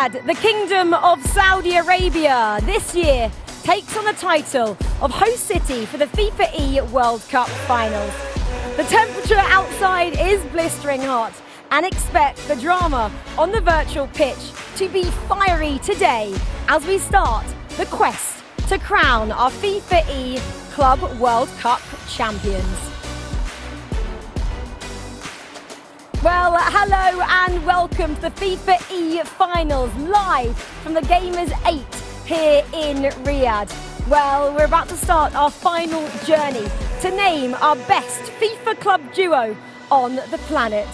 Riyadh, the Kingdom of Saudi Arabia, this year takes on the title of host city for the FIFAe World Cup Finals. The temperature outside is blistering hot, and expect the drama on the virtual pitch to be fiery today as we start the quest to crown our FIFAe Club World Cup champions. Well, hello and welcome to the FIFAe Finals, live from the Gamers 8 here in Riyadh. Well, we're about to start our final journey to name our best FIFA club duo on the planet.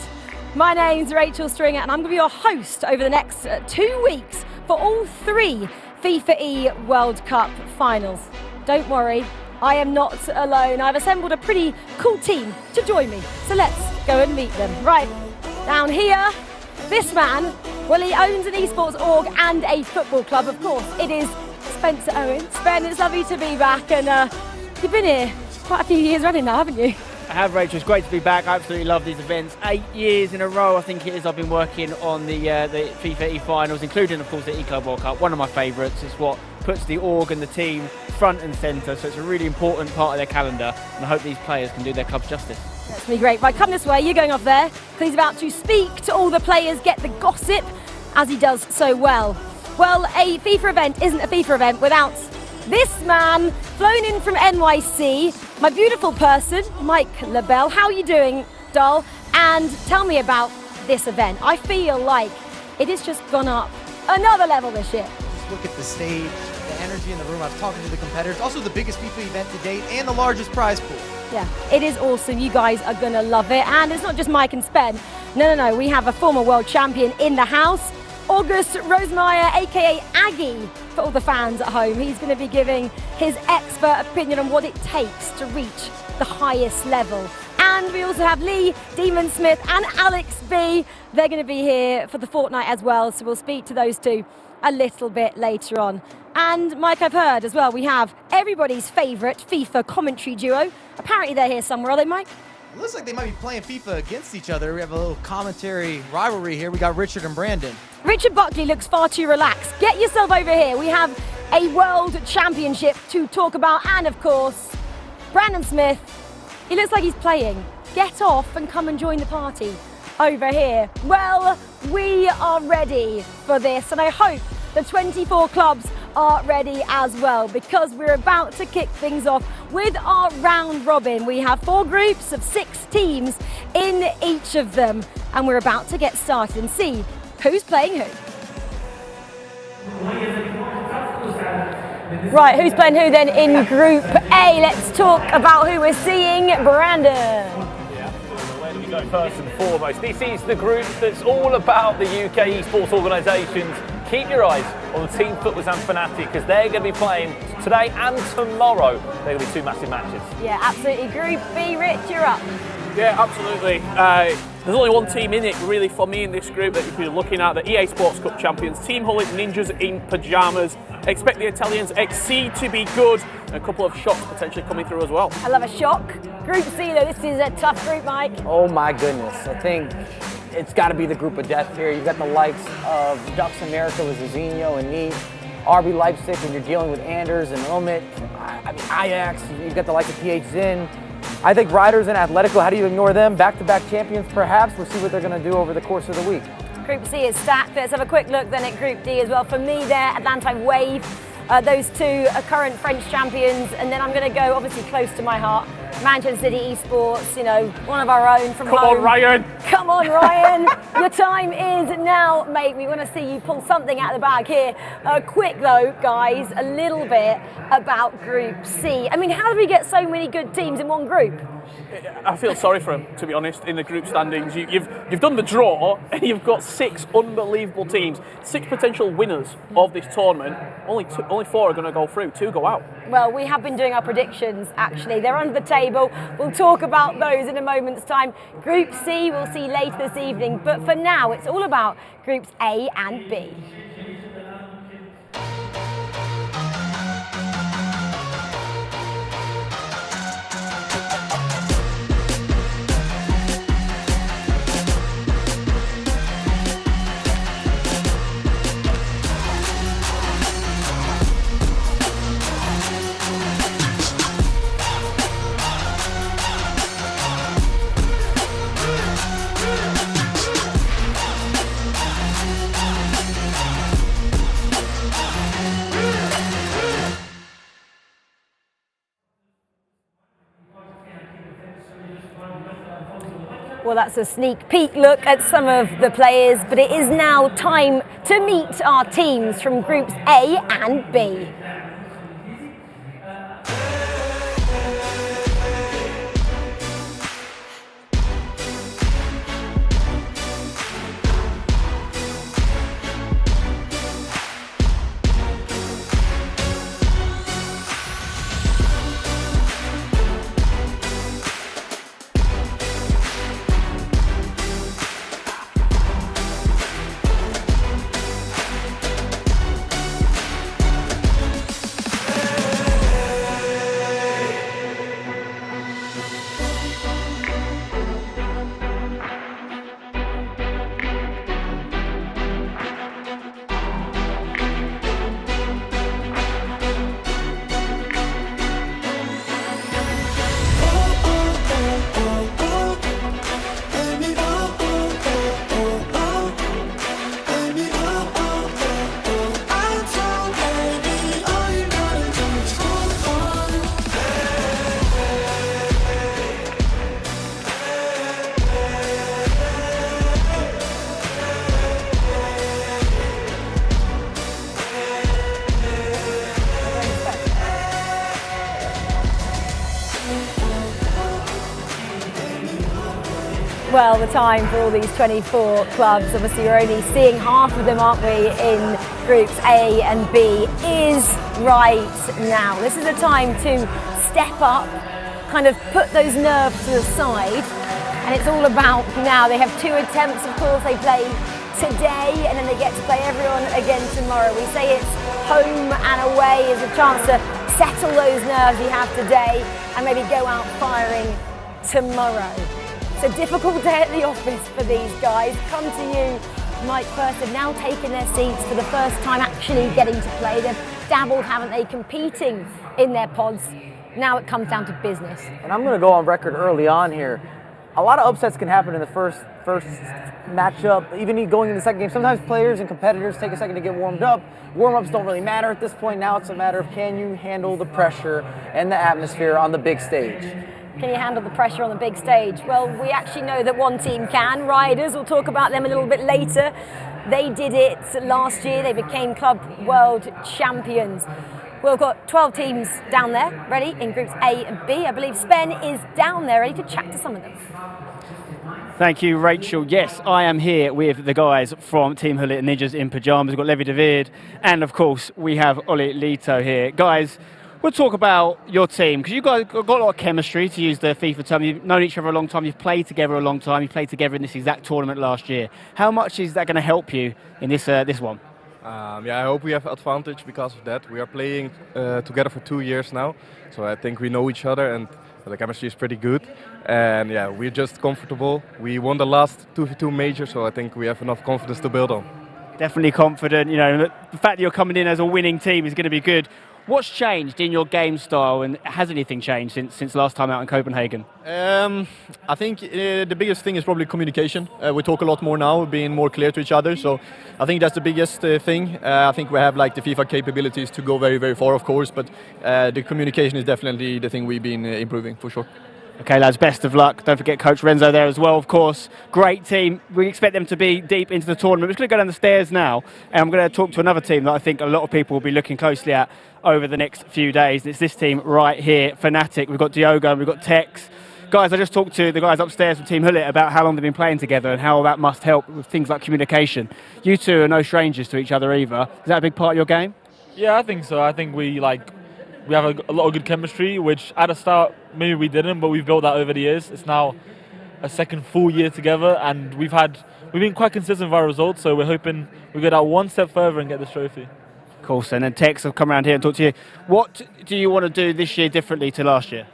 My name's Rachel Stringer and I'm going to be your host over the next 2 weeks for all three FIFAe World Cup Finals. Don't worry, I am not alone. I've assembled a pretty cool team to join me, so let's go and meet them. Right, down here, this man, well, he owns an esports org and a football club, of course. It is Spencer Owen. Spen, it's lovely to be back, and you've been here quite a few years running now, haven't you? I have, Rachel. It's great to be back. I absolutely love these events. 8 years in a row, I think it is. I've been working on the FIFAe Finals, including, of course, the eClub World Cup. One of my favourites. It's what puts the org and the team front and centre, so it's a really important part of their calendar, and I hope these players can do their clubs justice. That's going to be great. Right, come this way. You're going off there. He's about to speak to all the players, get the gossip, as he does so well. Well, a FIFA event isn't a FIFA event without this man, flown in from NYC, my beautiful person, Mike LaBelle. How are you doing, doll? And tell me about this event. I feel like it has just gone up another level this year. Just look at the stage, the energy in the room. I was talking to the competitors. Also the biggest FIFA event to date and the largest prize pool. Yeah, it is awesome. You guys are going to love it. And it's not just Mike and Spen. No. We have a former world champion in the house, August Rosemeyer, aka Aggie, for all the fans at home. He's going to be giving his expert opinion on what it takes to reach the highest level. And we also have Lee, Demon Smith and Alex B. They're going to be here for the fortnight as well, so we'll speak to those two a little bit later on. And Mike, I've heard as well, we have everybody's favourite FIFA commentary duo. Apparently they're here somewhere, are they, Mike? It looks like they might be playing FIFA against each other. We have a little commentary rivalry here. We got Richard and Brandon. Richard Buckley looks far too relaxed. Get yourself over here. We have a world championship to talk about, and of course, Brandon Smith. He looks like he's playing. Get off and come and join the party over here. Well, we are ready for this, and I hope the 24 clubs are ready as well, because we're about to kick things off with our round robin. We have 4 groups of 6 teams in each of them, and we're about to get started and see who's playing who. Right, who's playing who then in Group A? Let's talk about who we're seeing. Brandon. Yeah, where do we go first and foremost? This is the group that's all about the UK esports organisations. Keep your eyes on the Team Footballers and Fnatic, because they're going to be playing today and tomorrow. They're going to be 2 massive matches. Yeah, absolutely. Group B, Rich, you're up. Yeah, absolutely. There's only one team in it, really, for me in this group that you should be looking at, the EA Sports Cup champions, Team Hullet Ninjas in pyjamas. Expect the Italians Exceed to be good, and a couple of shocks potentially coming through as well. I love a shock. Group C, though, this is a tough group, Mike. Oh my goodness, I think it's got to be the group of death here. You've got the likes of Ducks America with Zizinho and Neat, RB Leipzig when you're dealing with Anders and Ilmit. I mean, Ajax, you've got the likes of PH Zin. I think Riders and Atletico, how do you ignore them? Back-to-back champions, perhaps. We'll see what they're going to do over the course of the week. Group C is stacked. Let's have a quick look then at Group D as well. For me there, Atlanta Wave, those 2 are current French champions. And then I'm going to go, obviously close to my heart, Manchester City Esports, you know, one of our own from home. Come on, Ryan! Come on, Ryan! Your time is now, mate. We want to see you pull something out of the bag here. Quick though, guys, a little bit about Group C. I mean, how did we get so many good teams in one group? I feel sorry for them, to be honest, in the group standings. You've done the draw, and you've got 6 unbelievable teams, 6 potential winners of this tournament. Only 4 are going to go through, 2 go out. Well, we have been doing our predictions, actually. They're under the table. We'll talk about those in a moment's time. Group C we'll see later this evening, but for now, it's all about Groups A and B. Well, that's a sneak peek look at some of the players, but it is now time to meet our teams from Groups A and B. Well, the time for all these 24 clubs, obviously we're only seeing half of them, aren't we, in Groups A and B, is right now. This is a time to step up, kind of put those nerves to the side, and it's all about now. They have 2 attempts, of course, they play today, and then they get to play everyone again tomorrow. We say it's home and away is a chance to settle those nerves you have today and maybe go out firing tomorrow. It's a difficult day at the office for these guys. Come to you, Mike. First, have now taken their seats for the first time actually getting to play. They've dabbled, haven't they, competing in their pods. Now it comes down to business. And I'm going to go on record early on here. A lot of upsets can happen in the first matchup, even going into the second game. Sometimes players and competitors take a second to get warmed up. Warm-ups don't really matter at this point. Now it's a matter of can you handle the pressure and the atmosphere on the big stage. Can you handle the pressure on the big stage? Well, we actually know that one team can. Riders, we'll talk about them a little bit later. They did it last year. They became Club World Champions. Well, we've got 12 teams down there, ready, in Groups A and B. I believe Sven is down there, ready to chat to some of them. Thank you, Rachel. Yes, I am here with the guys from Team Hullet Ninjas in Pyjamas. We've got Levi David, and of course, we have Oli Lito here. Guys, we'll talk about your team, because you guys got a lot of chemistry, to use the FIFA term. You've known each other a long time, you've played together a long time, you played together in this exact tournament last year. How much is that going to help you in this one? Yeah, I hope we have advantage because of that. We are playing together for 2 years now, so I think we know each other and the chemistry is pretty good. And yeah, we're just comfortable. We won the last 2v2 major, so I think we have enough confidence to build on. Definitely confident. You know, the fact that you're coming in as a winning team is going to be good. What's changed in your game style, and has anything changed since last time out in Copenhagen? I think the biggest thing is probably communication. We talk a lot more now, being more clear to each other. So I think that's the biggest thing. I think we have like the FIFA capabilities to go very, very far, of course, but the communication is definitely the thing we've been improving for sure. Okay, lads, best of luck. Don't forget Coach Renzo there as well, of course. Great team. We expect them to be deep into the tournament. We're just going to go down the stairs now, and I'm going to talk to another team that I think a lot of people will be looking closely at over the next few days. It's this team right here, Fnatic. We've got Diogo and we've got Tex. Guys, I just talked to the guys upstairs from Team Hullet about how long they've been playing together and how that must help with things like communication. You two are no strangers to each other either. Is that a big part of your game? Yeah, I think so. I think we have a lot of good chemistry, which at the start maybe we didn't, but we've built that over the years. It's now a second full year together, and we've been quite consistent with our results, so we're hoping we go that one step further and get this trophy. Of course, and then Tex will come around here and talk to you. What do you want to do this year differently to last year?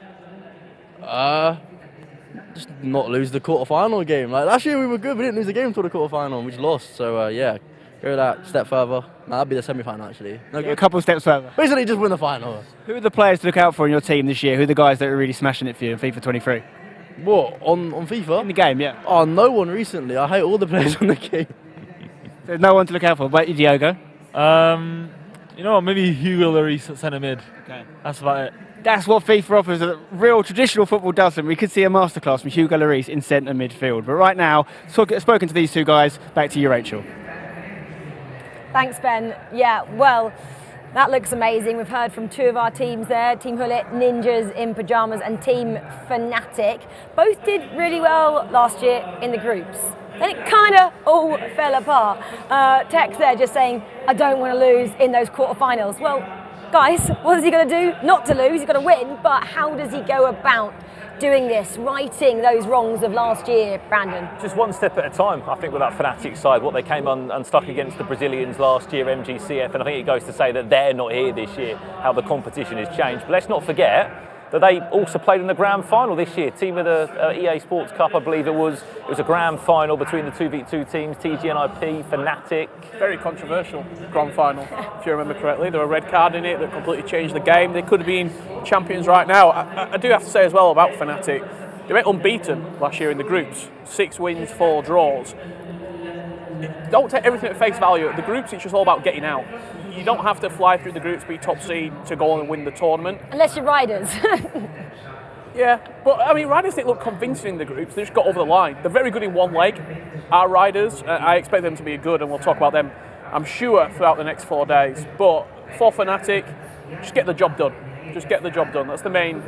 Just not lose the quarter-final game. Like last year we were good, we didn't lose the game until the quarter-final, and we just lost. So yeah, go that step further. No, that'd be the semi-final actually. No, a couple of steps further. Basically, just win the final. Who are the players to look out for in your team this year? Who are the guys that are really smashing it for you in FIFA 23? What, on FIFA? In the game, yeah. Oh, no one recently. I hate all the players on the game. There's no one to look out for. But Diogo? You know what, maybe Hugo Lloris at centre mid. Okay. That's about it. That's what FIFA offers that real traditional football doesn't. We could see a masterclass from Hugo Lloris in centre midfield. But right now, spoken to these two guys, back to you, Rachel. Thanks, Ben. Yeah, well, that looks amazing. We've heard from two of our teams there, Team Hullet, Ninjas in Pyjamas, and Team Fnatic. Both did really well last year in the groups. Then it kind of all fell apart. Tex there just saying, I don't want to lose in those quarterfinals. Well, guys, what is he going to do? Not to lose, he's got to win, but how does he go about doing this, righting those wrongs of last year, Brandon? Just one step at a time, I think, with that Fnatic side. What they came unstuck against the Brazilians last year, MGCF, and I think it goes to say that they're not here this year, how the competition has changed. But let's not forget that they also played in the grand final this year. Team of the EA Sports Cup, I believe it was a grand final between the 2v2 teams, TGNIP, Fnatic. Very controversial grand final, if you remember correctly. There were a red card in it that completely changed the game. They could have been champions right now. I do have to say as well about Fnatic, they went unbeaten last year in the groups. 6 wins, 4 draws. Don't take everything at face value. The groups, it's just all about getting out. You don't have to fly through the groups, be top seed to go on and win the tournament. Unless you're Riders. Yeah, but I mean, Riders didn't look convincing in the groups. They just got over the line. They're very good in one leg. Our Riders, I expect them to be good, and we'll talk about them, I'm sure, throughout the next 4 days. But for Fnatic, just get the job done. Just get the job done. That's the main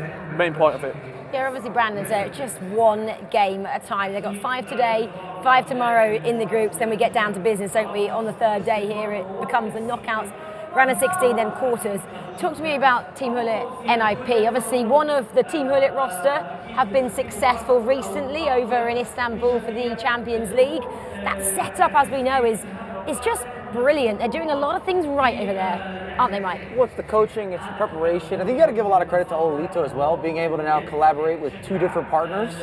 point of it. Yeah, obviously Brandon's there. It's just one game at a time. They've got 5 today, 5 tomorrow in the groups. Then we get down to business, don't we? On the 3rd day here, it becomes the knockouts, round of 16, then quarters. Talk to me about Team Hullet NIP. Obviously, one of the Team Hullet roster have been successful recently over in Istanbul for the Champions League. That setup, as we know, is just brilliant. They're doing a lot of things right over there, aren't they, Mike? Well, it's the coaching, it's the preparation. I think you got to give a lot of credit to Olito as well, being able to now collaborate with 2 different partners.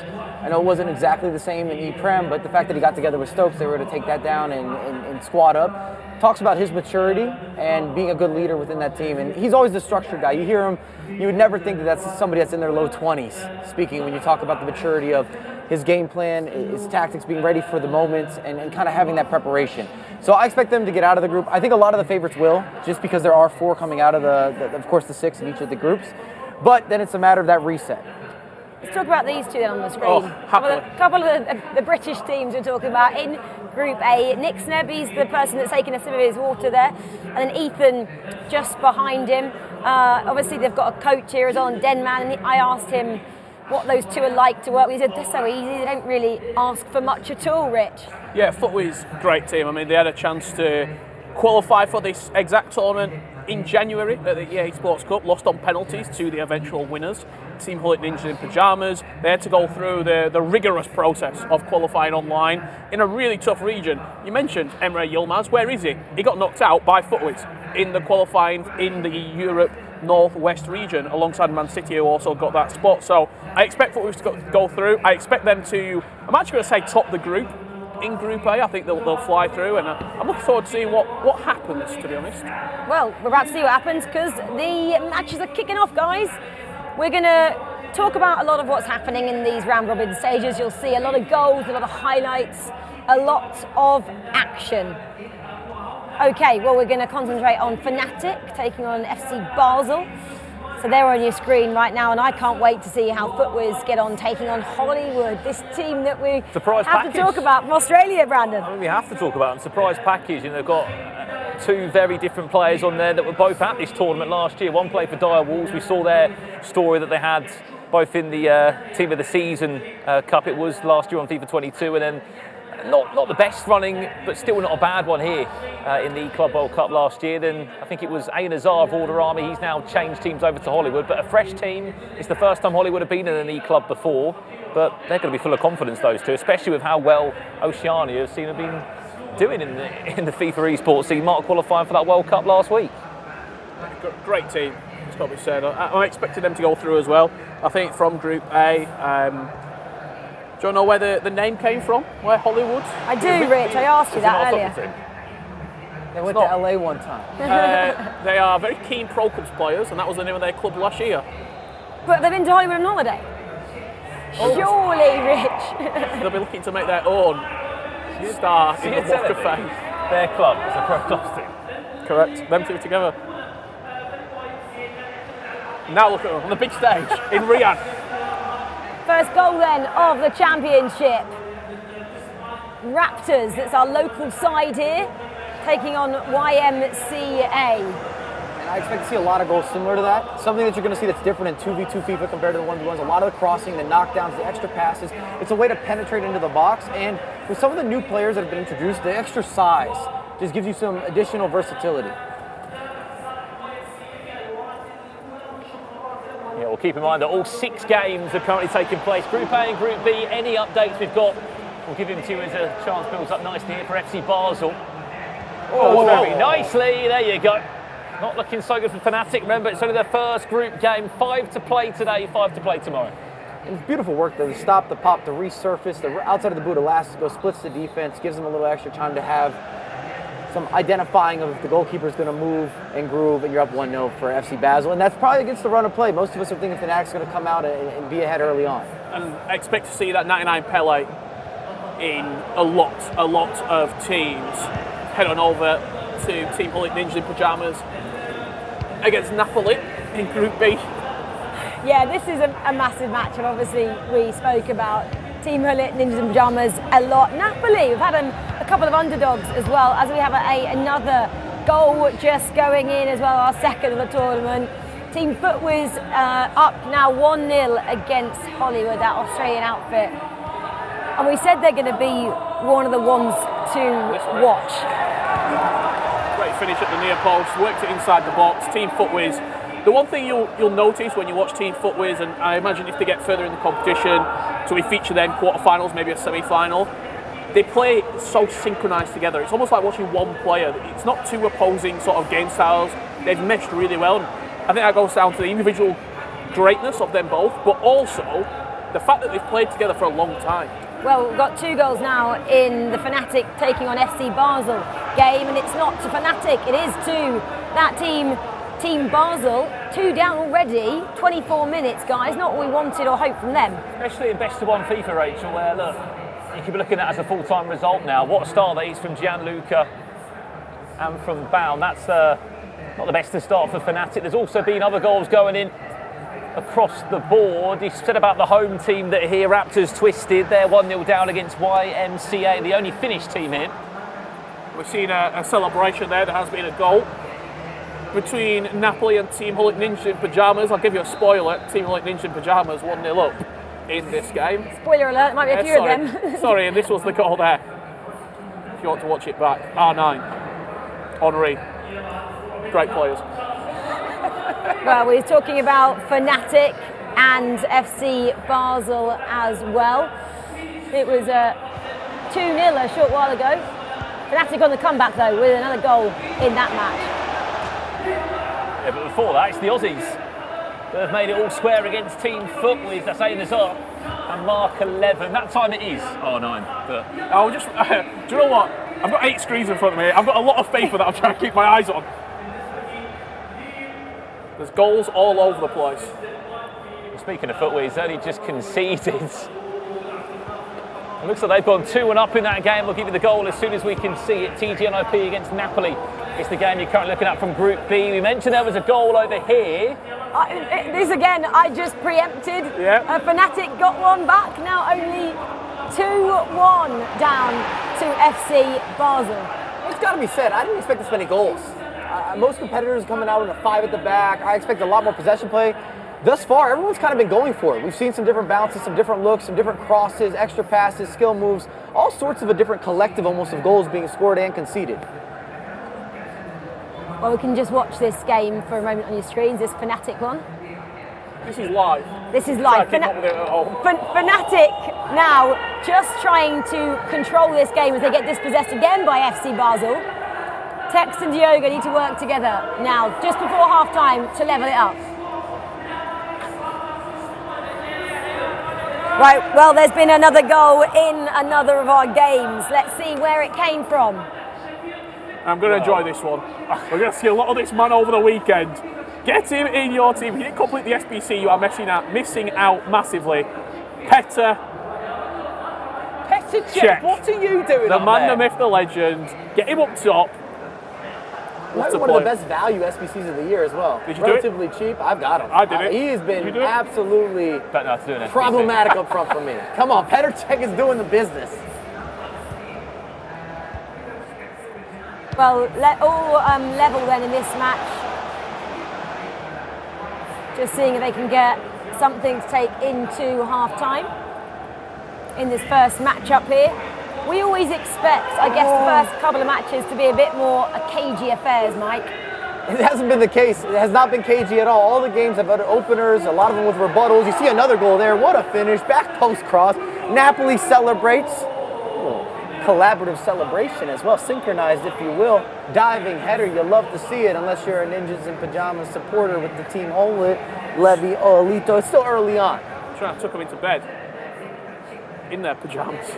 I know it wasn't exactly the same in ePrem, but the fact that he got together with Stokes, they were able to take that down and squad up. Talks about his maturity and being a good leader within that team. And he's always the structured guy. You hear him, you would never think that that's somebody that's in their low 20s speaking when you talk about the maturity of his game plan, his tactics, being ready for the moments, and kind of having that preparation. So I expect them to get out of the group. I think a lot of the favorites will, just because there are 4 coming out of of course, the 6 in each of the groups. But then it's a matter of that reset. Let's talk about these two then on the screen. Oh, couple of the British teams we're talking about in Group A. Nick Snebby's the person that's taking a sip of his water there, and then Ethan just behind him. Obviously they've got a coach here as well, and Denman, and I asked him what those two are like to work with. He said they're so easy, they don't really ask for much at all, Rich. Yeah, FIFA's a great team. I mean, they had a chance to qualify for this exact tournament in January at the EA Sports Cup, lost on penalties to the eventual winners, Team Hullet Ninjas in Pyjamas. They had to go through the rigorous process of qualifying online in a really tough region. You mentioned Emre Yilmaz. Where is he? He got knocked out by FIFAe in the qualifying in the Europe Northwest region alongside Man City, who also got that spot. So I expect FIFAe to go through. I expect them to, I'm actually going to say, top the group. In Group A, I think they'll fly through, and I'm looking forward to seeing what happens, to be honest. Well, we're about to see what happens because the matches are kicking off, guys. We're going to talk about a lot of what's happening in these round-robin stages. You'll see a lot of goals, a lot of highlights, a lot of action. Okay, well, we're going to concentrate on Fnatic taking on FC Basel. So they're on your screen right now, and I can't wait to see how FIFAe get on taking on Hollywood, this team that we Surprise have package. to talk about from Australia, Brandon. I mean, we have to talk about them. Surprise package, and they've got 2 very different players on there that were both at this tournament last year. One played for Dire Wolves. We saw their story that they had both in the Team of the Season Cup. It was last year on FIFA 22, and then not the best running, but still not a bad one here in the eClub World Cup last year. Then I think it was Ayn Azar of Order Army. He's now changed teams over to Hollywood, but a fresh team. It's the first time Hollywood have been in an eClub before, but they're going to be full of confidence, those two, especially with how well Oceania have seen have been doing in the FIFA esports scene. Mark qualifying for that World Cup last week. Great team, it's got to be said. I'm expecting them to go through as well. I think from Group A. Do you know where the name came from? Where Hollywood? I do, Rich. I asked you that earlier. They went to LA one time. They are very keen Pro Clubs players, and that was the name of their club last year. But they've been to Hollywood on holiday. Surely, Rich. They'll be looking to make their own start in the Walk of Fame. Their club is a Pro Clubs team. Correct. Them two together. Now look at them on the big stage in Riyadh. First goal then of the championship. Raptors, that's our local side here, taking on YMCA. And I expect to see a lot of goals similar to that. Something that you're going to see that's different in 2v2 FIFA compared to the 1v1s. A lot of the crossing, the knockdowns, the extra passes. It's a way to penetrate into the box. And with some of the new players that have been introduced, the extra size just gives you some additional versatility. Yeah, we'll keep in mind that all 6 games are currently taking place. Group A and Group B, any updates we've got, we'll give them to you as a chance builds up nicely here for FC Basel. Oh, very nicely, there you go. Not looking so good for Fnatic. Remember, it's only their first group game. 5 to play today, 5 to play tomorrow. And it's beautiful work though. The stop, the pop, the resurface, the outside of the boot Elastico splits the defense, gives them a little extra time to have some identifying of if the goalkeeper's going to move and groove, and you're up 1-0 for FC Basel. And that's probably against the run of play. Most of us are thinking Fnatic's going to come out and be ahead early on. And I expect to see that 99 Pele in a lot of teams. Head on over to Team Hullet Ninjas in Pyjamas against Napoli in Group B. Yeah, this is a massive match, and obviously we spoke about Team Hullet Ninjas in Pyjamas a lot. Napoli, we've had a couple of underdogs as well, as we have another goal just going in as well, our second of the tournament. Team Foot was up now 1-0 against Hollywood, that Australian outfit. And we said they're going to be one of the ones to watch. Great finish at the near post, worked it inside the box. Team Footwiz. The one thing you'll notice when you watch Team Footwiz, and I imagine if they get further in the competition, so we feature them quarterfinals, maybe a semi-final, they play so synchronised together. It's almost like watching one player. It's not two opposing sort of game styles. They've meshed really well. And I think that goes down to the individual greatness of them both, but also the fact that they've played together for a long time. Well, we've got 2 goals now in the Fnatic taking on FC Basel game, and it's not to Fnatic, it is to that Team Basel. 2 down already, 24 minutes, guys. Not what we wanted or hoped from them. Especially in best of 1 FIFA, Rachel, where look, you could be looking at it as a full-time result now. What a start that is from Gianluca and from Baum. That's not the best to start for Fnatic. There's also been other goals going in across the board. He said about the home team that here, Raptors twisted. They're 1-0 down against YMCA, the only Finnish team in. We've seen a celebration there. There has been a goal between Napoli and Team Hullet Ninjas in Pyjamas. I'll give you a spoiler. Team Hullet Ninjas in Pyjamas 1-0 up in this game. Spoiler alert, might be a few of them. Sorry, and this was the goal there. If you want to watch it back. R9. Henri. Great players. Well, we were talking about Fnatic and FC Basel as well. It was 2-0 a short while ago. Fnatic on the comeback though, with another goal in that match. Yeah, but before that, it's the Aussies. They've made it all square against Team Footwiz. They're saying this up. And mark 11. That time it is R9. But I'll just, do you know what? I've got 8 screens in front of me. I've got a lot of FIFA that I'm trying to keep my eyes on. There's goals all over the place. Speaking of Footwiz, only just conceded. It looks like they've gone 2-1 up in that game. We'll give you the goal as soon as we can see it. TGNIP against Napoli. It's the game you're currently looking at from Group B. We mentioned there was a goal over here. This again, I just preempted. Yeah. Fnatic got one back. Now only 2-1 down to FC Basel. It's got to be said, I didn't expect this many goals. Most competitors coming out with a 5 at the back. I expect a lot more possession play. Thus far, everyone's kind of been going for it. We've seen some different bounces, some different looks, some different crosses, extra passes, skill moves, all sorts of a different collective almost of goals being scored and conceded. Well, we can just watch this game for a moment on your screens, this Fnatic one. This is live. This is live. Fnatic now just trying to control this game as they get dispossessed again by FC Basel. Tex and Diogo need to work together now, just before half-time, to level it up. Right, well, there's been another goal in another of our games. Let's see where it came from. I'm going to enjoy this one. We're going to see a lot of this man over the weekend. Get him in your team. If you didn't complete the SBC, you are missing out massively. Petr Cech, what are you doing the up man, there? the myth, the legend. Get him up top. What's the one of point? the bbest value SBCs of the year as well. Did you do it? Relatively cheap. I've got him. I did it. He has been You do it? absolutely Don't know how to do an SBC. problematic up front for me. Come on, Petr Cech is doing the business. Well, all level then in this match. Just seeing if they can get something to take into half-time in this first match-up here. We always expect, I guess, the first couple of matches to be a bit more cagey affairs, Mike. It hasn't been the case. It has not been cagey at all. All the games have had openers, a lot of them with rebuttals. You see another goal there. What a finish. Back post cross. Napoli celebrates. Collaborative celebration as well, synchronized if you will. Diving header, you love to see it unless you're a Ninjas in Pajamas supporter with the team Holit, Levy, Olito. It's still early on. I'm trying to tuck them into bed in their pajamas.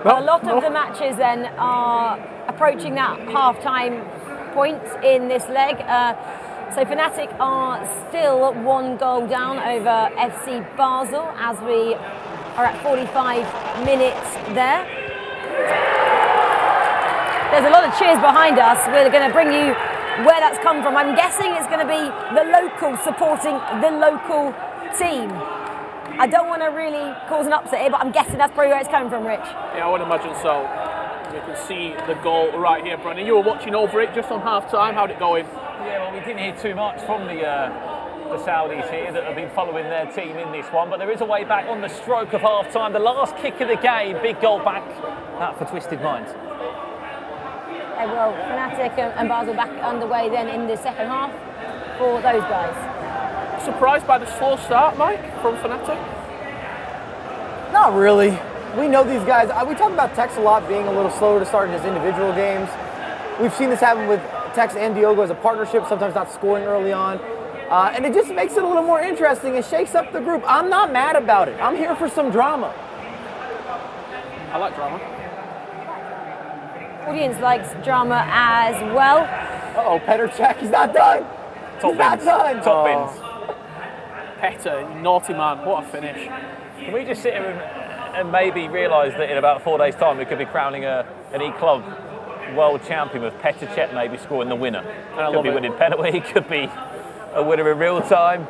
A lot of the matches then are approaching that half-time point in this leg. So Fnatic are still 1 goal down over FC Basel as we are at 45 minutes there. There's a lot of cheers behind us. We're going to bring you where that's come from. I'm guessing it's going to be the local supporting the local team. I don't want to really cause an upset here, but I'm guessing that's probably where it's coming from, Rich. Yeah, I would imagine so. You can see the goal right here, Brendan. You were watching over it just on half-time. How'd it go in? Yeah, well, we didn't hear too much from the Saudis here that have been following their team in this one, but there is a way back on the stroke of half-time. The last kick of the game, big goal back for Twisted Minds. Okay, well, Fnatic and Basel back underway then in the second half for those guys. Surprised by the slow start, Mike, from Fnatic? Not really. We know these guys. We talk about Tex a lot being a little slower to start in his individual games. We've seen this happen with Tex and Diogo as a partnership, sometimes not scoring early on. And it just makes it a little more interesting. It shakes up the group. I'm not mad about it. I'm here for some drama. I like drama. Audience likes drama as well. Uh-oh, Petr Cech, he's not done. He's not done. Top bins. Petr, naughty man, what a finish. Can we just sit here and maybe realise that in about 4 days' time we could be crowning an eClub World Champion with Petr Cech maybe scoring the winner? Could be winning penalty, could be a winner in real time.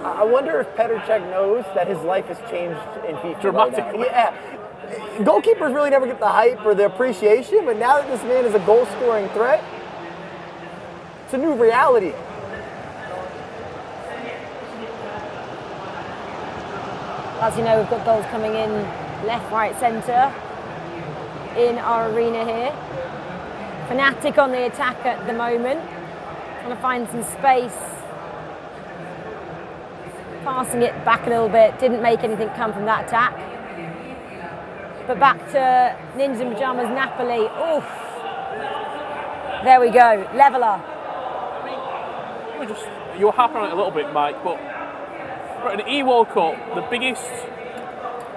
I wonder if Petr Cech knows that his life has changed in FIFA. Dramatically. Right now. Yeah. Goalkeepers really never get the hype or the appreciation, but now that this man is a goal-scoring threat, it's a new reality. As you know, we've got goals coming in left, right, centre in our arena here. Fnatic on the attack at the moment. Trying to find some space. Passing it back a little bit. Didn't make anything come from that attack. But back to Ninjas in Pajamas, Napoli. Oof. There we go. Leveller. You were harping on it a little bit, Mike, but in the E-World Cup, the biggest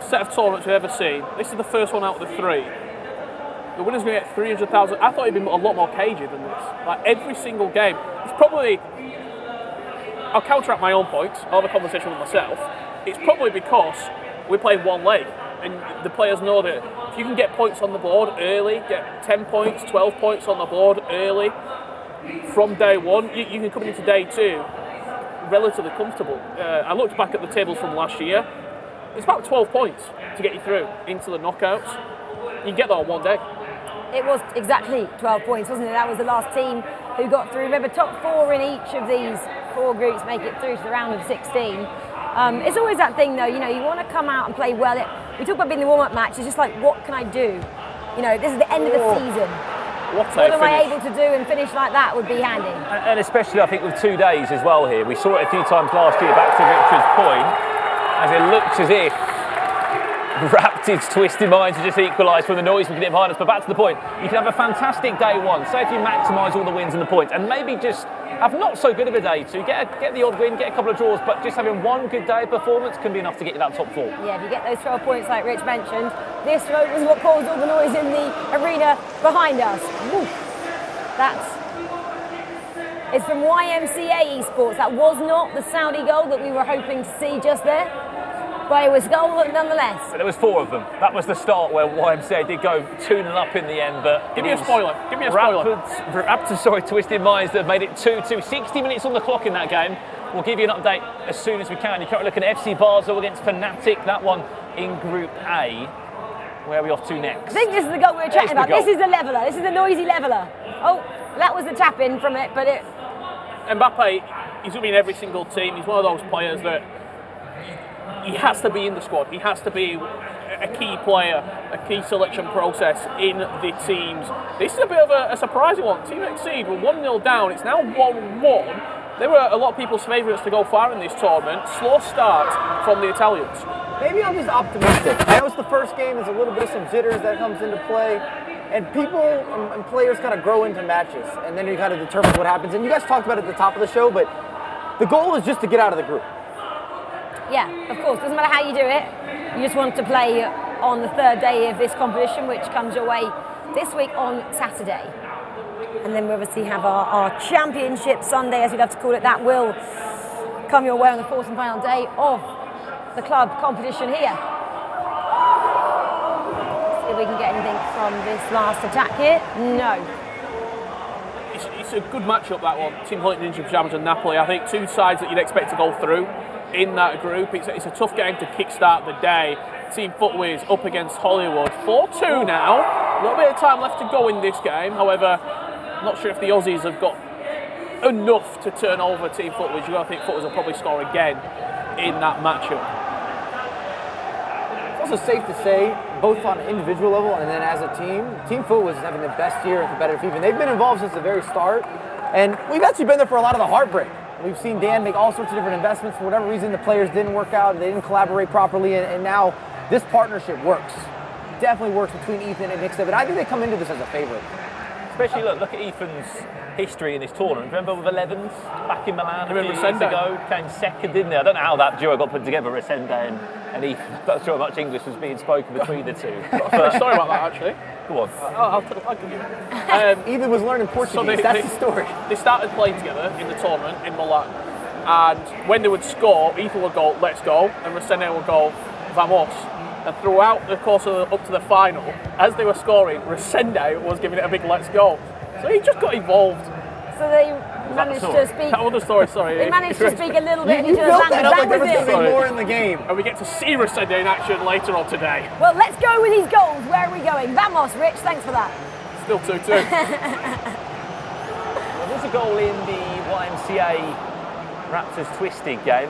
set of tournaments we've ever seen, this is the first one out of the 3. The winner's going to get 300,000. I thought it'd be a lot more cagey than this. Like every single game. It's probably, I'll counteract my own points, I'll have a conversation with myself. It's probably because we played one leg and the players know that if you can get points on the board early, get 10 points, 12 points on the board early from day one, you can come into day 2 relatively comfortable. I looked back at the tables from last year. It's about 12 points to get you through into the knockouts. You can get that on one day. It was exactly 12 points, wasn't it? That was the last team who got through. Remember, top 4 in each of these 4 groups make it through to the round of 16. It's always that thing, though, you know, you want to come out and play well. We talk about being the warm-up match. It's just like, what can I do? You know, this is the end of the season. What am I able to do, and finish like that would be handy. And especially, I think, with 2 days as well here. We saw it a few times last year, back to Richard's point, as it looks as if Raptors, Twisted Minds have just equalised from the noise we can get behind us. But back to the point, you can have a fantastic day 1. Say if you maximise all the wins and the points, and maybe just have not so good of a day 2, get the odd win, get a couple of draws, but just having one good day of performance can be enough to get you that top 4. Yeah, if you get those 12 points like Rich mentioned, this was what caused all the noise in the arena behind us. Woo. It's from YMCA Esports. That was not the Saudi goal that we were hoping to see just there. But it was a goal nonetheless. But there was 4 of them. That was the start where YMCA did go 2-0 up in the end, but Give me a spoiler. Give me a spoiler. Raptors, twisted minds that have made it 2-2. 60 minutes on the clock in that game. We'll give you an update as soon as we can. You're currently looking at FC Basel against Fnatic, that one in Group A. Where are we off to next? I think this is the goal we were chatting about. This is the leveller. This is the noisy leveller. Oh, that was the tap in from it, but it... Mbappe, he's going to be in every single team. He's one of those players that he has to be in the squad. He has to be a key player, a key selection process in the teams. This is a bit of a surprising one. Team Exceed were 1-0 down. It's now 1-1. They were a lot of people's favourites to go far in this tournament. Slow start from the Italians. Maybe I'm just optimistic. I know it's the first game. There's a little bit of some jitters that comes into play. And people and players kind of grow into matches. And then you kind of determine what happens. And you guys talked about it at the top of the show, but the goal is just to get out of the group. Yeah, of course. Doesn't matter how you do it. You just want to play on the 3rd day of this competition, which comes your way this week on Saturday. And then we obviously have our Championship Sunday, as we'd have to call it. That will come your way on the 4th and final day of the club competition here. See if we can get anything from this last attack here. No. It's a good matchup, that one. Team Holy Ninja Pyjamas and Napoli. I think 2 sides that you'd expect to go through in that group. It's a tough game to kickstart the day. Team Footwear's up against Hollywood. 4-2 now. A little bit of time left to go in this game. However, I'm not sure if the Aussies have got enough to turn over Team Footwear's. You've got to think Footwear's will probably score again in that matchup. It's also safe to say, both on an individual level and then as a team, Team Footwear's is having the best year in competitive FIFA. They've been involved since the very start, and we've actually been there for a lot of the heartbreak. We've seen Dan make all sorts of different investments. For whatever reason, the players didn't work out, they didn't collaborate properly, and now this partnership works. Definitely works between Ethan and Nick Step, and I think they come into this as a favorite. Especially, look at Ethan's history in this tournament. Remember with 11s back in Milan a few years ago? Came second, didn't they? I don't know how that duo got put together, Resende and Ethan. I'm not sure how much English was being spoken between the two. Sorry about that, actually. Go on. I'll give you. Ethan was learning Portuguese, that's the story. They started playing together in the tournament in Milan. And when they would score, Ethan would go, let's go, and Resende would go, vamos. And throughout the course of up to the final, as they were scoring, Resende was giving it a big let's go. So he just got involved. So they managed to speak. That was the story, sorry. They managed to speak a little bit in each built other's that language. up like there was That was going to it. be more in the game. And we get to see Resende in action later on today. Well, let's go with these goals. Where are we going? Vamos, Rich. Thanks for that. Still 2-2. Well, there's a goal in the YMCA Raptors Twisted game.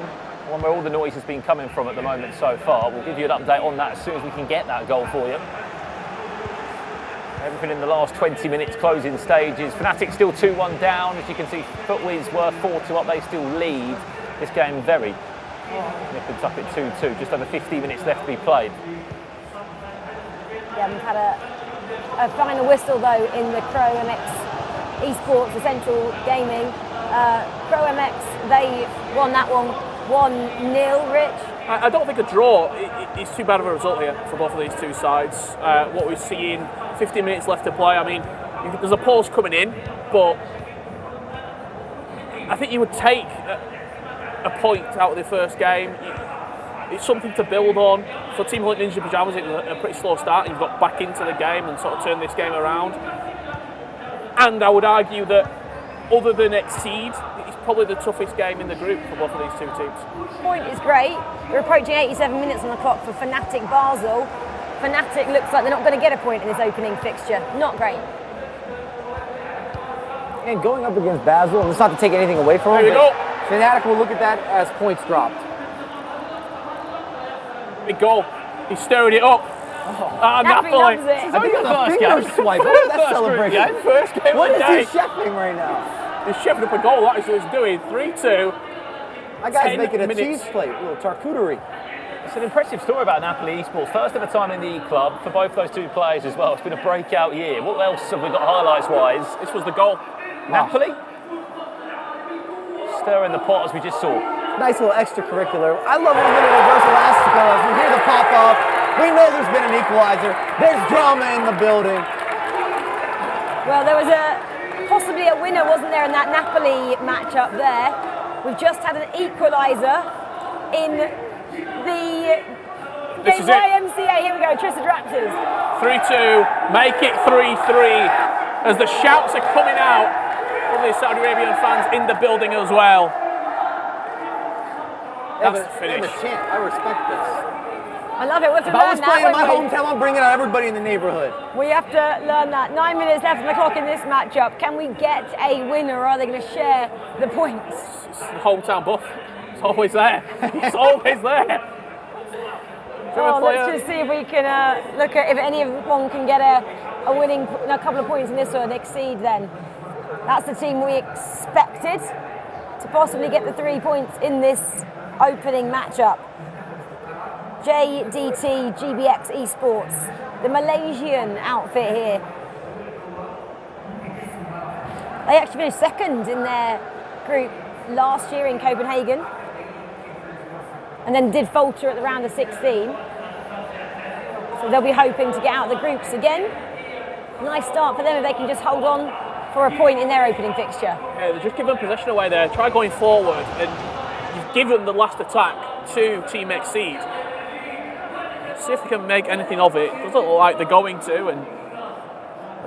One where all the noise has been coming from at the moment so far. We'll give you an update on that as soon as we can get that goal for you. Everything in the last 20 minutes, closing stages. Fnatic still 2-1 down. As you can see, Footwear's were 4-2 up. They still lead this game very. Nippers up at 2-2. Just over 50 minutes left to be played. Yeah, we've had a final whistle though in the Pro MX Esports Essential Gaming. Pro MX, they won that one 1-0, Rich. I don't think a draw is too bad of a result here for both of these two sides. What we're seeing, 15 minutes left to play. I mean, there's a pause coming in, but I think you would take a point out of the first game. It's something to build on. For Team Holy Ninja Pyjamas, it was a pretty slow start. You've got back into the game and sort of turned this game around. And I would argue that other than Exceed, it's probably the toughest game in the group for both of these two teams. Point is great. We're approaching 87 minutes on the clock for Fnatic Basel. Fnatic looks like they're not going to get a point in this opening fixture. Not great. And going up against Basel, and it's not to take anything away from them, but Fnatic will look at that as points dropped. Big goal. He's stirring it up. Napoli loves it. I think that's a finger swipe. What is that celebration? First game What of the day. is he chefing right now? He's chefing up a goal. That is what he's doing. 3-2. That guy's 10 making a minutes. cheese plate, a little charcuterie. It's an impressive story about Napoli esports. First ever time in the eClub for both those two players as well. It's been a breakout year. What else have we got highlights-wise? This was the goal. Napoli? Stirring the pot as we just saw. Nice little extracurricular. I love a little reverse elastico as we hear the pop-up. We know there's been an equalizer. There's drama in the building. Well, there was possibly a winner, wasn't there, in that Napoli matchup there. We've just had an equaliser in the This is it. YMCA. Here we go, Tristan Raptors. 3-2, make it 3-3 as the shouts are coming out from the Saudi Arabian fans in the building as well. That's the finish. I respect this. I love it. We have to If I learn was that. playing in my won't we? hometown, I'm bringing out everybody in the neighborhood. We have to learn that. 9 minutes left on the clock in this matchup. Can we get a winner, or are they going to share the points? It's the hometown buff. It's always there. It's always there. Well, let's just see if we can look at if anyone can get a winning, a couple of points in this one and exceed then. That's the team we expected to possibly get the 3 points in this opening matchup. JDT GBX Esports, the Malaysian outfit here. They actually finished second in their group last year in Copenhagen and then did falter at the round of 16. So they'll be hoping to get out of the groups again. Nice start for them if they can just hold on for a point in their opening fixture. Yeah, they're just giving possession away there. Try going forward, and you've given the last attack to Team Exceed. See if they can make anything of it. It doesn't look like they're going to, and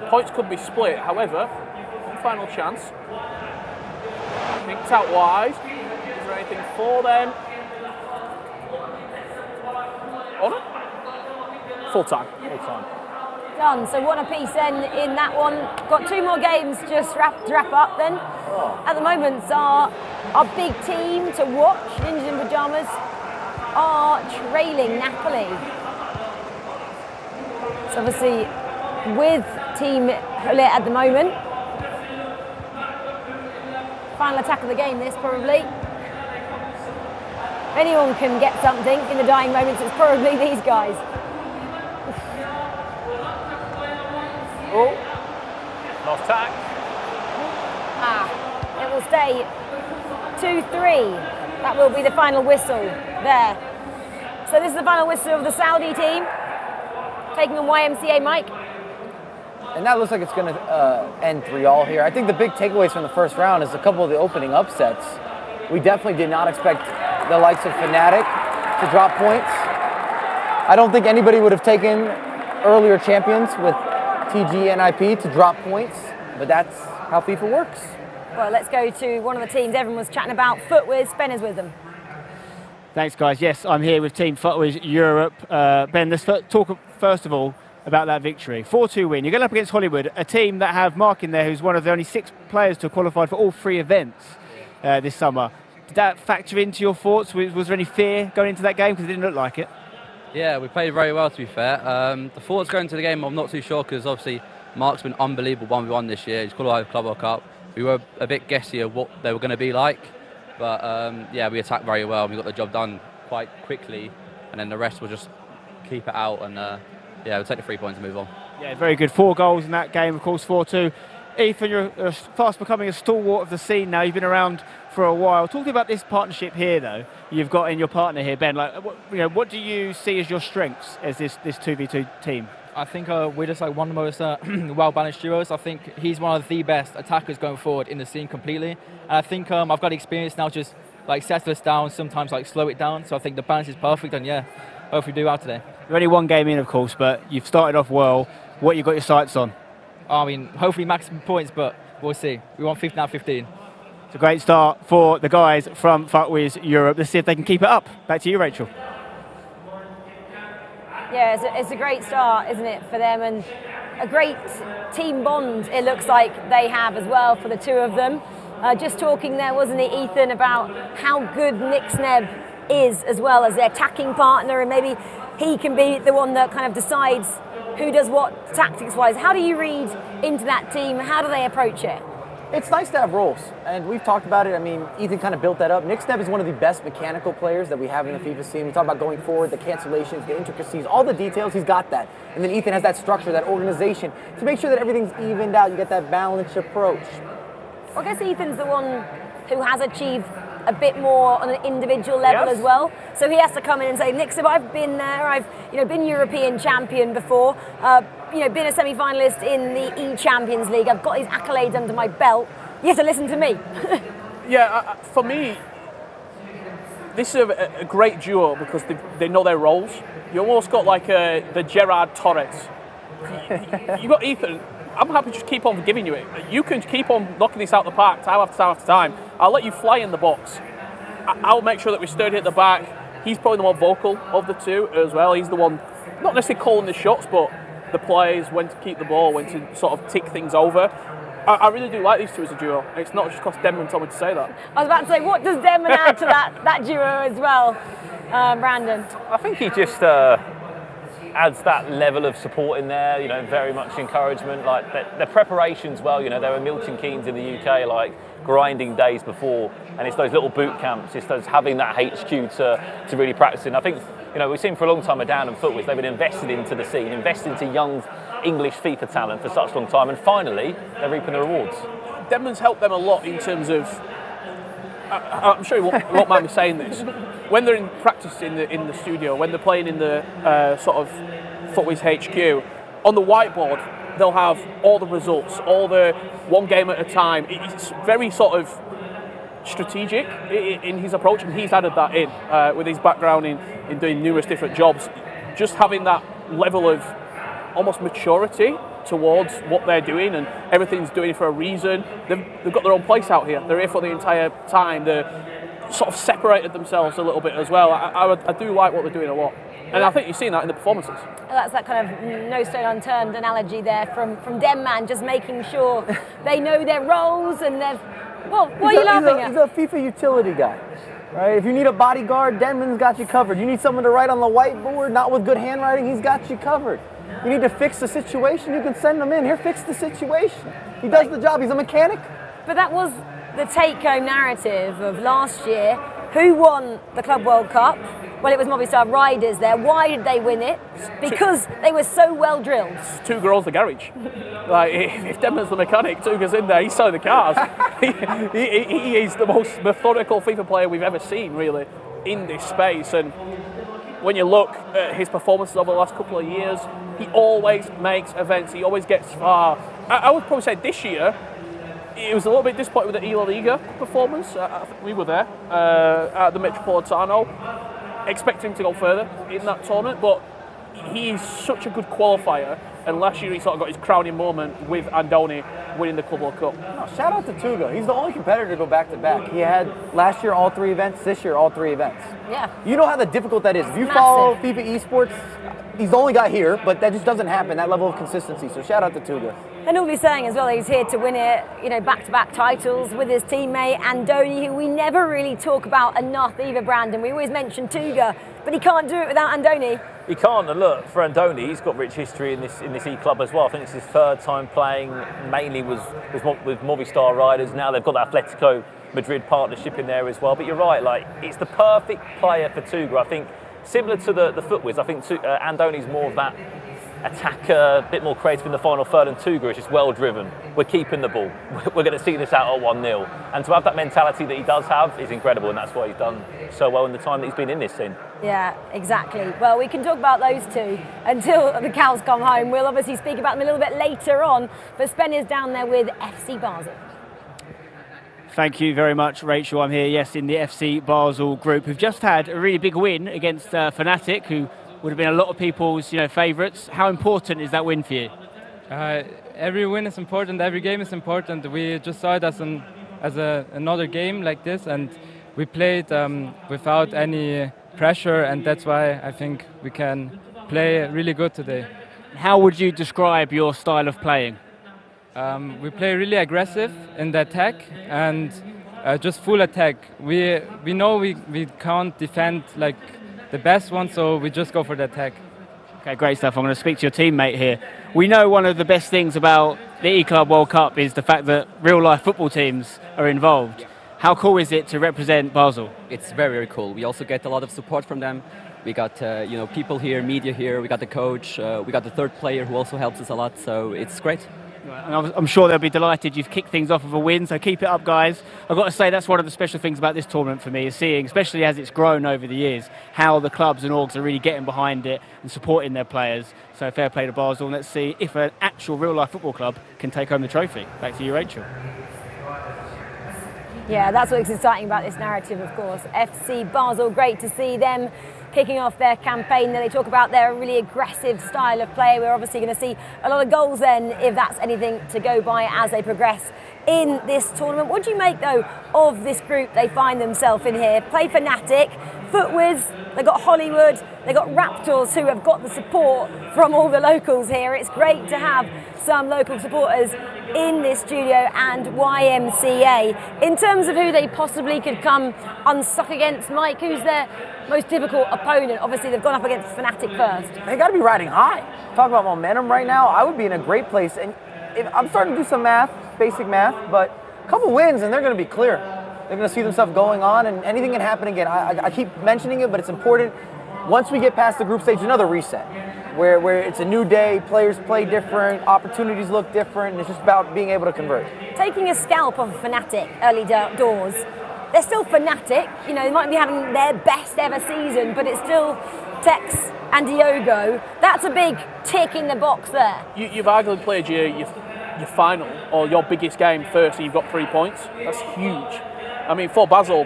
the points could be split. However, one final chance. Pinked out wide. Is there anything for them? Oh no. Full time. Full time. Done. So one apiece then in that one. Got 2 more games just to wrap up then. At the moment, our big team to watch, Ninjas in Pyjamas, are trailing Napoli. So obviously with Team Hulit at the moment. Final attack of the game this probably. If anyone can get something in the dying moments, it's probably these guys. Oh, last tack. It will stay 2-3. That will be the final whistle there. So this is the final whistle of the Saudi team, taking on YMCA Mike. And that looks like it's going to end 3-all here. I think the big takeaways from the first round is a couple of the opening upsets. We definitely did not expect the likes of Fnatic to drop points. I don't think anybody would have taken earlier champions with TG and IP to drop points, but that's how FIFA works. Well, let's go to one of the teams everyone was chatting about, Footwiz. Ben is with them. Thanks, guys. Yes, I'm here with Team Footwiz Europe. Ben, let's talk first of all about that victory. 4-2 win. You're going up against Hollywood, a team that have Mark in there, who's one of the only 6 players to have qualified for all 3 events this summer. Did that factor into your thoughts? Was there any fear going into that game? Because it didn't look like it. Yeah, we played very well, to be fair. The thoughts going into the game, I'm not too sure, because obviously Mark's been unbelievable 1v1 this year. He's qualified for Club World Cup. We were a bit guessy of what they were going to be like, but yeah, we attacked very well. We got the job done quite quickly, and then the rest will just keep it out, and yeah, we'll take the 3 points and move on. Yeah, very good. 4 goals in that game, of course, 4-2. Ethan, you're fast becoming a stalwart of the scene now. You've been around for a while. Talking about this partnership here, though, you've got in your partner here, Ben. Like, what do you see as your strengths as this 2v2 team? I think we're just like one of the most well-balanced duos. I think he's one of the best attackers going forward in the scene completely. And I think I've got experience now just like settle us down, sometimes like slow it down. So I think the balance is perfect, and yeah, hope we do well today. You're only 1 game in, of course, but you've started off well. What you got your sights on? I mean, hopefully maximum points, but we'll see. We want 15 out of 15. It's a great start for the guys from Footwiz Europe. Let's see if they can keep it up. Back to you, Rachel. Yeah, it's a great start, isn't it, for them, and a great team bond it looks like they have as well for the 2 of them. Just talking there, wasn't it, Ethan, about how good Nick Sneb is as well as their attacking partner, and maybe he can be the one that kind of decides who does what tactics-wise. How do you read into that team? How do they approach it? It's nice to have roles, and we've talked about it. I mean, Ethan kind of built that up. Nick Sneb is one of the best mechanical players that we have in the FIFA scene. We talk about going forward, the cancellations, the intricacies, all the details, he's got that. And then Ethan has that structure, that organization, to make sure that everything's evened out. You get that balanced approach. Well, I guess Ethan's the one who has achieved a bit more on an individual level as well. So he has to come in and say, Nick, so I've been there, I've been European champion before, been a semi-finalist in the E-Champions League, I've got these accolades under my belt, you have to listen to me. Yeah, for me, this is a great duo because they know their roles. You almost got like the Gerard Torres. You got Ethan. I'm happy to just keep on giving you it. You can keep on knocking this out the park time after time after time. I'll let you fly in the box. I'll make sure that we're sturdy at the back. He's probably the more vocal of the two as well. He's the one, not necessarily calling the shots, but the plays, when to keep the ball, when to sort of tick things over. I really do like these two as a duo. It's not just because Denman told me to say that. I was about to say, what does Denman add to that duo as well, Brandon? I think he just adds that level of support in there, you know, very much encouragement. Like their preparations, well, you know, there were Milton Keynes in the UK, like grinding days before, and it's those little boot camps, it's those having that HQ to really practice in. I think, you know, we've seen for a long time with Dan and Footwiz, they've been invested into the scene, invested into young English FIFA talent for such a long time, and finally they're reaping the rewards. Denman's helped them a lot in terms of, I'm sure you won't mind me saying this, when they're in practice in the studio, when they're playing in the sort of Footwiz HQ, on the whiteboard they'll have all the results, all the one game at a time. It's very sort of strategic in his approach, and he's added that in with his background in doing numerous different jobs. Just having that level of almost maturity towards what they're doing, and everything's doing it for a reason. They've got their own place out here. They're here for the entire time. They're sort of separated themselves a little bit as well. I do like what they're doing a lot. And I think you've seen that in the performances. That's that kind of no stone unturned analogy there from Denman, just making sure they know their roles and they've... Well, what are you laughing at? He's a FIFA utility guy, right? If you need a bodyguard, Denman's got you covered. You need someone to write on the whiteboard, not with good handwriting, he's got you covered. You need to fix the situation, you can send him in. Here, fix the situation. He does the job, he's a mechanic. But that was the take-home narrative of last year. Who won the Club World Cup? Well, it was Movistar Riders there. Why did they win it? Because they were so well drilled. Two girls, the garage. Like, if Denman's the mechanic, Tuga's in there, he's selling the cars. he is the most methodical FIFA player we've ever seen, really, in this space. And when you look at his performances over the last couple of years, he always makes events, he always gets far. I would probably say this year, it was a little bit disappointed with the La Liga performance. I think we were there at the Metropolitano. Expecting him to go further in that tournament, but he's such a good qualifier, and last year he sort of got his crowning moment with Andoni winning the Club World Cup. No, shout out to Tuga. He's the only competitor to go back-to-back. He had last year all 3 events, this year all 3 events. Yeah. You know how difficult that is. If you follow FIFA esports, he's the only guy here, but that just doesn't happen, that level of consistency. So shout out to Tuga. And all he's saying as well, he's here to win it, you know, back-to-back titles with his teammate Andoni, who we never really talk about enough either, Brandon. We always mention Tuga, but he can't do it without Andoni. He can't, and look, for Andoni, he's got rich history in this eClub as well. I think it's his 3rd time playing, mainly with Movistar Riders. Now they've got the Atletico Madrid partnership in there as well. But you're right, like, it's the perfect player for Tuga. I think similar to the Footwiz, I think Andoni's more of that attacker, a bit more creative in the final third, and Tuga is just well driven. We're keeping the ball. We're going to see this out at 1-0. And to have that mentality that he does have is incredible, and that's why he's done so well in the time that he's been in this scene. Yeah, exactly. Well, we can talk about those two until the cows come home. We'll obviously speak about them a little bit later on, but Sven is down there with FC Basel. Thank you very much, Rachel. I'm here, yes, in the FC Basel group, who've just had a really big win against Fnatic, who would have been a lot of people's, favourites. How important is that win for you? Every win is important. Every game is important. We just saw it as another game like this, and we played without any pressure, and that's why I think we can play really good today. How would you describe your style of playing? We play really aggressive in the attack and just full attack. We know we can't defend like the best one, so we just go for the attack. Okay, great stuff. I'm going to speak to your teammate here. We know one of the best things about the eClub World Cup is the fact that real-life football teams are involved. How cool is it to represent Basel? It's very, very cool. We also get a lot of support from them. We got people here, media here. We got the coach. We got the 3rd player who also helps us a lot. So it's great. And I'm sure they'll be delighted you've kicked things off with a win, so keep it up, guys. I've got to say that's one of the special things about this tournament for me, is seeing, especially as it's grown over the years, how the clubs and orgs are really getting behind it and supporting their players. So fair play to Basel, and let's see if an actual real-life football club can take home the trophy. Back to you, Rachel. Yeah, that's what's exciting about this narrative, of course. FC Basel, great to see them kicking off their campaign. They talk about their really aggressive style of play. We're obviously going to see a lot of goals then, if that's anything to go by, as they progress in this tournament. What do you make, though, of this group they find themselves in here? Play Fnatic, FUTWIZ, they've got Hollywood, they've got Raptors, who have got the support from all the locals here. It's great to have some local supporters in this studio, and YMCA. In terms of who they possibly could come unstuck against, Mike, who's their most difficult opponent? Obviously, they've gone up against Fnatic first. They got to be riding high. Talk about momentum right now. I would be in a great place. And I'm starting to do some math, basic math, but a couple wins and they're going to be clear. They're going to see themselves going on, and anything can happen again. I keep mentioning it, but it's important. Once we get past the group stage, another reset, where it's a new day, players play different, opportunities look different, and it's just about being able to convert. Taking a scalp of Fnatic early doors, they're still Fnatic. You know, they might be having their best ever season, but it's still Tex and Diogo. That's a big tick in the box there. You've arguably played your final or your biggest game first, and you've got 3 points. That's huge. I mean, for Basel,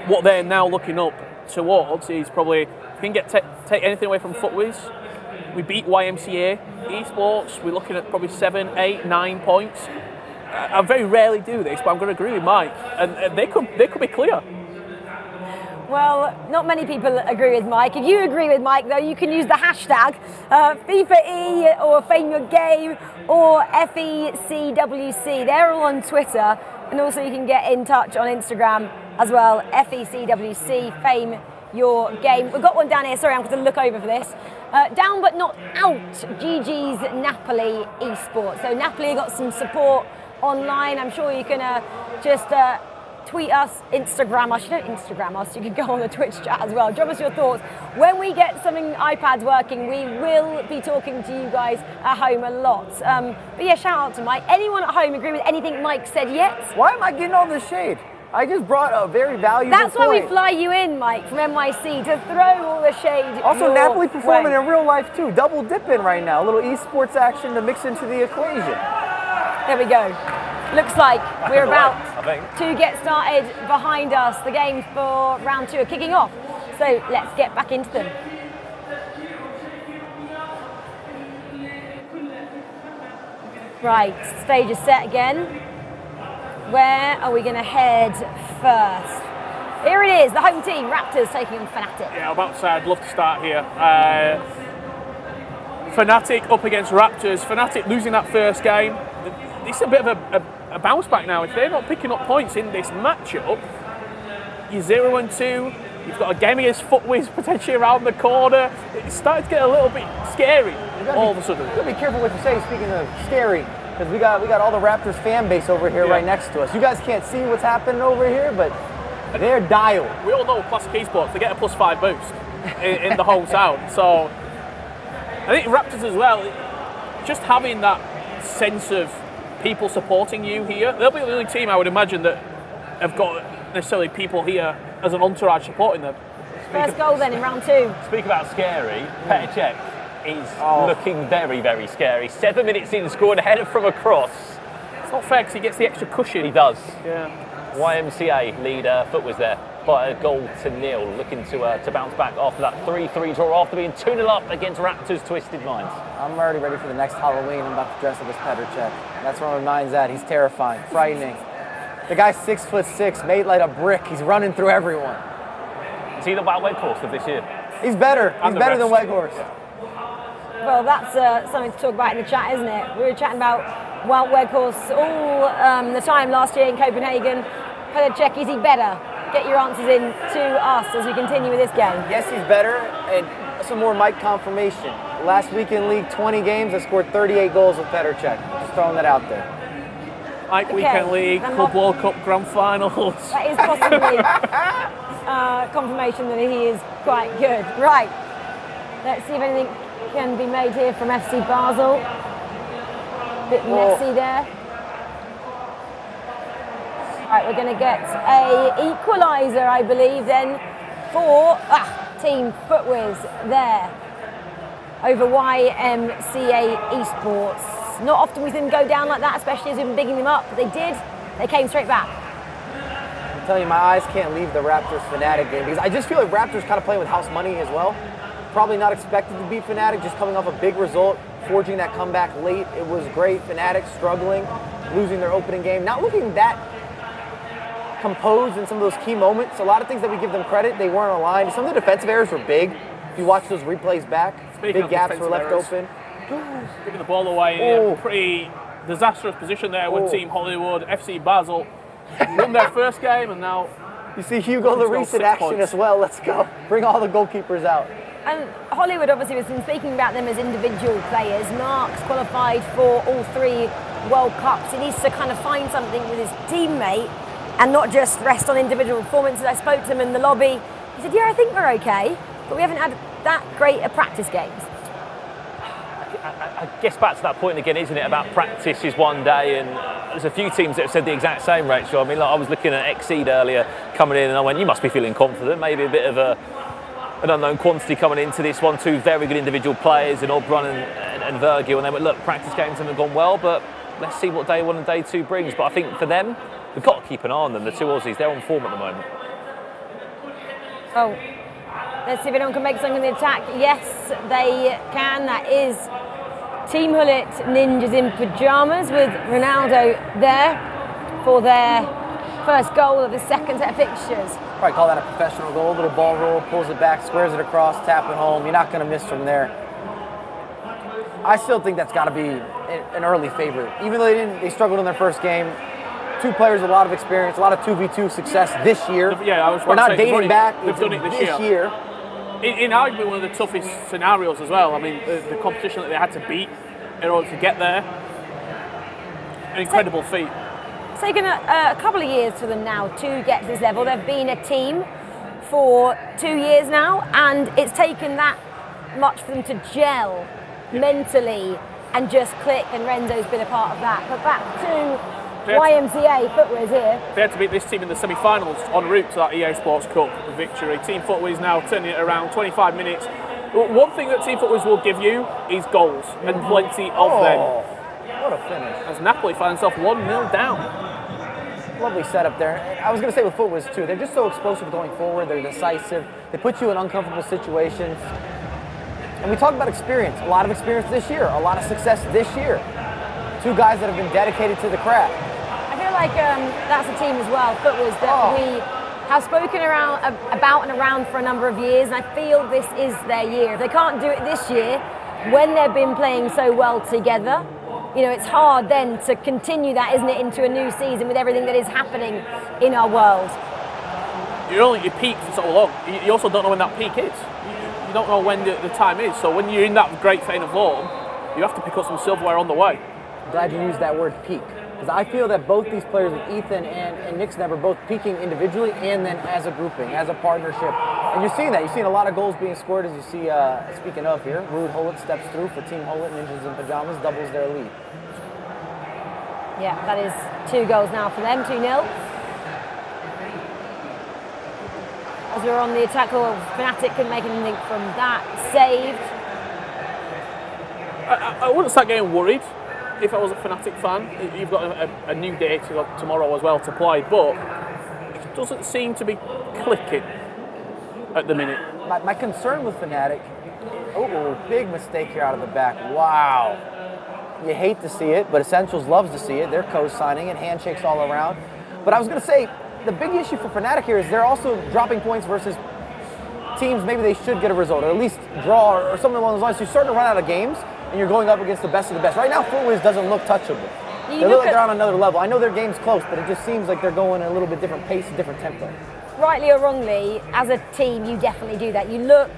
what they're now looking up towards is probably, if we can take anything away from FUTWIZ, we beat YMCA esports, we're looking at probably 7, 8, 9 points. I very rarely do this, but I'm going to agree with Mike, and they could be clear. Well, not many people agree with Mike. If you agree with Mike, though, you can use the hashtag FIFAe or Fame Your Game or FECWC. They're all on Twitter, and also you can get in touch on Instagram as well. FECWC, Fame Your Game. We've got one down here. Sorry, I'm going to look over for this. Down but not out, GG's Napoli esports. So Napoli got some support online. I'm sure you can just tweet us, Instagram us. You don't Instagram us, you can go on the Twitch chat as well. Drop us your thoughts. When we get something iPads working, we will be talking to you guys at home a lot. But yeah, shout out to Mike. Anyone at home agree with anything Mike said yet? Why am I getting all this shade? I just brought a very valuable That's why we fly you in, Mike, from NYC, to throw all the shade. Also, Napoli performing in real life too. Double dipping right now. A little esports action to mix into the equation. There we go. Looks like we're about to get started behind us. The games for round 2 are kicking off. So let's get back into them. Right, stage is set again. Where are we going to head first? Here it is, the home team, Raptors taking on Fnatic. Yeah, I'm about to say I'd love to start here. Fnatic up against Raptors. Fnatic losing that first game. It's a bit of a bounce back now. If they're not picking up points in this matchup, you're 0-2. You've got a game against FUTWIZ potentially around the corner. It's starting to get a little bit scary all of a sudden. You gotta be careful what you say, speaking of scary, because we got all the Raptors fan base over here right next to us. You guys can't see what's happening over here, but they're dialed. We all know Classic Esports, they get a +5 boost in the whole town. So I think Raptors as well, just having that sense of people supporting you here. They'll be the only team I would imagine that have got necessarily people here as an entourage supporting them. First goal then in round 2. Speak about scary, Petr Cech is looking very, very scary. 7 minutes in, scored a header from a cross. It's not fair because he gets the extra cushion. He does. Yeah. YMCA leader, FUTWIZ there, by a goal to nil, looking to bounce back after that 3-3 draw, after being 2-0 up against Raptors' Twisted Minds. I'm already ready for the next Halloween. I'm about to dress up as Petr Cech. That's where my mind's at. He's terrifying, frightening. The guy's 6'6", made like a brick. He's running through everyone. Is he the Wild Weghorst of this year? He's better. He's better than Weghorst. Well, that's something to talk about in the chat, isn't it? We were chatting about Wild Weghorst all the time last year in Copenhagen. Petr Cech, is he better? Get your answers in to us as we continue with this game. Yes, he's better, and some more Mike confirmation. Last week in League 20 games, I scored 38 goals with Petr Cech. Just throwing that out there. Mike, Weekend League, Club World Cup Grand Finals. That is possibly confirmation that he is quite good. Right, let's see if anything can be made here from FC Basel. Bit messy there. Right, we're going to get a equaliser, I believe, then for Team FUTWIZ there over YMCA esports. Not often we see them go down like that, especially as we've been bigging them up, but they did. They came straight back. telling you, my eyes can't leave the Raptors Fnatic game because I just feel like Raptors kind of playing with house money as well. Probably not expected to beat Fnatic, just coming off a big result, forging that comeback late. It was great. Fnatic struggling, losing their opening game, not looking that composed in some of those key moments. A lot of things that we give them credit, they weren't aligned. Some of the defensive errors were big. If you watch those replays back, big gaps were left open. Giving the ball away in a pretty disastrous position there with Team Hollywood. FC Basel won their first game and now... You see Hugo Lloris in action as well. Let's go. Bring all the goalkeepers out. And Hollywood, obviously, has been speaking about them as individual players. Mark's qualified for all 3 World Cups. He needs to kind of find something with his teammate and not just rest on individual performances. I spoke to him in the lobby. He said, yeah, I think we're okay, but we haven't had that great at practice games. I guess back to that point again, isn't it, about practice is one day, and there's a few teams that have said the exact same, Rachel. I mean, like, I was looking at Exceed earlier coming in and I went, you must be feeling confident, maybe a bit of an unknown quantity coming into this one. 2 very good individual players in Obrun and Virgil, and they went, look, practice games haven't gone well, but let's see what day 1 and day 2 brings. But I think for them, we've got to keep an eye on them. The 2 Aussies, they're on form at the moment. Oh, let's see if anyone can make something in the attack. Yes, they can. That is Team Hullet Ninjas in pyjamas with Ronaldo there for their first goal of the second set of fixtures. Probably call that a professional goal. Little ball roll, pulls it back, squares it across, tap it home. You're not going to miss from there. I still think that's got to be an early favorite. Even though they struggled in their first game, 2 players with a lot of experience, a lot of 2v2 success this year. Yeah, I was We're not dating back. They've done it this year. In arguably one of the toughest scenarios as well. I mean, the competition that they had to beat in order to get there. An incredible feat. It's taken a couple of years for them now to get to this level. They've been a team for 2 years now, and it's taken that much for them to gel mentally and just click, and Renzo's been a part of that. But back to YMCA, Footwear's here. They had to beat this team in the semi-finals en route to that EA Sports Cup victory. Team Footwear's now turning it around, 25 minutes. One thing that Team Footwear's will give you is goals, and plenty of them. What a finish. As Napoli find themselves 1-0 down. Lovely setup there. I was going to say with Footwiz too, they're just so explosive going forward, they're decisive, they put you in uncomfortable situations. And we talk about experience, a lot of experience this year, a lot of success this year. 2 guys that have been dedicated to the craft. I feel like that's a team as well, Footwiz, that we have spoken about and around for a number of years, and I feel this is their year. If they can't do it this year, when they've been playing so well together, you know, it's hard then to continue that, isn't it, into a new season with everything that is happening in our world. You're only at your peak for so long. You also don't know when that peak is. You don't know when the time is. So when you're in that great vein of form, you have to pick up some silverware on the way. Glad you used that word peak. Because I feel that both these players, Ethan and Nixon, are both peaking individually and then as a grouping, as a partnership. And you're seeing that. You're seeing a lot of goals being scored, as you see, speaking of here. Ruud Hullet steps through for Team Hullet, Ninjas in Pyjamas, doubles their lead. Yeah, that is 2 goals now for them, 2-0. As we're on the attack, or Fnatic can make anything from that. Saved. I wouldn't start getting worried if I was a Fnatic fan. You've got a new day tomorrow as well to play, but it doesn't seem to be clicking at the minute. My concern with Fnatic, big mistake here out of the back. Wow. You hate to see it, but Essentials loves to see it. They're co-signing it, handshakes all around. But I was going to say, the big issue for Fnatic here is they're also dropping points versus teams maybe they should get a result, or at least draw, or something along those lines. So you're starting to run out of games, and you're going up against the best of the best. Right now, Footwiz doesn't look touchable. They look like they're on another level. I know their game's close, but it just seems like they're going at a little bit different pace, a different tempo. Rightly or wrongly, as a team, you definitely do that. You look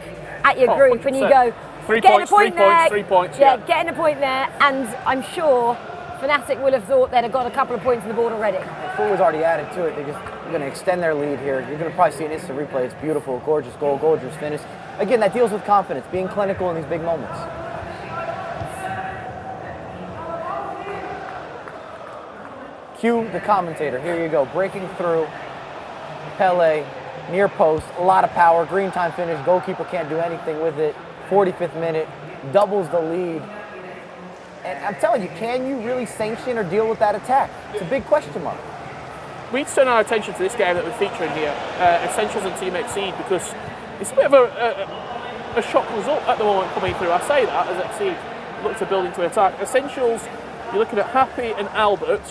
at your group 100%. And you go, 3 points, 3 points, 3 points. Yeah, getting a point there, and I'm sure Fnatic will have thought they'd have got a couple of points on the board already. Footwiz already added to it. They're going to extend their lead here. You're going to probably see an instant replay. It's beautiful, gorgeous goal, gorgeous finish. Again, that deals with confidence, being clinical in these big moments. Cue the commentator. Here you go. Breaking through. Pele, near post, a lot of power. Green time finish. Goalkeeper can't do anything with it. 45th minute. Doubles the lead. And I'm telling you, can you really sanction or deal with that attack? It's a big question mark. we turn our attention to this game that we're featuring here, Essentials and Team Exceed, because it's a bit of a shock result at the moment coming through. I say that as Exceed look to build into attack. Essentials, you're looking at Happy and Albert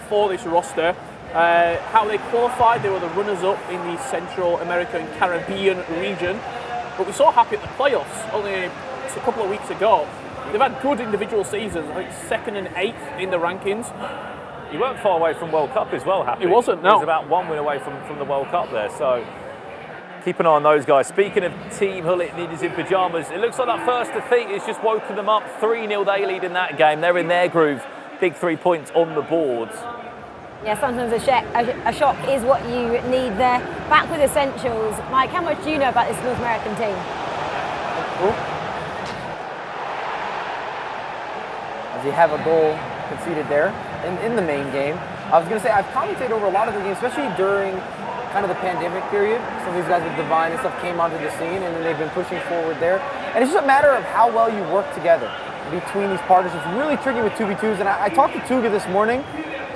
for this roster. How they qualified, they were the runners-up in the Central American Caribbean region. But we saw Happy at the playoffs only a couple of weeks ago. They've had good individual seasons, I think 2nd and 8th in the rankings. He weren't far away from World Cup as well, Happy. He wasn't, no. He was about 1 win away from the World Cup there, so keep an eye on those guys. Speaking of Team Hullet Ninjas in pyjamas, it looks like that first defeat has just woken them up. 3-0 they lead in that game. They're in their groove. Big 3 points on the board. Yeah, sometimes a shock is what you need there. Back with Essentials. Mike, how much do you know about this North American team? As you have a goal conceded there in the main game. I was going to say, I've commentated over a lot of the games, especially during kind of the pandemic period. Some of these guys with Divine and stuff came onto the scene, and then they've been pushing forward there. And it's just a matter of how well you work together between these partners. It's really tricky with 2v2s, and I talked to Tuga this morning,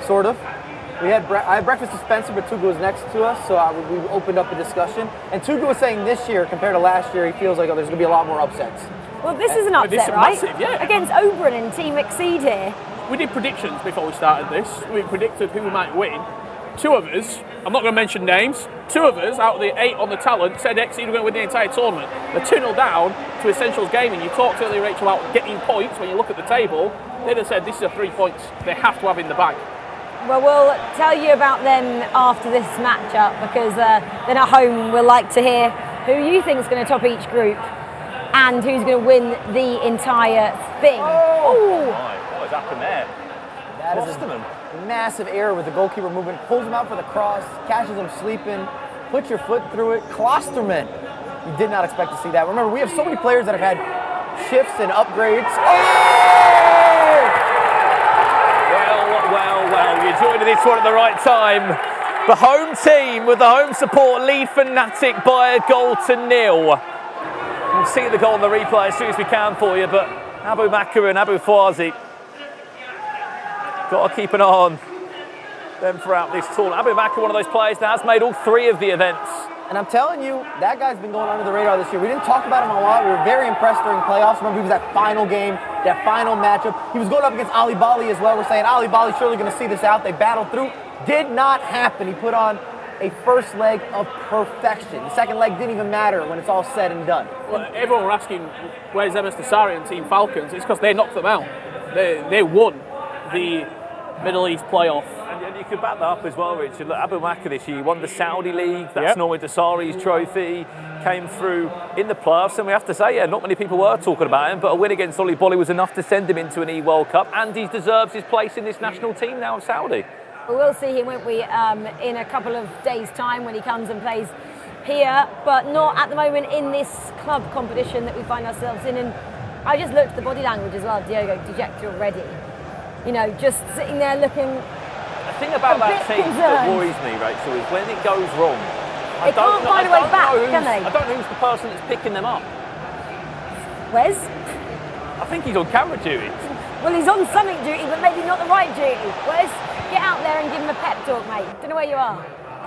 sort of. I had breakfast with Spencer, but Tuga was next to us, so we opened up a discussion. And Tuga was saying this year, compared to last year, he feels like there's going to be a lot more upsets. Well, this is an upset, right? Massive, yeah. Against Oberon and Team Exceed here. We did predictions before we started this. We predicted who might win. 2 of us, I'm not going to mention names, 2 of us out of the 8 on the talent said Exceed were going to win the entire tournament. They're 2-0 down to Essentials Gaming. You talked earlier, Rachel, about getting points when you look at the table. They'd have said this is a 3 points they have to have in the bag. Well, we'll tell you about them after this matchup, because then at home we'll like to hear who you think is going to top each group and who's going to win the entire thing. What has happened there? That is a massive error with the goalkeeper movement. Pulls him out for the cross, catches him sleeping, puts your foot through it. Klosterman, you did not expect to see that. Remember, we have so many players that have had shifts and upgrades. Well, you're joining this one at the right time. The home team with the home support lead Fnatic by a goal to 0. We'll see the goal on the replay as soon as we can for you, but Abu Makar and Abu Fwazi, got to keep an eye on them throughout this tournament. Abu Makar, one of those players that has made all 3 of the events. And I'm telling you, that guy's been going under the radar this year. We didn't talk about him a lot. We were very impressed during playoffs. Remember, he was that final game, that final matchup. He was going up against Ali Bali as well. We're saying Ali Bali's surely going to see this out. They battled through. Did not happen. He put on a first leg of perfection. The second leg didn't even matter when it's all said and done. Well, everyone were asking, where's Emes Nassari and Team Falcons? It's because they knocked them out. They won the Middle East playoff. And you could back that up as well, Richard. Look, Abu Makar this year won the Saudi League. That's normally Nassari's trophy. Came through in the playoffs, and we have to say, not many people were talking about him, but a win against Ali Bali was enough to send him into an E-World Cup, and he deserves his place in this national team now of Saudi. We will see him, won't we, in a couple of days' time when he comes and plays here, but not at the moment in this club competition that we find ourselves in. And I just looked at the body language as well, Diogo, dejected already. You know, just sitting there looking. The thing about that team that worries me, Rachel, is when it goes wrong, they can't find a way back, can they? I don't know who's the person that's picking them up. Wes? I think he's on camera duty. Well, he's on something duty, but maybe not the right duty. Wes, get out there and give him a pep talk, mate. Don't know where you are.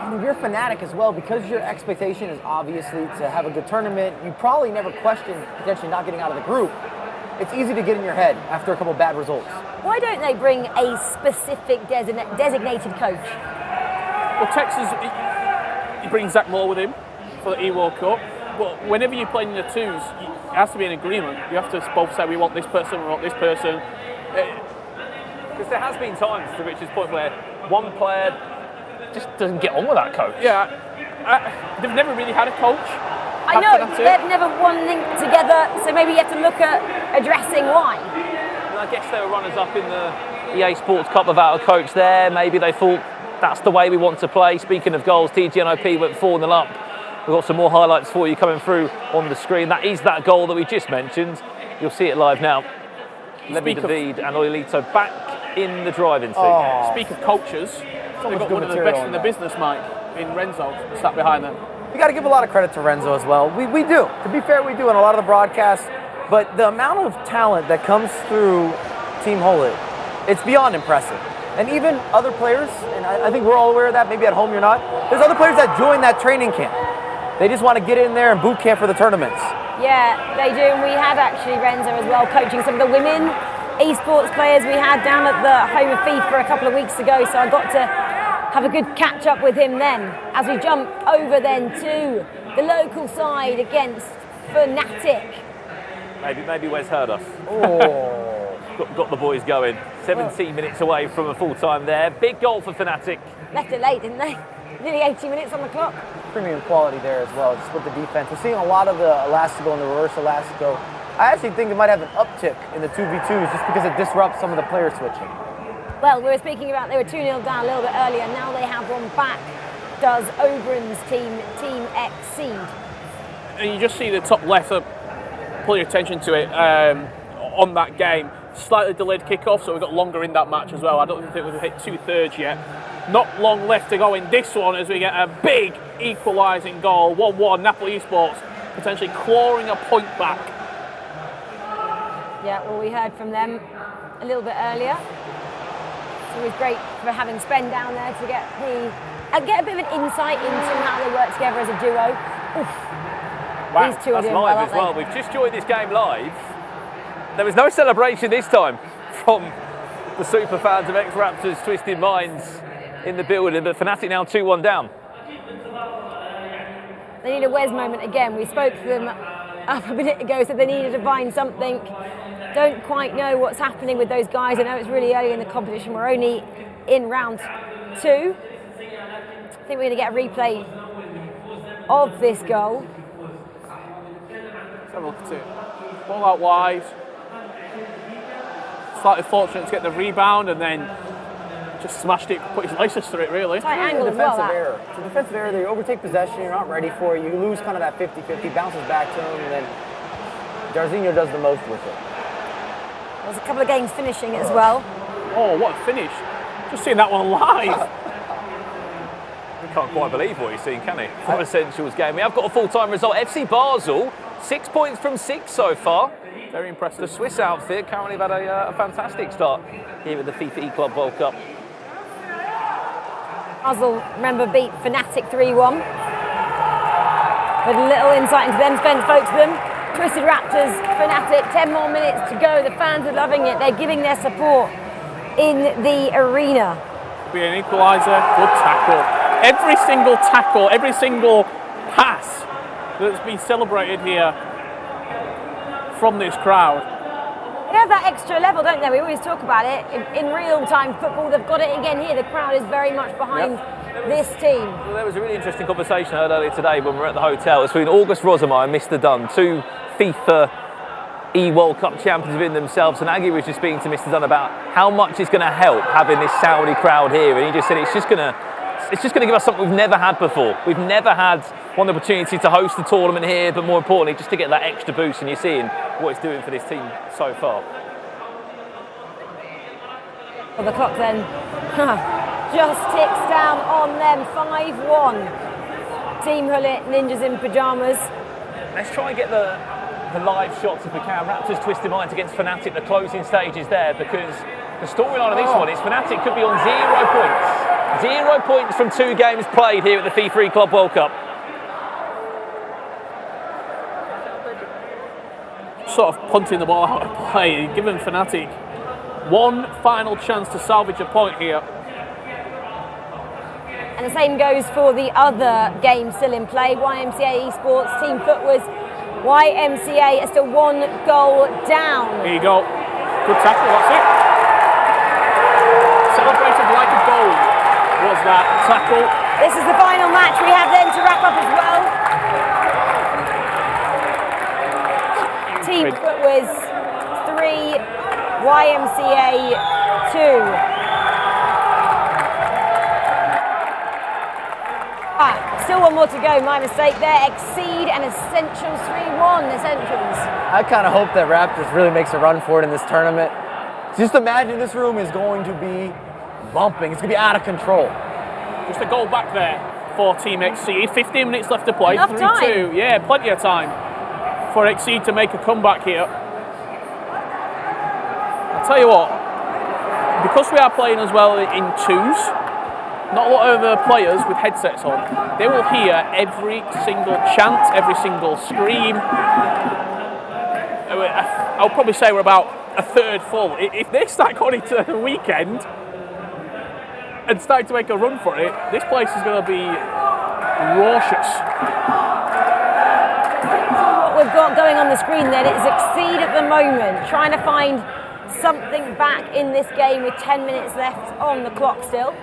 And if you're Fnatic as well, because your expectation is obviously to have a good tournament, you probably never question potentially not getting out of the group. It's easy to get in your head after a couple bad results. Why don't they bring a specific designated coach? Well, Texas, he brings Zach Moore with him for the E-World Cup. But whenever you're playing in the 2s, it has to be an agreement. You have to both say, we want this person, we want this person. Because there has been times, to Richard's point, where one player just doesn't get on with that coach. Yeah, they've never really had a coach. I know, they've never won linked together, so maybe you have to look at addressing why. And I guess they were runners-up in the EA Sports Cup without a coach there. Maybe they thought that's the way we want to play. Speaking of goals, TGNOP went 4-0 up. We've got some more highlights for you coming through on the screen. That is that goal that we just mentioned. You'll see it live now. Levy David and Oilito back in the driving seat. Speak of coaches, they've got one of the best in the business, Mike, in Renzo, sat behind them. We got to give a lot of credit to Renzo as well. We do. To be fair, we do in a lot of the broadcasts. But the amount of talent that comes through Team Hullet, it's beyond impressive. And even other players, and I think we're all aware of that, maybe at home you're not, there's other players that join that training camp. They just want to get in there and boot camp for the tournaments. Yeah, they do. And we had actually Renzo as well coaching some of the women esports players we had down at the home of FIFA a couple of weeks ago. So I got to have a good catch up with him then as we jump over then to the local side against Fnatic. Maybe Wes heard us. Oh. got the boys going. 17 minutes away from a full time there. Big goal for Fnatic. Left it late, didn't they? Nearly 80 minutes on the clock. Premium quality there as well, just with the defense. We're seeing a lot of the Elastico and the reverse Elastico. I actually think it might have an uptick in the 2v2s just because it disrupts some of the player switching. Well, we were speaking about they were 2-0 down a little bit earlier. Now they have one back. Does Oberon's team, Team Exceed. And you just see the top left, pull your attention to it on that game. Slightly delayed kickoff, so we've got longer in that match as well. I don't think we've hit 2/3 yet. Not long left to go in this one as we get a big equalising goal. 1-1, Napoli Esports potentially clawing a point back. Yeah, well, we heard from them a little bit earlier. It's always great for having Spen down there to get a bit of an insight into how they work together as a duo. Oof. Wow, These two are that's doing live well, as aren't well. they? We've just joined this game live. There was no celebration this time from the super fans of X-Raptors Twisted Minds in the building, but Fnatic now 2-1 down. They need a Wes moment again. We spoke to them up a minute ago, said they needed to find something. Don't quite know what's happening with those guys. I know it's really early in the competition. We're only in round 2. I think we're going to get a replay of this goal. Let's have a look at it. Ball out wide. Slightly fortunate to get the rebound and then just smashed it, put his laces through it really. Tight angle as well, that. error. It's a defensive error. They overtake possession. You're not ready for it. You lose kind of that 50-50, bounces back to him, and then Jarzinho does the most with it. There's a couple of games finishing as well. Oh, what a finish. Just seeing that one live. You can't quite believe what you're seeing, can you? From Essentials game. We have got a full-time result. FC Basel, 6 points from 6 so far. Very impressive. The Swiss outfit currently have had a fantastic start here at the FIFA eClub World Cup. Basel, remember, beat Fnatic 3-1. With a little insight into them, Spen spoke to them. Twisted Raptors, Fnatic, 10 more minutes to go. The fans are loving it. They're giving their support in the arena. Be an equaliser, good tackle. Every single tackle, every single pass that's been celebrated here from this crowd. They have that extra level, don't they? We always talk about it. In real-time football, they've got it again here. The crowd is very much behind this team. Well, there was a really interesting conversation I heard earlier today when we were at the hotel. It's between August Rosamar and Mr. Dunn, 2 FIFA E-World Cup champions within themselves. And Aggie was just speaking to Mr. Dunn about how much it's going to help having this Saudi crowd here. And he just said it's just going to give us something we've never had before. We've never had one opportunity to host the tournament here, but more importantly, just to get that extra boost. And you're seeing what it's doing for this team so far. Well, the clock then just ticks down on them. 5-1. Team Hullet, Ninjas in Pyjamas. Let's try and get the live shots if we can. Raptors Twisted Minds against Fnatic. The closing stage is there because the storyline of this one is Fnatic could be on 0 points. 0 points from 2 games played here at the FIFAe Club World Cup. Sort of punting the ball out of play, giving Fnatic one final chance to salvage a point here. And the same goes for the other game still in play. YMCA Esports, Team Footwas. YMCA are still 1 goal down. Here you go. Good tackle, that's it. Celebrated like a goal was that tackle. This is the final match we have then to wrap up as well. Team Footwas 3, YMCA 2. Still 1 more to go, my mistake there. Exceed and Essentials 3-1, Essentials. I kind of hope that Raptors really makes a run for it in this tournament. Just imagine this room is going to be bumping. It's going to be out of control. Just a goal back there for Team Exceed. 15 minutes left to play. Enough 3-2. time. Yeah, plenty of time for Exceed to make a comeback here. I'll tell you what, because we are playing as well in twos, not a lot of players with headsets on, they will hear every single chant, every single scream. I'll probably say we're about a third full. If they start going into the weekend and start to make a run for it, this place is going to be raucous. What we've got going on the screen then is Exceed at the moment, trying to find something back in this game with 10 minutes left on the clock still.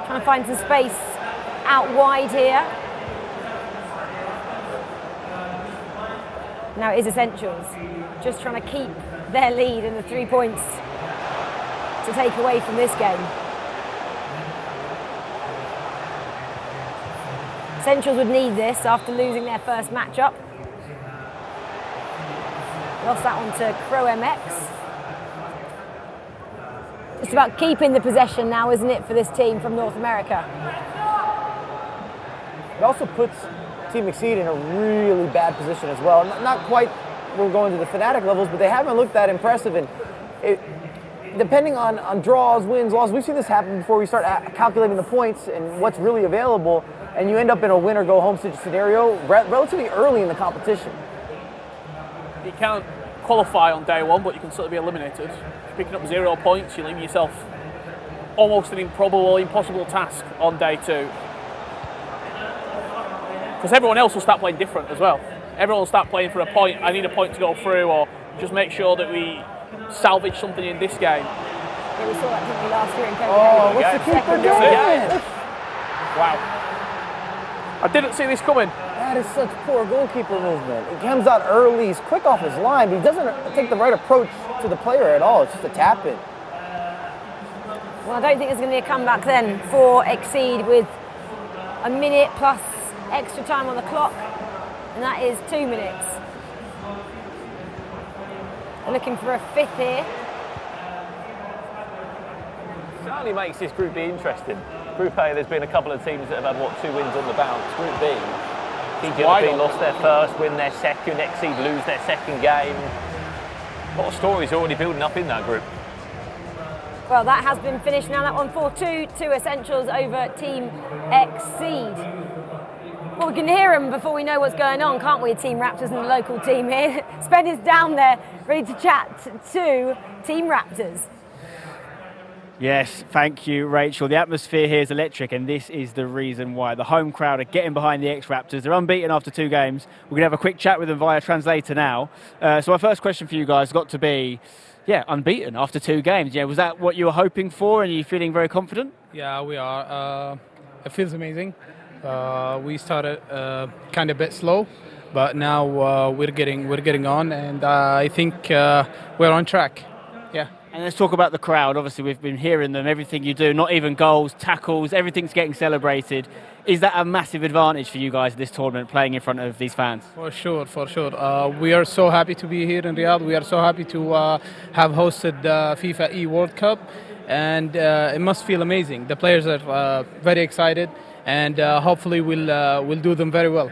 Trying to find some space out wide here. Now it is Essentials, just trying to keep their lead and the 3 points to take away from this game. Essentials would need this after losing their first matchup. Lost that one to Crow MX. Just about keeping the possession now, isn't it, for this team from North America? It also puts Team Exceed in a really bad position as well. Not quite we're going to the Fnatic levels, but they haven't looked that impressive. And depending on draws, wins, losses, we've seen this happen before we start calculating the points and what's really available, and you end up in a win-or-go-home scenario relatively early in the competition. You can't qualify on day one, but you can sort of be eliminated. Picking up 0 points, you leave yourself almost an impossible task on day 2. Because everyone else will start playing different as well. Everyone will start playing for a point. I need a point to go through, or just make sure that we salvage something in this game. Yeah, we saw that, didn't we, last year in Copenhagen? Oh, what's the keeper doing? Wow. I didn't see this coming. That is such poor goalkeeper movement. He comes out early, he's quick off his line, but he doesn't take the right approach to the player at all. It's just a tap in. Well, I don't think there's going to be a comeback then for Exceed with a minute plus extra time on the clock, and that is 2 minutes. We're looking for a fifth here. Certainly makes this Group B interesting. Group A, there's been a couple of teams that have had, 2 wins on the bounce. Group B, TGLP lost their first, win their second, Exceed lose their second game. A lot of stories already building up in that group. Well, that has been finished now. That one 4-2 to Essentials over Team Exceed. Well, we can hear them before we know what's going on, can't we, Team Raptors and the local team here. Spen is down there, ready to chat to Team Raptors. Yes, thank you, Rachel. The atmosphere here is electric, and this is the reason why. The home crowd are getting behind the ex-Raptors. They're unbeaten after 2 games. We're going to have a quick chat with them via translator now. So my first question for you guys has got to be, unbeaten after 2 games. Was that what you were hoping for, and are you feeling very confident? Yeah, we are. It feels amazing. We started kind of a bit slow, but now we're getting on, and I think we're on track. Yeah. And let's talk about the crowd. Obviously, we've been hearing them, everything you do, not even goals, tackles, everything's getting celebrated. Is that a massive advantage for you guys in this tournament, playing in front of these fans? For sure. We are so happy to be here in Riyadh. We are so happy to have hosted the FIFAe World Cup, and it must feel amazing. The players are very excited, and hopefully we'll do them very well.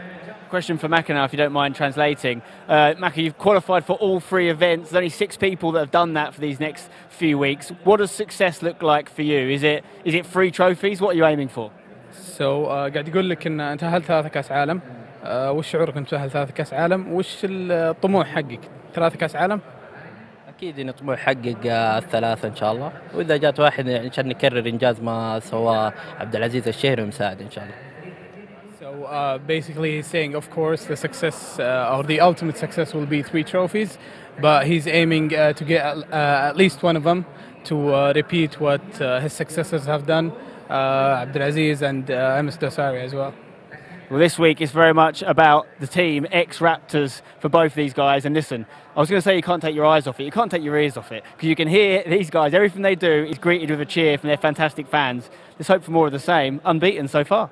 Question for Maka now, if you don't mind translating. Maka, you've qualified for all 3 events. There's only 6 people that have done that for these next few weeks. What does success look like for you? Is it 3 trophies? What are you aiming for? So قاعد يقول لك ان انت تأهلت 3 كاس عالم. وش شعورك انت تأهل 3 كاس عالم؟ وش الطموح حقك؟ 3 كاس عالم؟ اكيد ان طموح حقق 3 ان شاء الله، واذا جات واحد يعني عشان نكرر انجاز ما سواه عبد العزيز الشهري ونساعد ان شاء الله. So basically he's saying, of course, the success or the ultimate success will be 3 trophies, but he's aiming to get at least one of them to repeat what his successors have done, Abdelaziz and MS Dosari as well. Well, this week is very much about the team, ex-Raptors, for both these guys. And listen, I was going to say you can't take your eyes off it. You can't take your ears off it, because you can hear these guys, everything they do is greeted with a cheer from their fantastic fans. Let's hope for more of the same. Unbeaten so far.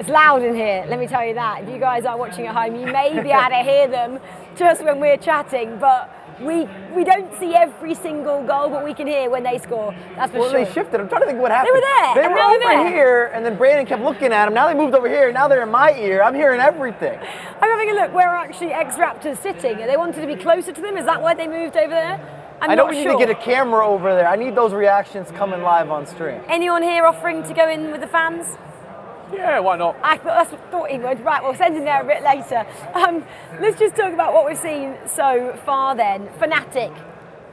It's loud in here, let me tell you that. If you guys are watching at home, you may be able to hear them just when we're chatting, but we don't see every single goal, but we can hear when they score. That's for sure. Well, they shifted. I'm trying to think what happened. They were there. They were over here, and then Brandon kept looking at them. Now they moved over here. Now they're in my ear. I'm hearing everything. I'm having a look where are actually ex-Raptors sitting. They wanted to be closer to them. Is that why they moved over there? I'm I know not we need sure. to get a camera over there. I need those reactions coming live on stream. Anyone here offering to go in with the fans? Yeah, why not? I thought he would. Right, we'll send him there a bit later. Let's just talk about what we've seen so far then. Fnatic,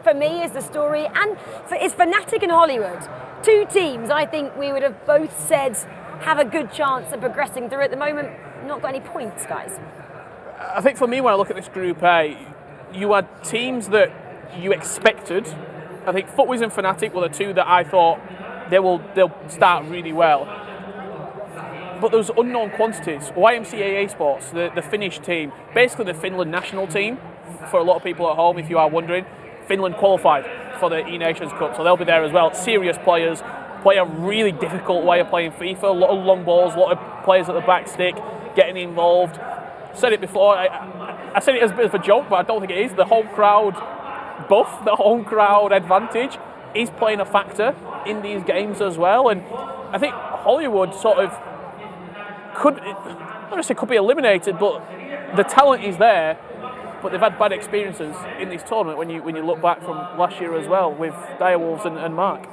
for me, is the story, and it's Fnatic and Hollywood. Two teams I think we would have both said have a good chance of progressing through. At the moment, not got any points, guys. I think for me, when I look at this Group A, you had teams that you expected. I think FUTWIZ and Fnatic were the two that I thought they'll start really well. But there was unknown quantities. YMCA Esports, the Finnish team, basically the Finland national team, for a lot of people at home, if you are wondering. Finland qualified for the E-Nations Cup, so they'll be there as well. Serious players, play a really difficult way of playing FIFA, a lot of long balls, a lot of players at the back stick, getting involved. Said it before, I said it as a bit of a joke, but I don't think it is. The home crowd buff, the home crowd advantage is playing a factor in these games as well. And I think Hollywood sort of could be eliminated, but the talent is there. But they've had bad experiences in this tournament when you look back from last year as well with Direwolves and Mark.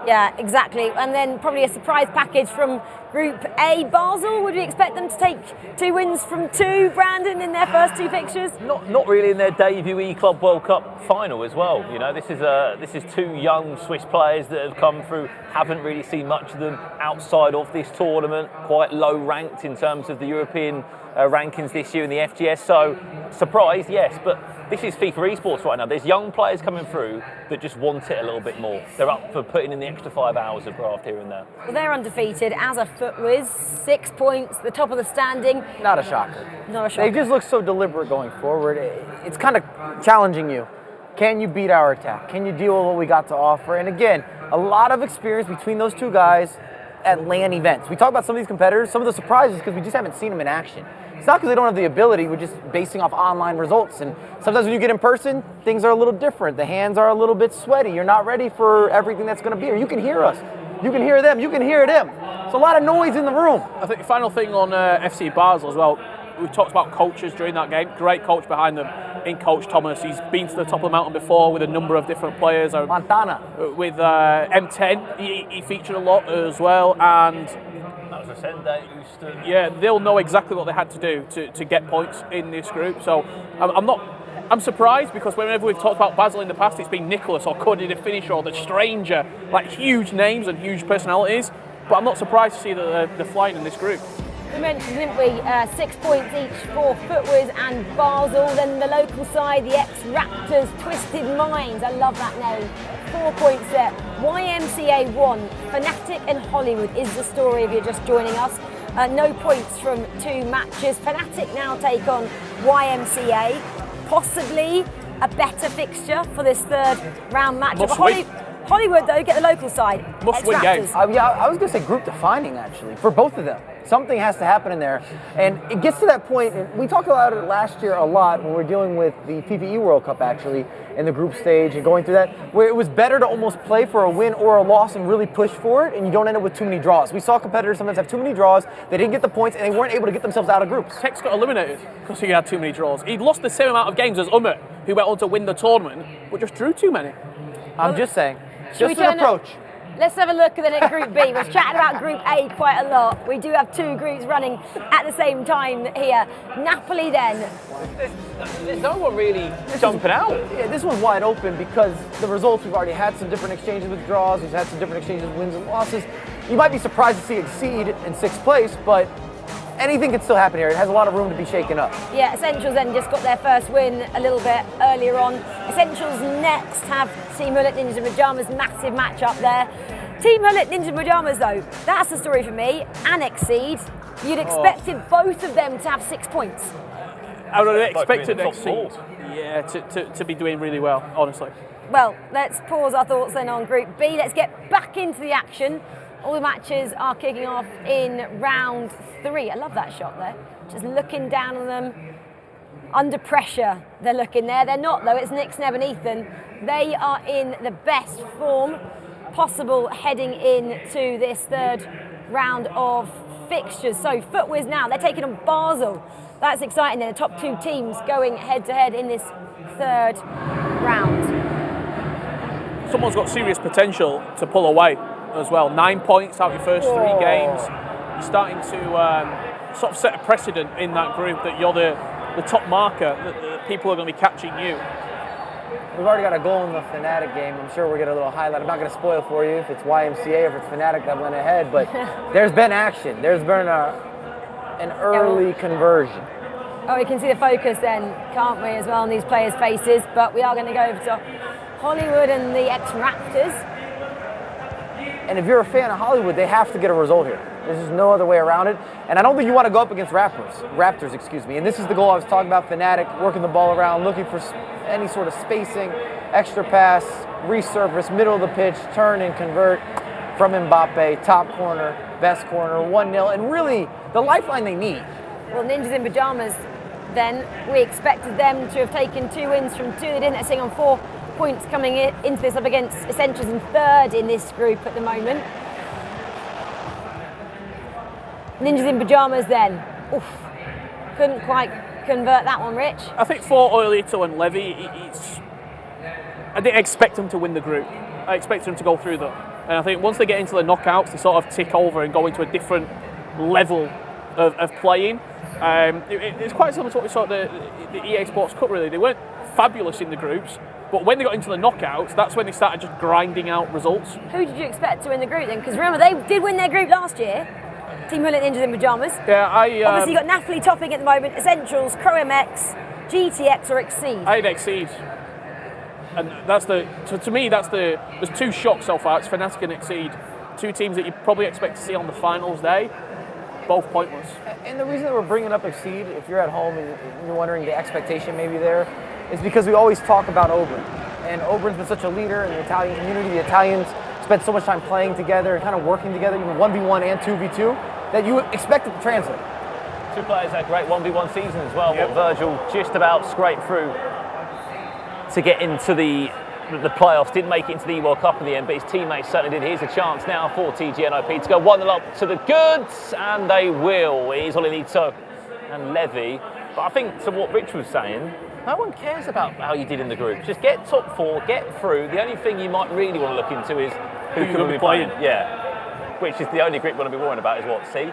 Yeah, exactly. And then probably a surprise package from Group A. Basel, would we expect them to take 2 wins from 2, Brandon, in their first 2 fixtures? Not really in their debut eClub World Cup final as well. You know, this is 2 young Swiss players that have come through, haven't really seen much of them outside of this tournament, quite low ranked in terms of the European rankings this year in the FGS. So, surprise, yes, but this is FIFA esports right now. There's young players coming through that just want it a little bit more. They're up for putting in the extra 5 hours of graft here and there. Well, they're undefeated, as a FUTWIZ, 6 points, the top of the standing. Not a shocker. Not a shocker. They just look so deliberate going forward. It's kind of challenging you. Can you beat our attack? Can you deal with what we got to offer? And again, a lot of experience between those 2 guys at LAN events. We talk about some of these competitors, some of the surprises because we just haven't seen them in action. It's not because they don't have the ability, we're just basing off online results. And sometimes when you get in person, things are a little different. The hands are a little bit sweaty. You're not ready for everything that's going to be here. You can hear us. You can hear them. You can hear them. It's a lot of noise in the room. I think the final thing on FC Basel as well, we talked about coaches during that game. Great coach behind them in Coach Thomas. He's been to the top of the mountain before with a number of different players. Montana. With M10, he featured a lot as well. And yeah, they'll know exactly what they had to do to get points in this group. So I'm surprised because whenever we've talked about Basel in the past, it's been Nicholas or Cody the Finisher or the Stranger, like huge names and huge personalities. But I'm not surprised to see that they're flying in this group. We mentioned, didn't we, 6 points each for FUTWIZ and Basel. Then the local side, the ex-Raptors, Twisted Minds. I love that name. 4 points there. YMCA 1, Fnatic and Hollywood is the story if you're just joining us. No points from 2 matches. Fnatic now take on YMCA. Possibly a better fixture for this 3rd round matchup. Hollywood, though, get the local side. Must-win games. I was going to say group defining, actually, for both of them. Something has to happen in there. And it gets to that point, and we talked about it last year a lot when we were dealing with the FIFAe World Cup, actually, in the group stage and going through that, where it was better to almost play for a win or a loss and really push for it, and you don't end up with too many draws. We saw competitors sometimes have too many draws, they didn't get the points, and they weren't able to get themselves out of groups. Tex got eliminated because he had too many draws. He'd lost the same amount of games as Ummet, who went on to win the tournament, but just drew too many. I'm just saying. Just an approach. Let's have a look at Group B. We've chatted about Group A quite a lot. We do have 2 groups running at the same time here. Napoli then. There's no one really jumping out. Yeah, this one's wide open because the results, we've already had some different exchanges with draws, we've had some different exchanges with wins and losses. You might be surprised to see it exceed in 6th place, but anything can still happen here. It has a lot of room to be shaken up. Yeah, Essentials then just got their first win a little bit earlier on. Essentials next have Team Hullet Ninja Pajamas, massive match up there. Team Hullet Ninja Pajamas though, that's the story for me, and Exceed. You'd expected both of them to have 6 points. I would have expected Exceed, yeah, to be doing really well, honestly. Well, let's pause our thoughts then on Group B. Let's get back into the action. All the matches are kicking off in round 3. I love that shot there. Just looking down on them. Under pressure, they're looking there. They're not, though. It's Nick, Sneb and Ethan. They are in the best form possible heading into this 3rd round of fixtures. So FUTWIZ now, they're taking on Basel. That's exciting. They're the top 2 teams going head-to-head in this 3rd round. someone's got serious potential to pull away as well. 9 points out your first 3 games. You're starting to sort of set a precedent in that group that you're the top marker, that people are going to be catching you. We've already got a goal in the Fnatic game. I'm sure we'll get a little highlight. I'm not going to spoil for you if it's YMCA or if it's Fnatic that went ahead, but there's been action. There's been an early conversion. Oh, we can see the focus then, can't we, as well on these players' faces, but we are going to go over to Hollywood and the ex-Raptors. And if you're a fan of Hollywood, they have to get a result here. There's just no other way around it. And I don't think you want to go up against Raptors, excuse me. And this is the goal I was talking about, Fnatic, working the ball around, looking for any sort of spacing, extra pass, resurface, middle of the pitch, turn and convert from Mbappe, top corner, best corner, 1-0, and really the lifeline they need. Well, Ninjas in Pajamas, then, we expected them to have taken 2 wins from 2. They didn't. They're sitting on 4 points coming into this up against Essentials in 3rd in this group at the moment. Ninjas in Pajamas then. Oof. Couldn't quite convert that one, Rich. I think for Oilito and Levy, I didn't expect them to win the group. I expected them to go through them. And I think once they get into the knockouts, they sort of tick over and go into a different level of playing. It's quite similar to what we saw at the EA Sports Cup, really. They weren't fabulous in the groups, but when they got into the knockouts, that's when they started just grinding out results. Who did you expect to win the group then? Because remember, they did win their group last year. Team Hullet Ninjas in Pajamas. Yeah, obviously, you've got Napoli topping at the moment, Essentials, Crow MX, GTX or Exceed. I had Exceed. And to me, there's 2 shocks so far. It's Fnatic and Exceed. 2 teams that you probably expect to see on the finals day. Both pointless. And the reason that we're bringing up Exceed, if you're at home and you're wondering the expectation maybe there, is because we always talk about Oberyn. And Oberyn's been such a leader in the Italian community. The Italians spent so much time playing together and kind of working together, even 1v1 and 2v2, that you expect it to translate. 2 players had a great 1v1 season as well. Yep. Virgil just about scraped through to get into the playoffs, didn't make it into the World Cup in the end, but his teammates certainly did. Here's a chance now for TGNOP to go 1-0 up to the goods, and they will. It is Olilito and Levy. But I think to what Rich was saying, no one cares about how you did in the group. Just get top 4, get through. The only thing you might really want to look into is who can we be playing. Yeah, which is the only group we're going to be worrying about is what, C?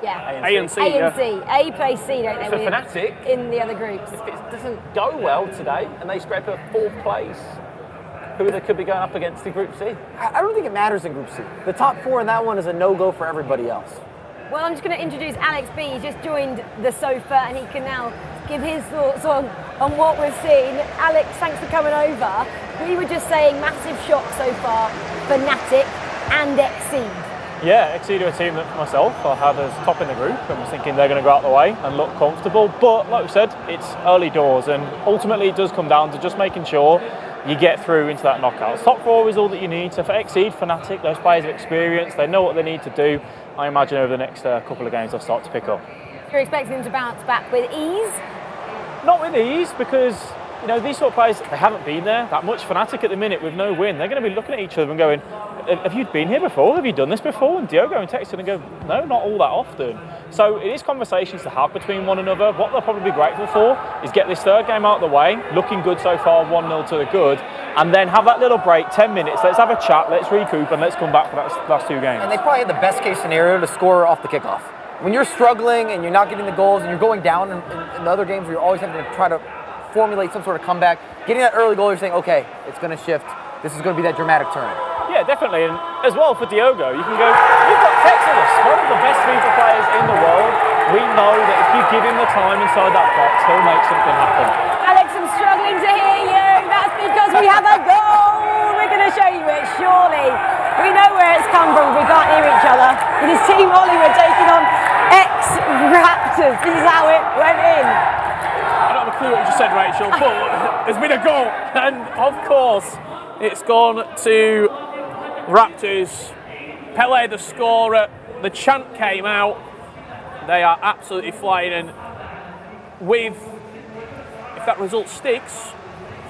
Yeah. A and C. A and C. A plays C, don't they? For Fnatic, in the other groups. If it doesn't go well today and they scrape a 4th place, who they could be going up against in Group C? I don't think it matters in Group C. The top 4 in that one is a no-go for everybody else. Well, I'm just going to introduce Alex B. He just joined the sofa and he can now give his thoughts on what we've seen. Alex, thanks for coming over. We were just saying massive shock so far, Fnatic and Exceed. Yeah, Exceed are a team that myself I had as top in the group and was thinking they're going to go out the way and look comfortable. But like we said, it's early doors and ultimately it does come down to just making sure you get through into that knockout. Top 4 is all that you need. So for Exceed, Fnatic, those players have experience, they know what they need to do. I imagine over the next couple of games they'll start to pick up. You're expecting them to bounce back with ease? Not with ease, because these sort of players, they haven't been there that much. Fnatic at the minute with no win, they're going to be looking at each other and going, have you been here before? Have you done this before? And Diogo and texting and go, no, not all that often. So it is conversations to have between one another. What they'll probably be grateful for is get this 3rd game out of the way, looking good so far, 1-0 to the good, and then have that little break, 10 minutes, let's have a chat, let's recoup, and let's come back for that last 2 games. And they probably had the best case scenario to score off the kickoff. When you're struggling and you're not getting the goals and you're going down in the other games where you're always having to try to formulate some sort of comeback, getting that early goal, you're saying, okay, it's going to shift. This is going to be that dramatic turn. Yeah, definitely. And as well for Diogo, you can go, you've got Texas, one of the best FIFA players in the world. We know that if you give him the time inside that box, he'll make something happen. Alex, I'm struggling to hear you. That's because we have a goal. We're going to show you it, surely. We know where it's come from. We can't hear each other. It is Team Hollywood taking on ex-Raptors. This is how it went in. I don't have a clue what you just said, Rachel, but there's been a goal. And of course, it's gone to Raptors. Pele, the scorer. The chant came out. They are absolutely flying, and if that result sticks,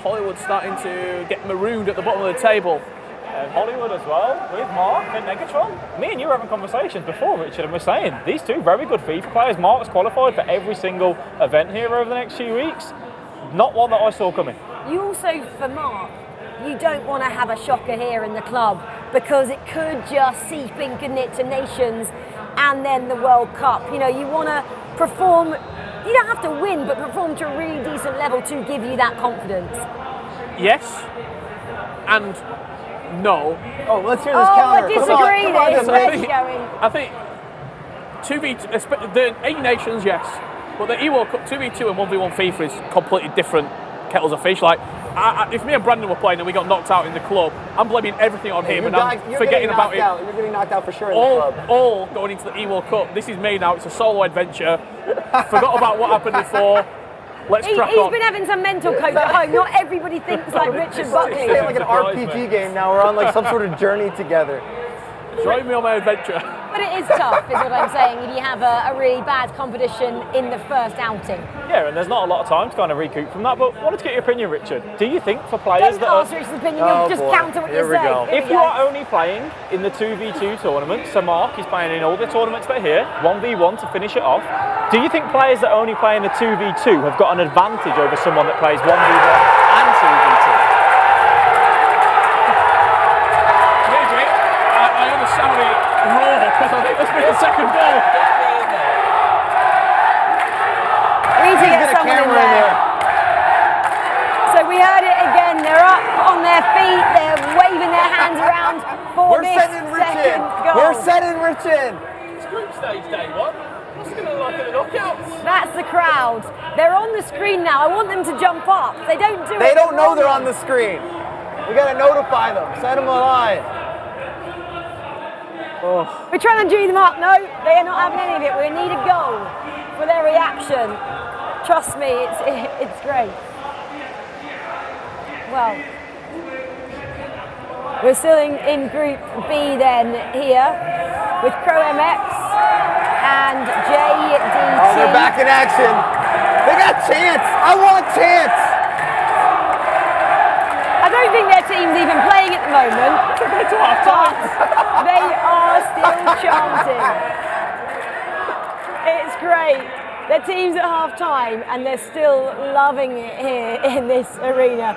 Hollywood's starting to get marooned at the bottom of the table. And Hollywood as well, with Mark and Negatron. Me and you were having conversations before, Richard, and we're saying these 2 very good FIFA players. Mark's qualified for every single event here over the next few weeks. Not one that I saw coming. You also, for Mark, you don't want to have a shocker here in the club because it could just seep in, couldn't it, to Nations and then the World Cup. You know, you want to perform, you don't have to win, but perform to a really decent level to give you that confidence. Yes, and no. Oh, let's hear this counter. I disagree. Come on, There's Red's going. I think 2v2, the 8 Nations, yes, but the E-World Cup 2v2 and 1v1 FIFA is completely different kettles of fish. Like, if me and Brandon were playing and we got knocked out in the club, I'm blaming everything on him and I'm forgetting about it. You're getting knocked out for sure in the club. All going into the E-World Cup. This is me now. It's a solo adventure. Forgot about what happened before. Let's crack on. He's been having some mental coach at home. Not everybody thinks like Richard Buckley. It's like an RPG game now. We're on like some sort of journey together. Join me on my adventure. But it is tough, is what I'm saying, if you have a really bad competition in the first outing. Yeah, and there's not a lot of time to kind of recoup from that, but I wanted to get your opinion, Richard. Do you think for players Don't ask Richard's opinion, you'll just counter what you say. If you are only playing in the 2v2 tournament, so Mark is playing in all the tournaments that are here, 1v1 to finish it off, do you think players that only play in the 2v2 have got an advantage over someone that plays 1v1 and 2v2? I understand it raw because I think that's been the second goal. We need to get someone in there. So we heard it again. They're up on their feet. They're waving their hands around for this second goal. We're setting Rich in. It's group stage day one. What's going to look like in the knockouts? That's the crowd. They're on the screen now. I want them to jump up. They don't do it. They don't know they're on the screen. We got to notify them. Send them a line. Oh. We're trying to do them up. No, they are not having any of it. We need a goal for their reaction. Trust me, it's great. Well, we're still in Group B then here with Pro MX and JDT. Oh, they're back in action. They got chance. I want chance. I don't think their team's even playing at the moment. But they are still chanting. It's great. Their team's at half time and they're still loving it here in this arena.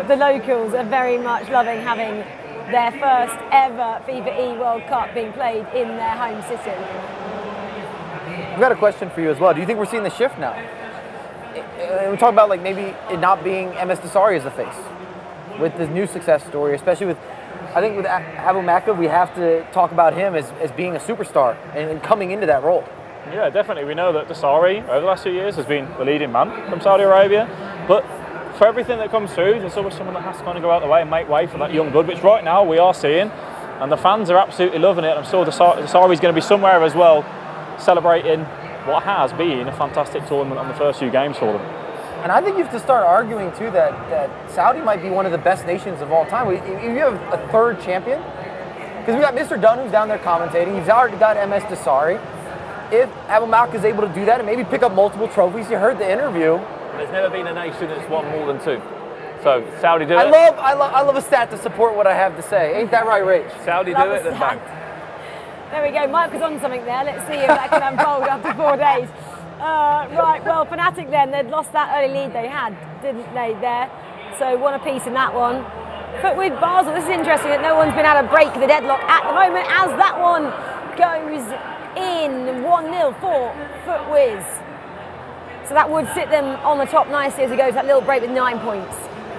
The locals are very much loving having their first ever FIFAe World Cup being played in their home city. We've got a question for you as well. Do you think we're seeing the shift now? We're talking about like maybe it not being MS Desari as the face with this new success story, especially with, I think with Abu Maka, we have to talk about him as being a superstar and coming into that role. Yeah, definitely. We know that Desari, over the last few years, has been the leading man from Saudi Arabia. But for everything that comes through, there's always someone that has to kind of go out the way and make way for that young blood, which right now we are seeing. And the fans are absolutely loving it. I'm sure Desari's going to be somewhere as well, celebrating what has been a fantastic tournament on the first few games for them. And I think you have to start arguing too that Saudi might be one of the best nations of all time. If you have a third champion, because we got Mr. Dunn who's down there commentating, he's already got MS Desari. If Abu Malk is able to do that and maybe pick up multiple trophies, you heard the interview. There's never been a nation that's won more than 2. So Saudi do it. I love a stat to support what I have to say. Ain't that right, Rach? Saudi do it, then bang. There we go. Mike was on something there. Let's see if that can unfold after 4 days. Right, well, Fnatic then, they'd lost that early lead they had, didn't they, there? So one apiece in that one. But with Basel, this is interesting that no one's been able to break the deadlock at the moment as that one goes in 1-0 for FUTWIZ. So that would sit them on the top nicely as we go to that little break with 9 points.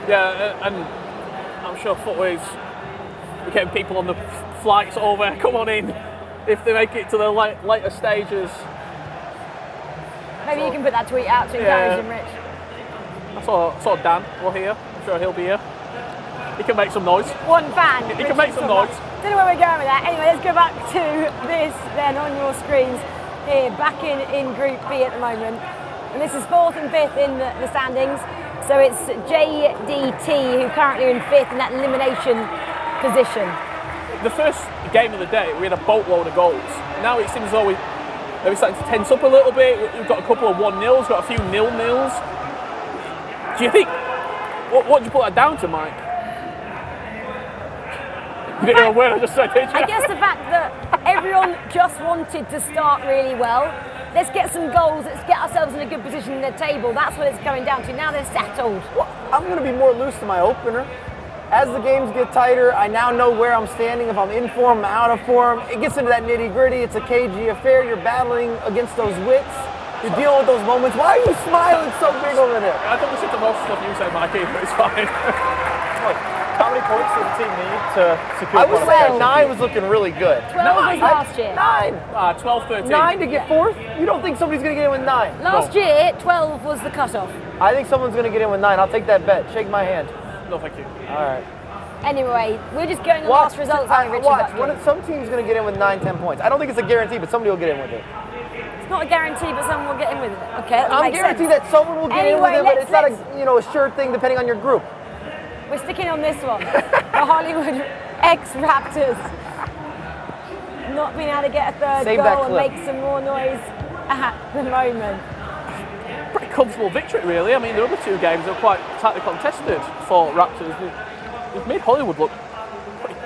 Yeah, and I'm sure FUTWIZ, we're getting people on the flights over, come on in, if they make it to the later stages. Maybe you can put that tweet out to encourage him, Rich. I saw Dan here. I'm sure he'll be here. He can make some noise. One fan. He can make some noise. Don't know where we're going with that. Anyway, let's go back to this then on your screens here, back in Group B at the moment. And this is 4th and 5th in the standings. So it's JDT who currently are in 5th in that elimination position. The first game of the day, we had a boatload of goals. Now it seems as though we're starting to tense up a little bit. We've got a couple of 1-0s, got a few 0-0s. Do you think, what do you put that down to, Mike? You didn't know where I just said, did you? I guess the fact that everyone just wanted to start really well. let's get some goals, let's get ourselves in a good position in the table. That's what it's going down to. Now they're settled. Well, I'm going to be more loose to my opener. As the games get tighter, I now know where I'm standing, if I'm in form, I'm out of form. It gets into that nitty-gritty. It's a cagey affair. You're battling against those wits. You're dealing with those moments. Why are you smiling so big over there? I think we said the most stuff you say, Mikey, but it's fine. How many points does the team need to secure I was saying 9 was looking really good. 12 was last year. 9! 12, 13. 9 to get 4th? You don't think somebody's going to get in with 9? Last year, 12 was the cutoff. I think someone's going to get in with 9. I'll take that bet. Shake my hand. No, thank you. All right. Anyway, we're just going on last results. Some team's going to get in with 9, 10 points. I don't think it's a guarantee, but somebody will get in with it. It's not a guarantee, but someone will get in with it. Okay, I'm guaranteed that someone will get in with it, but it's not a sure thing depending on your group. We're sticking on this one. The Hollywood ex-Raptors not being able to get a third goal and make some more noise at the moment. Pretty comfortable victory, really. I mean, the other two games are quite tightly contested for Raptors. They've made Hollywood look pretty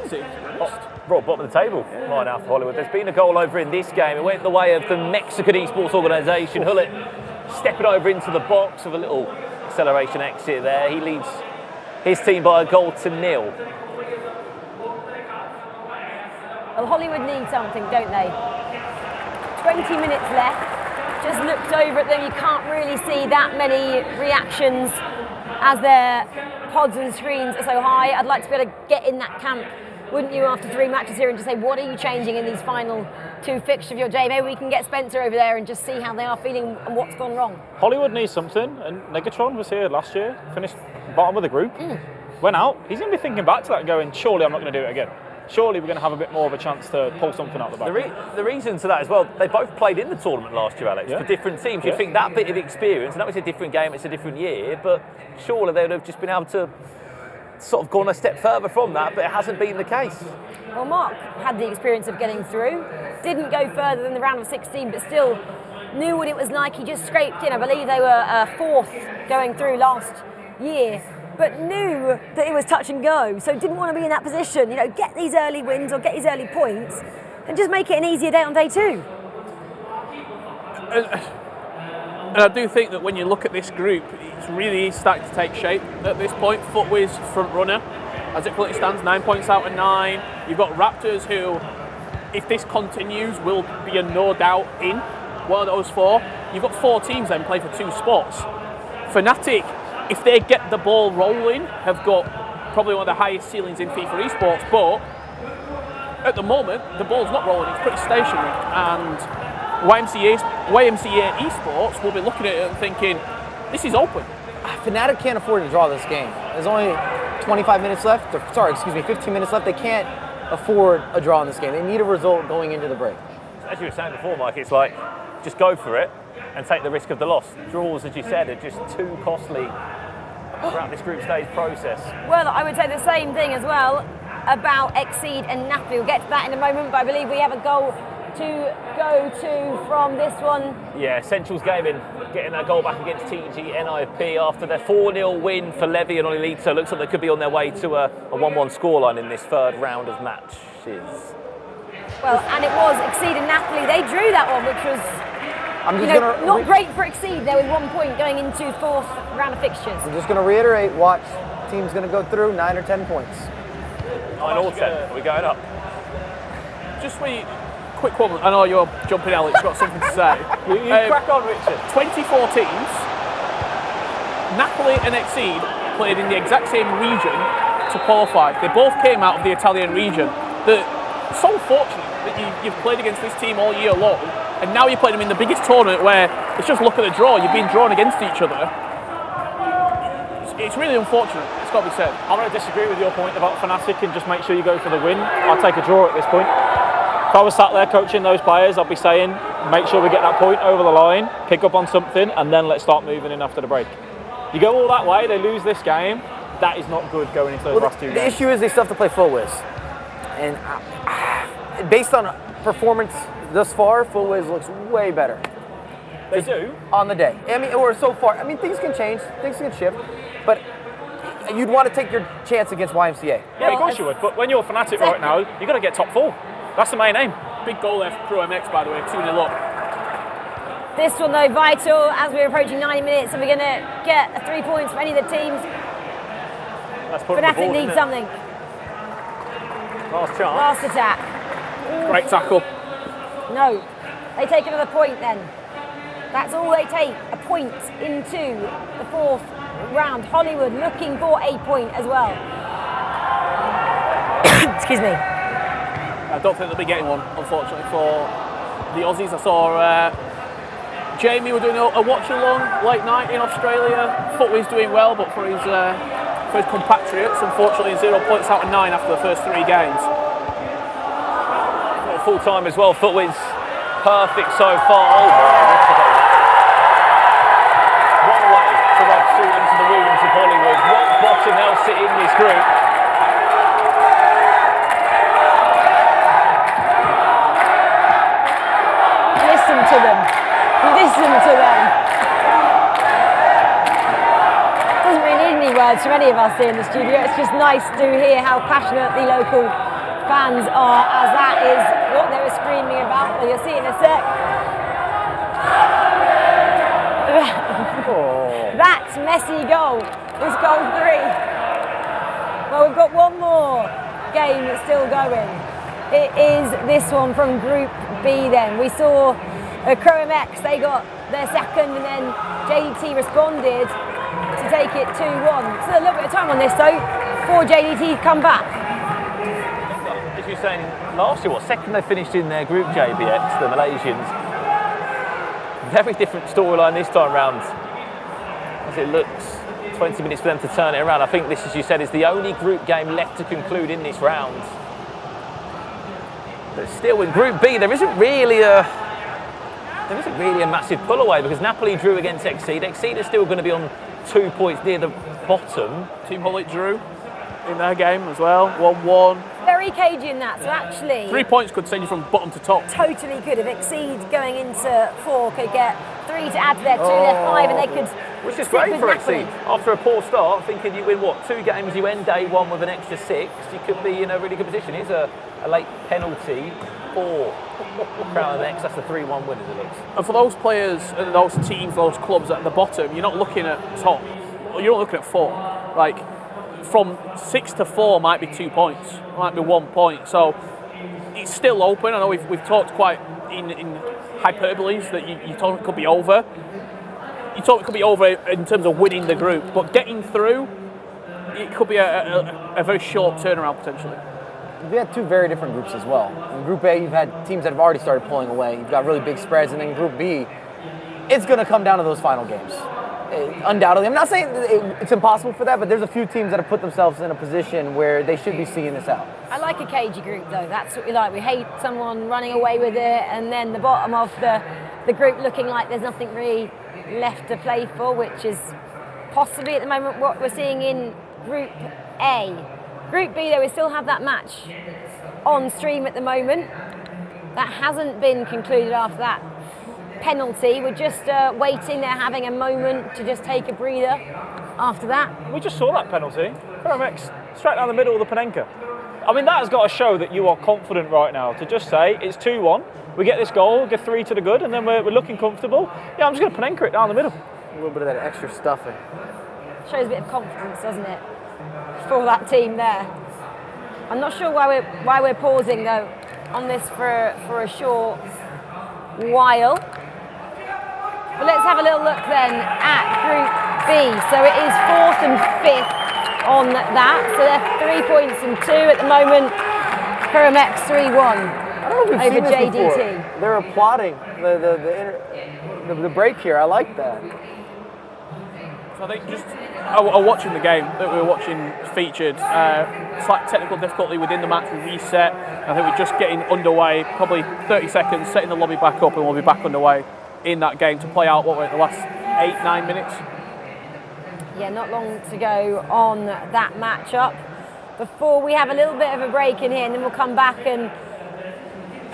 easy, to be honest. Brought bottom of the table right now for Hollywood. There's been a goal over in this game. It went the way of the Mexican esports organisation. Hullet stepping over into the box with a little acceleration exit there. He leads his team by a goal to 0. Well, Hollywood need something, don't they? 20 minutes left. Just looked over at them. You can't really see that many reactions as their pods and screens are so high. I'd like to be able to get in that camp, wouldn't you, after 3 matches here and just say, what are you changing in these final 2 fixtures of your day? Maybe we can get Spencer over there and just see how they are feeling and what's gone wrong. Hollywood needs something, and Negatron was here last year, finished bottom of the group, went out. He's going to be thinking back to that and going, surely I'm not going to do it again. Surely we're going to have a bit more of a chance to pull something out the back. The reason to that as well, they both played in the tournament last year, Alex, for different teams. You'd think that bit of experience, and that was a different game, it's a different year, but surely they would have just been able to sort of gone a step further from that, but it hasn't been the case. Well, Mark had the experience of getting through, didn't go further than the round of 16, but still knew what it was like. He just scraped in. I believe they were 4th going through last year, but knew that it was touch and go, so didn't want to be in that position. You know, get these early wins or get these early points and just make it an easier day on day 2. And I do think that when you look at this group, it's really starting to take shape at this point. FIFAe's front runner, as it currently stands, 9 points out of 9. You've got Raptors who, if this continues, will be a no doubt in one of those 4. You've got 4 teams then playing for 2 spots. Fnatic, if they get the ball rolling, have got probably one of the highest ceilings in FIFA esports, but at the moment, the ball's not rolling, it's pretty stationary. And YMCA esports will be looking at it and thinking, this is open. Fnatic can't afford to draw this game. There's only 25 minutes left, 15 minutes left. They can't afford a draw in this game. They need a result going into the break. As you were saying before, Mike, it's like, just go for it and take the risk of the loss. Draws, as you said, are just too costly throughout this group stage process. Well, I would say the same thing as well about Exceed and Napoli. We'll get to that in a moment, but I believe we have a goal to go to from this one. Yeah, Central's Gaming getting that goal back against TG NIP after their 4-0 win for Levy and Olilito. Looks like they could be on their way to a 1-1 scoreline in this 3rd round of matches. Well, and it was Exceed and Napoli. They drew that one, which was not great for Exceed. There was 1 point going into 4th round of fixtures. I'm just going to reiterate, watch team's going to go through 9 or 10 points. 9 or 10, are we going up? Just quick one, I know you're jumping out, you've got something to say. you crack on, Richard. 24 teams, Napoli and Exceed played in the exact same region to qualify. They both came out of the Italian region. So fortunate that you've played against this team all year long, and now you played them in the biggest tournament where it's just look at the draw, you've been drawn against each other. It's really unfortunate, it's got to be said. I'm going to disagree with your point about Fnatic and just make sure you go for the win. I'll take a draw at this point. If I was sat there coaching those players, I'd be saying, make sure we get that point over the line, pick up on something, and then let's start moving in after the break. You go all that way, they lose this game, that is not good going into those last 2 games. The issue is they still have to play FIFAe. And based on performance thus far, FIFAe looks way better. They do? On the day. I mean, or so far. I mean, things can change, things can shift, but you'd want to take your chance against YMCA. Yeah, of course you would, but when you're Fnatic right now, you've got to get top 4. That's the main aim. Big goal there for Pro MX, by the way, 2-0 up. This one though, vital as we're approaching 90 minutes. Are we going to get 3 points from any of the teams? Fnatic needs something. Last chance. Last attack. Great tackle. No, they take another point then. That's all they take, a point into the fourth round. Hollywood looking for a point as well. Excuse me. I don't think they'll be getting one, unfortunately, for the Aussies. I saw Jamie were doing a watch-along late night in Australia. Footwear's doing well, but for his compatriots, unfortunately, 0 points out of 9 after the first 3 games. Full time as well. Footwear's perfect so far. Oh, one way to rub salt into the wounds of Hollywood. Rock bottom, they'll sit in this group. Listen to them. Listen to them. Doesn't really need any words from any of us here in the studio. It's just nice to hear how passionate the local fans are, as that is what they were screaming about. Well, you'll see in a sec. That messy goal was goal 3. Well, we've got one more game that's still going. It is this one from Group B then. We saw ChromeX, they got their second, and then JDT responded to take it 2-1. Still a little bit of time on this though, for JDT to come back. As you were saying, last year, second they finished in their group, JBX, the Malaysians. Very different storyline this time round. As it looks, 20 minutes for them to turn it around. I think this, as you said, is the only group game left to conclude in this round. But still, in Group B, there isn't really a massive pull away, because Napoli drew against Exceed. Exceed is still going to be on 2 points near the bottom. Team Hullet drew in their game as well, 1-1. Very cagey in that, so actually 3 points could send you from bottom to top. Totally could. If Exceed going into 4 could get 3 to add to their 2, their 5, and they could. Which is great for Exceed. After a poor start, thinking you win 2 games, you end day 1 with an extra 6, you could be in a really good position. Here's a late penalty for Crown X. That's a 3-1 win as it looks. And for those players and those teams, those clubs at the bottom, you're not looking at top. You're not looking at 4. Like, from 6 to 4 might be 2 points, might be 1 point. So it's still open. I know we've talked quite in hyperboles that you thought it could be over. You thought it could be over in terms of winning the group, but getting through, it could be a very short turnaround potentially. We had 2 very different groups as well. In Group A, you've had teams that have already started pulling away. You've got really big spreads, and then Group B, it's going to come down to those final games. Undoubtedly, I'm not saying it's impossible for that, but there's a few teams that have put themselves in a position where they should be seeing this out. I like a cagey group though. That's what we like. We hate someone running away with it, and then the bottom of the group looking like there's nothing really left to play for, which is possibly at the moment what we're seeing in Group A. Group B though, we still have that match on stream at the moment. That hasn't been concluded after that penalty. We're just waiting. They're having a moment to just take a breather after that. We just saw that penalty. ChromeX straight down the middle of the Panenka. I mean, that has got to show that you are confident right now to just say it's 2-1. We get this goal, get 3 to the good, and then we're looking comfortable. Yeah, I'm just going to Panenka it down the middle. A little bit of that extra stuffing. Shows a bit of confidence, doesn't it, for that team there. I'm not sure why we're pausing though on this for a short while. But let's have a little look then at Group B. So it is 4th and 5th on that. So they're 3 points and 2 at the moment. ChromeX 3-1 over JDT. Before. They're applauding the break here. I like that. So I think just watching the game that we were watching featured, slight technical difficulty within the match. We reset. I think we're just getting underway, probably 30 seconds, setting the lobby back up, and we'll be back underway in that game to play out what were the last 8-9 minutes. Yeah, not long to go on that matchup before we have a little bit of a break in here, and then we'll come back and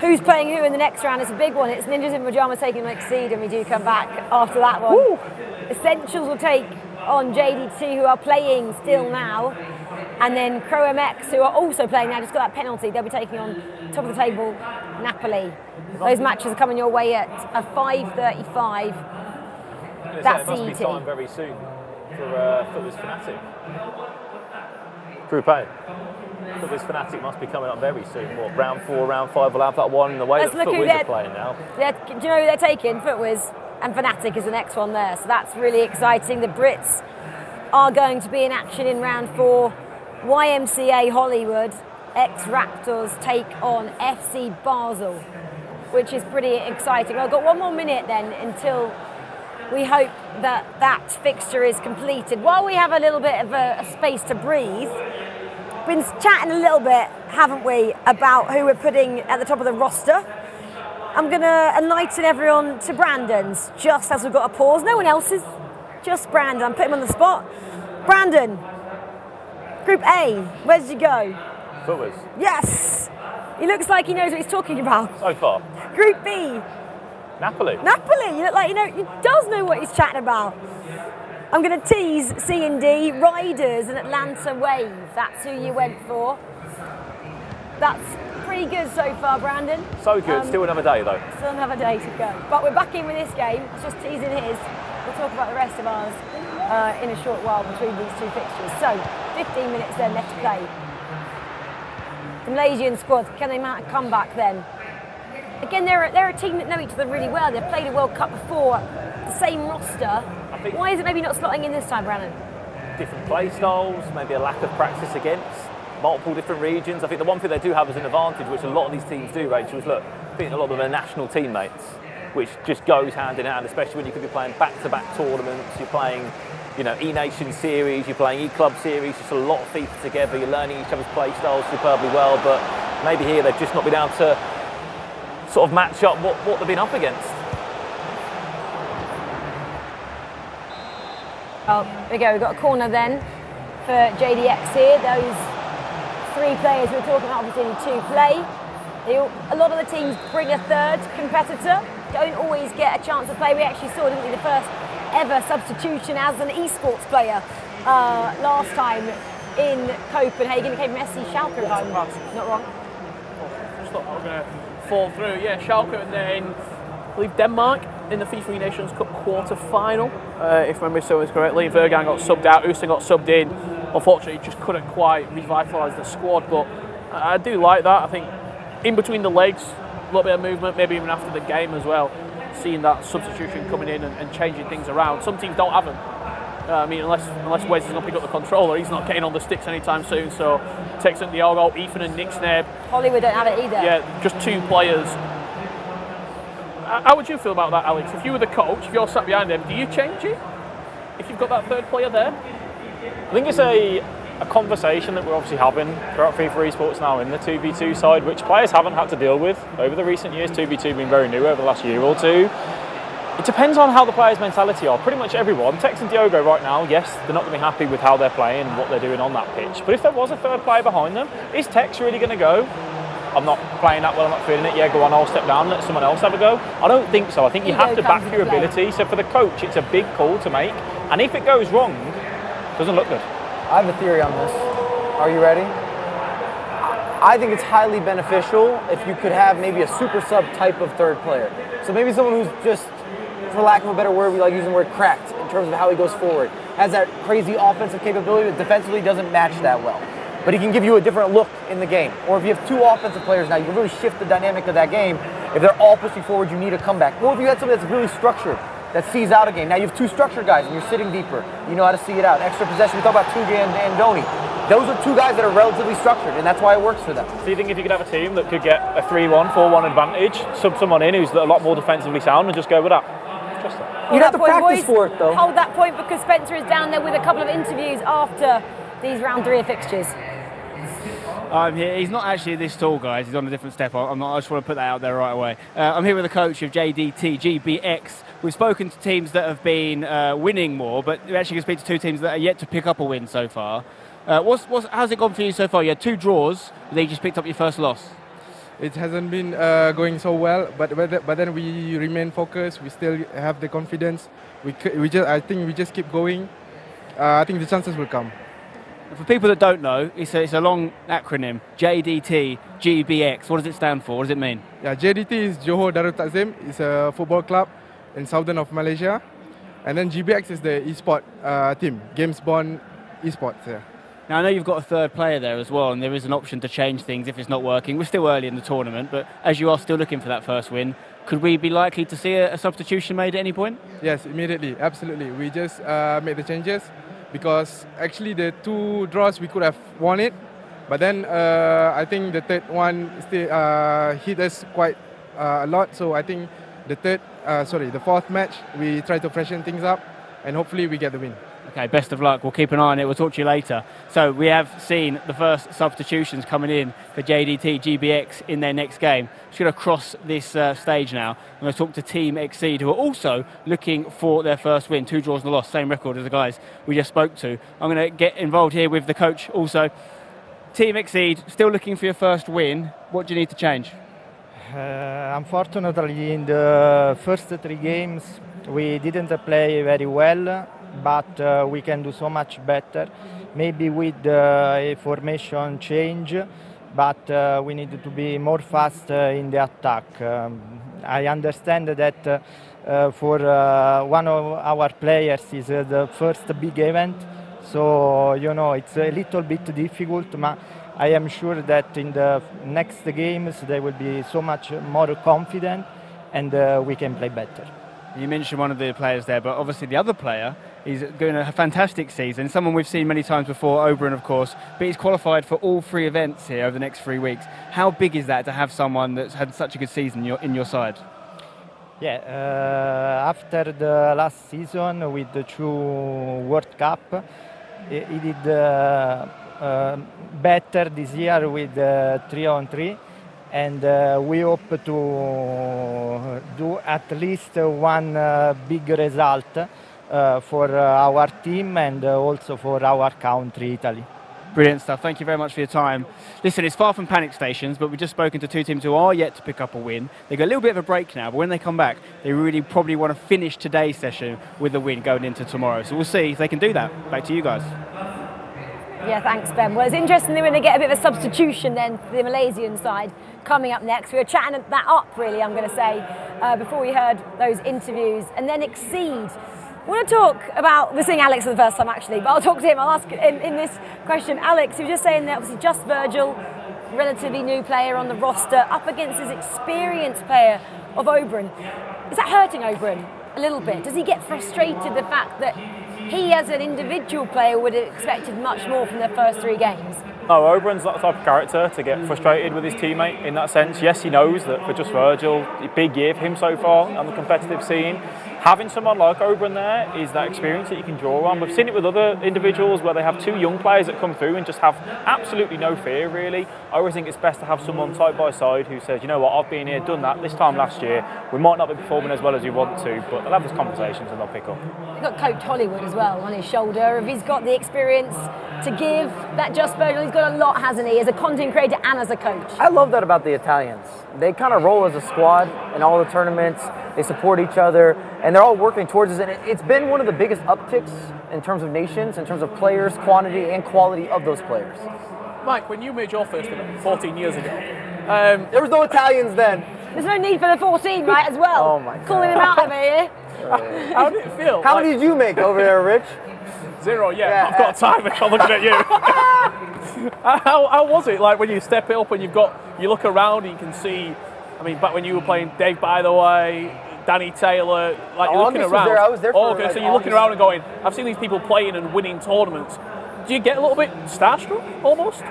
who's playing who in the next round. It's a big one. It's Ninjas in Pajamas taking on Exceed, and we do come back after that one. Woo! Essentials will take on JDT, who are playing still now, and then ChromeX, who are also playing now, just got that penalty. They'll be taking on top of the table Napoli. Those matches are coming your way at 5:35. That's it must be CET. time very soon for FIFA's Fnatic. Group A. FIFA's Fnatic must be coming up very soon. What, round 4, round 5 will have that one? The way Let's that look who FIFA's are playing now. Do you know who they're taking? FIFA's and Fnatic is the next one there. So that's really exciting. The Brits are going to be in action in round 4. YMCA Hollywood, ex-Raptors take on FC Basel, which is pretty exciting. I've got one more minute then until we hope that fixture is completed. While we have a little bit of a space to breathe, we've been chatting a little bit, haven't we, about who we're putting at the top of the roster. I'm going to enlighten everyone to Brandon's, just as we've got a pause. No one else's, just Brandon. I'm putting him on the spot. Brandon, Group A, where did you go? FIFA's. Yes! He looks like he knows what he's talking about. So far. Group B. Napoli. Napoli, you look like he does know what he's chatting about. I'm going to tease C and D, Riders and Atlanta Wave. That's who you went for. That's pretty good so far, Brandon. So good. Still another day though. Still another day to go. But we're back in with this game. It's just teasing his. We'll talk about the rest of ours in a short while between these two fixtures. So, 15 minutes then left to play. The Malaysian squad, can they mount a comeback then? Again, they're a team that know each other really well. They've played a World Cup before, the same roster. Why is it maybe not slotting in this time, Brandon? Different play styles, maybe a lack of practice against multiple different regions. I think the one thing they do have as an advantage, which a lot of these teams do, Rachel, is look, I think a lot of them are national teammates, which just goes hand in hand, especially when you could be playing back-to-back tournaments, you're playing, you know, E-Nation series, you're playing eClub series, just a lot of FIFA together, you're learning each other's play styles superbly well, but maybe here they've just not been able to sort of match up what they've been up against. Well, here we go, we've got a corner then for JDX here. Those 3 players we're talking about obviously need 2 play. A lot of the teams bring a third competitor, don't always get a chance to play. We actually saw, didn't we, the first ever substitution as an esports player last time in Copenhagen. It came from SC Schalke, if I'm not wrong. Just thought I was going to fall through. Yeah, Schalke and then I believe Denmark in the FIFA Nations Cup quarter-final, if memory serves correctly. Vergan got subbed out, Houston got subbed in. Unfortunately, just couldn't quite revitalise the squad, but I do like that. I think in between the legs, a little bit of movement, maybe even after the game as well, seeing that substitution coming in and changing things around. Some teams don't have them. I mean, unless Wes is going to pick up the controller, he's not getting on the sticks anytime soon. So, Texan Diogo, Ethan and Nick Sneb. Hollywood don't have it either. Yeah, just 2 players. How would you feel about that, Alex? If you were the coach, if you're sat behind them, do you change it? If you've got that third player there? I think it's a conversation that we're obviously having throughout FIFA esports now in the 2v2 side, which players haven't had to deal with over the recent years. 2v2 being very new over the last year or two. It depends on how the players' mentality are. Pretty much everyone, Tex and Diogo right now, yes, they're not going to be happy with how they're playing and what they're doing on that pitch. But if there was a third player behind them, is Tex really going to go, I'm not playing that well, I'm not feeling it, yeah, go on, I'll step down, let someone else have a go? I don't think so. I think you have to back your ability. So for the coach, it's a big call to make. And if it goes wrong, it doesn't look good. I have a theory on this. Are you ready? I think it's highly beneficial if you could have maybe a super sub type of third player. So maybe someone who's just, for lack of a better word, we like using the word cracked in terms of how he goes forward. Has that crazy offensive capability, but defensively doesn't match that well. But he can give you a different look in the game. Or if you have 2 offensive players now, you can really shift the dynamic of that game. If they're all pushing forward, you need a comeback. Or if you had somebody that's really structured, that sees out a game. Now you have 2 structured guys and you're sitting deeper. You know how to see it out. Extra possession, we talk about Tuga and Doni. Those are 2 guys that are relatively structured, and that's why it works for them. So you think if you could have a team that could get a 3-1, 4-1 advantage, sub someone in who's a lot more defensively sound and just go with that? Interesting. You'd have to practice for it, though. Hold that point because Spencer is down there with a couple of interviews after these round 3 of fixtures. He's not actually this tall, guys. He's on a different step. I just want to put that out there right away. I'm here with the coach of JDT GBX. We've spoken to teams that have been winning more, but we're actually going to speak to 2 teams that are yet to pick up a win so far. How's it gone for you so far? You had 2 draws, and then you just picked up your first loss. It hasn't been going so well, but then we remain focused. We still have the confidence. I think we just keep going. I think the chances will come. For people that don't know, it's a long acronym, JDT, GBX. What does it stand for? What does it mean? Yeah, JDT is Johor Darul Takzim. It's a football club in southern of Malaysia. And then GBX is the esport team, Games Born Esports. Yeah. Now, I know you've got a third player there as well, and there is an option to change things if it's not working. We're still early in the tournament, but as you are still looking for that first win, could we be likely to see a substitution made at any point? Yes, immediately, absolutely. We just made the changes because actually the 2 draws we could have won it, but then I think the third one still hit us quite a lot. So I think the fourth match we try to freshen things up, and hopefully we get the win. Okay, best of luck. We'll keep an eye on it. We'll talk to you later. So we have seen the first substitutions coming in for JDT, GBX in their next game. Just going to cross this stage now. I'm going to talk to Team Exceed, who are also looking for their first win. 2 draws and a loss, same record as the guys we just spoke to. I'm going to get involved here with the coach also. Team Exceed, still looking for your first win. What do you need to change? Unfortunately, in the first 3 games, we didn't play very well, but we can do so much better. Maybe with a formation change, but we need to be more fast in the attack. I understand that for one of our players is the first big event, so it's a little bit difficult. But I am sure that in the next games they will be so much more confident, and we can play better. You mentioned one of the players there, but obviously the other player is doing a fantastic season. Someone we've seen many times before, Oberon, of course, but he's qualified for all 3 events here over the next 3 weeks. How big is that to have someone that's had such a good season in your side? Yeah, after the last season with the 2 World Cup, he did better this year with 3-on-3. And we hope to do at least one big result for our team and also for our country, Italy. Brilliant stuff. Thank you very much for your time. Listen, it's far from panic stations, but we've just spoken to 2 teams who are yet to pick up a win. They've got a little bit of a break now, but when they come back, they really probably want to finish today's session with a win going into tomorrow. So we'll see if they can do that. Back to you guys. Yeah, thanks, Ben. Well, it's interesting when they get a bit of a substitution then for the Malaysian side coming up next. We were chatting that up, really, I'm going to say, before we heard those interviews. And then Exceed. I want to talk about, we're seeing Alex for the first time, actually, but I'll talk to him. I'll ask him in this question. Alex, you were just saying that obviously just Virgil, relatively new player on the roster, up against his experienced player of Oberon. Is that hurting Oberon a little bit? Does he get frustrated the fact that he, as an individual player, would have expected much more from their first 3 games? No, Oberon's that type of character to get frustrated with his teammate in that sense. Yes, he knows that for just Virgil, a big year for him so far on the competitive scene. Having someone like Oberon there is that experience that you can draw on. We've seen it with other individuals where they have 2 young players that come through and just have absolutely no fear, really. I always think it's best to have someone side by side who says, you know what, I've been here, done that this time last year. We might not be performing as well as we want to, but they'll have these conversations and they'll pick up. He's got Coach Hollywood as well on his shoulder. If he's got the experience to give that just Virgil, he's got a lot, hasn't he, as a content creator and as a coach? I love that about the Italians. They kind of roll as a squad in all the tournaments. They support each other, and they're all working towards this. And it's been one of the biggest upticks in terms of nations, in terms of players, quantity and quality of those players. Mike, when you made your first event 14 years ago, there was no Italians then. There's no need for the 14, right, as well? Oh my God. Calling him out over here. How did it feel? How many did you make over there, Rich? 0, yeah. I've got a timer. I'm looking at you. How was it like when you step up and you look around and you can see? I mean, back when you were playing Dave, by the way, Danny Taylor, like you're looking around. I was there for so you're looking around and going, I've seen these people playing and winning tournaments. Do you get a little bit starstruck almost?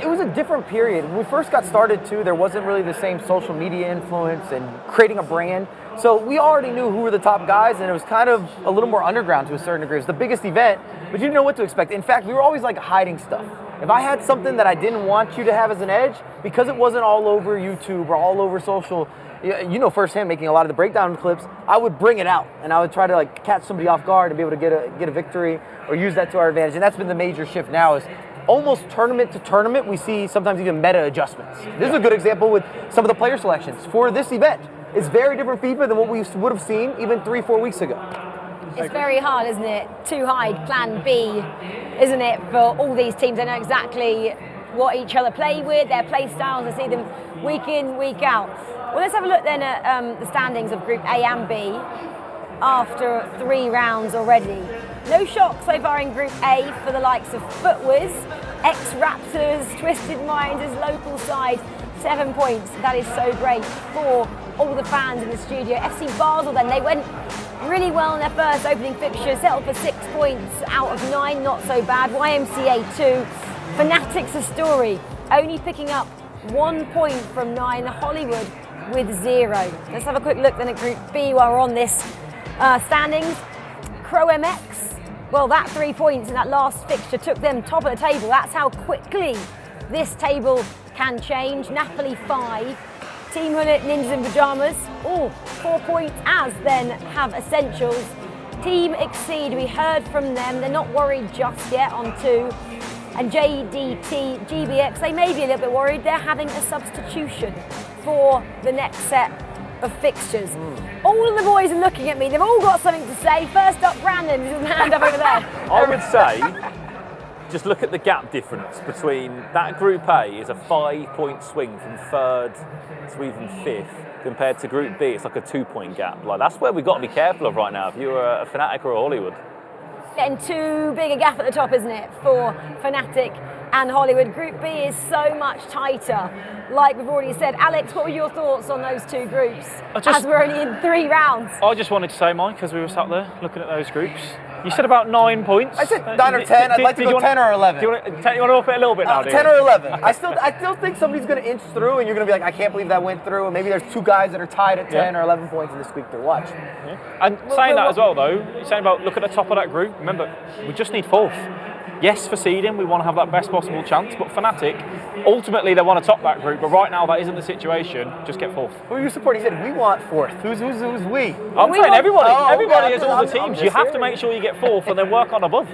It was a different period. When we first got started too, there wasn't really the same social media influence and creating a brand. So we already knew who were the top guys, and it was kind of a little more underground to a certain degree. It was the biggest event, but you didn't know what to expect. In fact, we were always like hiding stuff. If I had something that I didn't want you to have as an edge, because it wasn't all over YouTube or all over social, you know firsthand making a lot of the breakdown clips, I would bring it out and I would try to like catch somebody off guard and be able to get a victory or use that to our advantage. And that's been the major shift now is almost tournament to tournament, we see sometimes even meta adjustments. This is a good example with some of the player selections for this event. It's very different FIFA than what we would have seen even 3-4 weeks ago. It's very hard, isn't it, to hide plan B, isn't it, for all these teams. They know exactly what each other play with, their play styles, and see them week in, week out. Well, let's have a look then at the standings of Group A and B after 3 rounds already. No shock so far in Group A for the likes of Footwiz, ex-Raptors, Twisted Minds, his local side, 7 points. That is so great for all the fans in the studio. FC Basel then, they went really well in their first opening fixture, settled for 6 points out of 9, not so bad. YMCA 2, Fanatics a story, only picking up 1 point from 9, Hollywood with 0. Let's have a quick look then at Group B while we're on this standings. Crow MX, well, that 3 points in that last fixture took them top of the table. That's how quickly this table can change. Napoli 5, Team Hullet, Ninjas in Pyjamas, 4 points, as then have Essentials. Team Exceed, we heard from them, they're not worried just yet on 2. And JDT, GBX, they may be a little bit worried. They're having a substitution for the next set of fixtures. All of the boys are looking at me. They've all got something to say. First up, Brandon, with his hand up over there. I would say, just look at the gap difference between that Group A is a 5-point swing from 3rd to even 5th, compared to Group B, it's like a 2-point gap. Like, that's where we've got to be careful of right now if you're a Fnatic or a Hollywood. Getting too big a gap at the top, isn't it, for Fnatic and Hollywood. Group B is so much tighter, like we've already said. Alex, what were your thoughts on those 2 groups, as we're only in 3 rounds? I just wanted to say, Mike, as we were sat there looking at those groups, you said about 9 points. I said 9 or 10. I'd like to go 10 or 11. Do you want to up it a little bit now, 10 or 11. I still think somebody's going to inch through, and you're going to be like, I can't believe that went through. And maybe there's 2 guys that are tied at 10 or 11 points in this squeak through. Watch. Yeah. And saying that as well, though, saying about look at the top of that group. Remember, we just need 4th. Yes, for seeding, we want to have that best possible chance, but Fnatic, ultimately they want to top that group, but right now that isn't the situation. Just get 4th. Who are you supporting? He said we want 4th. Who's we? I'm saying everybody. Everybody is all the teams. You have to make sure you get 4th and then work on above.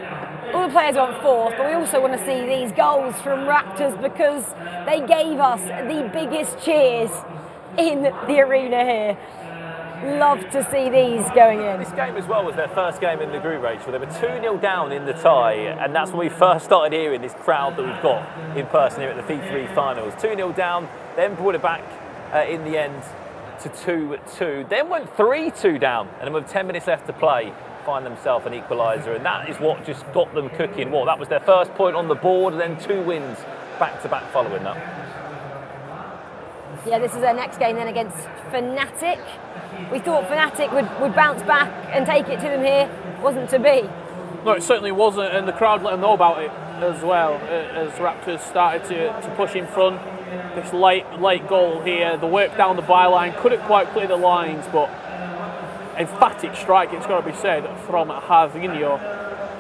All the players want 4th, but we also want to see these goals from Raptors because they gave us the biggest cheers in the arena here. Love to see these going in. This game as well was their first game in the group, Rachel. They were 2-0 down in the tie, and that's when we first started hearing this crowd that we've got in person here at the FIFAe Finals. 2-0 down, then brought it back in the end to 2-2. Then went 3-2 down, and then with 10 minutes left to play, find themselves an equaliser, and that is what just got them cooking. Well, that was their first point on the board, and then 2 wins back-to-back following that. Yeah, this is their next game then against Fnatic. We thought Fnatic would bounce back and take it to them here. Wasn't to be. No, it certainly wasn't, and the crowd let them know about it as well, as Raptors started to push in front. This late goal here, the work down the byline, couldn't quite clear the lines, but emphatic strike, it's got to be said, from Javiño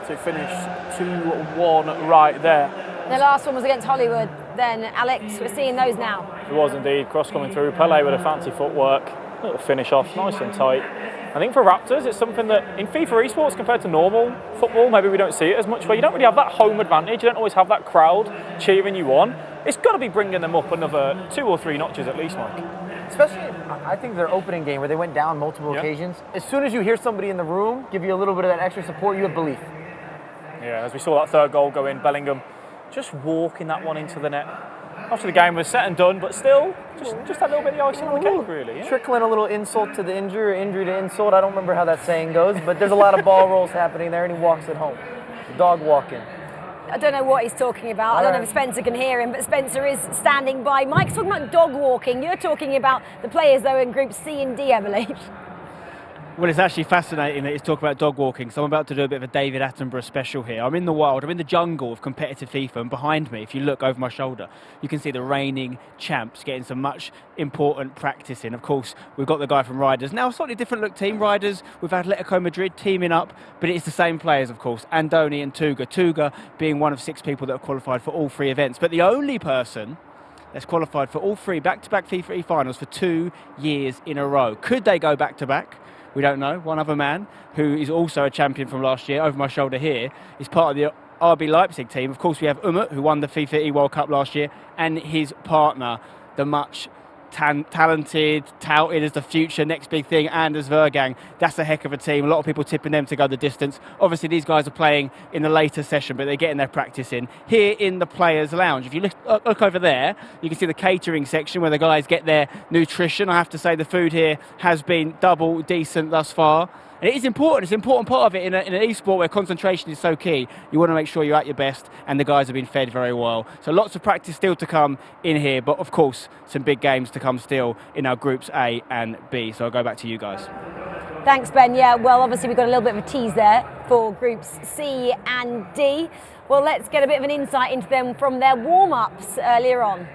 to finish 2-1 right there. The last one was against Hollywood. Then, Alex, we're seeing those now. It was indeed. Cross coming through. Pele with a fancy footwork. Little finish off, nice and tight. I think for Raptors, it's something that in FIFA esports compared to normal football, maybe we don't see it as much, where you don't really have that home advantage. You don't always have that crowd cheering you on. It's got to be bringing them up another 2 or 3 notches at least, Mike. Especially, I think their opening game where they went down multiple occasions. As soon as you hear somebody in the room give you a little bit of that extra support, you have belief. Yeah, as we saw that 3rd goal go in, Bellingham just walking that one into the net. After the game was set and done, but still, just that little bit of icing on the cake, really. Yeah? Trickling a little insult to the injury, or injury to insult. I don't remember how that saying goes, but there's a lot of ball rolls happening there, and he walks it home. Dog walking. I don't know what he's talking about. I don't know if Spencer can hear him, but Spencer is standing by. Mike's talking about dog walking. You're talking about the players, though, in Group C and D, I believe. Well, it's actually fascinating that he's talking about dog walking. So I'm about to do a bit of a David Attenborough special here. I'm in the wild, I'm in the jungle of competitive FIFA, and behind me, if you look over my shoulder, you can see the reigning champs getting some much important practice in. Of course, we've got the guy from Riders. Now, a slightly different look team. Riders with Atletico Madrid teaming up, but it's the same players, of course, Andoni and Tuga. Tuga being one of 6 people that have qualified for all 3 events, but the only person that's qualified for all 3 back-to-back FIFAe Finals for 2 years in a row. Could they go back-to-back? We don't know. One other man, who is also a champion from last year, over my shoulder here, is part of the RB Leipzig team. Of course, we have Umut, who won the FIFAe World Cup last year, and his partner, the much talented, touted as the future next big thing, Anders Vergang. That's a heck of a team. A lot of people tipping them to go the distance. Obviously, these guys are playing in the later session, but they're getting their practice in. Here in the Players' Lounge, if you look over there, you can see the catering section where the guys get their nutrition. I have to say the food here has been double decent thus far. And it is important. It's an important part of it in an e-sport where concentration is so key. You want to make sure you're at your best, and the guys have been fed very well. So lots of practice still to come in here, but of course, some big games to come still in our groups A and B. So I'll go back to you guys. Thanks, Ben. Yeah, well, obviously we've got a little bit of a tease there for groups C and D. Well, let's get a bit of an insight into them from their warm-ups earlier on.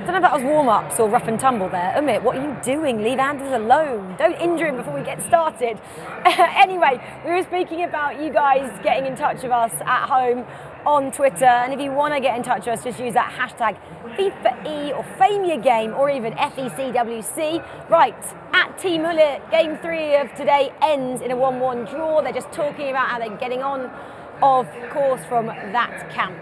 I don't know if that was warm-ups or rough and tumble there. Umit, what are you doing? Leave Anders alone. Don't injure him before we get started. Anyway, we were speaking about you guys getting in touch with us at home on Twitter, and if you want to get in touch with us, just use that hashtag FIFAe or Famia Game or even FECWC. Right, at Team Hullet, Game 3 of today ends in a 1-1 draw. They're just talking about how they're getting on, of course, from that camp.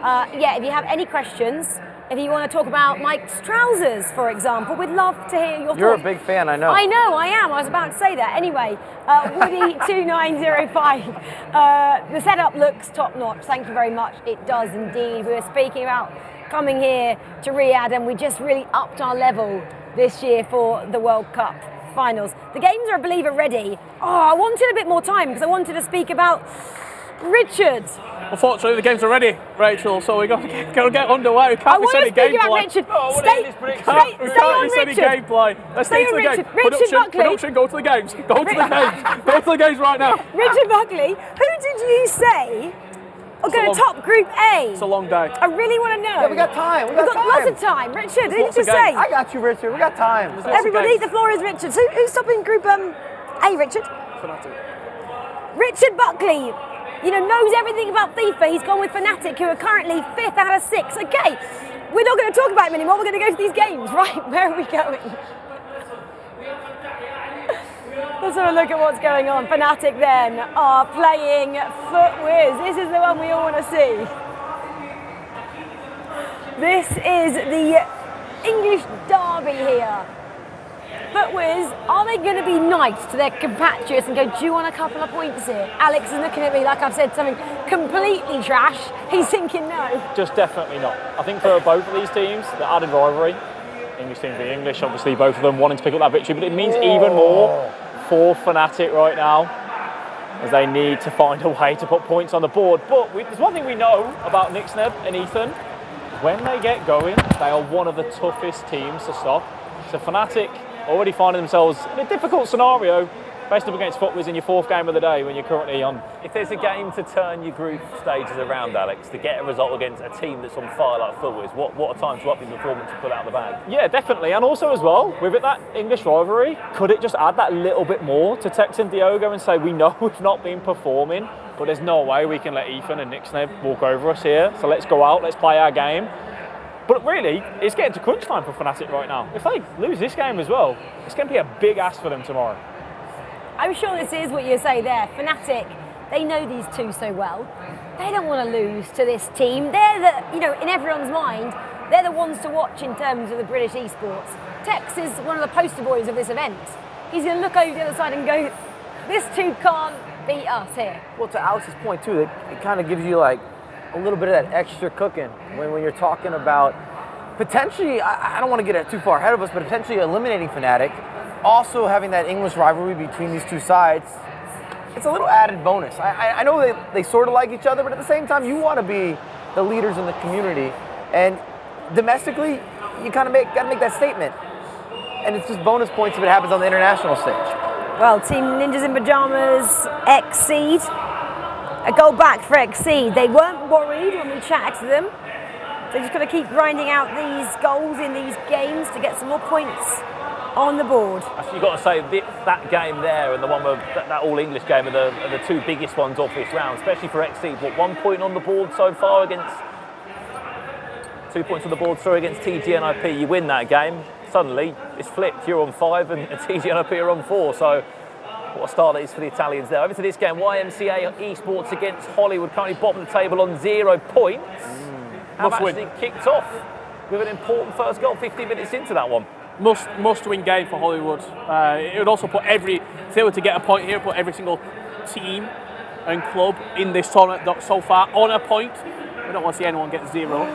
Yeah, if you have any questions, if you want to talk about Mike's trousers, for example, we'd love to hear your thoughts. You're a big fan, I know. I know, I am. I was about to say that. Anyway, Woody2905. The setup looks top-notch. Thank you very much. It does indeed. We were speaking about coming here to Riyadh, and we just really upped our level this year for the World Cup finals. The games are, I believe, ready. Oh, I wanted a bit more time because I wanted to speak about Richard. Unfortunately, the games are ready, Rachel, so we've got to get underway. We can't miss any gameplay. Richard. We can't miss any gameplay. Let's get to the game. Production, go to the games. Go to the games. Go to the games right now. Richard Buckley, who did you say are going to top Group A? It's a long day. I really want to know. Yeah, we got time. We've got lots of time. Richard, who did you say? I got you, Richard. We got time. Everybody, the floor is Richard's. Who's topping Group A, Richard? Richard Buckley. Knows everything about FIFA. He's gone with Fnatic, who are currently 5th out of 6. Okay, we're not going to talk about him anymore. We're going to go to these games. Right, where are we going? Let's have a look at what's going on. Fnatic then are playing FUTWIZ. This is the one we all want to see. This is the English derby here. FUTWIZ, are they going to be nice to their compatriots and go, do you want a couple of points here? Alex is looking at me like I've said something completely trash. He's thinking no. Just definitely not. I think for both of these teams, the added rivalry, English team v English, obviously both of them wanting to pick up that victory, but it means even more for Fnatic right now, as they need to find a way to put points on the board. But there's one thing we know about Nixneb and Ethan. When they get going, they are one of the toughest teams to stop. So Fnatic already finding themselves in a difficult scenario, faced up against FUTWIZ in your 4th game of the day when you're currently on. If there's a game to turn your group stages around, Alex, to get a result against a team that's on fire like FUTWIZ, what a time to up your performance and pull out of the bag. Yeah, definitely. And also as well, with it, that English rivalry, could it just add that little bit more to Tex and Diogo and say, we know we've not been performing, but there's no way we can let Ethan and Nixneb walk over us here. So let's go out, let's play our game. But really, it's getting to crunch time for Fnatic right now. If they lose this game as well, it's going to be a big ask for them tomorrow. I'm sure this is what you say there. Fnatic, they know these two so well. They don't want to lose to this team. They're the, in everyone's mind, they're the ones to watch in terms of the British esports. Tex is one of the poster boys of this event. He's going to look over the other side and go, this two can't beat us here. Well, to Alex's point too, it kind of gives you like a little bit of that extra cooking when you're talking about potentially, I don't want to get it too far ahead of us, but potentially eliminating Fnatic, also having that English rivalry between these two sides. It's a little added bonus. I know they sort of like each other, but at the same time, you want to be the leaders in the community. And domestically, you kind of got to make that statement. and it's just bonus points if it happens on the international stage. Well, Team Ninjas in Pajamas, Exceed. A goal back for Exceed. They weren't worried when we chatted to them. They just got to keep grinding out these goals in these games to get some more points on the board. Actually, you've got to say that game there and the one with that all-English game are the two biggest ones of this round, especially for Exceed. What, 1 point on the board so far against... 2 points on the board, sorry, against TGNIP. You win that game, suddenly it's flipped. You're on 5 and TGNIP are on 4. So what a start it is for the Italians there. Over to this game, YMCA Esports against Hollywood, currently bottom of the table on 0 points. Have actually kicked off with an important first goal 15 minutes into that one. Must win game for Hollywood. It would also put if they were to get a point here, put every single team and club in this tournament so far on a point. We don't want to see anyone get 0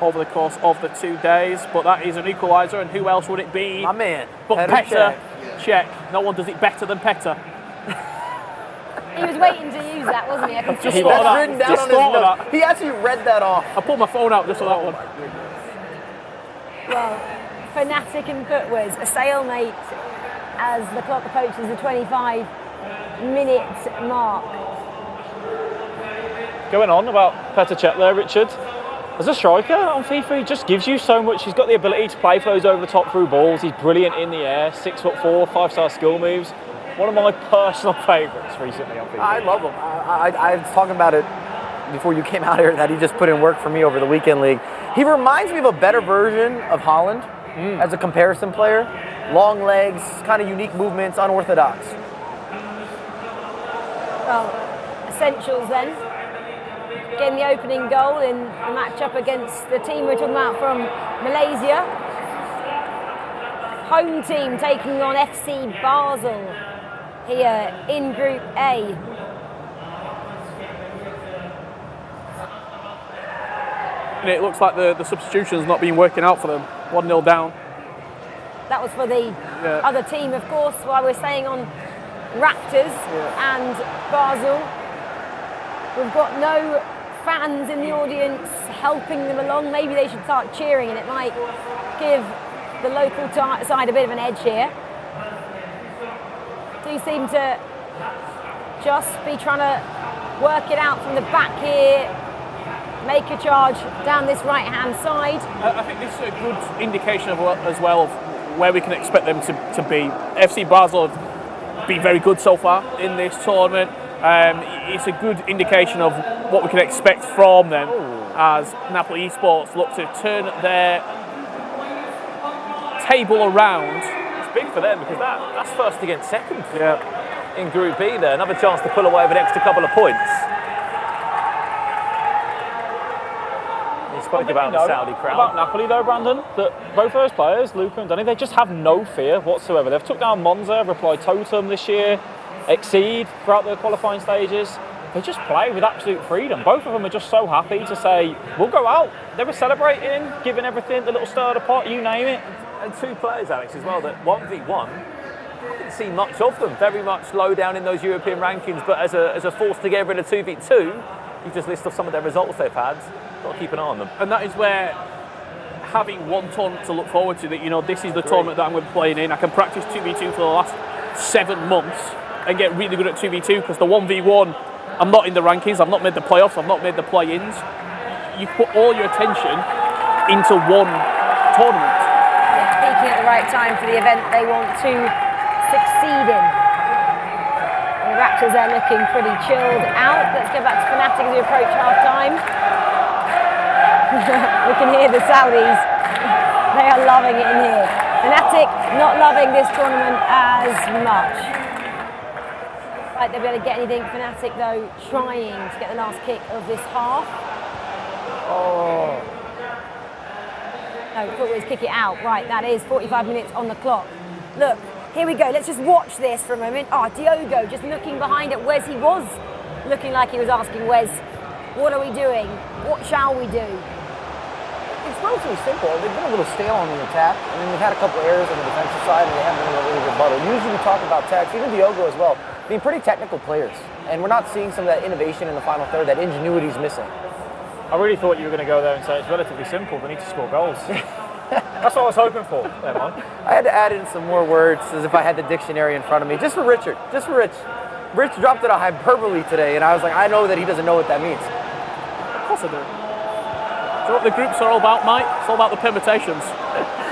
over the course of the 2 days, but that is an equaliser, and who else would it be? My man. But Petter, check. No one does it better than Petter. He was waiting to use that, wasn't he? I can see That's it. written down on his notes. He actually read that off. I pulled my phone out just for that one. Well, Fnatic and Footwiz, a stalemate as the clock approaches the 25-minute mark. Going on about Petr Cech there, Richard. As a striker on FIFA, he just gives you so much. He's got the ability to play for those over the top through balls. He's brilliant in the air, 6'4", 5-star skill moves. One of my personal favourites recently on FIFA. I love him. I was talking about it before you came out here that he just put in work for me over the weekend league. He reminds me of a better version of Haaland as a comparison player. Long legs, kind of unique movements, unorthodox. Well, essentials then. Getting the opening goal in the matchup against the team we're talking about from Malaysia. Home team taking on FC Basel here in Group A. And it looks like the substitution's not been working out for them. 1-0 down. That was for the other team, of course, while we're staying on Raptors and Basel. We've got no fans in the audience helping them along. Maybe they should start cheering and it might give the local side a bit of an edge here. Do seem to just be trying to work it out from the back here, make a charge down this right-hand side. I think this is a good indication of as well of where we can expect them to be. FC Basel have been very good so far in this tournament. It's a good indication of what we can expect from them as Napoli Esports look to turn their table around. It's big for them because that's first against second in Group B there. Another chance to pull away with an extra couple of points. You spoke about the Saudi crowd. About Napoli though, Brandon, that both those players, Luca and Danny, they just have no fear whatsoever. They've took down Monza, Reply Totem this year, Exceed throughout the qualifying stages. They just play with absolute freedom. Both of them are just so happy to say, we'll go out. They were celebrating, giving everything, the little stir of the pot, you name it. And 2 players, Alex, as well, that 1v1, I didn't see much of them. Very much low down in those European rankings, but as a force together in a 2v2, you just list off some of their results they've had. Got to keep an eye on them. And that is where having one tournament to look forward to, that, you know, this is the tournament that I'm going to be playing in. I can practice 2v2 for the last 7 months and get really good at 2v2 because the 1v1, I'm not in the rankings, I've not made the playoffs, I've not made the play-ins. You put all your attention into one tournament. Peaking at the right time for the event they want to succeed in. And the Raptors are looking pretty chilled out. Let's go back to Fnatic as we approach half-time. We can hear the Saudis. They are loving it in here. Fnatic not loving this tournament as much. Like they'll be able to get anything. Fnatic though trying to get the last kick of this half. No, Footwiz kick it out. Right, that is 45 minutes on the clock. Look, here we go. Let's just watch this for a moment. Diogo just looking behind at Wes. He was looking like he was asking Wes, what are we doing? What shall we do? It's relatively simple. They've been a little stale on the attack. I mean, they've had a couple errors on the defensive side, and they haven't been able to rebuttal. Usually we talk about tactics, even Diogo as well, being pretty technical players. And we're not seeing some of that innovation in the final third. That ingenuity is missing. I really thought you were going to go there and say it's relatively simple. They need to score goals. That's what I was hoping for. There, Mike. I had to add in some more words as if I had the dictionary in front of me, just for Richard, just for Rich. Rich dropped it a hyperbole today, and I was like, I know that he doesn't know what that means. Of course I do. Do you know what the groups are all about, Mike? It's all about the permutations.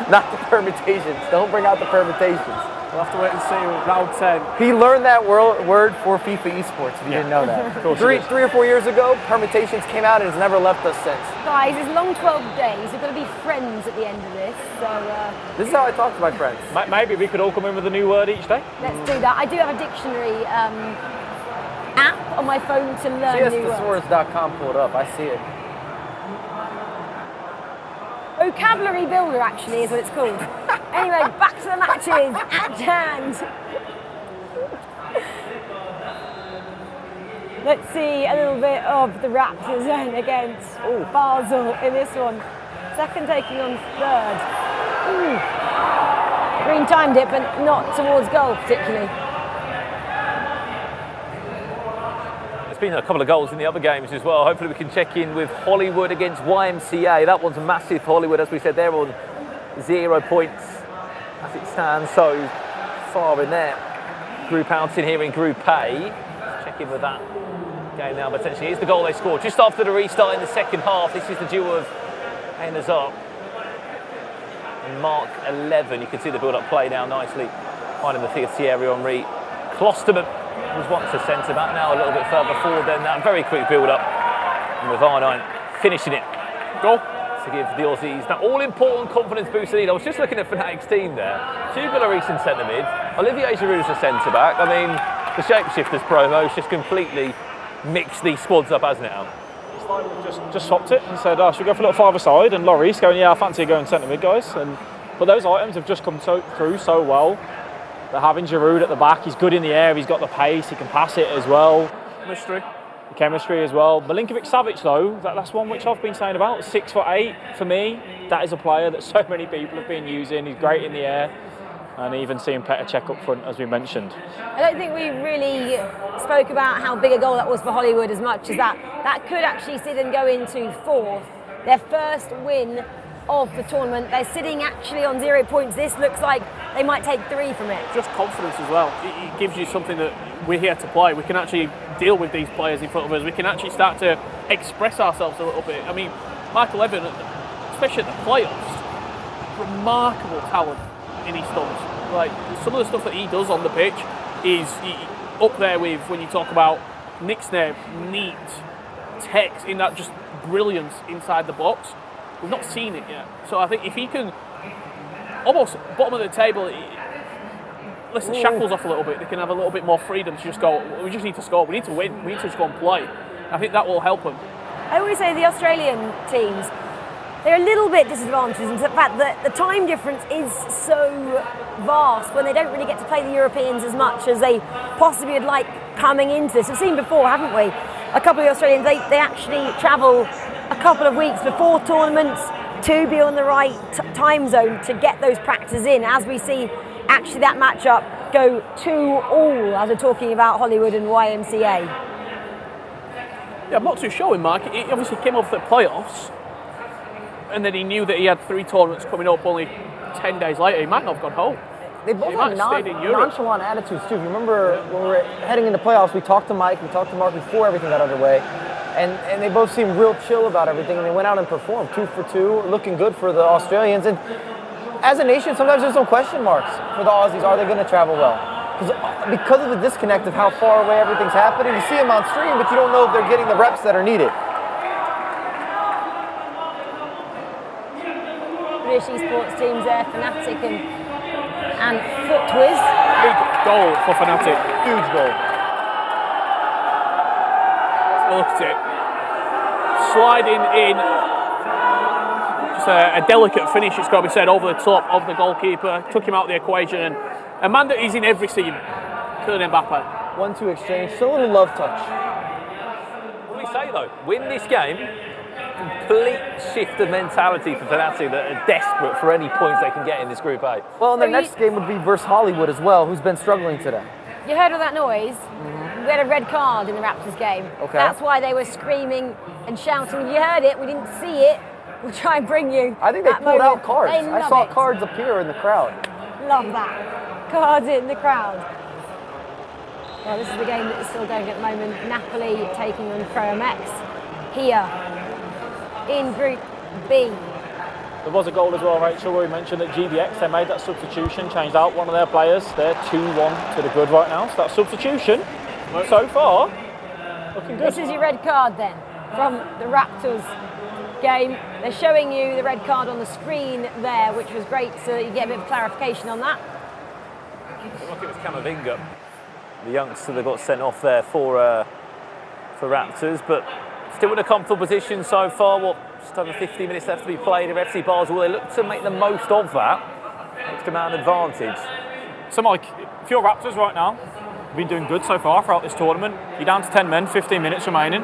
Not the permutations. Don't bring out the permutations. We'll have to wait and see round 10. He learned that word for FIFA esports, if you didn't know that. Three or 4 years ago, permutations came out and it's never left us since. Guys, it's a long 12 days. We've got to be friends at the end of this. So this is how I talk to my friends. Maybe we could all come in with a new word each day. Let's do that. I do have a dictionary app on my phone to learn new words. CSthesaurus.com pulled up. I see it. Vocabulary builder, actually, is what it's called. Anyway, back to the matches at hand. Let's see a little bit of the Raptors then against Basel in this one. Second taking on third. Green timed it, but not towards goal particularly. Been a couple of goals in the other games as well. Hopefully we can check in with Hollywood against YMCA. That one's massive. Hollywood, as we said, they're on 0 points as it stands so far in their group outing here in Group A. Let's check in with that game now. But essentially, here's the goal they scored just after the restart in the second half. This is the duo of Einazar and Mark 11. You can see the build-up play now nicely. Finding the Thierry Henry. Klosterman was once a centre back, now a little bit further forward than that. Very quick build-up. And with R9 finishing it. Goal to give the Aussies that all-important confidence boost lead. I was just looking at Fnatic's team there. Hugo Lloris in centre mid. Olivier Giroud's a centre back. I mean, the Shapeshifters promo's just completely mixed these squads up, hasn't it, Al? It's like we've just swapped it and said, should we go for a little five-a-side? And Lloris going, yeah, I fancy going centre mid, guys. But those items have just come through so well. They're having Giroud at the back. He's good in the air. He's got the pace. He can pass it as well. Chemistry as well. Milinkovic-Savic, though, that's one which I've been saying about. 6'8" for me. That is a player that so many people have been using. He's great in the air. And even seeing Petr Cech up front, as we mentioned. I don't think we really spoke about how big a goal that was for Hollywood as much as that. That could actually sit and go into fourth. Their first win of the tournament. They're sitting actually on 0 points. This looks like they might take 3 from it. Just confidence as well. It gives you something that we're here to play. We can actually deal with these players in front of us. We can actually start to express ourselves a little bit. I mean, Michael Evan, especially at the playoffs, remarkable talent in his stunts. Like, some of the stuff that he does on the pitch is up there with when you talk about Nixner, neat, text in that just brilliance inside the box. We've not seen it yet. So I think if he can, almost bottom of the table, lifts the shackles off a little bit, they can have a little bit more freedom to just go, we just need to score, we need to win, we need to just go and play. I think that will help them. I always say the Australian teams, they're a little bit disadvantaged in the fact that the time difference is so vast when they don't really get to play the Europeans as much as they possibly would like coming into this. We've seen before, haven't we? A couple of the Australians, they actually travel a couple of weeks before tournaments to be on the right time zone to get those practices in, as we see actually that matchup go 2-2 as we're talking about Hollywood and YMCA. Yeah, I'm not too sure with Mark. He obviously came off the playoffs and then he knew that he had 3 tournaments coming up only 10 days later. He might not have gone home. They both have nonchalant attitudes too. If you remember when we were heading into playoffs, we talked to Mike, we talked to Mark before everything got underway. And they both seemed real chill about everything, and they went out and performed 2 for 2, looking good for the Australians. And as a nation, sometimes there's some question marks for the Aussies. Are they going to travel well? Because of the disconnect of how far away everything's happening, you see them on stream, but you don't know if they're getting the reps that are needed. British esports teams there, Fnatic and Footwiz. Big goal for Fnatic. Huge goal. Look at it. Sliding in, just a delicate finish, it's got to be said, over the top of the goalkeeper. Took him out of the equation, and a man that is in every team, Kylian Mbappe. 1-2 exchange, still a little love touch. What do we say though? Win this game, complete shift of mentality for Fnatic that are desperate for any points they can get in this Group A. Well, and their next game would be versus Hollywood as well, who's been struggling today. You heard all that noise? We had a red card in the Raptors game. Okay. That's why they were screaming and shouting. You heard it, we didn't see it, We'll try and bring you. I think they that pulled moment. out cards. They I love saw it. cards appear in the crowd. Love that. Cards in the crowd. Well, this is the game that is still going at the moment. Napoli taking on Croamex here in Group B. There was a goal as well, Rachel, where we mentioned that GBX, they made that substitution, changed out one of their players. They're 2-1 to the good right now. So that substitution, so far, looking good. This is your red card then from the Raptors game. They're showing you the red card on the screen there, which was great so that you get a bit of clarification on that. Look, it was Camavinga, the youngster that got sent off there for Raptors, but still in a comfortable position so far. Just over 50 minutes left to be played. If FC Basel, they look to make the most of that extra man advantage. So, Mike, if you're Raptors right now, you've been doing good so far throughout this tournament. You're down to 10 men, 15 minutes remaining.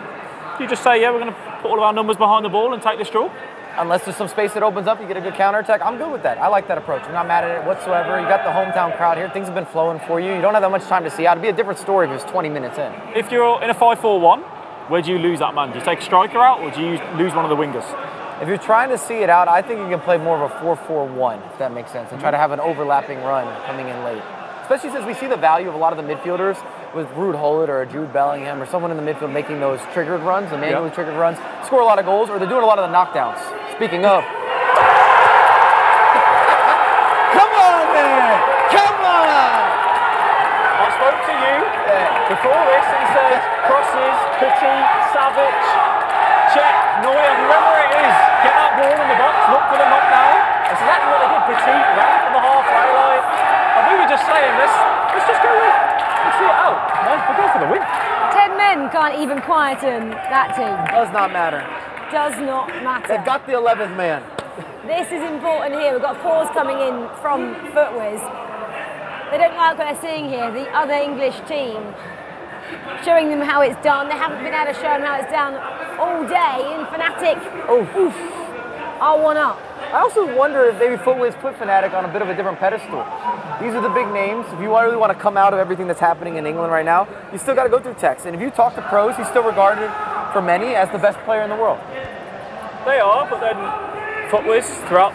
You just say, yeah, we're going to put all of our numbers behind the ball and take this draw? Unless there's some space that opens up, you get a good counter-attack. I'm good with that. I like that approach. I'm not mad at it whatsoever. You got the hometown crowd here. Things have been flowing for you. You don't have that much time to see out. It'd be a different story if it was 20 minutes in. If you're in a 5-4-1, where do you lose that man? Do you take a striker out or do you lose one of the wingers? If you're trying to see it out, I think you can play more of a 4-4-1, if that makes sense, and try to have an overlapping run coming in late. Especially since we see the value of a lot of the midfielders with Ruud Gullit or a Jude Bellingham or someone in the midfield making those triggered runs, the manually triggered runs, score a lot of goals, or they're doing a lot of the knockdowns. Speaking of. Come on, man! Come on! I spoke to you before this and said crosses, Petit, Savic, check, Neuer, whoever it is, get that ball in the box, look for the knockdown. That's exactly what they did. Petit ran from the halfway line. And we were just saying, let's just go in. Let's see it out. No, we'll go for the win. 10 men can't even quieten that team. Does not matter. Does not matter. They've got the 11th man. This is important here. We've got calls coming in from Footwiz. They don't like what they're seeing here. The other English team showing them how it's done. They haven't been able to show them how it's done all day. And Fnatic are one up. I also wonder if maybe Footwiz put Fnatic on a bit of a different pedestal. These are the big names. If you really want to come out of everything that's happening in England right now, you still got to go through Tex. And if you talk to pros, he's still regarded for many as the best player in the world. They are, but then Footwiz throughout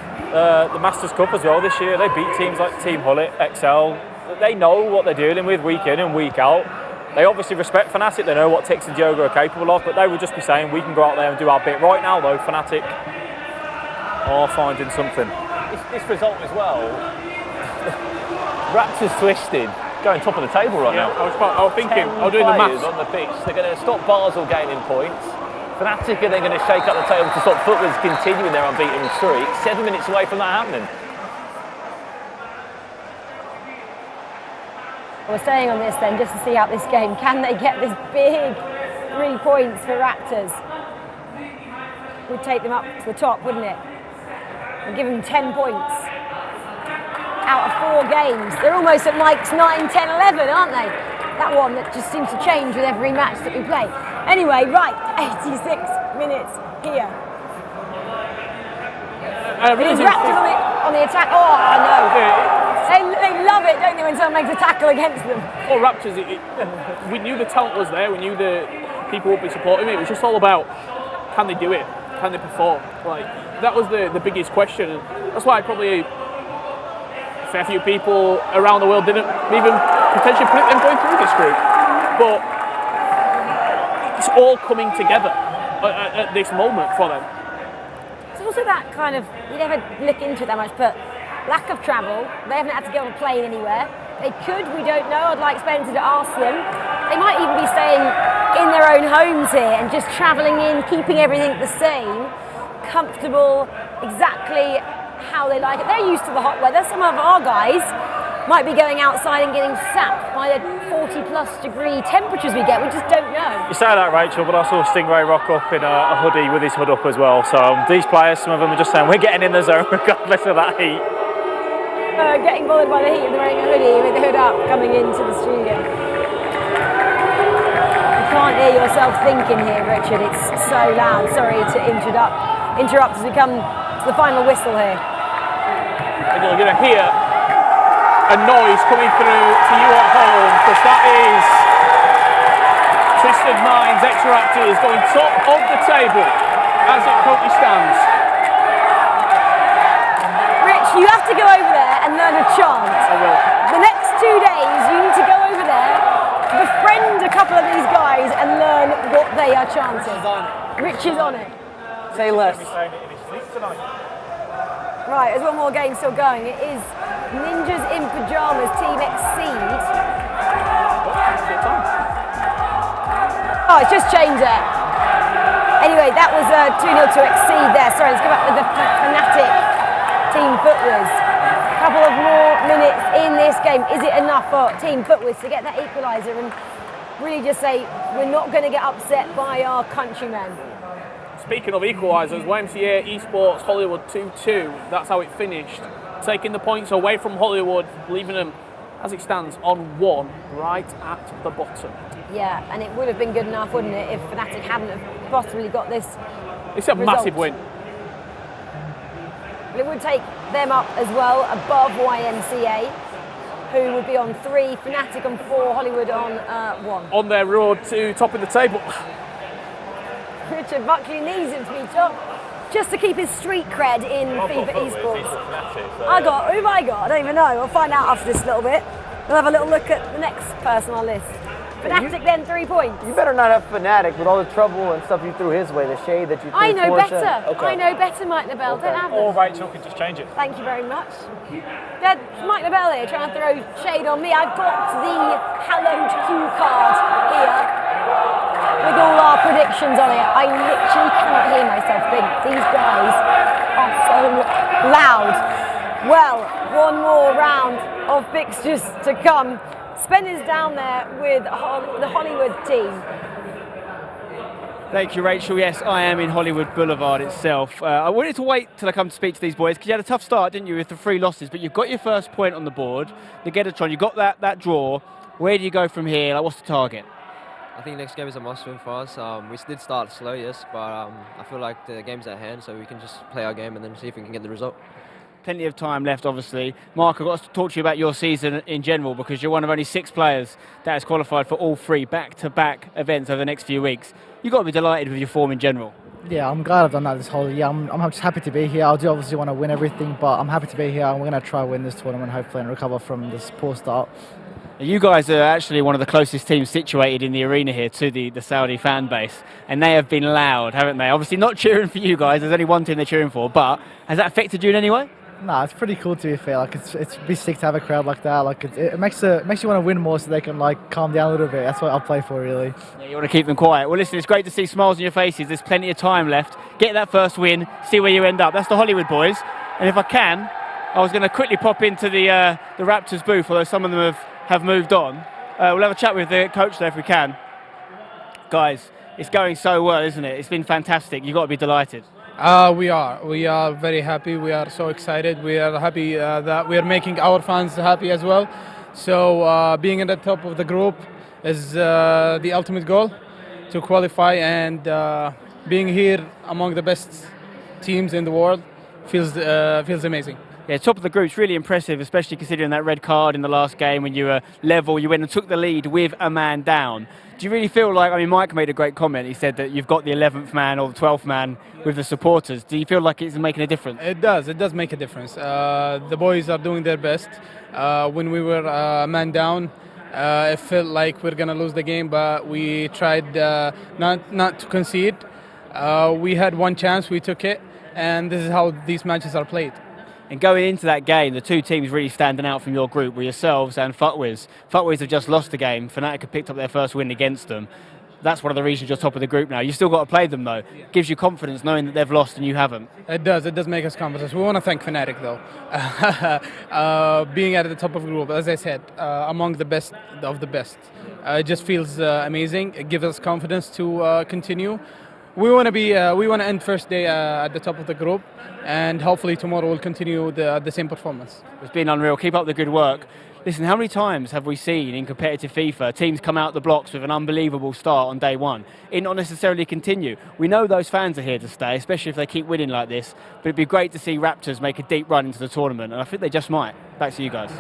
the Masters Cup as well this year, they beat teams like Team Hullet, XL. They know what they're dealing with week in and week out. They obviously respect Fnatic, they know what Tex and Diogo are capable of, but they would just be saying we can go out there and do our bit. Right now though, Fnatic are finding something. This result as well, Raptors twisted, going top of the table right now. I was thinking, I was doing the maths. On the pitch, they're going to stop Basel gaining points. Fnatic are then going to shake up the table to stop Footwiz continuing their unbeaten streak. 7 minutes away from that happening. We're staying on this then just to see out this game. Can they get this big 3 points for Raptors? Would take them up to the top, wouldn't it? And give them 10 points out of 4 games. They're almost at Mike's 9, 10, 11, aren't they? That one that just seems to change with every match that we play. Anyway, right, 86 minutes here. It's Raptors on the attack. Oh, no. They love it, don't they, when someone makes a tackle against them? Well, Raptors, we knew the talent was there. We knew the people would be supporting it. It was just all about, can they do it? Can they perform? Like, that was the biggest question. And that's why probably a fair few people around the world didn't even potentially predict them going through this group. But it's all coming together at this moment for them. It's also that kind of, you never look into it that much, but lack of travel. They haven't had to get on a plane anywhere. They could, we don't know. I'd like Spencer to ask them. They might even be staying in their own homes here and just travelling in, keeping everything the same, comfortable, exactly how they like it. They're used to the hot weather. Some of our guys might be going outside and getting sapped by the 40+ degree temperatures we get. We just don't know. You say that, Rachel, but I saw Stingray rock up in a hoodie with his hood up as well. So these players, some of them are just saying we're getting in the zone regardless of that heat. Getting bothered by the heat and wearing a hoodie with the hood up coming into the studio. You can't hear yourself thinking here, Richard. It's so loud. Sorry to interrupt as we come to the final whistle here. And you're going to hear a noise coming through to you at home, because that is Twisted Minds X Raptors going top of the table as it currently stands. Rich is on it. Say less. Right, there's one more game still going. It is Ninjas in Pyjamas Team Exceed. Oh, it's just changed it. Anyway, that was 2-0 to Exceed there. Sorry, let's go back with the Fnatic Team Footwiz. A couple of more minutes in this game. Is it enough for Team Footwiz to get that equaliser and really just say, we're not going to get upset by our countrymen? Speaking of equalisers, YMCA Esports Hollywood 2-2. That's how it finished. Taking the points away from Hollywood, leaving them, as it stands, on 1 right at the bottom. Yeah, and it would have been good enough, wouldn't it, if Fnatic hadn't have possibly got this It's a result. massive win. But it would take them up as well, above YMCA, who would be on 3, Fnatic on 4, Hollywood on 1. On their road to top of the table. Richard Buckley needs it to be top, just to keep his street cred in FIFA Esports. Who have I got? I don't even know. We'll find out after this little bit. We'll have a little look at the next person on our list. Fnatic then 3 points. You better not have Fnatic with all the trouble and stuff you threw his way, the shade that you threw. I know towards better. him. Okay. I know better, Mike Nobel. Don't have Or this. Rachel can just change it. Thank you very much. Yeah, Mike Nobel here trying to throw shade on me. I've got the hallowed cue card here with all our predictions on it. I literally cannot hear myself think. These guys are so loud. Well, one more round of fixtures to come. Spen is down there with the Hollywood team. Thank you, Rachel. Yes, I am in Hollywood Boulevard itself. I wanted to wait till I come to speak to these boys because you had a tough start, didn't you, with the 3 losses, but you've got your first point on the board. Nigetatron, you got that draw. Where do you go from here? Like, what's the target? I think next game is a must-win for us. We did start slow, yes, but I feel like the game's at hand, so we can just play our game and then see if we can get the result. Plenty of time left, obviously. Mark, I've got to talk to you about your season in general because you're one of only 6 players that has qualified for all 3 back-to-back events over the next few weeks. You've got to be delighted with your form in general. Yeah, I'm glad I've done that this whole year. I'm just happy to be here. I do obviously want to win everything, but I'm happy to be here and we're going to try win this tournament hopefully and recover from this poor start. You guys are actually one of the closest teams situated in the arena here to the Saudi fan base, and they have been loud, haven't they? Obviously not cheering for you guys, there's only one team they're cheering for, but has that affected you in any way? Nah, it's pretty cool to be fair. Like it's be sick to have a crowd like that. Like it makes you want to win more, so they can like calm down a little bit. That's what I'll play for, really. Yeah, you want to keep them quiet. Well, listen, it's great to see smiles on your faces. There's plenty of time left. Get that first win. See where you end up. That's the Hollywood boys. And if I can, I was going to quickly pop into the Raptors booth, although some of them have moved on. We'll have a chat with the coach there if we can. Guys, it's going so well, isn't it? It's been fantastic. You've got to be delighted. We are very happy. We are so excited. We are happy that we are making our fans happy as well. So being at the top of the group is the ultimate goal, to qualify, and being here among the best teams in the world feels amazing. Yeah, top of the group's really impressive, especially considering that red card in the last game when you were level. You went and took the lead with a man down. Do you really feel like, I mean, Mike made a great comment. He said that you've got the 11th man or the 12th man with the supporters. Do you feel like it's making a difference? It does make a difference. The boys are doing their best. When we were man down, it felt like we're going to lose the game, but we tried not to concede. We had one chance, we took it, and this is how these matches are played. And going into that game, the 2 teams really standing out from your group were yourselves and Futwiz. Futwiz have just lost the game. Fnatic have picked up their first win against them. That's one of the reasons you're top of the group now. You've still got to play them, though. Gives you confidence knowing that they've lost and you haven't. It does make us confident. We want to thank Fnatic, though. Being at the top of the group, as I said, among the best of the best. It just feels amazing. It gives us confidence to continue. We want to end first day at the top of the group, and hopefully tomorrow we'll continue the same performance. It's been unreal. Keep up the good work. Listen, how many times have we seen in competitive FIFA teams come out the blocks with an unbelievable start on day one? It not necessarily continue. We know those fans are here to stay, especially if they keep winning like this, but it'd be great to see Raptors make a deep run into the tournament, and I think they just might. Back to you guys.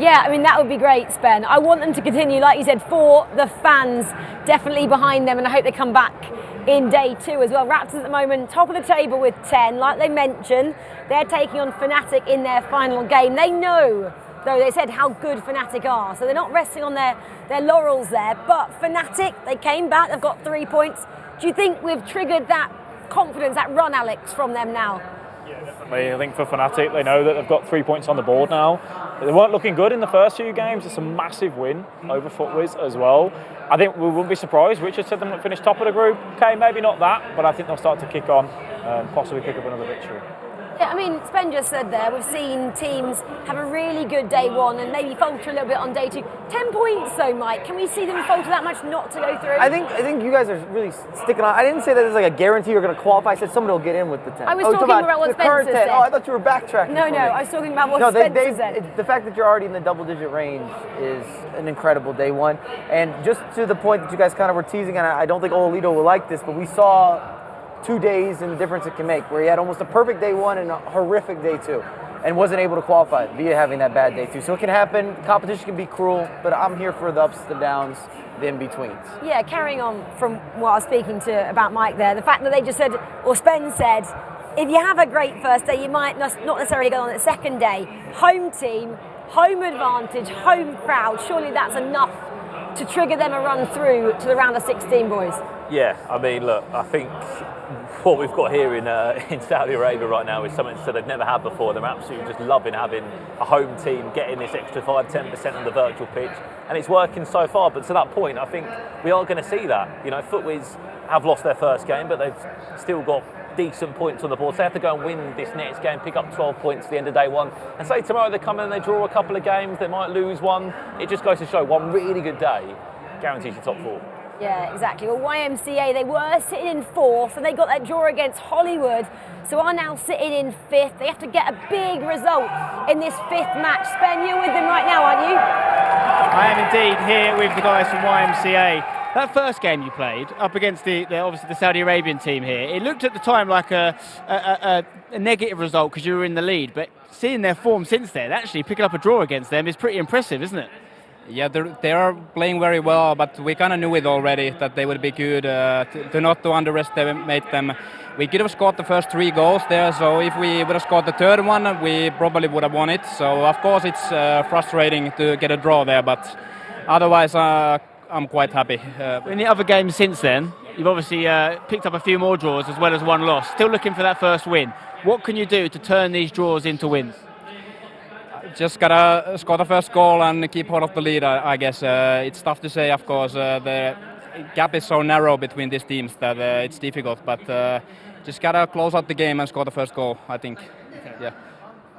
Yeah, I mean, that would be great, Spen. I want them to continue, like you said, for the fans, definitely behind them, and I hope they come back in day 2 as well. Raptors at the moment, top of the table with 10. Like they mentioned, they're taking on Fnatic in their final game. They know, though, they said how good Fnatic are, so they're not resting on their laurels there. But Fnatic, they came back, they've got 3 points. Do you think we've triggered that confidence, that run, Alex, from them now? I think for Fnatic, they know that they've got 3 points on the board now. They weren't looking good in the first few games. It's a massive win over FUTWIZ as well. I think we wouldn't be surprised. Richard said they might finish top of the group. Okay, maybe not that, but I think they'll start to kick on and possibly pick up another victory. Yeah, I mean, Spen just said there, we've seen teams have a really good day one and maybe falter a little bit on day two. 10 points though, Mike. Can we see them falter that much not to go through? I think you guys are really sticking on. I didn't say that there's like a guarantee you're going to qualify. I said somebody will get in with the 10. I was talking about what Spencer said. Oh, I thought you were backtracking. No, I was talking about what Spencer said. The fact that you're already in the double-digit range is an incredible day one. And just to the point that you guys kind of were teasing, and I don't think Olito will like this, but we saw 2 days and the difference it can make, where he had almost a perfect day one and a horrific day two, and wasn't able to qualify via having that bad day two. So it can happen. Competition can be cruel, but I'm here for the ups, the downs, the in-betweens. Yeah, carrying on from what I was speaking to about Mike there, the fact that they just said, or Spen said, if you have a great first day, you might not necessarily go on the second day. Home team, home advantage, home crowd, surely that's enough to trigger them a run through to the round of 16, boys. Yeah, I mean, look, I think what we've got here in Saudi Arabia right now is something that they've never had before. They're absolutely just loving having a home team, getting this extra 5-10% on the virtual pitch, and it's working so far. But to that point, I think we are going to see that. You know, FUTWIZ have lost their first game, but they've still got decent points on the board. So they have to go and win this next game, pick up 12 points at the end of day one. And say tomorrow they come in and they draw a couple of games, they might lose one. It just goes to show one really good day guarantees you top four. Yeah, exactly. Well, YMCA, they were sitting in fourth and they got that draw against Hollywood, so are now sitting in fifth. They have to get a big result in this fifth match. Spen, you're with them right now, aren't you? I am indeed here with the guys from YMCA. That first game you played up against obviously the Saudi Arabian team here, it looked at the time like a negative result because you were in the lead, but seeing their form since then, actually picking up a draw against them is pretty impressive, isn't it? Yeah, they are playing very well, but we kind of knew it already that they would be good. Not to underestimate them. We could have scored the first 3 goals there, so if we would have scored the third one, we probably would have won it. So of course it's frustrating to get a draw there, but otherwise I'm quite happy. In the other games since then, you've obviously picked up a few more draws as well as one loss. Still looking for that first win. What can you do to turn these draws into wins? Just gotta score the first goal and keep hold of the lead, I guess. It's tough to say, of course. The gap is so narrow between these teams that it's difficult, but just gotta close out the game and score the first goal, I think. Okay. Yeah.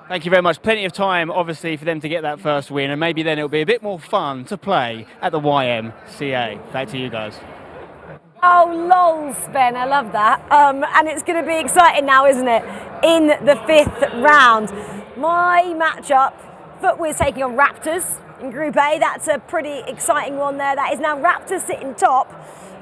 Thank you very much. Plenty of time, obviously, for them to get that first win, and maybe then it'll be a bit more fun to play at the YMCA. Back to you guys. Oh, lol, Spen, I love that. And it's going to be exciting now, isn't it? In the 5th round. My matchup, FUTWIZ taking on Raptors in Group A. That's a pretty exciting one there. That is now Raptors sitting top,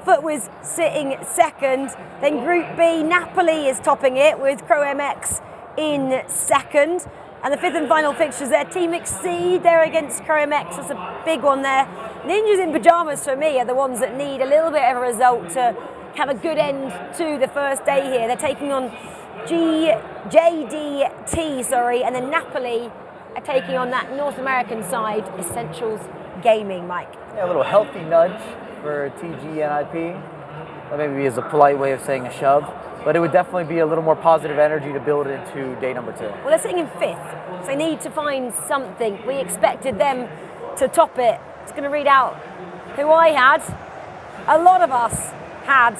FUTWIZ sitting second. Then Group B, Napoli is topping it with Pro MX in second. And the 5th and final fixtures there, Team Exceed, they're against Pro MX. That's a big one there. Ninjas in Pyjamas, for me, are the ones that need a little bit of a result to have a good end to the first day here. They're taking on JDT, and then Napoli are taking on that North American side, Essentials Gaming, Mike. Yeah, a little healthy nudge for TGNIP. That maybe is a polite way of saying a shove, but it would definitely be a little more positive energy to build into day number 2. Well, they're sitting in 5th, so they need to find something. We expected them to top it. It's going to read out who I had. A lot of us had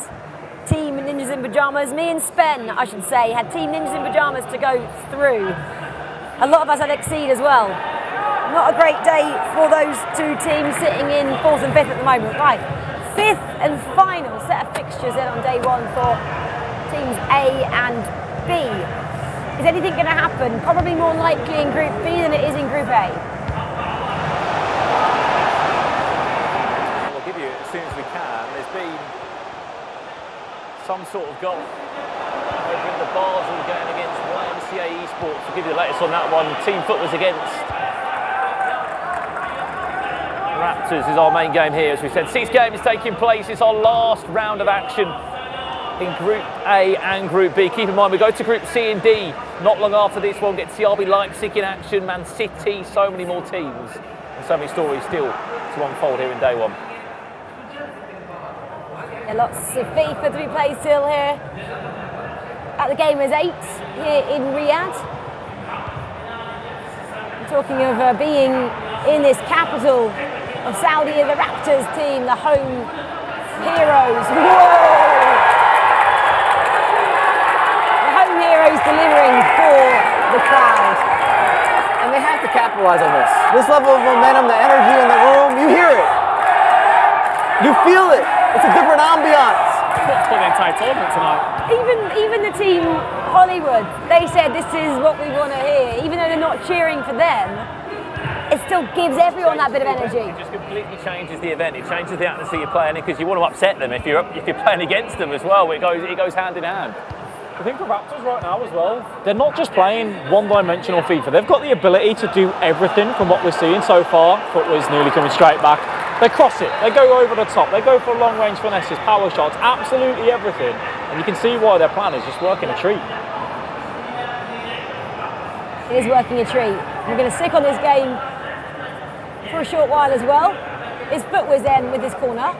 Team Ninjas in Pyjamas. Me and Spen, I should say, had Team Ninjas in Pyjamas to go through. A lot of us had Exceed as well. Not a great day for those 2 teams sitting in 4th and 5th at the moment. Right, 5th and final set of fixtures then on day 1 for teams A and B. Is anything going to happen? Probably more likely in Group B than it is in Group A. We'll give you as soon as we can. There's been some sort of goal over in the Basel game against YMCA Esports. We'll give you the latest on that one. Team FUTWIZ against Raptors is our main game here. As we said, 6 games taking place. It's our last round of action in Group A and Group B. Keep in mind, we go to Group C and D. Not long after this one, get RB Leipzig in action, Man City, so many more teams, and so many stories still to unfold here in day 1. Yeah, lots of FIFA to be played still here at the Gamers 8 here in Riyadh. Talking of being in this capital of Saudi, the Raptors team, the home heroes. Whoa! The home heroes delivering for the crowd. And they have to capitalize on this. This level of momentum, the energy in the room, you hear it. You feel it. It's a different ambiance. For the entire tournament tonight. Even the team Hollywood, they said this is what we want to hear. Even though they're not cheering for them, it still gives everyone that bit of energy. It just completely changes the event. It changes the atmosphere you're playing in because you want to upset them if you're playing against them as well. It goes hand in hand. I think the Raptors right now as well, they're not just playing one-dimensional FIFA. They've got the ability to do everything from what we're seeing so far. Footwear's nearly coming straight back. They cross it, they go over the top, they go for long-range finesses, power shots, absolutely everything. And you can see why their plan is just working a treat. It is working a treat. We're going to stick on this game for a short while as well. His footwear's in with this corner.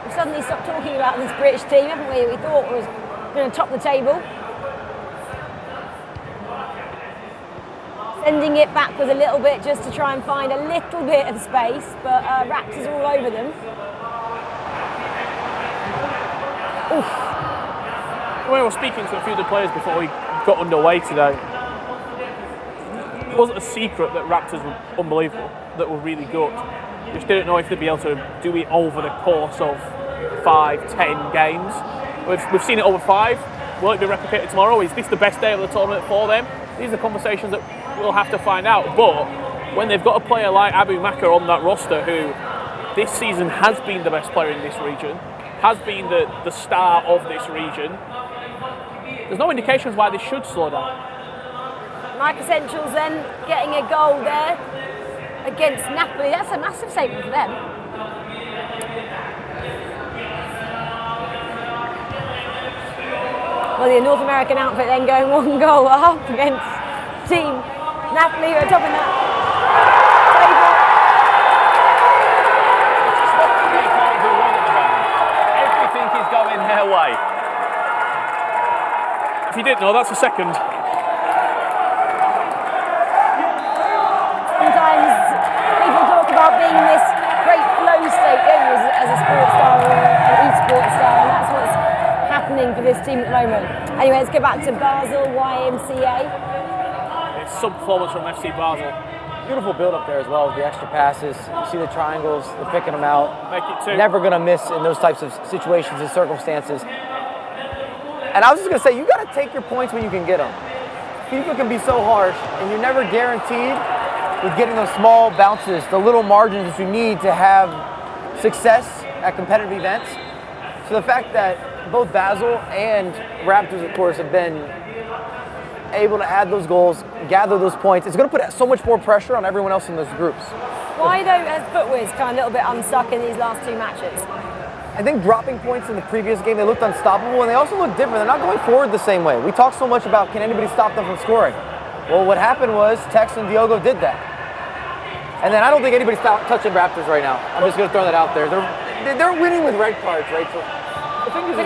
We've suddenly stopped talking about this British team, haven't we? We thought was going to top the table. Sending it backwards a little bit just to try and find a little bit of space, but Raptors are all over them. Oof. When I was speaking to a few of the players before we got underway today, it wasn't a secret that Raptors were unbelievable, that were really good. Just didn't know if they'd be able to do it over the course of 5-10 games. We've seen it over 5. Will it be replicated tomorrow? Is this the best day of the tournament for them? These are conversations that we'll have to find out. But when they've got a player like Abu Makar on that roster who this season has been the best player in this region, has been the star of this region, there's no indications why they should slow down. Mike Essentials then getting a goal there against Napoli. That's a massive statement for them. Well, the North American outfit then going 1 goal up against team Napoli, who are topping that table. They can't do wrong at the moment. Everything is going their way. If you didn't know, that's a second. Sometimes people talk about being in this great flow state, don't you, as a sports star or an e-sports star, and that's what's happening for this team at the moment. Anyway, let's go back to Basel YMCA. It's sub-performance from FC Basel. Beautiful build up there as well with the extra passes. You see the triangles, they're picking them out. Make it 2. Never going to miss in those types of situations and circumstances. And I was just going to say, you got to take your points when you can get them. FIFA can be so harsh, and you're never guaranteed with getting those small bounces, the little margins that you need to have success at competitive events. So the fact that both Basel and Raptors, of course, have been able to add those goals, gather those points, it's going to put so much more pressure on everyone else in those groups. Why though has footwear's kind of a little bit unstuck in these last 2 matches? I think dropping points in the previous game, they looked unstoppable, and they also look different. They're not going forward the same way. We talk so much about can anybody stop them from scoring. Well, what happened was Tex and Diogo did that. And then I don't think anybody's touching Raptors right now. I'm just going to throw that out there. They're winning with red cards, Rachel. The thing is,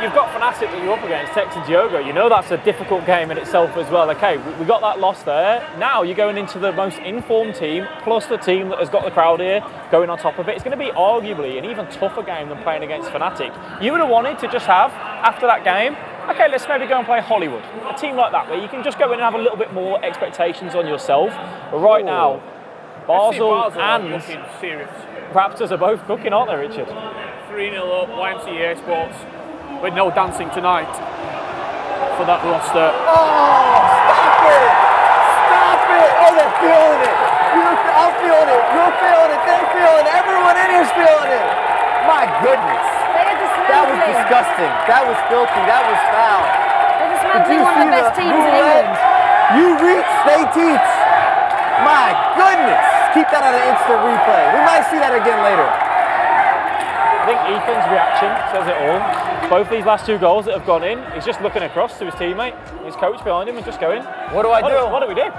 you've got Fnatic that you're up against, Tex and Diogo. You know that's a difficult game in itself as well. Okay, we got that loss there. Now you're going into the most informed team, plus the team that has got the crowd here going on top of it. It's going to be arguably an even tougher game than playing against Fnatic. You would have wanted to just have, after that game, okay, let's maybe go and play Hollywood. A team like that, where you can just go in and have a little bit more expectations on yourself. But right now, Basel and serious. Raptors are both cooking, aren't they, Richard? 3-0 up, YMCA Sports, with no dancing tonight for that roster. Oh, stop it! Stop it! Oh, they're feeling it. I'm feeling it. You're feeling it. They're feeling it. Everyone in here's feeling it. My goodness. That was disgusting. That was filthy. That was foul. They're dismantling one of the best teams in England. You reach, they teach. My goodness. Keep that on an instant replay. We might see that again later. I think Ethan's reaction says it all. Both these last 2 goals that have gone in, he's just looking across to his teammate, his coach behind him, and just going, What do I do? What do we do?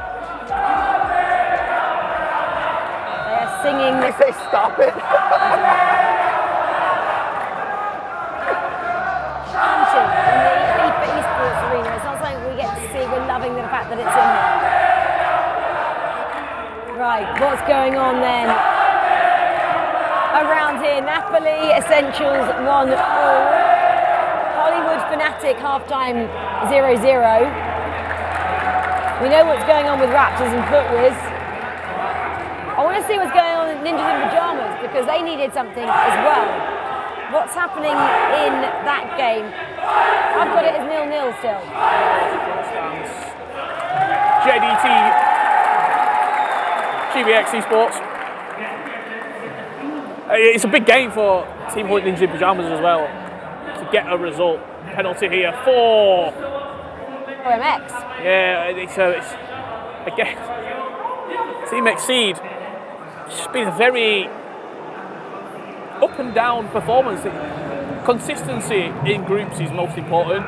They're singing. They say stop it. that it's in here. Right, what's going on then? Around here, Napoli Essentials 1-1. Hollywood Fanatic halftime 0-0. We know what's going on with Raptors and Footwiz. I want to see what's going on with Ninjas in Pyjamas because they needed something as well. What's happening in that game? I've got it as 0-0 still. JDT, GBX Esports. It's a big game for Team Holy Ninja in Pyjamas as well to get a result. Penalty here for OMX. Yeah, it's again Team Exceed. It's been a very up and down performance. Consistency in groups is most important.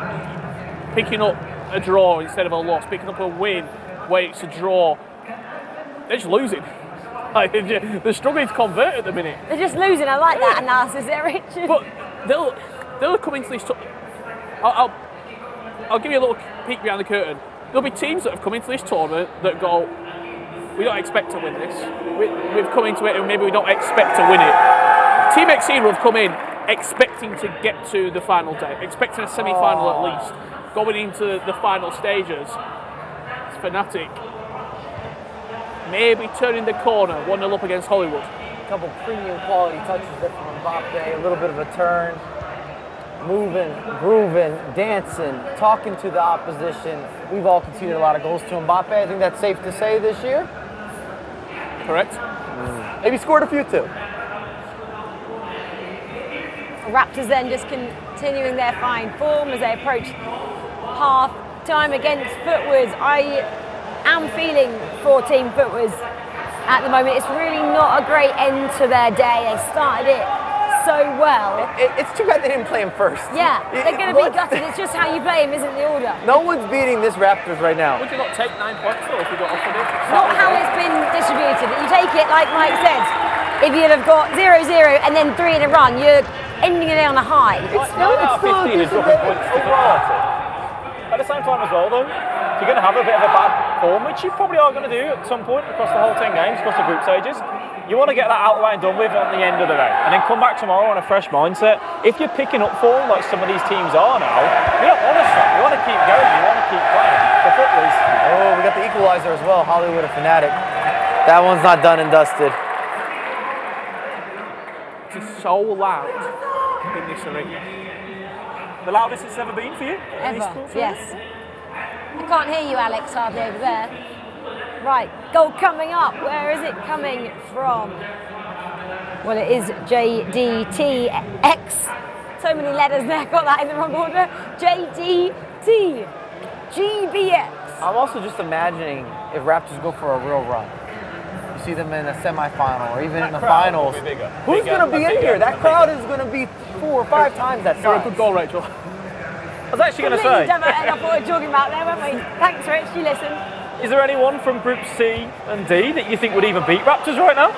Picking up a draw instead of a loss, picking up a win where it's a draw. They're just losing. Like, they're struggling to convert at the minute. They're just losing. I like that analysis there, Richard. But they'll come into this. I'll give you a little peek behind the curtain. There'll be teams that have come into this tournament that go, we don't expect to win this. We've come into it and maybe we don't expect to win it. Team Exceed will have come in expecting to get to the final day, expecting a semi-final at least, going into the final stages. It's Fnatic. Maybe turning the corner, 1-0 up against Hollywood. A couple premium quality touches there from Mbappe, a little bit of a turn, moving, grooving, dancing, talking to the opposition. We've all conceded a lot of goals to Mbappe. I think that's safe to say this year. Correct. Maybe scored a few too. Raptors then just continuing their fine form as they approach half time against Footwiz. I am feeling for Team Footwiz at the moment. It's really not a great end to their day. They started it so well. It's too bad they didn't play him first. Yeah, they're going to be gutted. It's just how you play him, isn't the order. No one's beating this Raptors right now. Would you not take 9 points though if you got offered it? Not how it's been distributed. You take it like Mike said. If you'd have got 0-0 and then 3 in a run, you're ending it on a high. It's still 15 is dropping points to Fnatic. At the same time as well though, if you're going to have a bit of a bad form, which you probably are going to do at some point across the whole 10 games, across the group stages, you want to get that out of the way and done with at the end of the day. And then come back tomorrow on a fresh mindset. If you're picking up form like some of these teams are now, you don't want to stop. You want to keep going. You want to keep playing. For Footwiz. Oh, we got the equalizer as well, Hollywood and Fnatic. That one's not done and dusted. It's so loud in this arena. The loudest it's ever been for you? Ever, yes. I can't hear you, Alex, hardly over there. Right, goal coming up. Where is it coming from? Well, it is JDTX. So many letters there, got that in the wrong order. JDT. GBX. I'm also just imagining if Raptors go for a real run. You see them in a semifinal or even in the finals. Who's going to be in here? That crowd is going to be 4 or 5 times that size. You're a good goal, Rachel. I was actually going to say. That's what we're talking about there, weren't we? Thanks, Rich. You listen. Is there anyone from Group C and D that you think would even beat Raptors right now?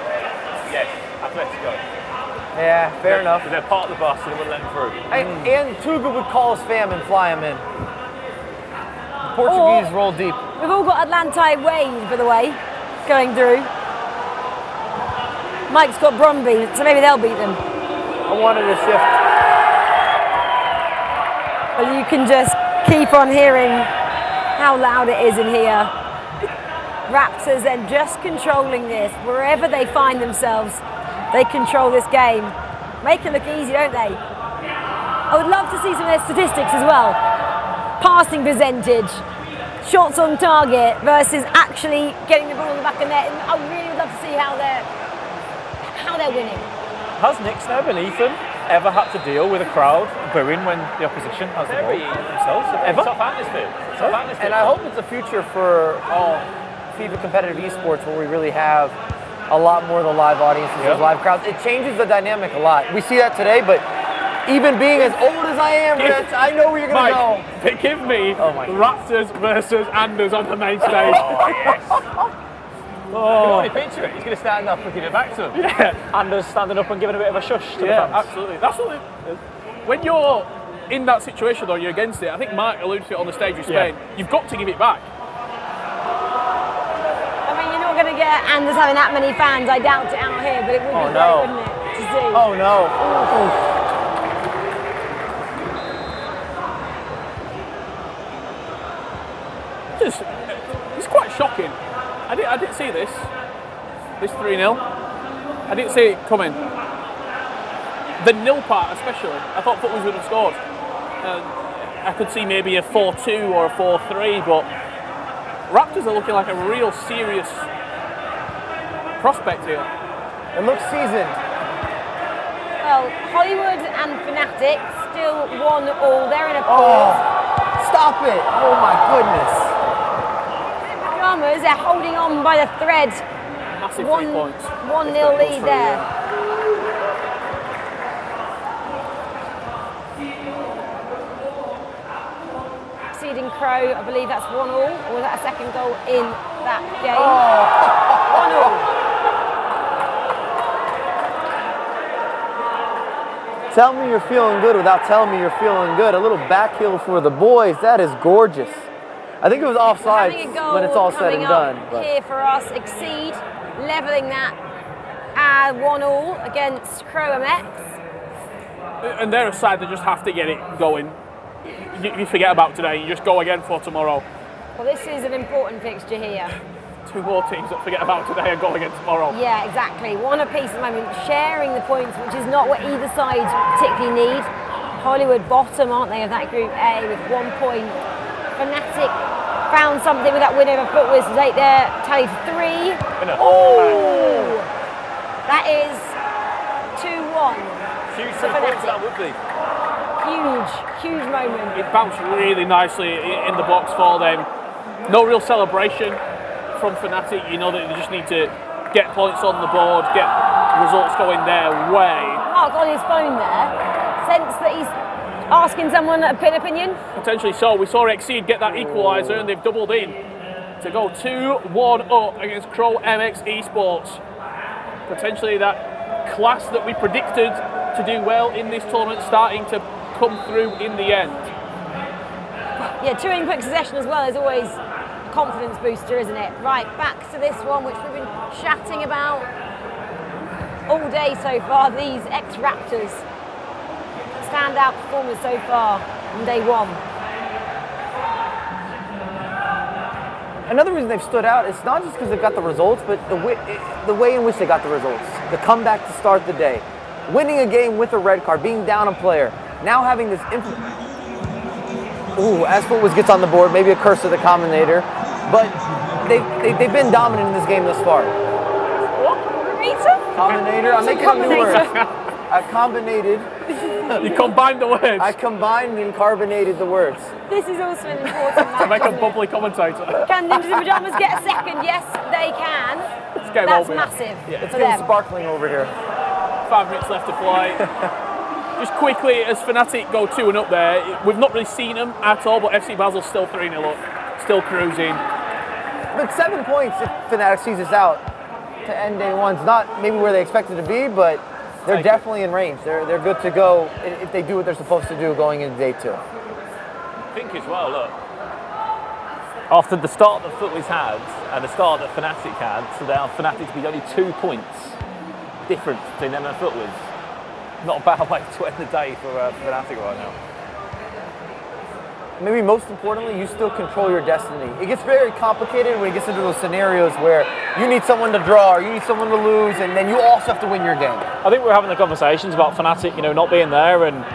Yes, Atletico. Yeah, fair enough. They're part of the bus and they wouldn't let them through. And Tuga would call his fam and fly him in. The Portuguese roll deep. We've all got Atlante Wade, by the way, going through. Mike's got Bromby, so maybe they'll beat them. I wanted to shift. Well, you can just keep on hearing how loud it is in here. Raptors then just controlling this. Wherever they find themselves, they control this game. Make it look easy, don't they? I would love to see some of their statistics as well. Passing percentage, shots on target versus actually getting the ball in the back of the net. And I really would love to see how they're winning. Has Nick Sneb and Ethan ever had to deal with a crowd booing when the opposition has the ball themselves? Ever? Top atmosphere. And I hope it's a future for FIFA competitive esports where we really have a lot more of the live audiences, those live crowds. It changes the dynamic a lot. We see that today, but even being as old as I am, Rich, I know where you're going to go. Give me Raptors versus Anders on the main stage. Oh. You can already picture it. He's going to stand up and give it back to him. Yeah, Anders standing up and giving a bit of a shush to the fans. Absolutely. That's what when you're in that situation or you're against it, I think Mark alluded to it on the stage with Spain, you've got to give it back. going to get Anders having that many fans. I doubt it out here, but it would be great, wouldn't it, to see? Oh no. It's quite shocking. I didn't see this 3-0. I didn't see it coming. The nil part especially, I thought Footwiz would have scored. I could see maybe a 4-2 or a 4-3, but Raptors are looking like a real serious prospect here. It looks seasoned. Well, Hollywood and Fnatic still 1-1. They're in a pause. Stop it! Oh my goodness. Pajamas, they're holding on by the thread. Massive 3 points. 1-0 lead there. Exceeding Crow, I believe that's 1-1, or was that a second goal in that game? 1-1. Tell me you're feeling good without telling me you're feeling good. A little back heel for the boys. That is gorgeous. I think it was offside when it's all said and done. But Here for us, Exceed, levelling that at 1-1 against Crow MX. And they're a side that just have to get it going. You forget about today, you just go again for tomorrow. Well, this is an important fixture here. 2 more teams that forget about today and go again tomorrow. Yeah, exactly. One apiece at the moment, sharing the points, which is not what either side particularly need. Hollywood bottom, aren't they, of that Group A with 1 point. Fnatic found something with that win over Footwiz to take their tally to 3. Oh! That is 2-1. Huge 3 points that would be. Huge moment. It bounced really nicely in the box for them. No real celebration from Fnatic. You know that they just need to get points on the board, get results going their way. Mark on his phone there. Sense that he's asking someone an opinion? Potentially so. We saw Exceed get that equaliser and they've doubled in to go 2-1 up against Crow MX Esports. Potentially that class that we predicted to do well in this tournament starting to come through in the end. Yeah, 2 in quick succession as well is always a confidence booster, isn't it? Right, back to this one which we've been chatting about all day so far, these ex-Raptors. Standout performers so far on day 1. another reason they've stood out is not just because they've got the results, but the way in which they got the results. The comeback to start the day. Winning a game with a red card, being down a player. Now having this as Footwiz gets on the board, maybe a curse of the Combinator. But they've been dominant in this game thus far. Combinator? I'm making up new words. I've combinated. You combined the words. I combined and carbonated the words. This is also an important match. To make a bubbly commentator. Can Ninjas in Pyjamas get a second? Yes, they can. That's massive. Yeah, it's for getting them. sparkling over here. 5 minutes left to play. Just quickly, as Fnatic go 2 and up there, we've not really seen them at all, but FC Basel's still 3-0 up, still cruising. But 7 points if Fnatic sees us out to end day 1's not maybe where they expected to be, but they're definitely in range. They're good to go if they do what they're supposed to do going into day 2. I think as well, look, after the start that Footwiz had and the start that Fnatic had, so now Fnatic to be only 2 points difference between them and Footwiz. Not a bad way to end the day for Fnatic right now. Maybe most importantly, you still control your destiny. It gets very complicated when it gets into those scenarios where you need someone to draw or you need someone to lose, and then you also have to win your game. I think we're having the conversations about Fnatic, not being there and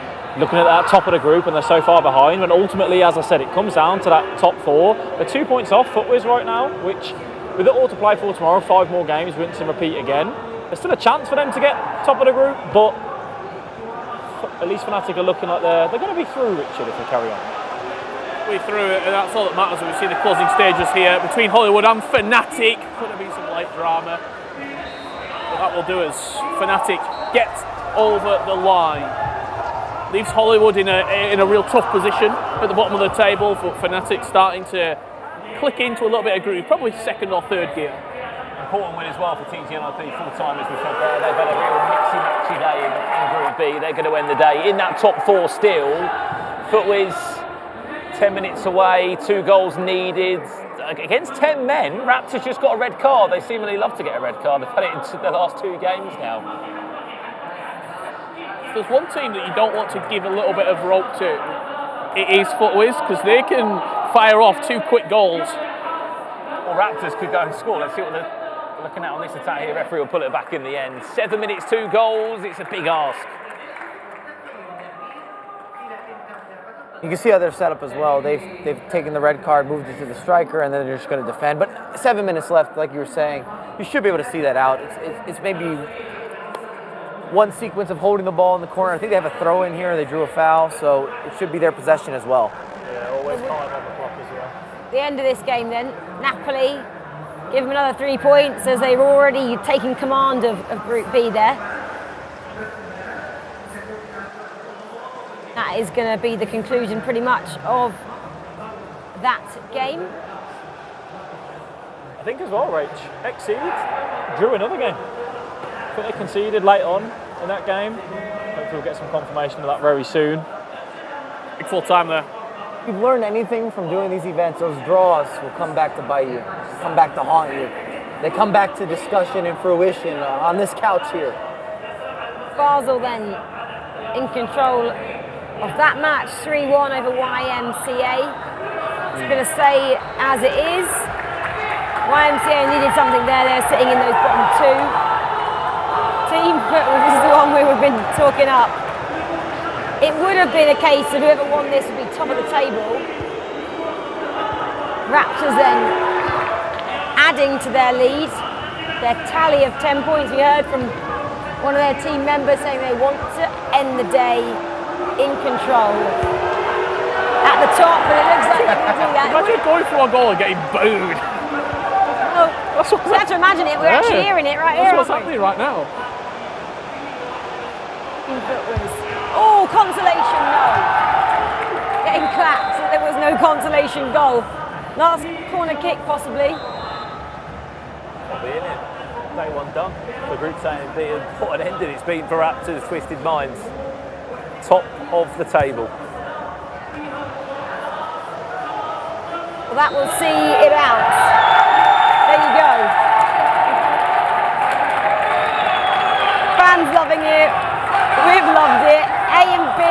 looking at that top of the group and they're so far behind. And ultimately, as I said, it comes down to that top 4. They're 2 points off Footwiz right now, which with it all to play for tomorrow, 5 more games, rinse and repeat again. There's still a chance for them to get top of the group, but at least Fnatic are looking like they're going to be through, Richard, if they carry on. We're through it, and that's all that matters. We see the closing stages here between Hollywood and Fnatic. Could have been some light drama, but that will do us. Fnatic gets over the line. Leaves Hollywood in a real tough position at the bottom of the table, but Fnatic starting to click into a little bit of groove, probably second or third gear. Important win as well for TGNIP, full-time as we said there. They've had a real mixy-matchy day in Group B. They're going to end the day in that top 4 still. Footwiz 10 minutes away, 2 goals needed. against 10 men, Raptors just got a red card. They seemingly love to get a red card. They've had it in the last 2 games now. If there's one team that you don't want to give a little bit of rope to, it is FUTWIZ, because they can fire off 2 quick goals. Well, Raptors could go and score. Let's see what they're looking at on this attack here. Referee will pull it back in the end. 7 minutes, 2 goals. It's a big ask. You can see how they're set up as well. They've taken the red card, moved it to the striker, and then they're just going to defend. But 7 minutes left, like you were saying, you should be able to see that out. It's maybe one sequence of holding the ball in the corner. I think they have a throw in here. They drew a foul, so it should be their possession as well. Yeah, always time on the clock as well. The end of this game then, Napoli give them another 3 points as they've already taken command of Group B there. That is going to be the conclusion pretty much of that game. I think as well, Rach, Exceed drew another game. I think they conceded late on in that game. Hopefully we'll get some confirmation of that very soon. Big full time there. If you've learned anything from doing these events, those draws will come back to bite you, come back to haunt you. They come back to discussion and fruition on this couch here. Basel then in control of that match, 3-1 over YMCA. It's going to stay as it is. YMCA needed something there. They're sitting in those bottom 2. Team FUTWIZ, this is the one we've been talking up. It would have been a case of whoever won this would be top of the table. Raptors then adding to their lead. Their tally of 10 points. We heard from one of their team members saying they want to end the day in control. At the top, but it looks like they can do that. Imagine going for a goal and getting booed. Well, you have to imagine it. We're actually hearing it right here. That's what's happening right now. Oh, consolation, no. Getting clapped, so there was no consolation goal. Last corner kick, possibly. Probably in it. Day 1 done. The group saying what an ending it's been for Raptors, Twisted Minds. Top of the table. Well, that will see it out. There you go. Fans loving it. We've loved it. A and B,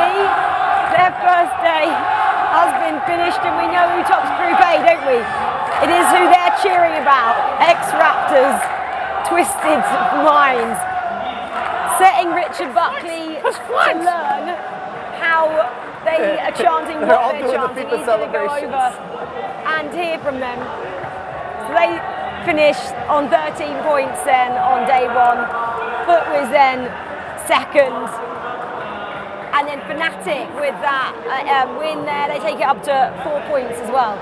their first day has been finished, and we know who tops Group A, don't we? It is who they're cheering about. Ex-Raptors, Twisted Minds. Setting Richard Buckley to learn how they are chanting what they're chanting. He's going to go over and hear from them. So they finished on 13 points then on day 1. FUTWIZ then second. And then Fnatic with that win there, they take it up to 4 points as well.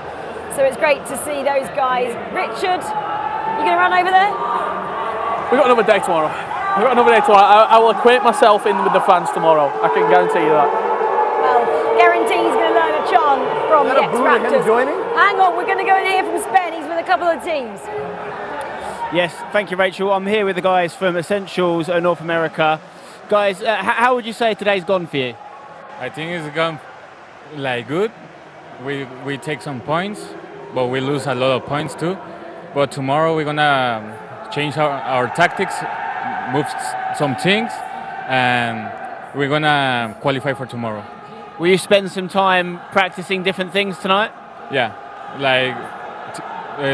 So it's great to see those guys. Richard, you going to run over there? We've got another day tomorrow. I will acquaint myself in with the fans tomorrow. I can guarantee you that. Well, guarantee he's going to learn a chant from the ex-Raptors. Hang on, we're going to go and hear from Spen. He's with a couple of teams. Yes, thank you, Rachel. I'm here with the guys from Essentials North America. Guys, how would you say today's gone for you? I think it's gone like good. We take some points, but we lose a lot of points too. But tomorrow we're gonna change our tactics, move some things, and we're gonna qualify for tomorrow. Will you spend some time practicing different things tonight? Yeah, like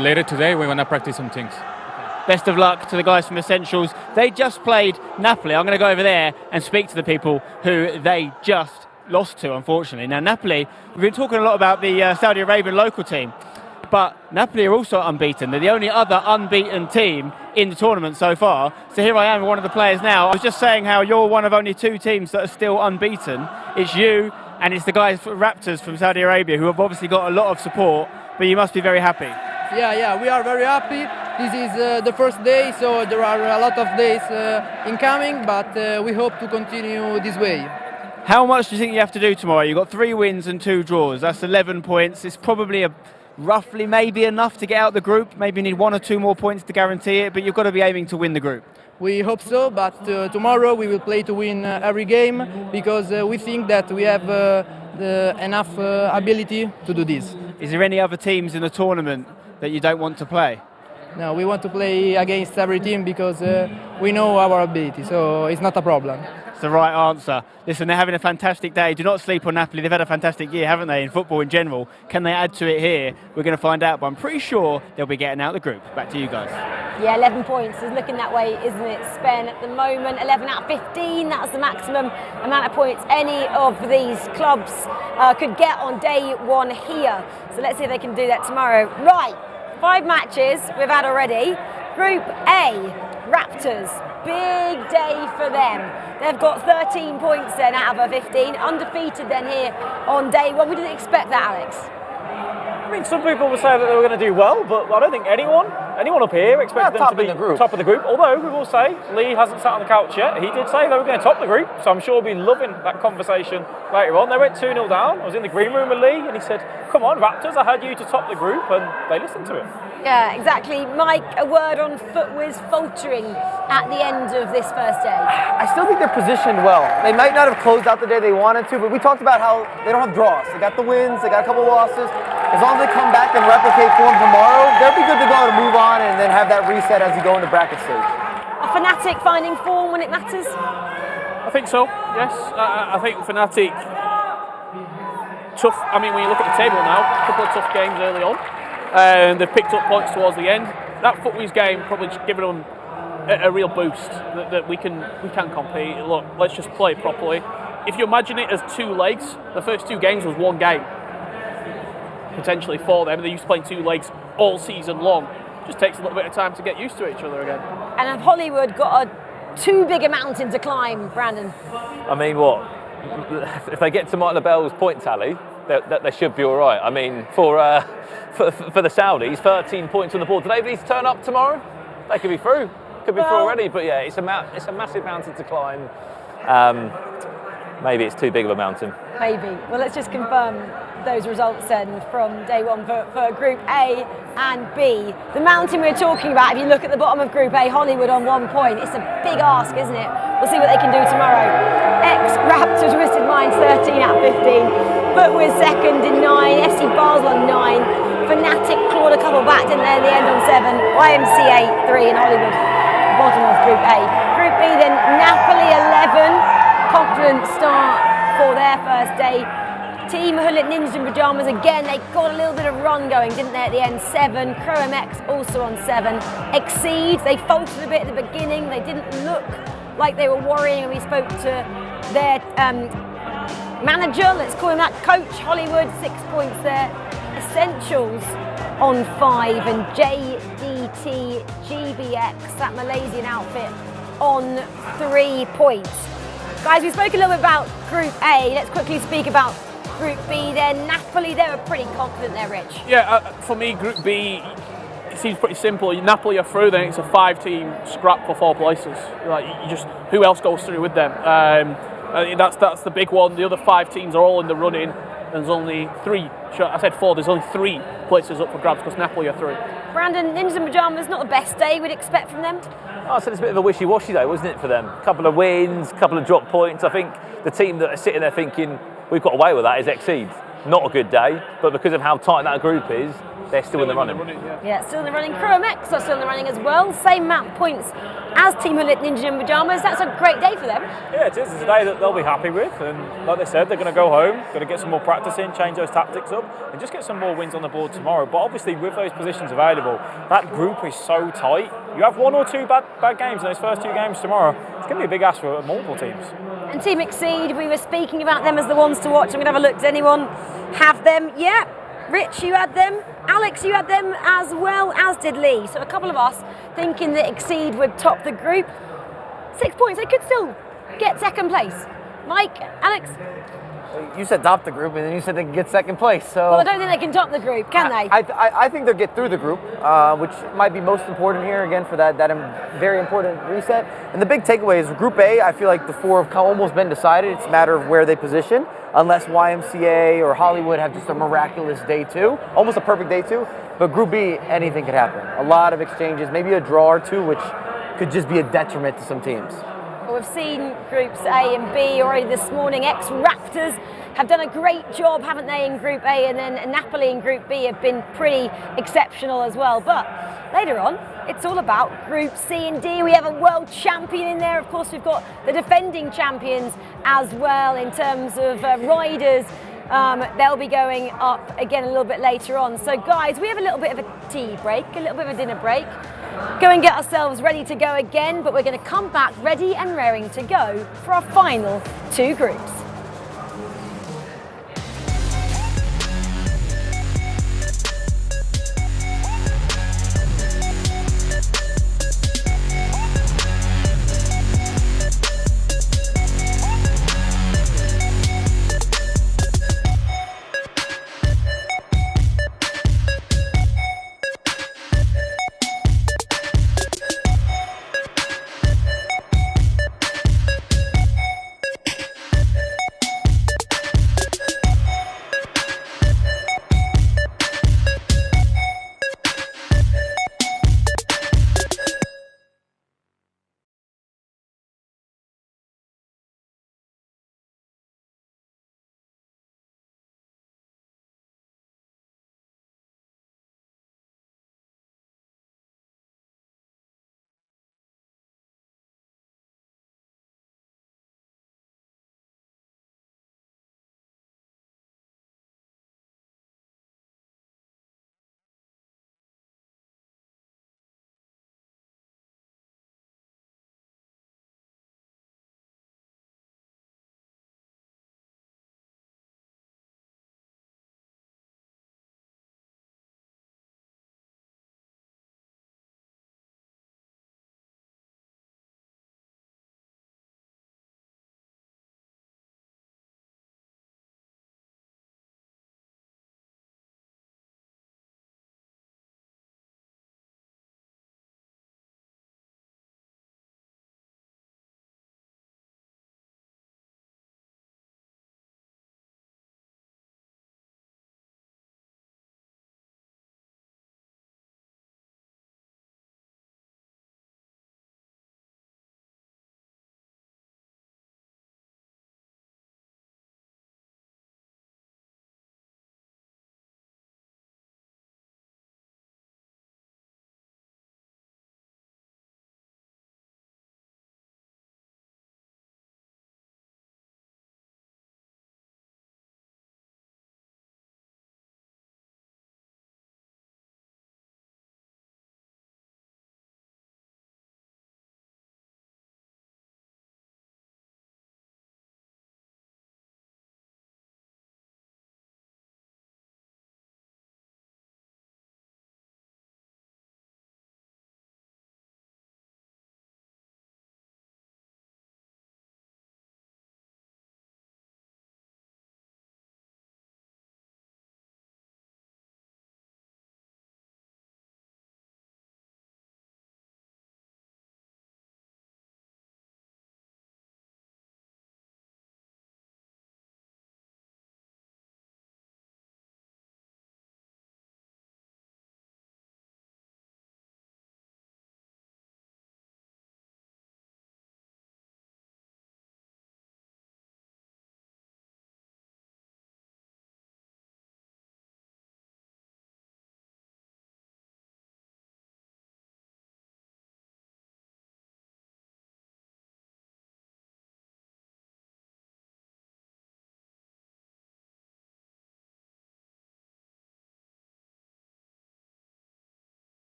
later today we're gonna practice some things. Best of luck to the guys from Essentials. They just played Napoli. I'm going to go over there and speak to the people who they just lost to, unfortunately. Now, Napoli, we've been talking a lot about the Saudi Arabian local team, but Napoli are also unbeaten. They're the only other unbeaten team in the tournament so far. So here I am with one of the players now. I was just saying how you're one of only 2 teams that are still unbeaten. It's you and it's the guys Raptors from Saudi Arabia who have obviously got a lot of support, but you must be very happy. Yeah, we are very happy. This is the first day, so there are a lot of days incoming, but we hope to continue this way. How much do you think you have to do tomorrow? You've got 3 wins and 2 draws. That's 11 points. It's probably roughly maybe enough to get out the group. Maybe you need 1 or 2 more points to guarantee it, but you've got to be aiming to win the group. We hope so, but tomorrow we will play to win every game because we think that we have enough ability to do this. Is there any other teams in the tournament that you don't want to play? No, we want to play against every team because we know our ability, so it's not a problem. It's the right answer. Listen, they're having a fantastic day. Do not sleep on Napoli. They've had a fantastic year, haven't they, in football in general. Can they add to it here? We're going to find out, but I'm pretty sure they'll be getting out of the group. Back to you guys. Yeah, 11 points is looking that way, isn't it? Spain at the moment, 11 out of 15. That's the maximum amount of points any of these clubs could get on day one here. So let's see if they can do that tomorrow. Right, 5 matches we've had already. Group A, Raptors. Big day for them. They've got 13 points then out of a 15. Undefeated then here on day one. We didn't expect that, Alex. I mean, some people will say that they were going to do well, but I don't think anyone up here expected them to be top of the group. Although we will say Lee hasn't sat on the couch yet. He did say they were going to top the group, so I'm sure we'll be loving that conversation later on. They went 2-0 down. I was in the green room with Lee, and he said, "Come on, Raptors, I had you to top the group," and they listened to him. Yeah, exactly. Mike, a word on FUTWIZ faltering at the end of this first day. I still think they're positioned well. They might not have closed out the day they wanted to, but we talked about how they don't have draws. They got the wins, they got a couple losses. As long as they come back and replicate form tomorrow, they'll be good to go to move on and then have that reset as you go into bracket stage. A Fnatic finding form when it matters? I think so, yes. I think Fnatic, tough. I mean, when you look at the table now, a couple of tough games early on. They've picked up points towards the end. That FUTWIZ game probably just given them a real boost that we can compete. Look, let's just play properly. If you imagine it as 2 legs, the first 2 games was 1 game. Potentially for them. They're used to playing 2 legs all season long. Just takes a little bit of time to get used to each other again. And have Hollywood got too big a mountain to climb, Brandon? I mean, what? If they get to Mike LaBelle's point tally, they should be all right. I mean, for the Saudis, 13 points on the board. Do they need to turn up tomorrow? They could be through. Could be through already. But yeah, it's a massive mountain to climb. Maybe it's too big of a mountain. Maybe. Well, let's just confirm those results then from day one for Group A and B. The mountain we're talking about, if you look at the bottom of Group A, Hollywood on 1 point. It's a big ask, isn't it? We'll see what they can do tomorrow. Ex-Raptor Twisted Minds 13 out of 15. FUTWIZ second in 9. FC Basel on 9. Fnatic clawed a couple back, didn't they, in the end on 7. YMCA 3 and Hollywood bottom of Group A. Group B then, Napoli 11. Confident start for their first day. Team Hullet Ninjas in Pyjamas, again, they got a little bit of run going, didn't they, at the end? 7. ChromeX also on 7. Exceed, they faltered a bit at the beginning. They didn't look like they were worrying, and we spoke to their manager, let's call him that, Coach Hollywood, 6 points there. Essentials on 5, and JDT GBX, that Malaysian outfit, on 3 points. Guys, we spoke a little bit about Group A. Let's quickly speak about Group B there. Napoli, they were pretty confident there, Rich. Yeah, for me, Group B, it seems pretty simple. Napoli are through, then it's a 5-team scrap for 4 places. Like, who else goes through with them? That's the big one. The other 5 teams are all in the running. There's only 3. I said 4. There's only 3 places up for grabs because Napoli are through. Brandon, Ninjas in Pyjamas, not the best day we'd expect from them. I said it's a bit of a wishy-washy day, wasn't it, for them? A couple of wins, a couple of drop points. I think the team that are sitting there thinking we've got away with that is Exceed. Not a good day, but because of how tight that group is, they're still in the running. Yeah, still in the running. ChromeX are still in the running as well. Same amount of points as Team Hullet Ninjas in Pyjamas. That's a great day for them. Yeah, it is. It's a day that they'll be happy with. And like they said, they're going to go home, going to get some more practice in, change those tactics up, and just get some more wins on the board tomorrow. But obviously, with those positions available, that group is so tight. You have 1 or 2 bad games in those first 2 games tomorrow. It's going to be a big ask for multiple teams. And Team Exceed, we were speaking about them as the ones to watch. I'm going to have a look. Does anyone have them? Yeah. Rich, you had them. Alex, you had them as well, as did Lee. So a couple of us thinking that Exceed would top the group. 6 points, they could still get second place. Mike, Alex? You said top the group, and then you said they can get second place. So well, I don't think they can top the group, can they? I think they'll get through the group, which might be most important here, again, for that very important reset. And the big takeaway is Group A, I feel like the 4 have almost been decided. It's a matter of where they position, unless YMCA or Hollywood have just a miraculous day 2, almost a perfect day 2. But Group B, anything could happen. A lot of exchanges, maybe a draw or 2, which could just be a detriment to some teams. Well, we've seen Groups A and B already this morning. Ex-Raptors have done a great job, haven't they, in Group A, and then Napoli in Group B have been pretty exceptional as well. But later on, it's all about Group C and D. We have a world champion in there. Of course, we've got the defending champions as well in terms of riders. They'll be going up again a little bit later on. So guys, we have a little bit of a tea break, a little bit of a dinner break. Go and get ourselves ready to go again, but we're going to come back ready and raring to go for our final 2 groups.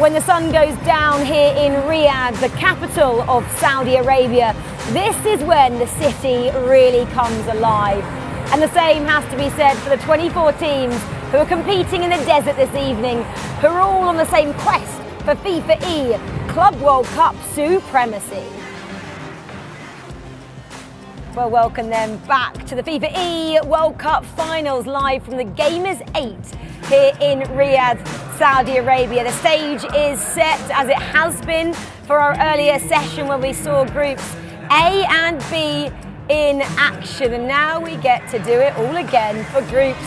when the sun goes down here in Riyadh, the capital of Saudi Arabia, this is when the city really comes alive. And the same has to be said for the 24 teams who are competing in the desert this evening, who are all on the same quest for FIFAe Club World Cup supremacy. Well, welcome them back to the FIFAe World Cup Finals, live from the Gamers 8 here in Riyadh, Saudi Arabia. The stage is set as it has been for our earlier session when we saw groups A and B in action, and now we get to do it all again for groups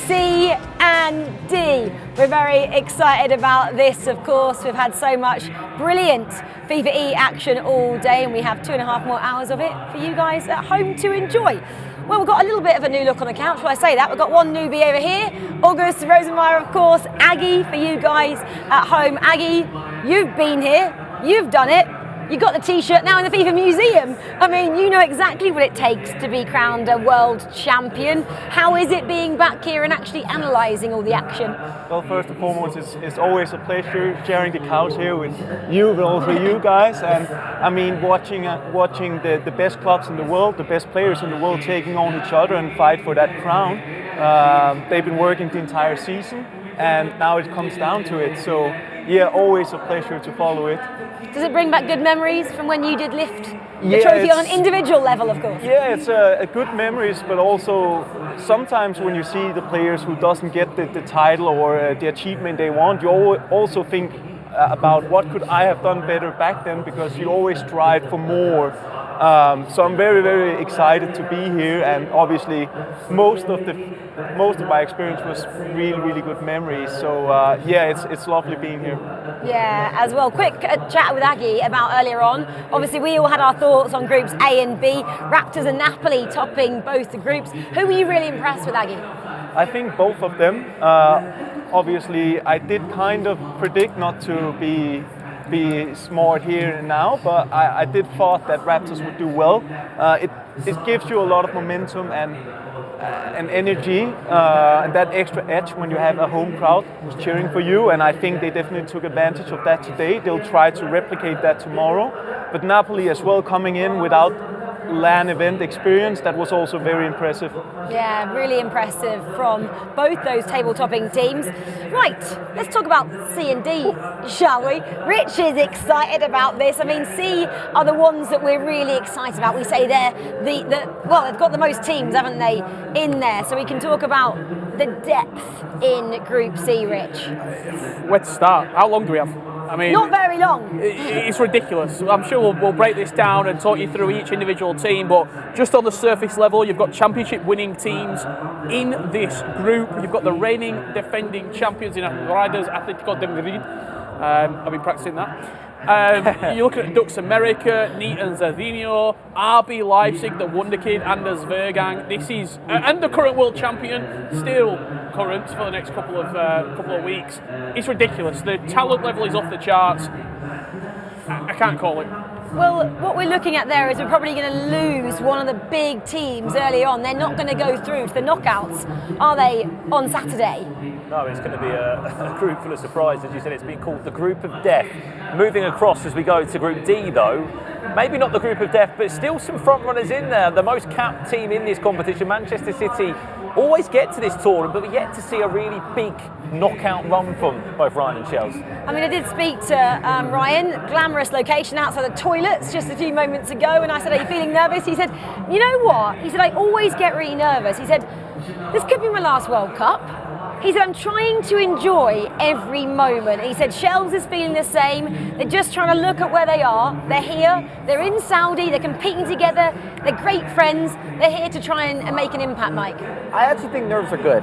C and D. We're very excited about this, of course. We've had so much brilliant FIFAe action all day, and we have 2.5 more hours of it for you guys at home to enjoy. Well, we've got a little bit of a new look on the couch, will I say that? We've got one newbie over here, August Rosenmeyer, of course, Aggie for you guys at home. Aggie, you've been here, you've done it. You got the t-shirt now in the FIFA Museum. I mean, you know exactly what it takes to be crowned a world champion. How is it being back here and actually analysing all the action? Well, first and foremost, it's always a pleasure sharing the couch here with you, but also you guys. And I mean, watching the best clubs in the world, the best players in the world taking on each other and fight for that crown. They've been working the entire season, and now it comes down to it. So yeah, always a pleasure to follow it. Does it bring back good memories from when you did lift the trophy on an individual level, of course? Yeah, it's a good memories, but also sometimes when you see the players who doesn't get the title or the achievement they want, you also think about what could I have done better back then, because you always strive for more. So I'm very, very excited to be here, and obviously most of my experience was really, really good memories. So yeah, it's lovely being here. Yeah, as well. Quick chat with Aggie about earlier on. Obviously, we all had our thoughts on groups A and B. Raptors and Napoli topping both the groups. Who were you really impressed with, Aggie? I think both of them. Obviously, I did kind of predict not to be smart here and now, but I did thought that Raptors would do well. It gives you a lot of momentum and energy and that extra edge when you have a home crowd who's cheering for you, and I think they definitely took advantage of that today. They'll try to replicate that tomorrow. But Napoli as well, coming in without LAN event experience, that was also very impressive. Yeah, really impressive from both those table-topping teams. Right, let's talk about C and D, shall we? Rich is excited about this. I mean, C are the ones that we're really excited about. We say they're well, they've got the most teams, haven't they, in there? So we can talk about the depth in Group C, Rich. Where to start? How long do we have? I mean, not very long. It's ridiculous. I'm sure we'll break this down and talk you through each individual team, but just on the surface level, you've got championship winning teams in this group. You've got the reigning defending champions in Riders Atletico de Madrid. I've been practicing that. You're looking at Dux America, NEAT and Zadinho, RB Leipzig, the Wonder Kid, Anders Vergang. This is and the current world champion, still current for the next couple of weeks. It's ridiculous. The talent level is off the charts. I can't call it. Well, what we're looking at there is we're probably going to lose one of the big teams early on. They're not going to go through to the knockouts, are they, on Saturday? No, it's going to be a group full of surprises. As you said, it's been called the Group of Death. Moving across as we go to Group D, though, maybe not the Group of Death, but still some front runners in there. The most capped team in this competition, Manchester City, always get to this tournament, but we're yet to see a really big knockout run from both Ryan and Chels. I mean, I did speak to Ryan, glamorous location outside the toilets just a few moments ago, and I said, are you feeling nervous? He said, you know what? He said, I always get really nervous. He said, this could be my last World Cup. He said, I'm trying to enjoy every moment. He said, Chels is feeling the same. They're just trying to look at where they are. They're here, they're in Saudi, they're competing together, they're great friends. They're here to try and make an impact, Mike. I actually think nerves are good.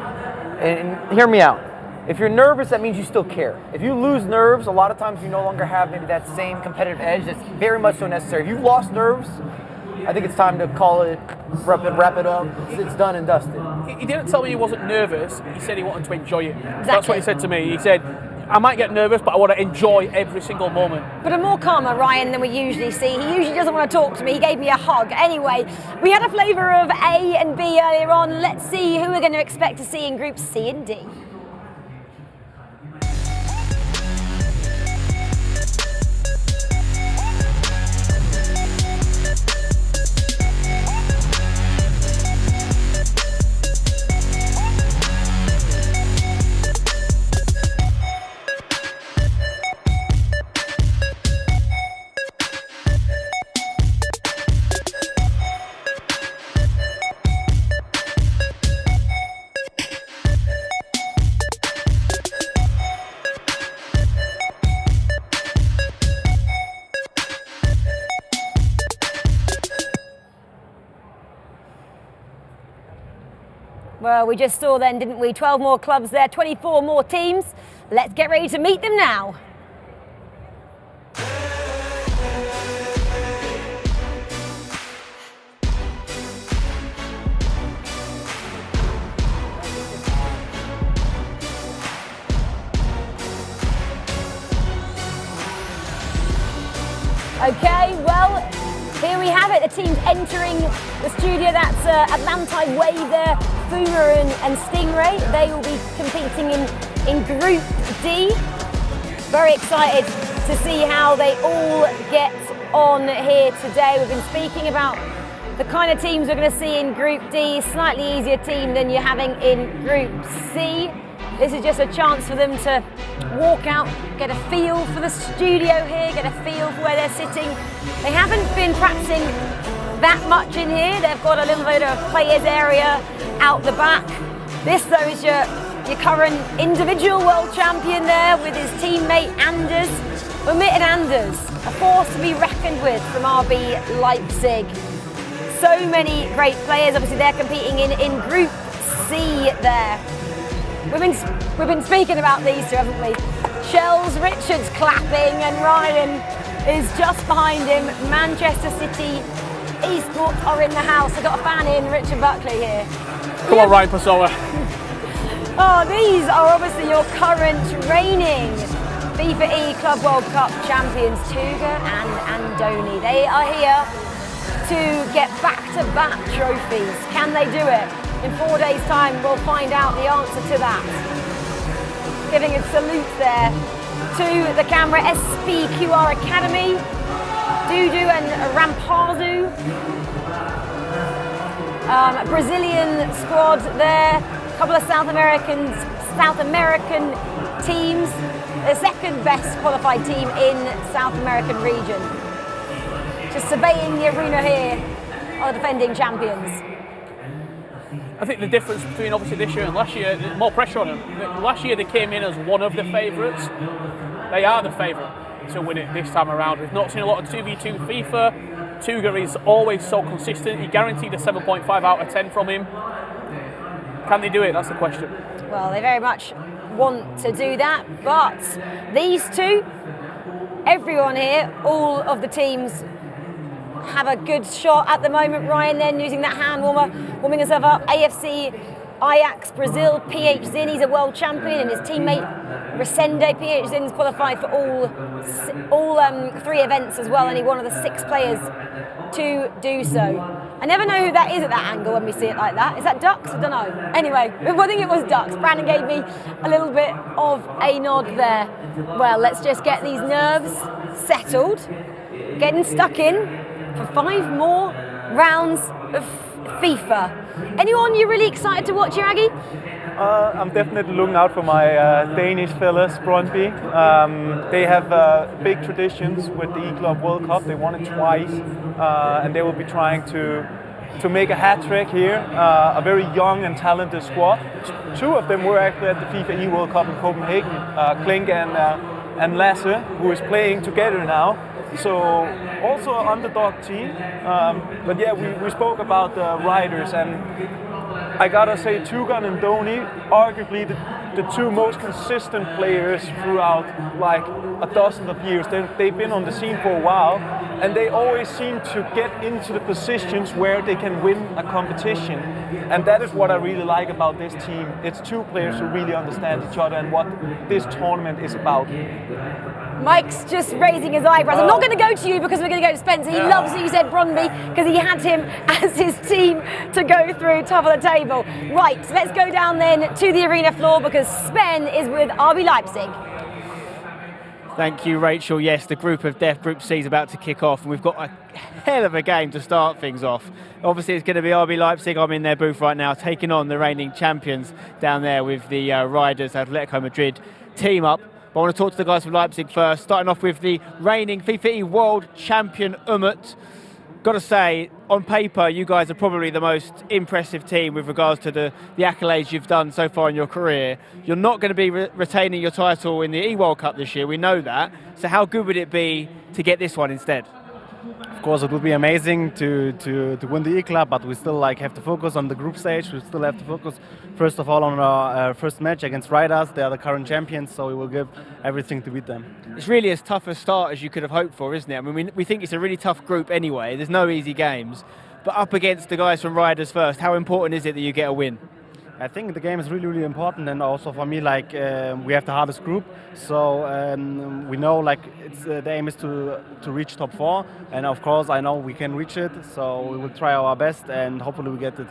And hear me out. If you're nervous, that means you still care. If you lose nerves, a lot of times you no longer have maybe that same competitive edge that's very much so necessary. If you've lost nerves, I think it's time to call it, wrap it up. It's done and dusted. He didn't tell me he wasn't nervous. He said he wanted to enjoy it. Exactly. That's what he said to me. He said, I might get nervous, but I want to enjoy every single moment. But a more calmer Ryan than we usually see. He usually doesn't want to talk to me. He gave me a hug. Anyway, we had a flavour of A and B earlier on. Let's see who we're going to expect to see in Groups C and D. Well, we just saw then, didn't we? 12 more clubs there, 24 more teams. Let's get ready to meet them now. Okay, well, here we have it. The teams entering the studio. That's Atlantai Wave there, Fuma and Stingray. They will be competing in Group D. Very excited to see how they all get on here today. We've been speaking about the kind of teams we're going to see in Group D. Slightly easier team than you're having in Group C. This is just a chance for them to walk out, get a feel for the studio here, get a feel for where they're sitting. They haven't been practicing that much in here. They've got a little bit of players area out the back. This though is your current individual world champion there with his teammate Anders. Umit and Anders, a force to be reckoned with from RB Leipzig. So many great players. Obviously they're competing in Group C there. We've been speaking about these two, haven't we? Shells Richards clapping and Ryan is just behind him. Manchester City esports are in the house. I've got a fan in, Richard Buckley here. Come on, Ryan Pessoa. Oh, these are obviously your current reigning FIFAe Club World Cup champions, Tuga and Andoni. They are here to get back-to-back trophies. Can they do it? In 4 days' time, we'll find out the answer to that. Giving a salute there to the camera, SPQR Academy, Dudu and Rampazu. Brazilian squad there, a couple of South American teams, the second best qualified team in South American region. Just surveying the arena here are the defending champions. I think the difference between obviously this year and last year, there's more pressure on them. Last year they came in as one of the favourites. They are the favourite to win it this time around. We've not seen a lot of 2v2 FIFA. Tuga is always so consistent. He guaranteed a 7.5 out of 10 from him. Can they do it? That's the question. Well, they very much want to do that, but these two, everyone here, all of the teams have a good shot at the moment. Ryan then using that hand warmer, warming himself up. AFC Ajax Brazil, PH Zin, he's a world champion, and his teammate Resende, PH Zin's qualified for all 3 events as well, only one of the 6 players to do so. I never know who that is at that angle when we see it like that. Is that ducks? I don't know. Anyway, I think it was ducks. Brandon gave me a little bit of a nod there. Well, let's just get these nerves settled, getting stuck in for 5 more rounds of FIFA. Anyone you're really excited to watch here, Aggie? I'm definitely looking out for my Danish fellas, Brøndby. They have big traditions with the eClub World Cup. They won it twice, and they will be trying to make a hat trick here. A very young and talented squad. 2 of them were actually at the FIFAe World Cup in Copenhagen. Klink and Lasse, who is playing together now. So also an underdog team. But yeah, we spoke about the riders, and I gotta say Tugan and Doni, arguably the 2 most consistent players throughout like a dozen of years. They've been on the scene for a while, and they always seem to get into the positions where they can win a competition. And that is what I really like about this team. It's 2 players who really understand each other and what this tournament is about. Mike's just raising his eyebrows. I'm not going to go to you because we're going to go to Spencer. He loves that you said Brøndby because he had him as his team to go through top of the table. Right, let's go down then to the arena floor because Sven is with RB Leipzig. Thank you, Rachel. Yes, the Group of Death, Group C, is about to kick off, and we've got a hell of a game to start things off. Obviously, it's going to be RB Leipzig. I'm in their booth right now, taking on the reigning champions down there with the Riders, Atletico Madrid team up. But I want to talk to the guys from Leipzig first, starting off with the reigning FIFAe World Champion Umut. Got to say, on paper, you guys are probably the most impressive team with regards to the accolades you've done so far in your career. You're not going to be retaining your title in the E-World Cup this year, we know that. So how good would it be to get this one instead? Of course, it would be amazing to win the eClub, but we still have to focus on the group stage. We still have to focus, first of all, on our first match against Riyadh. They are the current champions, so we will give everything to beat them. It's really as tough a start as you could have hoped for, isn't it? I mean, we think it's a really tough group anyway. There's no easy games. But up against the guys from Riyadh first, how important is it that you get a win? I think the game is really, really important, and also for me, we have the hardest group, so we know the aim is to reach top 4, and of course I know we can reach it, so we will try our best, and hopefully we get it.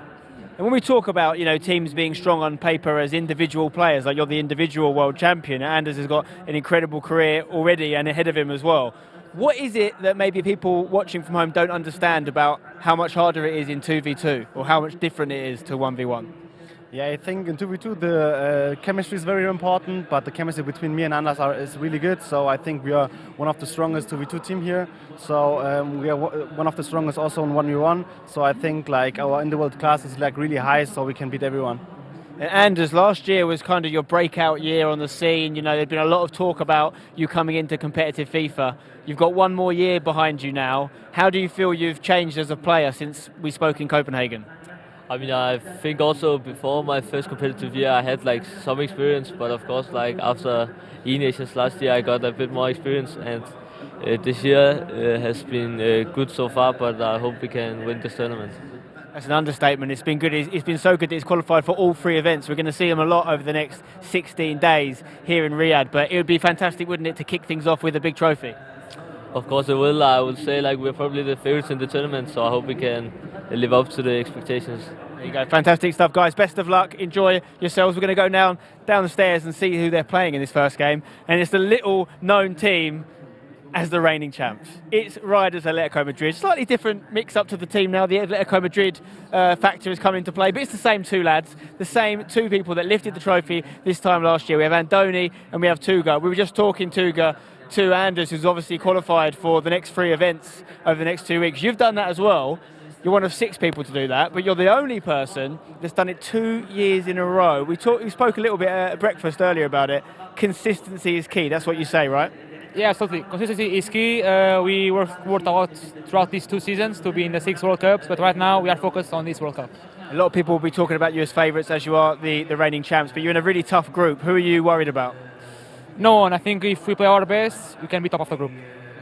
And when we talk about teams being strong on paper as individual players, like you're the individual world champion, Anders has got an incredible career already and ahead of him as well. What is it that maybe people watching from home don't understand about how much harder it is in 2v2, or how much different it is to 1v1? Yeah, I think in 2v2 the chemistry is very important, but the chemistry between me and Anders is really good. So I think we are one of the strongest 2v2 team here. So we are one of the strongest also in 1v1. So I think our individual class is really high, so we can beat everyone. And Anders, last year was kind of your breakout year on the scene. There'd been a lot of talk about you coming into competitive FIFA. You've got one more year behind you now. How do you feel you've changed as a player since we spoke in Copenhagen? I mean, I think also before my first competitive year, I had some experience, but of course, after E-Nations last year, I got a bit more experience, and this year has been good so far, but I hope we can win this tournament. That's an understatement. It's been good. It's been so good that it's qualified for all 3 events. We're going to see them a lot over the next 16 days here in Riyadh, but it would be fantastic, wouldn't it, to kick things off with a big trophy? Of course it will. I would say we're probably the favorites in the tournament, so I hope we can live up to the expectations. There you go. Fantastic stuff, guys. Best of luck. Enjoy yourselves. We're going to go down the stairs and see who they're playing in this first game. And it's the little known team as the reigning champs. It's Riyadh's Atletico Madrid. Slightly different mix up to the team now. The Atletico Madrid factor has come into play, but it's the same 2 lads, the same 2 people that lifted the trophy this time last year. We have Andoni and we have Tuga. We were just talking Tuga to Anders, who's obviously qualified for the next 3 events over the next 2 weeks. You've done that as well. You're one of 6 people to do that, but you're the only person that's done it 2 years in a row. We spoke a little bit at breakfast earlier about it. Consistency is key. That's what you say, right? Yeah, absolutely. Consistency is key. We worked a lot throughout these 2 seasons to be in the 6 World Cups, but right now we are focused on this World Cup. A lot of people will be talking about you as favourites, as you are the reigning champs, but you're in a really tough group. Who are you worried about? No one. I think if we play our best, we can be top of the group.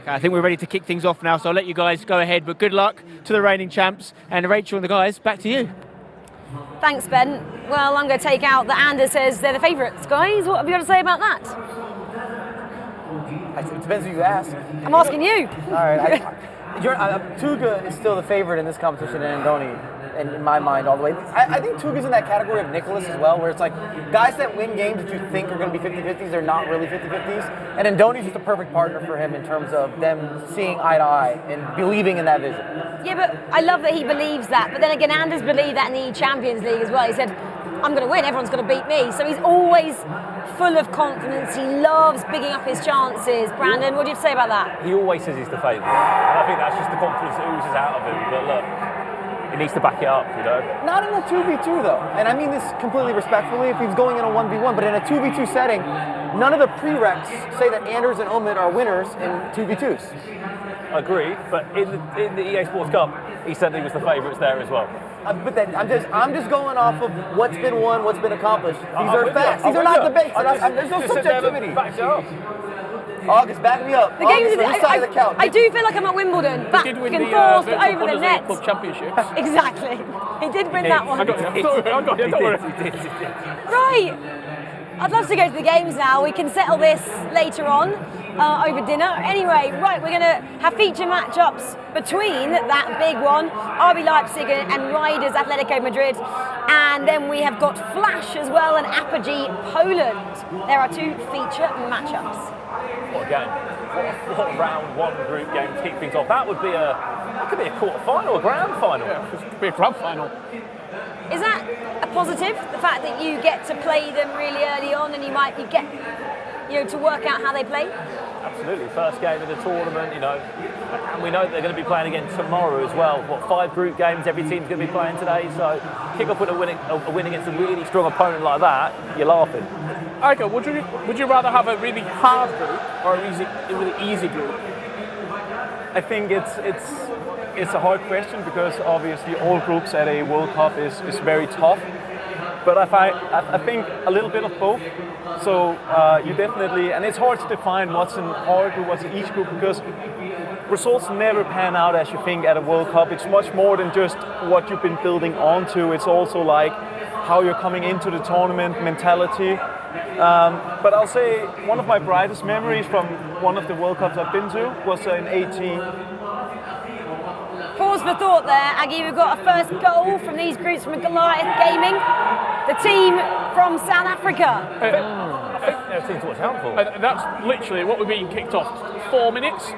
Okay, I think we're ready to kick things off now, so I'll let you guys go ahead, but good luck to the reigning champs. And Rachel and the guys, back to you. Thanks, Ben. Well, I'm going to take out that Anders says they're the favourites. Guys, what have you got to say about that? It depends who you ask. I'm asking you. All right. Tuga is still the favourite in this competition, and Andoni, in my mind, all the way. I think Tuga's in that category of Nicholas as well, where it's guys that win games that you think are going to be 50-50s, they're not really 50-50s. And Andoni's just a perfect partner for him in terms of them seeing eye to eye and believing in that vision. Yeah, but I love that he believes that. But then again, Anders believed that in the Champions League as well. He said, I'm going to win, everyone's going to beat me. So he's always full of confidence. He loves bigging up his chances. Brandon, what do you have to say about that? He always says he's the favourite. And I think that's just the confidence that oozes out of him. But look, he needs to back it up, Not in a 2v2 though, and I mean this completely respectfully if he's going in a 1v1, but in a 2v2 setting, none of the prereqs say that Anders and Omid are winners in 2v2s. I agree, but in the EA Sports Cup, he said he was the favourites there as well. But then I'm just going off of what's been won, what's been accomplished. These are facts. These are not debates. There's no subjectivity. August, back me up. The games side of the couch. I do feel like I'm at Wimbledon, back and forth over the net. Club Championship. Exactly. He did win that one. I got it. Don't worry. Right. I'd love to go to the games now. We can settle this later on over dinner. Anyway, right, we're going to have feature matchups between that big one, RB Leipzig and Riyadh's Atletico Madrid. And then we have got Flash as well and Apogee Poland. There are 2 feature matchups. What a game. What a round 1 group game to kick things off. That could be a quarter-final, a grand final. Yeah, it could be a grand final. Is that a positive, the fact that you get to play them really early on and you get to work out how they play? Absolutely, first game of the tournament, and we know that they're going to be playing again tomorrow as well. 5 group games, every team's going to be playing today, so kick off with a win against a really strong opponent like that, you're laughing. Okay, would you rather have a really hard group or a really easy group? I think it's a hard question because obviously all groups at a World Cup is very tough. But I think a little bit of both. So you definitely, and it's hard to define what's in our group, what's in each group, because results never pan out as you think at a World Cup. It's much more than just what you've been building onto. It's also like how you're coming into the tournament, mentality. But I'll say one of my brightest memories from one of the World Cups I've been to was in 18. Pause for thought there, Aggie. We've got a first goal from these groups from Goliath Gaming, the team from South Africa. I think there's things to watch out for. And that's literally what we're being kicked off. 4 minutes.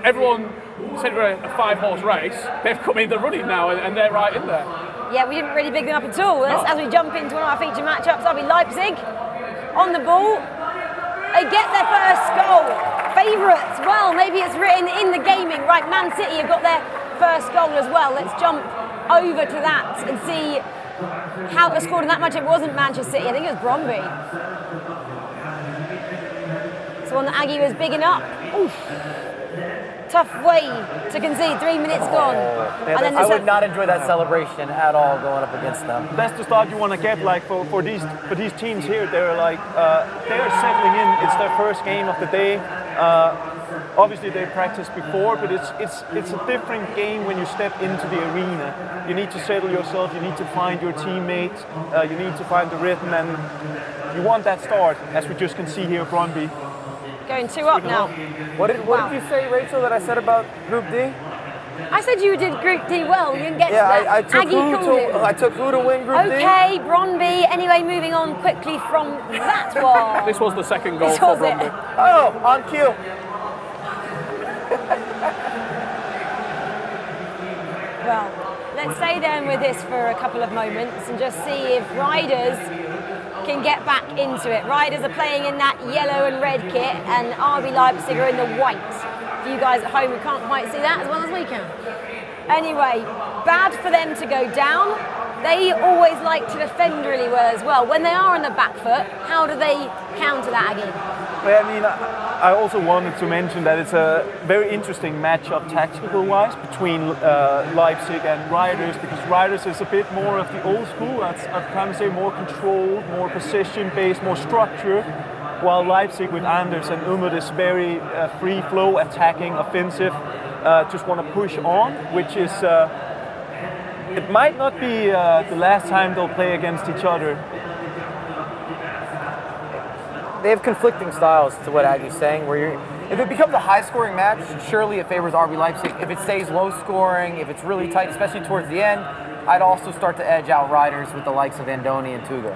Everyone said we're a 5-horse race. They've come in the running now, and they're right in there. Yeah, we didn't really big them up at all. As we jump into one of our feature matchups, that'll be Leipzig on the ball. They get their first goal. Favourites, well, maybe it's written in the gaming. Right, Man City have got their first goal as well. Let's jump over to that and see how it scored in that match. It wasn't Manchester City, I think it was Bromby. So one that Aggie was bigging up. Oof. Tough way to concede, 3 minutes gone. And then I would not enjoy that celebration at all going up against them. That's the start you want to get. Like for these teams here, they're like they're settling in. It's their first game of the day. Obviously they practiced before, but it's a different game when you step into the arena. You need to settle yourself. You need to find your teammates. You need to find the rhythm, and you want that start, as we just can see here, Brøndby. Going 2 up now. What did you say, Rachel, that I said about Group D? I said you did Group D well. You didn't get to that. I took who to win Group D. Okay, Brøndby. Anyway, moving on quickly from that one. This was the second goal for Brøndby. Oh, on cue. Well, let's stay then with this for a couple of moments and just see if Riders can get back into it. Riders are playing in that yellow and red kit, and RB Leipzig are in the white. For you guys at home who can't quite see that as well as we can. Anyway, bad for them to go down. They always like to defend really well as well. When they are on the back foot, how do they counter that again? Well, I mean, I also wanted to mention that it's a very interesting matchup tactical-wise between Leipzig and Riders, because Riders is a bit more of the old school. I'd kind of say more controlled, more position-based, more structure, while Leipzig with Anders and Umut is very free-flow, attacking, offensive, just want to push on, which is... it might not be the last time they'll play against each other. They have conflicting styles to what Aggie's saying, where if it becomes a high-scoring match, surely it favors RB Leipzig. If it stays low-scoring, if it's really tight, especially towards the end, I'd also start to edge out Riders with the likes of Andoni and Tuga.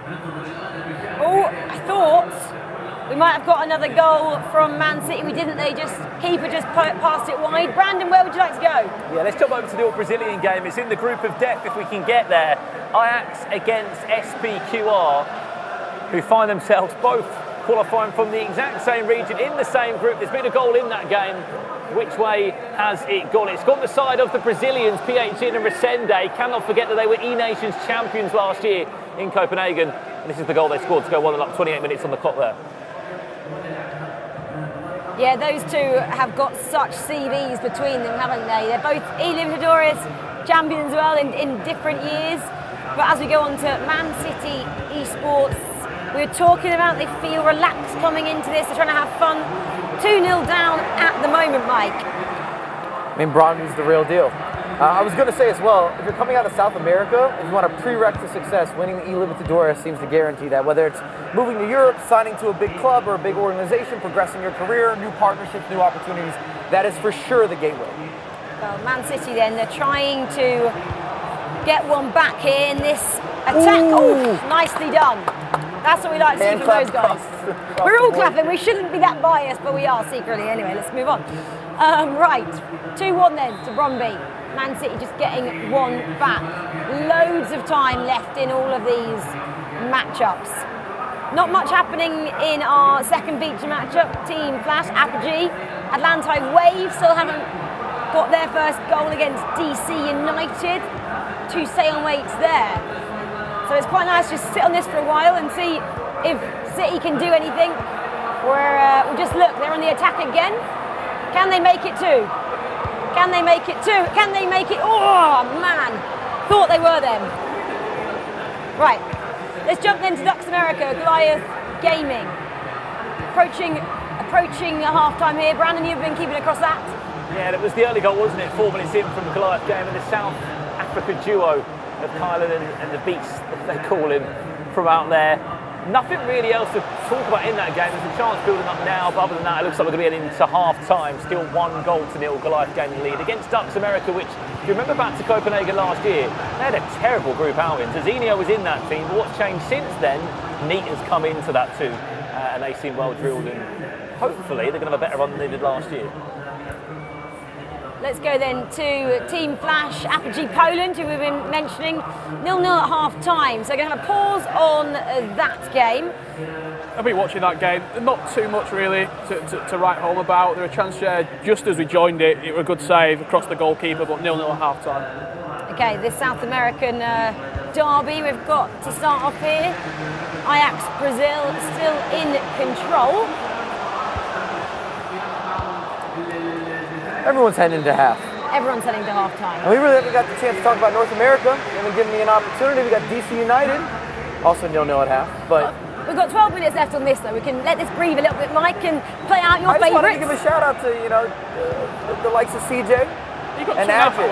Oh, I thought we might have got another goal from Man City. We didn't. Keeper just passed it wide. Brandon, where would you like to go? Yeah, let's jump over to the Brazilian game. It's in the group of death if we can get there. Ajax against SPQR, who find themselves both qualifying from the exact same region in the same group. There's been a goal in that game. Which way has it gone? It's gone the side of the Brazilians, PHN and Resende. Cannot forget that they were E-Nations champions last year in Copenhagen. And this is the goal they scored to go 1-0, 28 minutes on the clock there. Yeah, those two have got such CVs between them, haven't they? They're both E-Libertadores champions as well in different years. But as we go on to Man City Esports, we were talking about they feel relaxed coming into this. They're trying to have fun. 2-0 down at the moment, Mike. I mean, Brøndby's the real deal. I was going to say as well, if you're coming out of South America, if you want a prereq to success, winning the E-Libertadores seems to guarantee that. Whether it's moving to Europe, signing to a big club or a big organization, progressing your career, new partnerships, new opportunities, that is for sure the gateway. Well, Man City then, they're trying to get one back here in this attack. Oh, nicely done. That's what we like to see from those guys. We're all clapping. We shouldn't be that biased, but we are secretly. Anyway, let's move on. Right, 2-1 then to Brøndby. Man City just getting one back. Loads of time left in all of these matchups. Not much happening in our second feature matchup. Team Flash, Apogee, Atlanta Wave still haven't got their first goal against DC United. 2 sail weights there. So it's quite nice to just sit on this for a while and see if City can do anything. We'll just look, they're on the attack again. Can they make it 2? Can they make it 2? Can they make it? Oh man, thought they were them. Right, let's jump into Ducks America, Goliath Gaming. Approaching half-time here. Brandon, you've been keeping across that. Yeah, it was the early goal, wasn't it? 4 minutes in from the Goliath game, and the South Africa duo of Kylan and the Beast, as they call him, from out there. Nothing really else to talk about in that game. There's a chance building up now, but other than that, it looks like we're going to get into half-time. Still 1-0 Goliath Gaming lead against Ducks America, which, if you remember back to Copenhagen last year, they had a terrible group outing. Zazinho was in that team, but what's changed since then? Neat has come into that too, and they seem well drilled, and hopefully they're going to have a better run than they did last year. Let's go then to Team Flash, Apogee Poland, who we've been mentioning. 0-0 at half-time, so we're going to have a pause on that game. I've been watching that game, not too much really to write home about. There were a chance share just as we joined it. It was a good save across the goalkeeper, but 0-0 at half-time. Okay, this South American derby we've got to start off here. Ajax Brazil still in control. Everyone's heading into half. Everyone's heading to half-time. And we really haven't got the chance to talk about North America. We haven't given me an opportunity. We got DC United, also 0-0 at half. But we've got 12 minutes left on this, though. We can let this breathe a little bit, Mike, and play out your favourites. I just wanted to give a shout out to the likes of CJ and Adjit.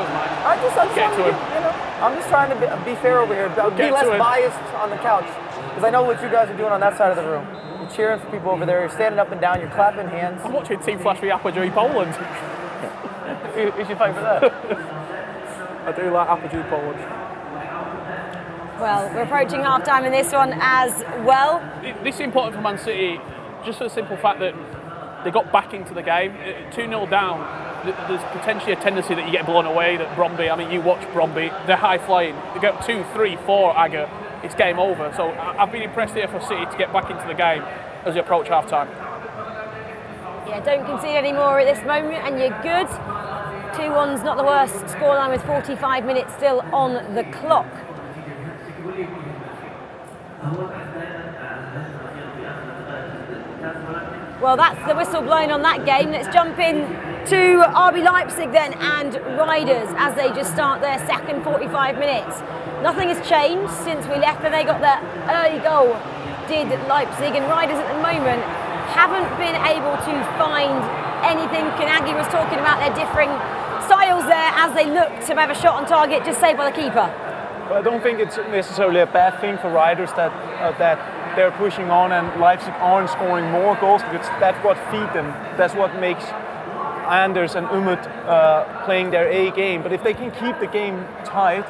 I'm just trying to be fair over here. Be less biased on the couch, because I know what you guys are doing on that side of the room. You're cheering for people over there. You're standing up and down. You're clapping hands. I'm watching Team Flash v Apogee Poland. Who's your favourite there? I do like Apogee Poland. Well, we're approaching half-time in this one as well. This is important for Man City, just for the simple fact that they got back into the game. 2-0 down, there's potentially a tendency that you get blown away, that Bromby, I mean, you watch Bromby, they're high-flying. They get 2, 3, 4 Agger, it's game over. So I've been impressed here for City to get back into the game as we approach half-time. Yeah, don't concede any more at this moment, and you're good. 2-1's not the worst scoreline with 45 minutes still on the clock. Well, that's the whistle blown on that game. Let's jump in to RB Leipzig then and Riders as they just start their second 45 minutes. Nothing has changed since we left, and they got their early goal, did Leipzig, and Riders at the moment haven't been able to find anything. Kanagi was talking about their differing styles there as they look to have a shot on target, just saved by the keeper. Well, I don't think it's necessarily a bad thing for Riders that they're pushing on and Leipzig aren't scoring more goals, because that's what feed them. That's what makes Anders and Umut playing their A game. But if they can keep the game tight,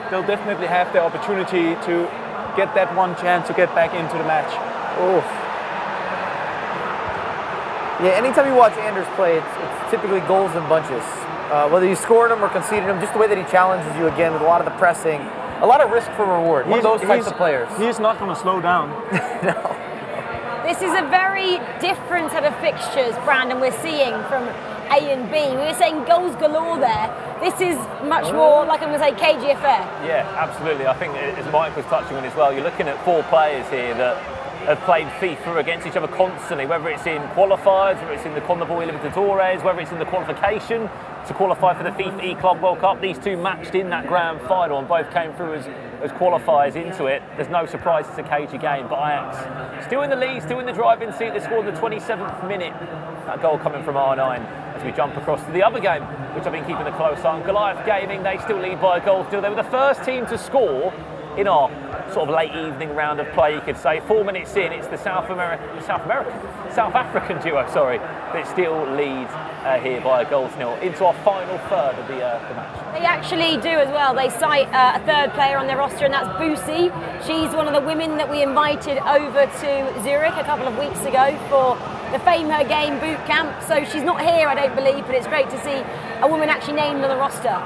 they'll definitely have the opportunity to get that one chance to get back into the match. Oof. Yeah, anytime you watch Anders play, it's typically goals in bunches. Whether you scored them or conceded them, just the way that he challenges you again with a lot of the pressing, a lot of risk for reward. One of those types of players. He's not going to slow down. No. This is a very different set of fixtures, Brandon, we're seeing from A and B. We were saying goals galore there. This is much more, like I'm going to say, cagey affair. Yeah, absolutely. I think, as Mike was touching on as well, you're looking at 4 players here that have played FIFA against each other constantly, whether it's in qualifiers, whether it's in the Conmebol Libertadores, whether it's in the qualification to qualify for the FIFAe Club World Cup. These two matched in that grand final and both came through as qualifiers into it. There's no surprise it's a cagey game, but Ajax still in the lead, still in the driving seat. They scored in the 27th minute. That goal coming from R9 as we jump across to the other game, which I've been keeping a close eye on. Goliath Gaming, they still lead by a goal still. They were the first team to score in our sort of late evening round of play, you could say. 4 minutes in, it's the South African duo, that still leads here by a goal to nil into our final third of the match. They actually do as well. They cite a third player on their roster, and that's Boosie. She's one of the women that we invited over to Zurich a couple of weeks ago for the Fame Her Game boot camp. So she's not here, I don't believe, but it's great to see a woman actually named on the roster.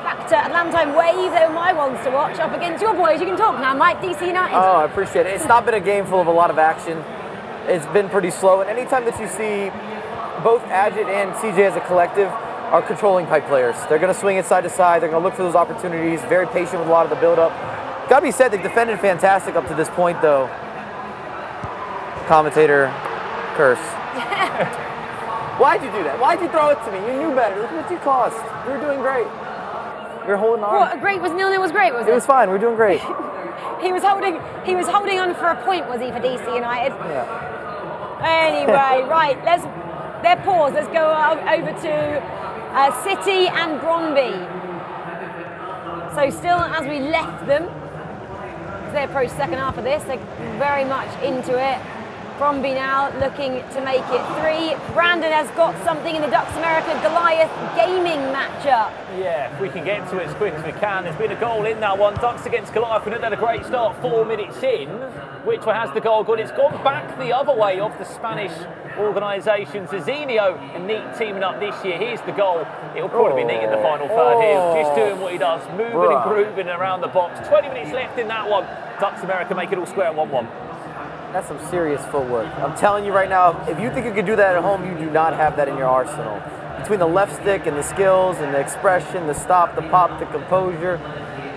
Back to Atlanta Wave, they were my ones to watch, up against your boys. You can talk now, Mike, DC United. Oh, I appreciate it. It's not been a game full of a lot of action. It's been pretty slow, and anytime that you see both Adjit and CJ as a collective are controlling pipe players. They're going to swing it side to side. They're going to look for those opportunities, very patient with a lot of the build-up. Got to be said, they've defended fantastic up to this point, though. Commentator curse. Why'd you do that? Why'd you throw it to me? You knew better. Look what you cost. We were doing great. We were holding on. What, great was 0-0 was great, was it? It was fine. We were doing great. He was holding on for a point, was he, for DC United? Yeah. Anyway, right, they're paused. Let's go over to City and Brøndby. So still as we left them, as they approach the second half of this, they're very much into it. Brøndby now looking to make it 3. Brandon has got something in the Ducks America Goliath gaming matchup. Yeah, if we can get to it as quick as we can. There's been a goal in that one. Ducks against Goliath, and it had a great start 4 minutes in. Which one has the goal good? It's gone back the other way of the Spanish organisation. Zizinho and Neat teaming up this year. Here's the goal. It'll probably be Neat in the final third here. Just doing what he does, moving and grooving around the box. 20 minutes left in that one. Ducks America make it all square at 1-1. That's some serious footwork. I'm telling you right now, if you think you can do that at home, you do not have that in your arsenal. Between the left stick and the skills and the expression, the stop, the pop, the composure,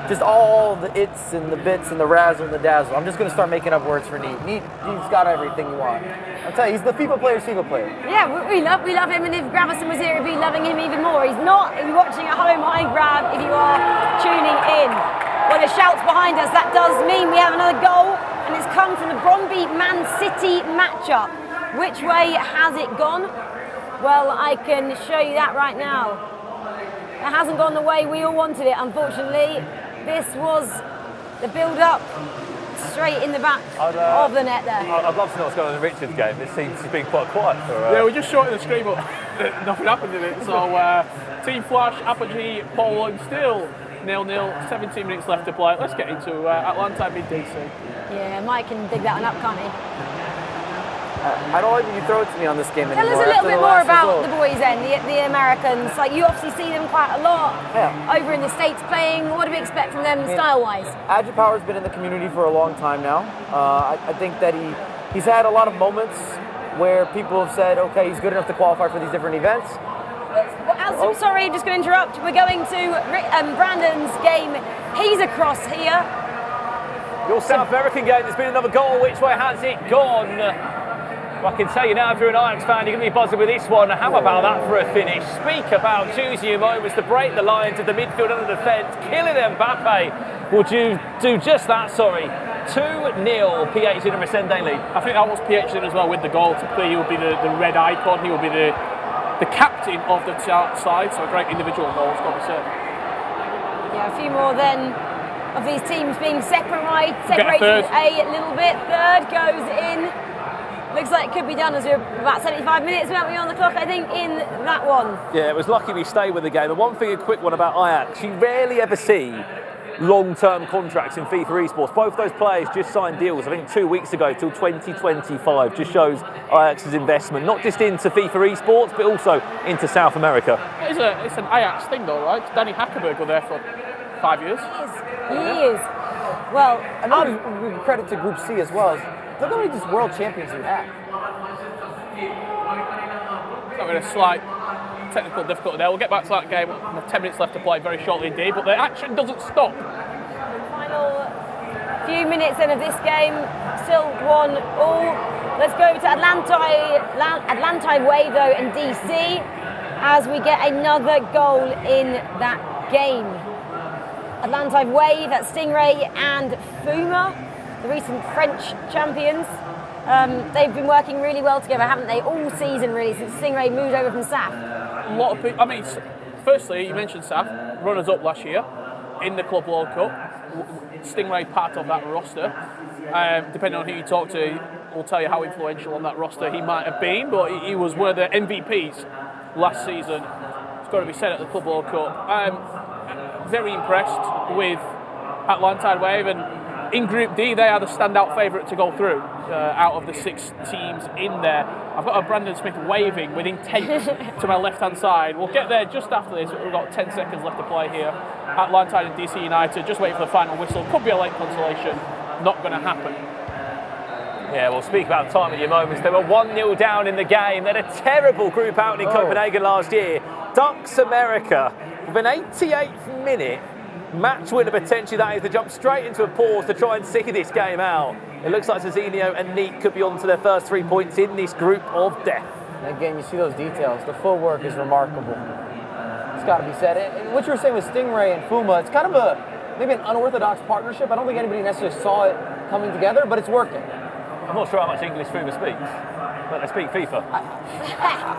just all the its and the bits and the razzle and the dazzle. I'm just going to start making up words for Neat. Neat's got everything you want. I'll tell you, he's the FIFA player's FIFA player. Yeah, we love him, and if Gravison was here, we'd be loving him even more. He's not. If you're watching at home, hi Grav, if you are tuning in. Well, the shouts behind us, that does mean we have another goal, and it's come from the Brøndby-Man City matchup. Which way has it gone? Well, I can show you that right now. It hasn't gone the way we all wanted it, unfortunately. This was the build-up straight in the back of the net there. I'd love to know what's going on in Richard's game. This seems to be quite quiet for... Yeah, we just shot in the screen, but nothing happened in it. So, Team Flash, Apogee, Poland, still 0-0, 17 minutes left to play. Let's get into Atlanta v DC. Yeah, Mike can dig that one up, can't he? I don't like when you throw it to me on this game Tell anymore. us a little bit more about the boys then, the Americans. Like, you obviously see them quite a lot over in the States playing. What do we expect from them style-wise? Adja Power's been in the community for a long time now. I think that he's had a lot of moments where people have said, okay, he's good enough to qualify for these different events. I'm sorry, I'm just going to interrupt. We're going to Brandon's game. He's across here. Your South American game, there's been another goal. Which way has it gone? I can tell you now, if you're an Ajax fan, you're going to be buzzing with this one. How about that for a finish? Speak about choosing your moments to break the lines of the midfield and the defence. Kylian Mbappe will do just that, 2-0, PH in a Resende lead. I think that was PH in as well with the goal. Typically, he will be the red icon. He will be the captain of the side, so a great individual goal, it's got to be said. Yeah, a few more then of these teams being separated a little bit. Third goes in. Looks like it could be done as we're about 75 minutes, weren't we, on the clock, I think, in that one. Yeah, it was lucky we stayed with the game. And one thing, a quick one about Ajax, you rarely ever see long-term contracts in FIFA esports. Both those players just signed deals, I think 2 weeks ago, till 2025. Just shows Ajax's investment, not just into FIFA esports, but also into South America. It's an Ajax thing though, right? Danny Hackerberg was there for 5 years. He is. Well, another credit to Group C as well. Look how many just world champions we have. So with a slight technical difficulty there. We'll get back to that game. 10 minutes left to play very shortly indeed, but the action doesn't stop. Final few minutes then of this game, still 1-1. Let's go over to Atlanta Wave though and DC as we get another goal in that game. Atlanta Wave, that's Stingray and Fuma, the recent French champions. They've been working really well together, haven't they, all season really, since Stingray moved over from SAF. A lot of people, I mean, firstly, you mentioned SAF, runners-up last year in the Club World Cup. Stingray part of that roster. Depending on who you talk to, will tell you how influential on that roster he might have been, but he was one of the MVPs last season. It's got to be said at the Club World Cup. I'm very impressed with Atlanta Wave, and in Group D, they are the standout favourite to go through out of the 6 teams in there. I've got a Brandon Smith waving with intent to my left-hand side. We'll get there just after this. We've got 10 seconds left to play here. Atlanta and DC United, just waiting for the final whistle. Could be a late consolation. Not going to happen. Yeah, we'll speak about time at your moments. They were 1-0 down in the game. They had a terrible group out in Copenhagen last year. Ducks America, with an 88th minute, match winner potentially, that is, to jump straight into a pause to try and see this game out. It looks like Zizinho and Neat could be on to their first 3 points in this group of death. And again, you see those details. The footwork is remarkable. It's got to be said. And what you were saying with Stingray and Fuma, it's kind of maybe an unorthodox partnership. I don't think anybody necessarily saw it coming together, but it's working. I'm not sure how much English Fuma speaks, but they speak FIFA.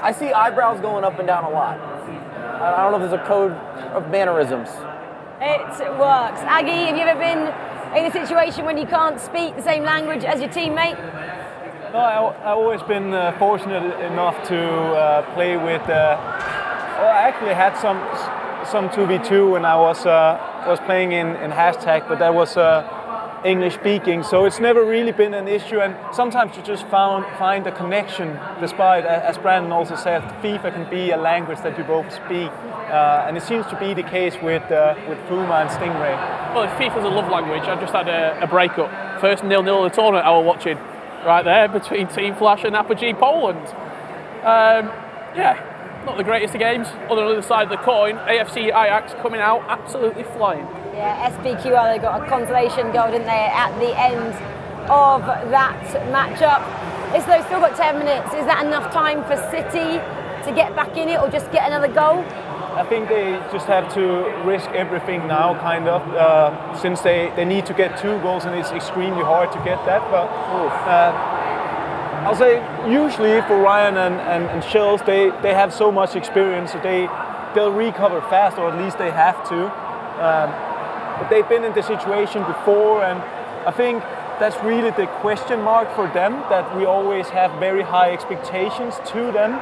I see eyebrows going up and down a lot. I don't know if there's a code of mannerisms. It works. Aggie, have you ever been in a situation when you can't speak the same language as your teammate? No, I've always been fortunate enough to play with. I actually had some 2v2 when I was playing in hashtag, but that was English speaking, so it's never really been an issue. And sometimes you just find a connection, despite, as Brandon also said, FIFA can be a language that you both speak, and it seems to be the case with Fuma and Stingray. Well, if FIFA's a love language, I just had a breakup. First 0-0 of the tournament I was watching, right there between Team Flash and Apogee Poland. Yeah. Not the greatest of games. On the other side of the coin, AFC Ajax coming out absolutely flying. Yeah, SPQL, they got a consolation goal, didn't they, at the end of that matchup. They've still got 10 minutes. Is that enough time for City to get back in it or just get another goal? I think they just have to risk everything now, kind of, since they need to get 2 goals and it's extremely hard to get that. But I'll say usually for Ryan and Shells, they have so much experience, so they'll recover fast, or at least they have to. But they've been in the situation before, and I think that's really the question mark for them, that we always have very high expectations to them,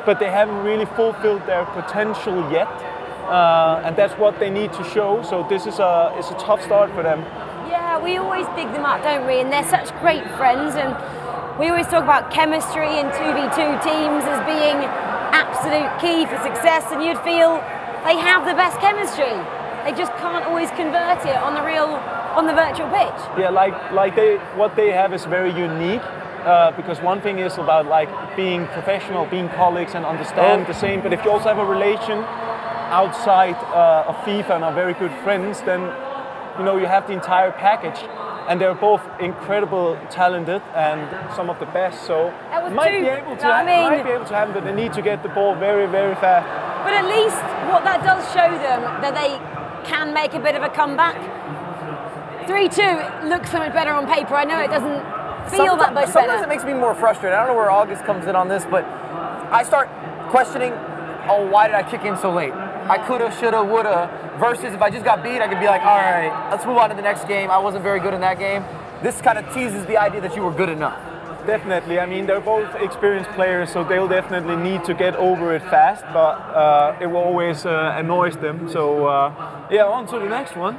but they haven't really fulfilled their potential yet, and that's what they need to show. So this is a tough start for them. Yeah, we always big them up, don't we? And they're such great friends, and we always talk about chemistry in 2v2 teams as being absolute key for success, and you'd feel they have the best chemistry. They just can't always convert it on the virtual pitch. Yeah, what they have is very unique, because one thing is about like being professional, being colleagues and understand the same, but if you also have a relation outside of FIFA and are very good friends, then you have the entire package, and they're both incredible talented and some of the best. So might be able to have, but they need to get the ball very, very fast. But at least what that does show them, that they can make a bit of a comeback. 3-2 looks so much better on paper. I know it doesn't feel that much better. Sometimes it makes me more frustrated. I don't know where August comes in on this, but I start questioning, why did I kick in so late? I coulda, shoulda, woulda, versus if I just got beat, I could be like, all right, let's move on to the next game. I wasn't very good in that game. This kind of teases the idea that you were good enough. Definitely. I mean, they're both experienced players, so they'll definitely need to get over it fast, but it will always annoy them. So, yeah, on to the next one.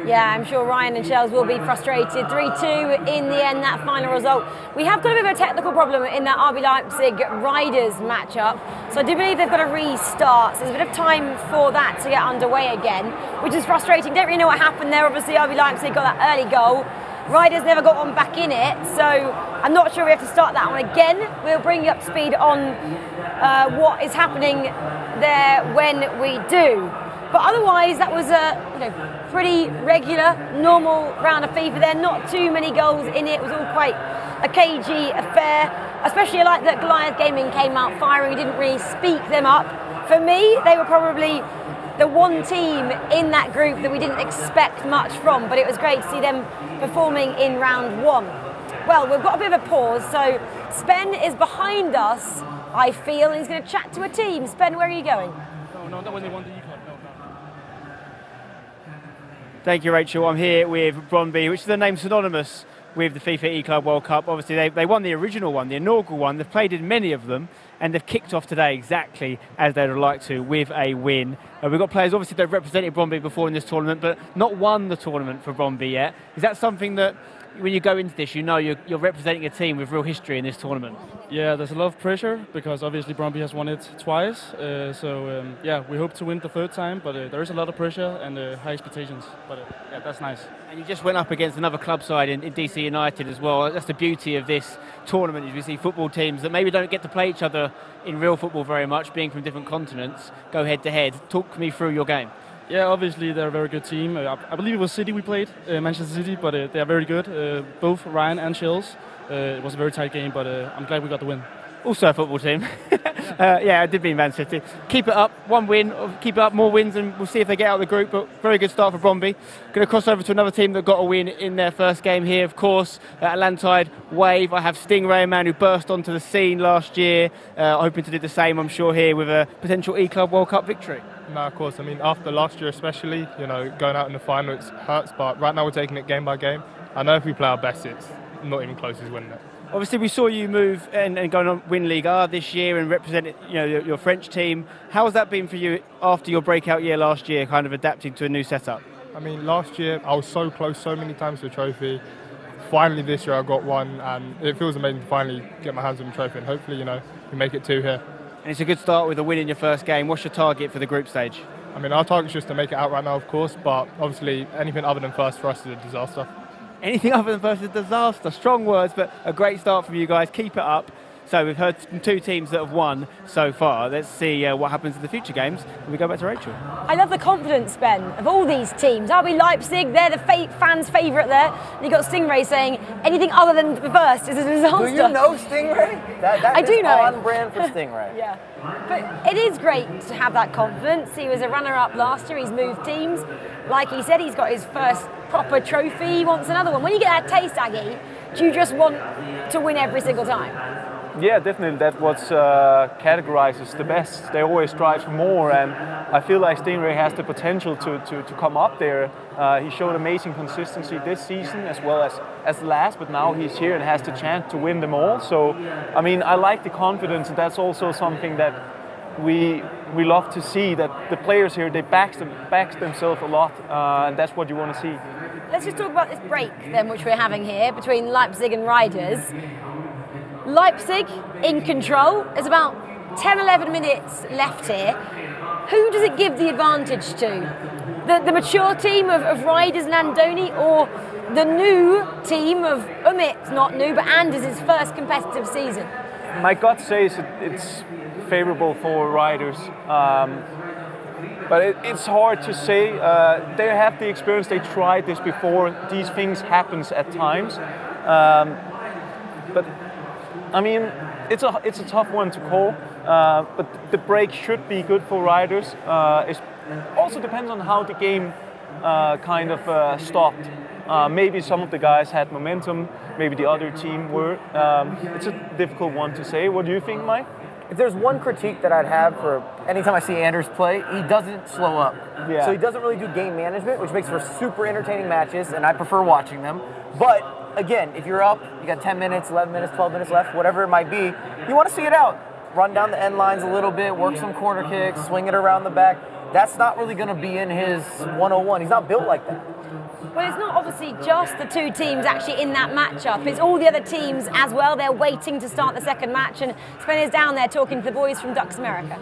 Yeah, I'm sure Ryan and Shells will be frustrated. 3-2 in the end, that final result. We have got a bit of a technical problem in that RB Leipzig Riders matchup, so I do believe they've got to restart. So there's a bit of time for that to get underway again, which is frustrating. Don't really know what happened there. Obviously, RB Leipzig got that early goal. Riders never got one back in it, so I'm not sure we have to start that one again. We'll bring you up to speed on what is happening there when we do. But otherwise, that was a pretty regular, normal round of FIFA there. Not too many goals in it. It was all quite a cagey affair. Especially I like that Goliath Gaming came out firing. Didn't really speak them up. For me, they were probably the one team in that group that we didn't expect much from, but it was great to see them performing in round 1. Well, we've got a bit of a pause, so Spen is behind us, I feel, and he's going to chat to a team. Spen, where are you going? No, that when they won the eClub. No. Thank you, Rachel. I'm here with Brøndby, which is a name synonymous with the FIFAe Club World Cup. Obviously, they won the original one, the inaugural one. They've played in many of them, and they've kicked off today exactly as they'd like to, with a win. We've got players, obviously, that have represented Brøndby before in this tournament, but not won the tournament for Brøndby yet. Is that something that, when you go into this, you're representing a team with real history in this tournament? Yeah, there's a lot of pressure, because obviously Brøndby has won it twice. Yeah, we hope to win the third time, but there is a lot of pressure and high expectations. But yeah, that's nice. And you just went up against another club side in DC United as well. That's the beauty of this tournament, is we see football teams that maybe don't get to play each other in real football very much, being from different continents, go head to head. Talk me through your game. Yeah, obviously they're a very good team. I believe it was City we played, Manchester City, but they are very good. Both Ryan and Shells. It was a very tight game, but I'm glad we got the win. Also a football team. Yeah, I did mean Man City. Keep it up, one win, keep it up, more wins, and we'll see if they get out of the group. But very good start for Bromby. Going to cross over to another team that got a win in their first game here, of course, Atlantide Wave. I have Stingray, a man who burst onto the scene last year, hoping to do the same, I'm sure, here with a potential eClub World Cup victory. No, of course. I mean, after last year especially, you know, going out in the final, it hurts. But right now we're taking it game by game. I know if we play our best, it's not even close as winning it. Obviously, we saw you move and going on win Ligue 1 this year and represent, you know, your French team. How has that been for you after your breakout year last year, kind of adapting to a new setup? I mean, last year I was so close so many times to a trophy. Finally this year I got one, and it feels amazing to finally get my hands on the trophy, and hopefully, you know, we make it 2 here. And it's a good start with a win in your first game. What's your target for the group stage? I mean, our target's just to make it out right now, of course, but obviously anything other than first for us is a disaster. Anything other than first is a disaster. Strong words, but a great start from you guys. Keep it up. So we've heard from 2 teams that have won so far. Let's see what happens in the future games when we go back to Rachel. I love the confidence, Ben, of all these teams. RB Leipzig, they're the fans' favourite there. And you've got Stingray saying anything other than the first is a disaster. Do you know Stingray? I do know on him. brand for Stingray. Yeah. But it is great to have that confidence. He was a runner-up last year. He's moved teams. Like he said, he's got his first proper trophy. He wants another one. When you get that taste, Aggie, do you just want to win every single time? Yeah, definitely. That's what categorizes the best. They always strive for more, and I feel like Stingray has the potential to come up there. He showed amazing consistency this season as well as last, but now he's here and has the chance to win them all. So, I mean, I like the confidence, and that's also something that we love to see, that the players here, they back themselves a lot, and that's what you want to see. Let's just talk about this break then, which we're having here between Leipzig and Riders. Leipzig in control. There's about 10-11 minutes left here. Who does it give the advantage to? The mature team of Riders and Andoni, or the new team of Umit, not new, but Anders' first competitive season? My gut says it's favourable for Riders, but it's hard to say. They have the experience, they tried this before, these things happen at times. But I mean, it's a tough one to call, but the break should be good for Riders. It also depends on how the game kind of stopped. Maybe some of the guys had momentum, maybe the other team were. It's a difficult one to say. What do you think, Mike? If there's one critique that I'd have for anytime I see Anders play, he doesn't slow up. Yeah. So he doesn't really do game management, which makes for super entertaining matches, and I prefer watching them. But again, if you're up, you got 10 minutes, 11 minutes, 12 minutes left, whatever it might be, you want to see it out. Run down the end lines a little bit, work some corner kicks, swing it around the back. That's not really going to be in his 101. He's not built like that. Well, it's not obviously just the 2 teams actually in that matchup. It's all the other teams as well. They're waiting to start the second match, and Sven is down there talking to the boys from Ducks America.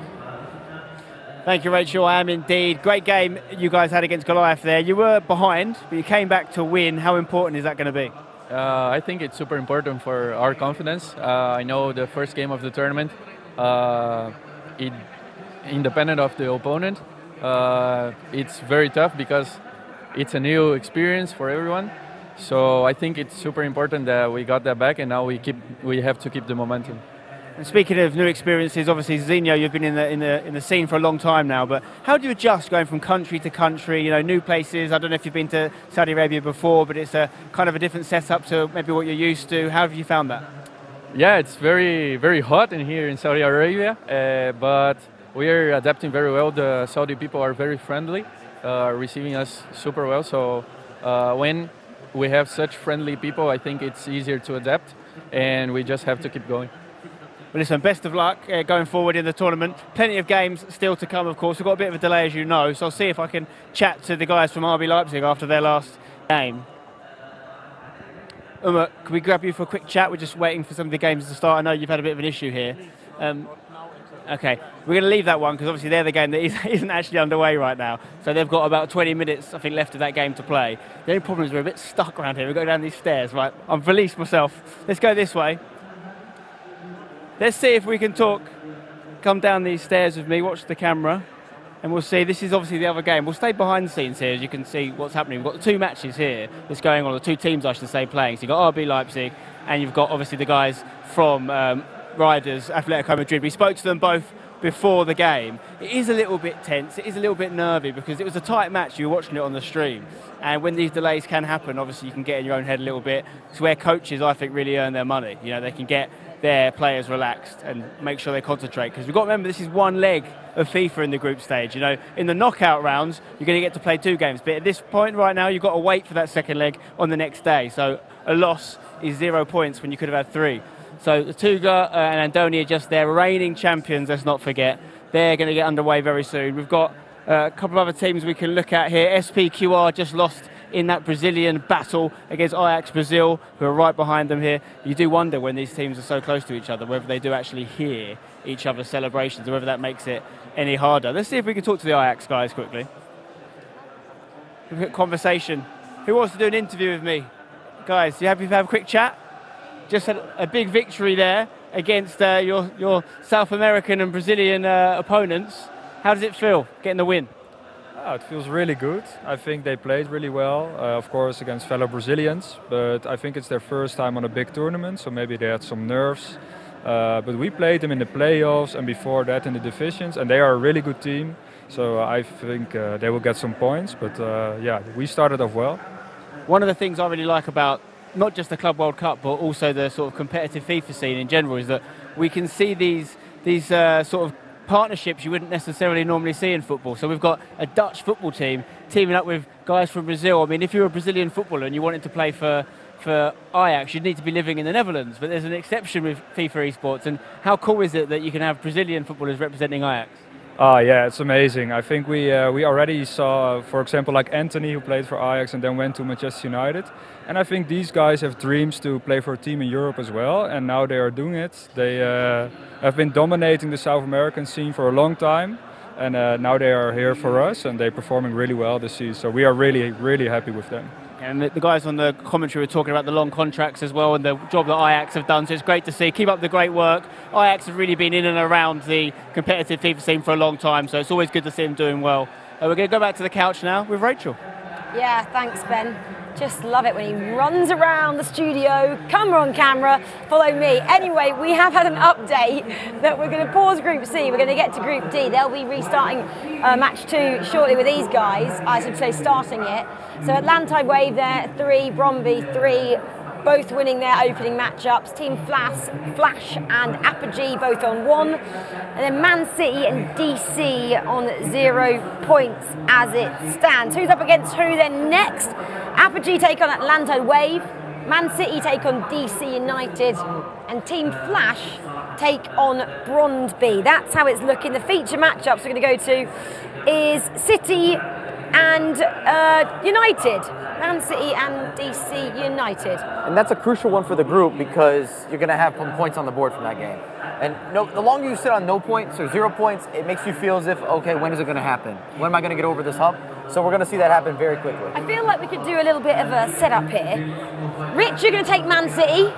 Thank you, Rachel. I am indeed. Great game you guys had against Goliath there. You were behind, but you came back to win. How important is that going to be? I think it's super important for our confidence. I know the first game of the tournament, independent of the opponent, it's very tough because it's a new experience for everyone. So I think it's super important that we got that back, and now we have to keep the momentum. And speaking of new experiences, obviously Zinho, you've been in the scene for a long time now. But how do you adjust going from country to country? You know, new places. I don't know if you've been to Saudi Arabia before, but it's a kind of a different setup to maybe what you're used to. How have you found that? Yeah, it's very, very hot in here in Saudi Arabia, but we are adapting very well. The Saudi people are very friendly, receiving us super well. So when we have such friendly people, I think it's easier to adapt, and we just have to keep going. Well, listen, best of luck going forward in the tournament. Plenty of games still to come, of course. We've got a bit of a delay, as you know, so I'll see if I can chat to the guys from RB Leipzig after their last game. Can we grab you for a quick chat? We're just waiting for some of the games to start. I know you've had a bit of an issue here. Okay, we're going to leave that one because obviously they're the game that isn't actually underway right now. So they've got about 20 minutes, I think, left of that game to play. The only problem is we're a bit stuck around here. We've got to go down these stairs, right? I'm released myself. Let's go this way. Let's see if we can talk. Come down these stairs with me, watch the camera, and we'll see. This is obviously the other game. We'll stay behind the scenes here, as you can see what's happening. We've got 2 matches here that's going on, the 2 teams, I should say, playing. So you've got RB Leipzig, and you've got, obviously, the guys from riders, Atletico Madrid. We spoke to them both before the game. It is a little bit tense, it is a little bit nervy because it was a tight match. You were watching it on the stream, and when these delays can happen, obviously you can get in your own head a little bit. It's where coaches, I think, really earn their money. You know, they can get their players relaxed and make sure they concentrate, because we've got to remember this is one leg of FIFA in the group stage. You know, in the knockout rounds you're going to get to play 2 games, but at this point right now you've got to wait for that second leg on the next day, so a loss is 0 points when you could have had 3. So Tuga and Andoni are just their reigning champions, let's not forget. They're going to get underway very soon. We've got a couple of other teams we can look at here. SPQR just lost in that Brazilian battle against Ajax Brazil, who are right behind them here. You do wonder when these teams are so close to each other, whether they do actually hear each other's celebrations or whether that makes it any harder. Let's see if we can talk to the Ajax guys quickly. A quick conversation. Who wants to do an interview with me? Guys, you happy to have a quick chat? Just had a big victory there against your South American and Brazilian opponents. How does it feel getting the win? It feels really good. I think they played really well, of course, against fellow Brazilians, but I think it's their first time on a big tournament, so maybe they had some nerves. But we played them in the playoffs and before that in the divisions, and they are a really good team, so I think they will get some points, but yeah, we started off well. One of the things I really like about not just the Club World Cup, but also the sort of competitive FIFA scene in general, is that we can see these sort of partnerships you wouldn't necessarily normally see in football. So we've got a Dutch football team teaming up with guys from Brazil. I mean, if you're a Brazilian footballer and you wanted to play for Ajax, you'd need to be living in the Netherlands, but there's an exception with FIFA esports. And how cool is it that you can have Brazilian footballers representing Ajax? Oh yeah, it's amazing. I think we already saw, for example, like Anthony, who played for Ajax and then went to Manchester United. And I think these guys have dreams to play for a team in Europe as well, and now they are doing it. They have been dominating the South American scene for a long time, and now they are here for us, and they're performing really well this season. So we are really, really happy with them. And the guys on the commentary were talking about the long contracts as well and the job that Ajax have done, so it's great to see. Keep up the great work. Ajax have really been in and around the competitive FIFA scene for a long time, so it's always good to see them doing well. We're going to go back to the couch now with Rachel. Yeah, thanks, Ben. Just love it when he runs around the studio, camera on camera, follow me. Anyway, we have had an update that we're going to pause Group C, we're going to get to Group D. They'll be restarting match 2 shortly with these guys, I should say starting it. So Atlanta Wave there, 3, Bromby 3, both winning their opening matchups. Team Flash and Apogee both on 1. And then Man City and DC on 0 points as it stands. Who's up against who then next? Apogee take on Atlanta Wave, Man City take on DC United, and Team Flash take on Brondby. That's how it's looking. The feature matchups we're going to go to is City and United. Man City and DC United. And that's a crucial one for the group because you're going to have some points on the board from that game. And the longer you sit on no points or 0 points, it makes you feel as if, okay, when is it going to happen? When am I going to get over this hump? So we're going to see that happen very quickly. I feel like we could do a little bit of a setup here. Rich, you're going to take Man City.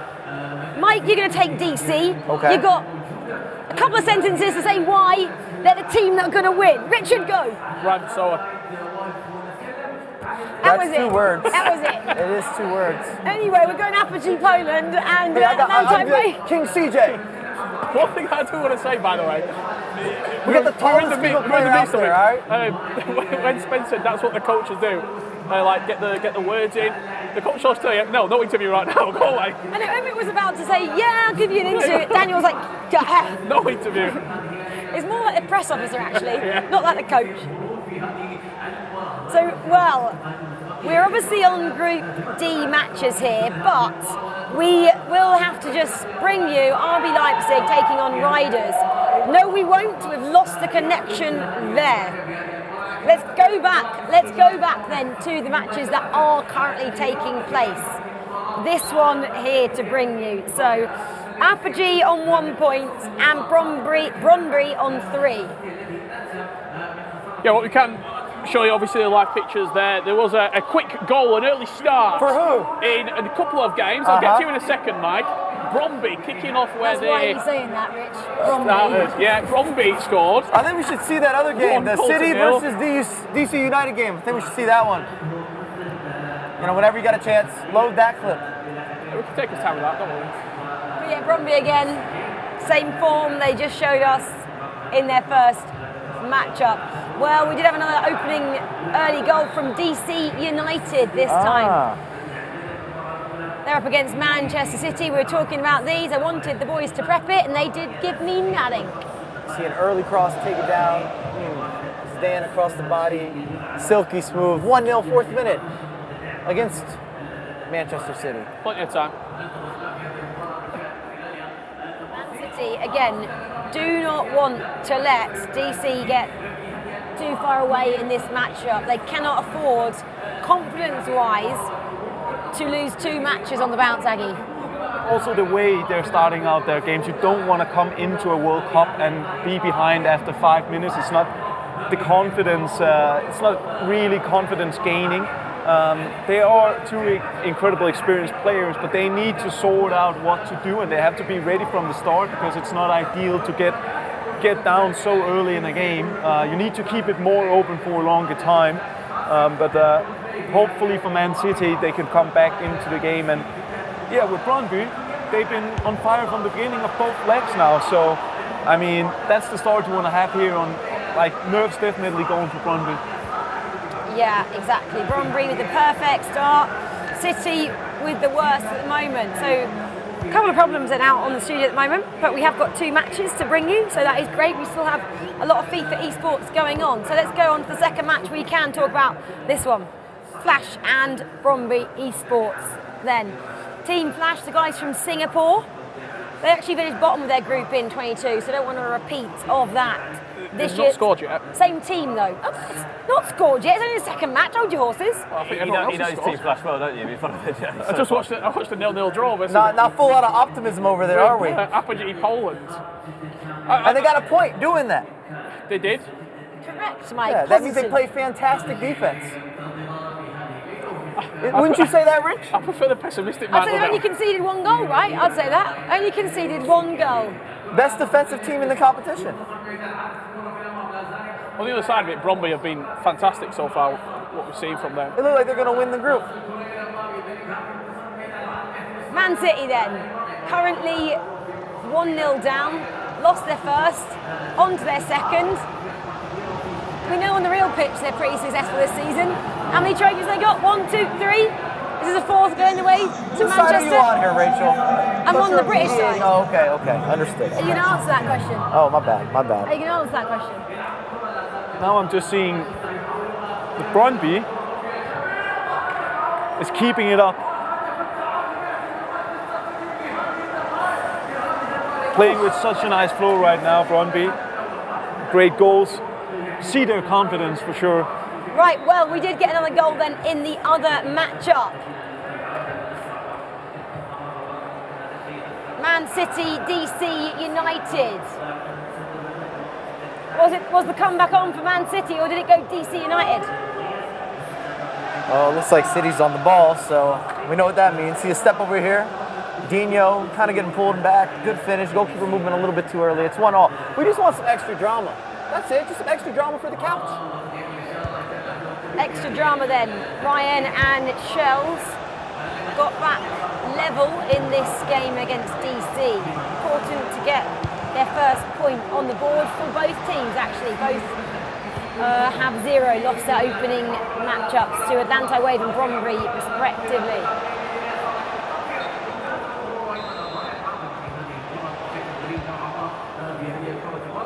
Mike, you're going to take DC. Okay. You've got a couple of sentences to say why they're the team that are going to win. Richard, go. Ramsoa. That's 2 words. That was it. It is 2 words. Anyway, we're going Apogee Poland and King CJ. One thing I do want to say, by the way, we got the tallest people player out there, all right? When Spence said that's what the coaches do, like get the words in. The coach will tell you, no interview right now, go away. And Emmett was about to say, yeah, I'll give you an interview. Daniel was like, go ahead. No interview. It's more like the press officer, actually, not like the coach. So, well, we're obviously on Group D matches here, but we will have to just bring you RB Leipzig taking on Riders. No, we won't. We've lost the connection there. Let's go back then to the matches that are currently taking place. This one here to bring you. So, Apogee on 1 point and Brondby on 3. Yeah, what we can show you, obviously, the live pictures there. There was a quick goal, an early start. For who? In a couple of games. I'll get to you in a second, Mike. Bromby kicking off where That's why you're saying that, Rich. Bromby. Yeah, Bromby scored. I think we should see that other game, the City versus DC United game. I think we should see that one. You know, whenever you got a chance, load that clip. Yeah, we can take our time with that, don't worry. But yeah, Bromby again. Same form they just showed us in their first matchup. Well, we did have another opening early goal from DC United this time. They're up against Manchester City. We were talking about these. I wanted the boys to prep it, and they did give me nothing. See an early cross, take it down. Zidane across the body, silky smooth. 1-0, 4th minute against Manchester City. Plenty of time. Man City, again, do not want to let DC get too far away in this matchup. They cannot afford, confidence-wise, to lose 2 matches on the bounce, Aggie. Also the way they're starting out their games, you don't want to come into a World Cup and be behind after 5 minutes. It's not the confidence, it's not really confidence gaining. They are 2 incredible experienced players, but they need to sort out what to do, and they have to be ready from the start, because it's not ideal to get down so early in a game. You need to keep it more open for a longer time, but hopefully for Man City they can come back into the game. And yeah, with Brøndby, they've been on fire from the beginning of both legs now, so I mean that's the start you want to have here. On like nerves definitely going for Brøndby. Yeah, exactly. Brøndby with the perfect start, City with the worst at the moment. So a couple of problems are out on the studio at the moment, but we have got 2 matches to bring you, so that is great. We still have a lot of FIFA esports going on. So let's go on to the second match. We can talk about this one. Flash and Brøndby esports then. Team Flash, the guys from Singapore, they actually finished bottom of their group in 22, so don't want a repeat of that this They've year. not scored yet. Same team though. Oh, it's not scored yet, it's only the second match, hold your horses. Well, I think You everyone know else his has team scored. Flash well, don't you? I just watched I watched the 0-0 draw. Not full out of optimism over there, are we? Apogee Poland. And they got a point doing that. They did. Correct, Mike. Yeah, that means they play fantastic defense. Wouldn't you say that, Rich? I prefer the pessimistic I'd say man. they only conceded 1 goal, right? I'd say that. Only conceded 1 goal. Best defensive team in the competition. On the other side of it, Brøndby have been fantastic so far, what we've seen from them. They look like they're going to win the group. Man City then, currently 1-0 down, lost their first, on to their second. We know on the real pitch they're pretty successful this season. How many trophies they got? 1, 2, 3? This is the 4th going away to What Manchester. side are you on here, Rachel? I'm on the British side. Oh, okay, understood. Are you going to answer that question? Oh, my bad. Are you going to answer that question? Now I'm just seeing the Brøndby is keeping it up. Playing with such a nice flow right now, Brøndby. Great goals. See their confidence for sure. Right, well, we did get another goal then in the other matchup. Man City, DC United. Was the comeback on for Man City, or did it go DC United? Oh, it looks like City's on the ball, so we know what that means. See a step over here. Dino kind of getting pulled back. Good finish. Goalkeeper movement a little bit too early. It's 1-1. We just want some extra drama. That's it. Just some extra drama for the couch. Extra drama then. Ryan and Shells got back level in this game against DC. Important to get their first point on the board for both teams, actually. Both have 0, lost their opening matchups to Atlanta Wave and Brøndby, respectively.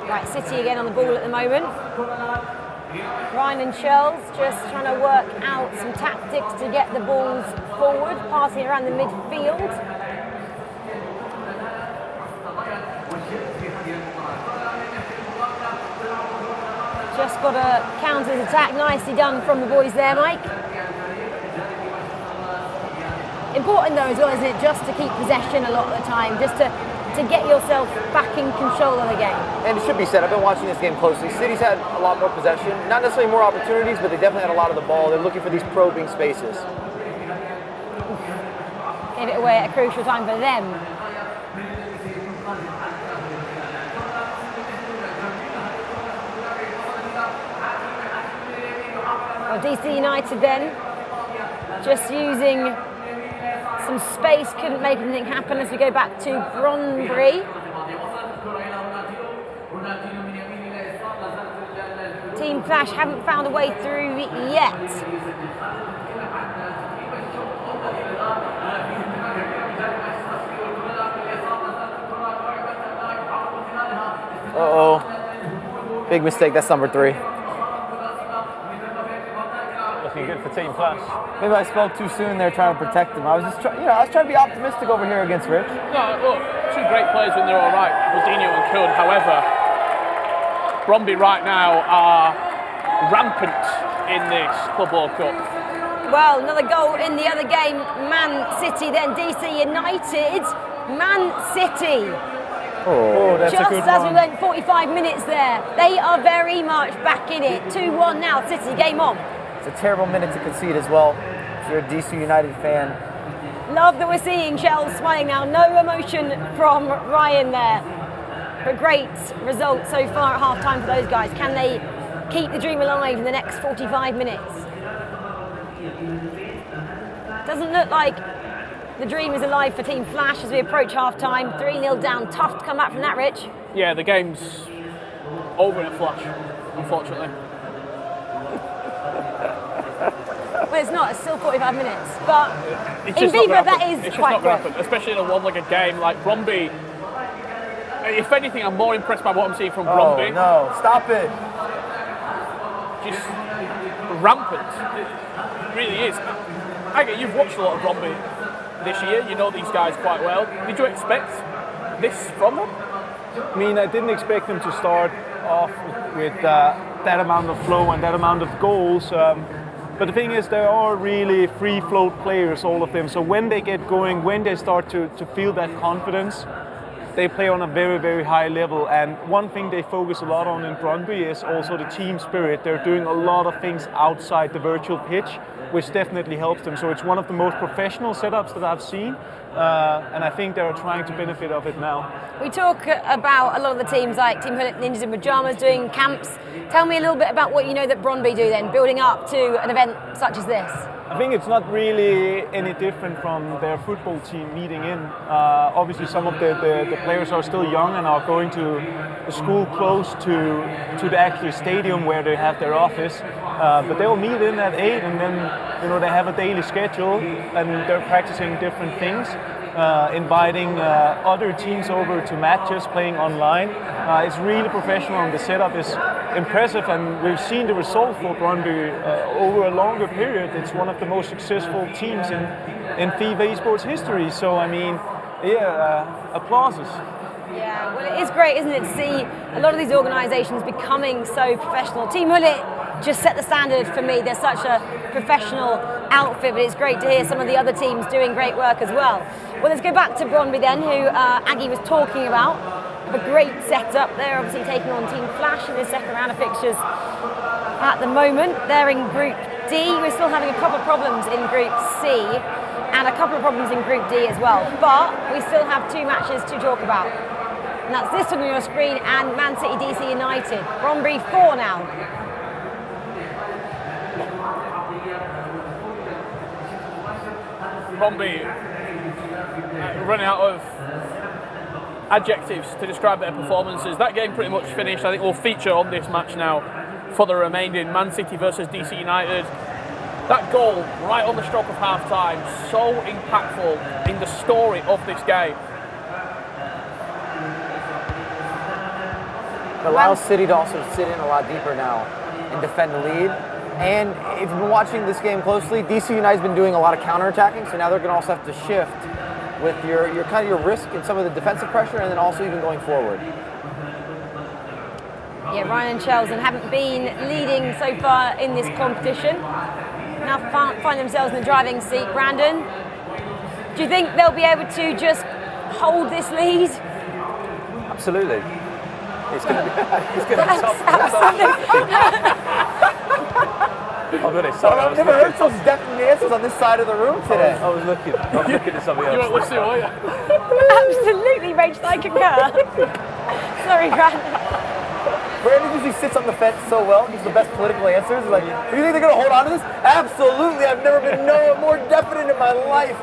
Right, City again on the ball at the moment. Ryan and Shells just trying to work out some tactics to get the balls forward, passing around the midfield. Just got a counter attack, nicely done from the boys there, Mike. Important though as well, isn't it, just to keep possession a lot of the time, just to get yourself back in control of the game. And it should be said, I've been watching this game closely. City's had a lot more possession, not necessarily more opportunities, but they definitely had a lot of the ball. They're looking for these probing spaces. Gave it away at a crucial time for them. Well, DC United then, just using some space, couldn't make anything happen as we go back to Brøndby. Team Flash haven't found a way through yet. Uh-oh. Big mistake, that's number 3. Looking good for Team Flash. Maybe I spoke too soon there trying to protect them. I was just trying, I was trying to be optimistic over here against Rich. No, look, two great players when they're all right, Rosino and Kuhn. However, Bromby right now are rampant in this Club World Cup. Well, another goal in the other game. Man City, then DC United. Man City. Oh, that's Just a good as one. we went 45 minutes there, they are very much back in it. 2-1 now, City, game on. It's a terrible minute to concede as well. If you're a DC United fan. Love that we're seeing Shell smiling now. No emotion from Ryan there. But great result so far at half-time for those guys. Can they keep the dream alive in the next 45 minutes? Doesn't look like the dream is alive for Team Flash as we approach half-time. 3-0 down. Tough to come back from that, Rich. Yeah, the game's over in a flash, unfortunately. Well, it's not. It's still 45 minutes. But It's in just not FIFA, gonna that happen. is It's just quite not going to quick. happen, especially in a one-legged game like Bromby. If anything, I'm more impressed by what I'm seeing from Bromby. Oh, no. Stop it. Just rampant. It really is. Aga, you've watched a lot of Bromby this year. You know these guys quite well. Did you expect this from them? I mean, I didn't expect them to start off with that amount of flow and that amount of goals. But the thing is, they are really free float players, all of them. So when they get going, when they start to feel that confidence, they play on a very, very high level. And one thing they focus a lot on in Brøndby is also the team spirit. They're doing a lot of things outside the virtual pitch, which definitely helps them. So it's one of the most professional setups that I've seen. And I think they're trying to benefit of it now. We talk about a lot of the teams like Team Hullet Ninjas in Pyjamas doing camps. Tell me a little bit about what you know that Brøndby do then, building up to an event such as this. I think it's not really any different from their football team meeting in. Obviously, some of the players are still young and are going to a school close to the actual stadium where they have their office. But they'll meet in at 8, and then they have a daily schedule and they're practicing different things. Inviting other teams over to matches, playing online. It's really professional and the setup is impressive, and we've seen the result for Brøndby over a longer period. It's one of the most successful teams in FIFAe esports history. So, I mean, applauses. Yeah, well, it is great, isn't it, to see a lot of these organisations becoming so professional. Team Hullet just set the standard for me. They're such a professional outfit, but it's great to hear some of the other teams doing great work as well. Well, let's go back to Brøndby then, who Aggie was talking about. A great setup. They're obviously taking on Team Flash in the second round of fixtures at the moment. They're in Group D. We're still having a couple of problems in Group C and a couple of problems in Group D as well. But we still have 2 matches to talk about. And that's this one on your screen and Man City DC United. Brøndby 4 now. Bromby running out of adjectives to describe their performances. That game pretty much finished. I think we'll feature on this match now for the remaining. Man City versus DC United. That goal right on the stroke of half-time, so impactful in the story of this game. It allows City to also sit in a lot deeper now and defend the lead. And if you've been watching this game closely, DC United's been doing a lot of counterattacking, so now they're going to also have to shift with your kind of your risk and some of the defensive pressure, and then also even going forward. Yeah, Ryan and Chelsea haven't been leading so far in this competition. Now find themselves in the driving seat. Brandon, do you think they'll be able to just hold this lead? Absolutely. It's going to be I'm going to say. I've never heard such definite answers on this side of the room today. I was looking at something else. You weren't listening, were you? Absolutely, Rachel, I concur. Sorry, Brandon. Brandon usually sits on the fence so well, gives the best political answers. Like, do you think they're going to hold on to this? Absolutely. I've never been more definite in my life.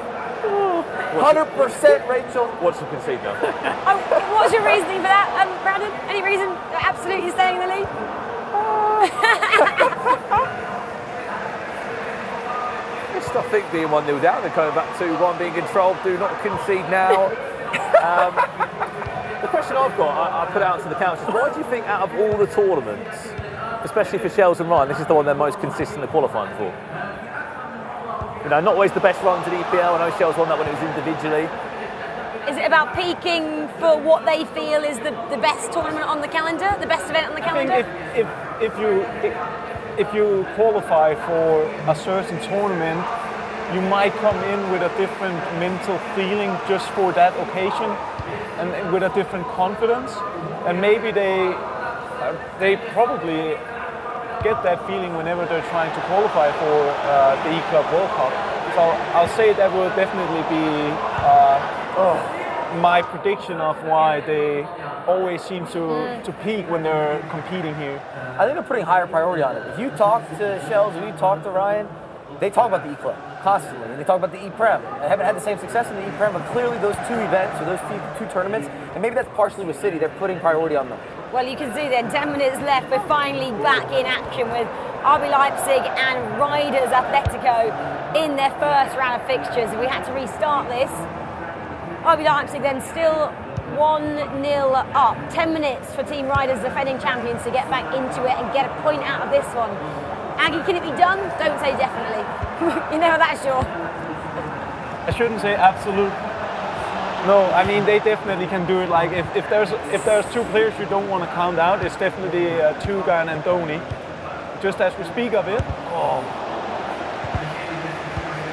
100%, Rachel. Watch them concede now. What's your reasoning for that, Brandon? Any reason they're absolutely staying in the league? I think being 1-0 down, they're coming back 2-1, being controlled, do not concede now. The question I've got, I put out to the couch, is why do you think out of all the tournaments, especially for Shells and Ryan, this is the one they're most consistently qualifying for? You know, not always the best runs at EPL. I know Shells won that when it was individually. Is it about peaking for what they feel is the best tournament on the calendar, the best event on the calendar? I think if you qualify for a certain tournament, you might come in with a different mental feeling just for that occasion, and with a different confidence. And maybe they probably get that feeling whenever they're trying to qualify for the eClub World Cup. So I'll say that will definitely be my prediction of why they always seem to peak when they're competing here. I think they're putting higher priority on it. If you talk to Shells, if you talk to Ryan, they talk about the eClub constantly, and they talk about the ePrem. They haven't had the same success in the ePrem, but clearly those two events, or those two tournaments, and maybe that's partially with City, they're putting priority on them. Well, you can see then, 10 minutes left, we're finally back in action with RB Leipzig and Riders Atletico in their first round of fixtures. We had to restart this. RB Leipzig then still 1-0 up. 10 minutes for Team Riders, defending champions, to get back into it and get a point out of this one. Aggie, can it be done? Don't say definitely. You know that's sure. I shouldn't say absolute. No, I mean they definitely can do it. Like if there's two players you don't want to count out, it's definitely Tuga and Andoni. Just as we speak of it.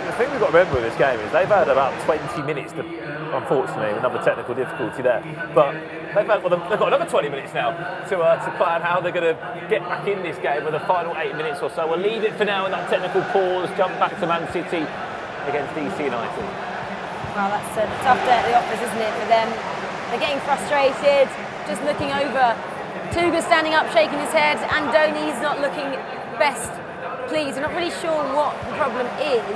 The thing we've got to remember with this game is they've had about 20 minutes to, unfortunately, another technical difficulty there. But they've got another 20 minutes now to plan how they're going to get back in this game with the final 8 minutes or so. We'll leave it for now in that technical pause, jump back to Man City against DC United. Well, that's a tough day at the office, isn't it, for them? They're getting frustrated, just looking over. Tuga standing up, shaking his head. Andoni's not looking best pleased. We're not really sure what the problem is.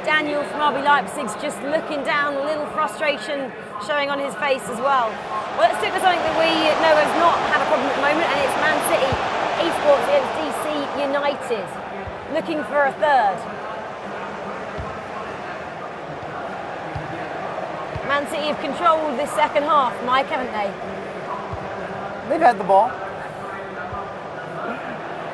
Daniel from RB Leipzig's just looking down, a little frustration showing on his face as well. Well, let's stick with something that we know has not had a problem at the moment, and it's Man City eSports against DC United, looking for a third. Man City have controlled this second half, Mike, haven't they? They've had the ball.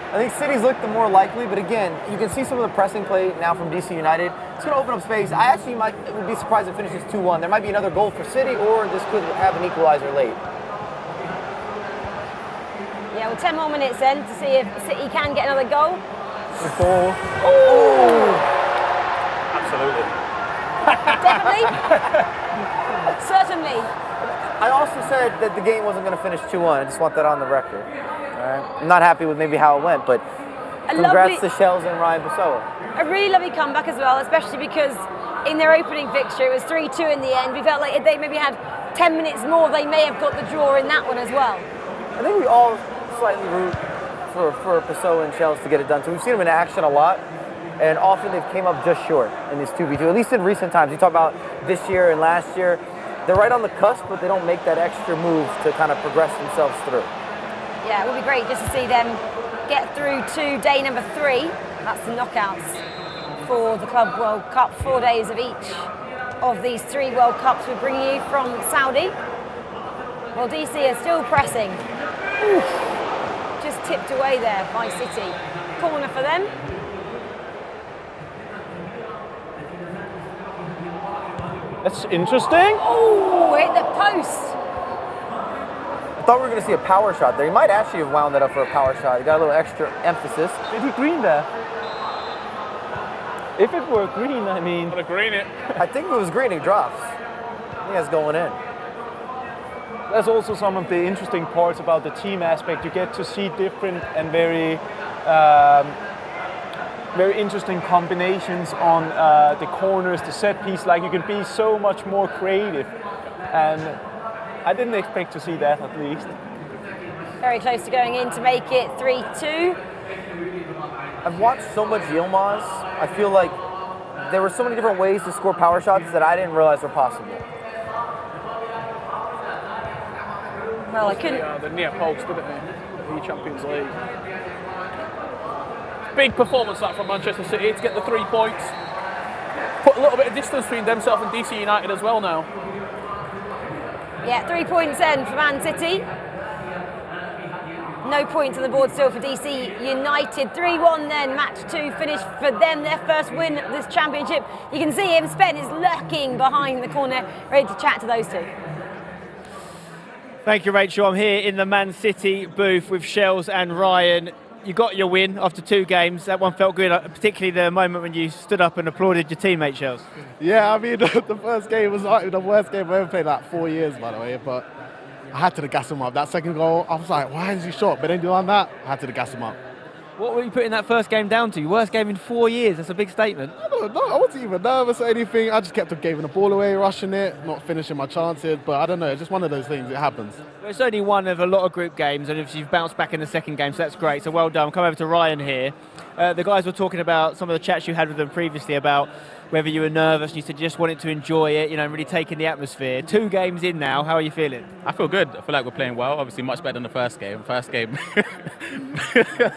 I think City's looked the more likely, but again, you can see some of the pressing play now from DC United. It's going to open up space. I actually would be surprised if it finishes 2-1. There might be another goal for City, or this could have an equalizer late. Yeah, well, 10 more minutes then to see if City can get another goal. Oh! Absolutely. Definitely? Certainly. I also said that the game wasn't going to finish 2-1. I just want that on the record. All right? I'm not happy with maybe how it went, but congrats to Shells and Ryan Pessoa. A really lovely comeback as well, especially because in their opening fixture it was 3-2 in the end. We felt like if they maybe had 10 minutes more, they may have got the draw in that one as well. I think we all slightly root for Pessoa and Shells to get it done. So we've seen them in action a lot, and often they've came up just short in this 2v2, at least in recent times. You talk about this year and last year. They're right on the cusp, but they don't make that extra move to kind of progress themselves through. Yeah, it would be great just to see them get through to day number 3. That's the knockouts for the Club World Cup. 4 days of each of these 3 World Cups we bring you from Saudi. Well, DC are still pressing. Oof. Just tipped away there by City. Corner for them. That's interesting. Oh, hit the post. I thought we were going to see a power shot there. He might actually have wound that up for a power shot. He got a little extra emphasis. Did he green there? If it were green, I mean... Gonna green it. I think if it was green, it drops. I think that's going in. That's also some of the interesting parts about the team aspect. You get to see different and very interesting combinations on the corners, the set piece. Like, you can be so much more creative, and I didn't expect to see that, at least. Very close to going in to make it 3-2. I've watched so much Yilmaz. I feel like there were so many different ways to score power shots that I didn't realize were possible. Well, I couldn't. The near post, didn't they? The Champions League. Big performance that from Manchester City to get the 3 points. Put a little bit of distance between themselves and DC United as well now. Yeah, 3 points then for Man City. No points on the board still for DC United. 3-1 then, match 2 finish for them, their first win of this championship. You can see him, Spen is lurking behind the corner, ready to chat to those two. Thank you, Rachel. I'm here in the Man City booth with Shells and Ryan. You got your win after 2 games. That one felt good, particularly the moment when you stood up and applauded your teammate, Shells. Yeah, I mean, the first game was like the worst game I've ever played, like 4 years, by the way, but I had to gas him up. That second goal, I was like, why is he shot? But then doing that, I had to gas him up. What were you putting that first game down to? Worst game in 4 years. That's a big statement. I don't know. I wasn't even nervous or anything. I just kept on giving the ball away, rushing it, not finishing my chances. But I don't know. It's just one of those things. It happens. Well, it's only one of a lot of group games, and if you've bounced back in the second game, so that's great. So well done. Come over to Ryan here. The guys were talking about some of the chats you had with them previously about whether you were nervous. You said you just wanted to enjoy it, and really take in the atmosphere. 2 games in now, how are you feeling? I feel good. I feel like we're playing well. Obviously, much better than the first game.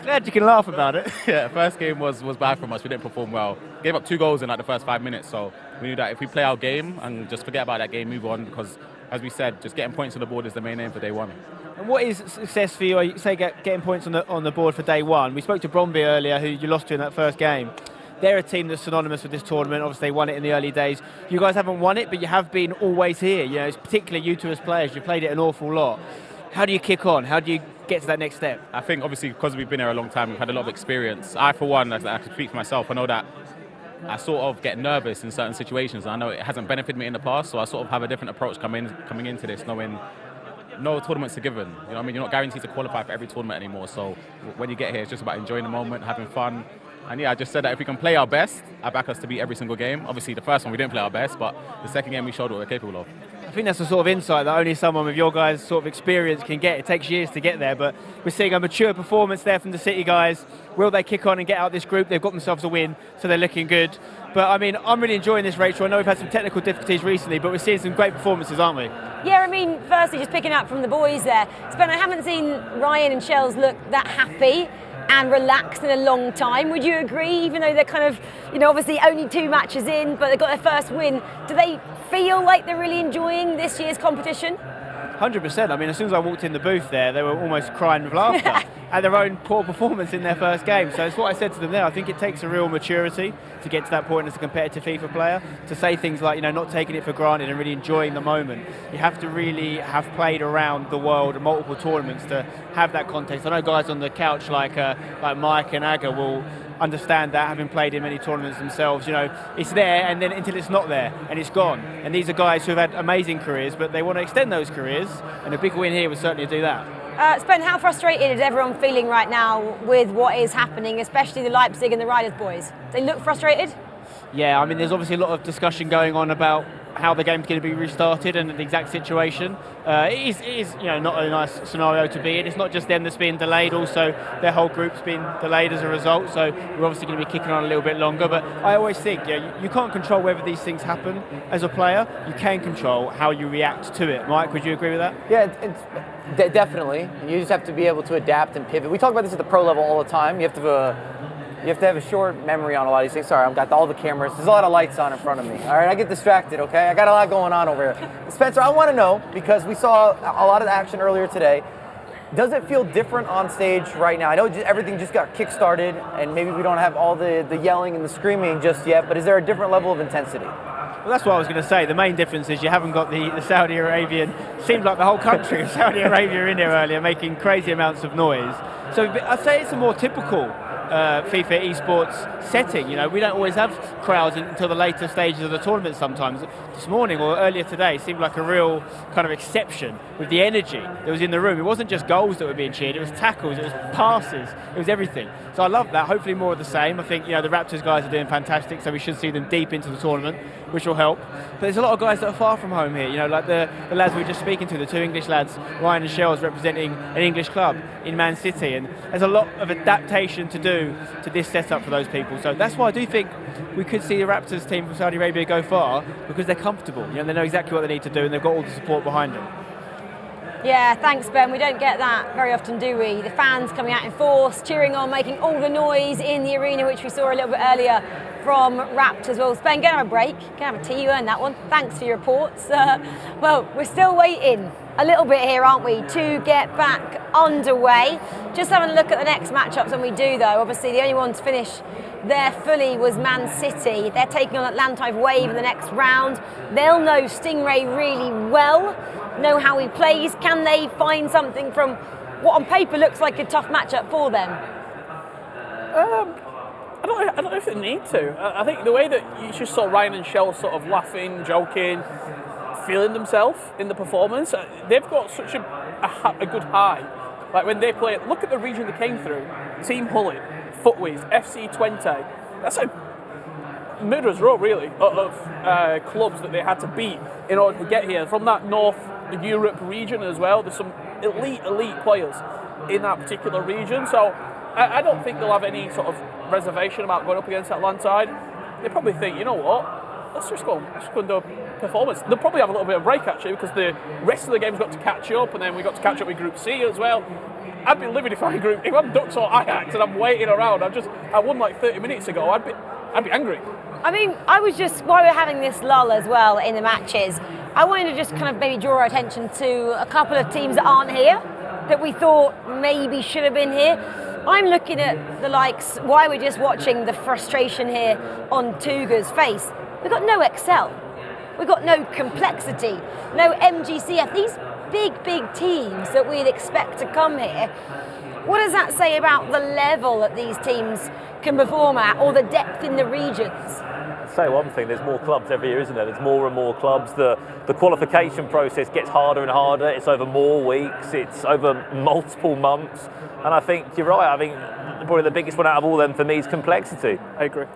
Glad you can laugh about it. Yeah, first game was bad from us. We didn't perform well. Gave up 2 goals in like the first 5 minutes. So we knew that if we play our game and just forget about that game, move on, because as we said, just getting points on the board is the main aim for day one. And what is success for you? You say getting points on the board for day one. We spoke to Bromby earlier, who you lost to in that first game. They're a team that's synonymous with this tournament. Obviously, they won it in the early days. You guys haven't won it, but you have been always here. It's particularly you two as players. You've played it an awful lot. How do you kick on? How do you get to that next step? I think, obviously, because we've been here a long time, we've had a lot of experience. I, for one, I can speak for myself. I know that I sort of get nervous in certain situations. And I know it hasn't benefited me in the past, so I sort of have a different approach coming into this, knowing no tournaments are given. You know what I mean? You're not guaranteed to qualify for every tournament anymore. So when you get here, it's just about enjoying the moment, having fun. And yeah, I just said that if we can play our best, I back us to beat every single game. Obviously, the first one we didn't play our best, but the second game we showed what we're capable of. I think that's the sort of insight that only someone with your guys' sort of experience can get. It takes years to get there, but we're seeing a mature performance there from the City guys. Will they kick on and get out this group? They've got themselves a win, so they're looking good. But I mean, I'm really enjoying this, Rachel. I know we've had some technical difficulties recently, but we're seeing some great performances, aren't we? Yeah, I mean, firstly, just picking up from the boys there, Spen, I haven't seen Ryan and Shells look that happy and relaxed in a long time. Would you agree, even though they're kind of, obviously only 2 matches in, but they got their first win? Do they feel like they're really enjoying this year's competition? 100%. I mean, as soon as I walked in the booth there, they were almost crying with laughter at their own poor performance in their first game. So it's what I said to them there. I think it takes a real maturity to get to that point as a competitive FIFA player, to say things like, not taking it for granted and really enjoying the moment. You have to really have played around the world in multiple tournaments to have that context. I know guys on the couch like Mike and Aga will understand that, having played in many tournaments themselves. It's there, and then until it's not there and it's gone. And these are guys who have had amazing careers, but they want to extend those careers, and a big win here would certainly do that. Spen, how frustrated is everyone feeling right now with what is happening, especially the Leipzig and the Riders boys? They look frustrated? Yeah, I mean, there's obviously a lot of discussion going on about how the game's going to be restarted and the exact situation. It is not a nice scenario to be in. It's not just them that's being delayed, also their whole group's been delayed as a result, so we're obviously going to be kicking on a little bit longer. But I always think you can't control whether these things happen as a player. You can control how you react to it. Mike, would you agree with that? Yeah, it's definitely. You just have to be able to adapt and pivot. We talk about this at the pro level all the time. You have to have a short memory on a lot of these things. Sorry, I've got all the cameras. There's a lot of lights on in front of me. All right, I get distracted, okay? I got a lot going on over here. Spencer, I want to know, because we saw a lot of action earlier today, does it feel different on stage right now? I know everything just got kick-started, and maybe we don't have all the yelling and the screaming just yet, but is there a different level of intensity? Well, that's what I was going to say. The main difference is you haven't got the Saudi Arabian, seemed like the whole country of Saudi Arabia in here earlier, making crazy amounts of noise. So I'd say it's a more typical FIFA esports setting. We don't always have crowds until the later stages of the tournament sometimes. This morning or earlier today seemed like a real kind of exception with the energy that was in the room. It wasn't just goals that were being cheered, it was tackles, it was passes, it was everything. So I love that. Hopefully more of the same. I think the Raptors guys are doing fantastic, so we should see them deep into the tournament, which will help. But there's a lot of guys that are far from home here, like the lads we were just speaking to, the 2 English lads, Ryan and Shells, representing an English club in Man City, and there's a lot of adaptation to do do to this setup for those people. So that's why I do think we could see the Raptors team from Saudi Arabia go far, because they're comfortable. You know, they know exactly what they need to do, and they've got all the support behind them. Yeah, thanks, Ben. We don't get that very often, do we? The fans coming out in force, cheering on, making all the noise in the arena, which we saw a little bit earlier from Raptors. Well, Ben, go and have a break. Go and have a tea. You earned that one. Thanks for your reports. Well, we're still waiting a little bit here, aren't we, to get back underway. Just having a look at the next matchups, and we do, though. Obviously, the only one to finish there fully was Man City. They're taking on Atlanta Wave in the next round. They'll know Stingray really well, know how he plays. Can they find something from what on paper looks like a tough matchup for them? I don't know if they need to. I think the way that you just saw Ryan and Shell sort of laughing, joking, feeling themselves in the performance, they've got such a good high. Like when they play, look at the region they came through. Team Hullet, Footways, FC20. That's a murderer's row, really, of clubs that they had to beat in order to get here. From that North Europe region as well, there's some elite players in that particular region. So I don't think they'll have any sort of reservation about going up against Atlanta. They probably think, you know what, let's just go and do a performance. They'll probably have a little bit of break actually, because the rest of the game's got to catch up, and then we got to catch up with Group C as well. I'd be livid if I'm Ducks or Ajax and I'm waiting around. I won like 30 minutes ago. I'd be angry. I mean, I was just, while we're having this lull as well in the matches, I wanted to just kind of maybe draw our attention to a couple of teams that aren't here, that we thought maybe should have been here. I'm looking at the likes, why we're just watching the frustration here on Tuga's face. We've got no Excel. We've got no complexity, no MGCF. These big teams that we'd expect to come here. What does that say about the level that these teams can perform at, or the depth in the regions? Say one thing, there's more clubs every year, isn't there? There's more and more clubs. The qualification process gets harder and harder. It's over more weeks. It's over multiple months. And I think you're right. I think probably the biggest one out of all them for me is complexity. I agree.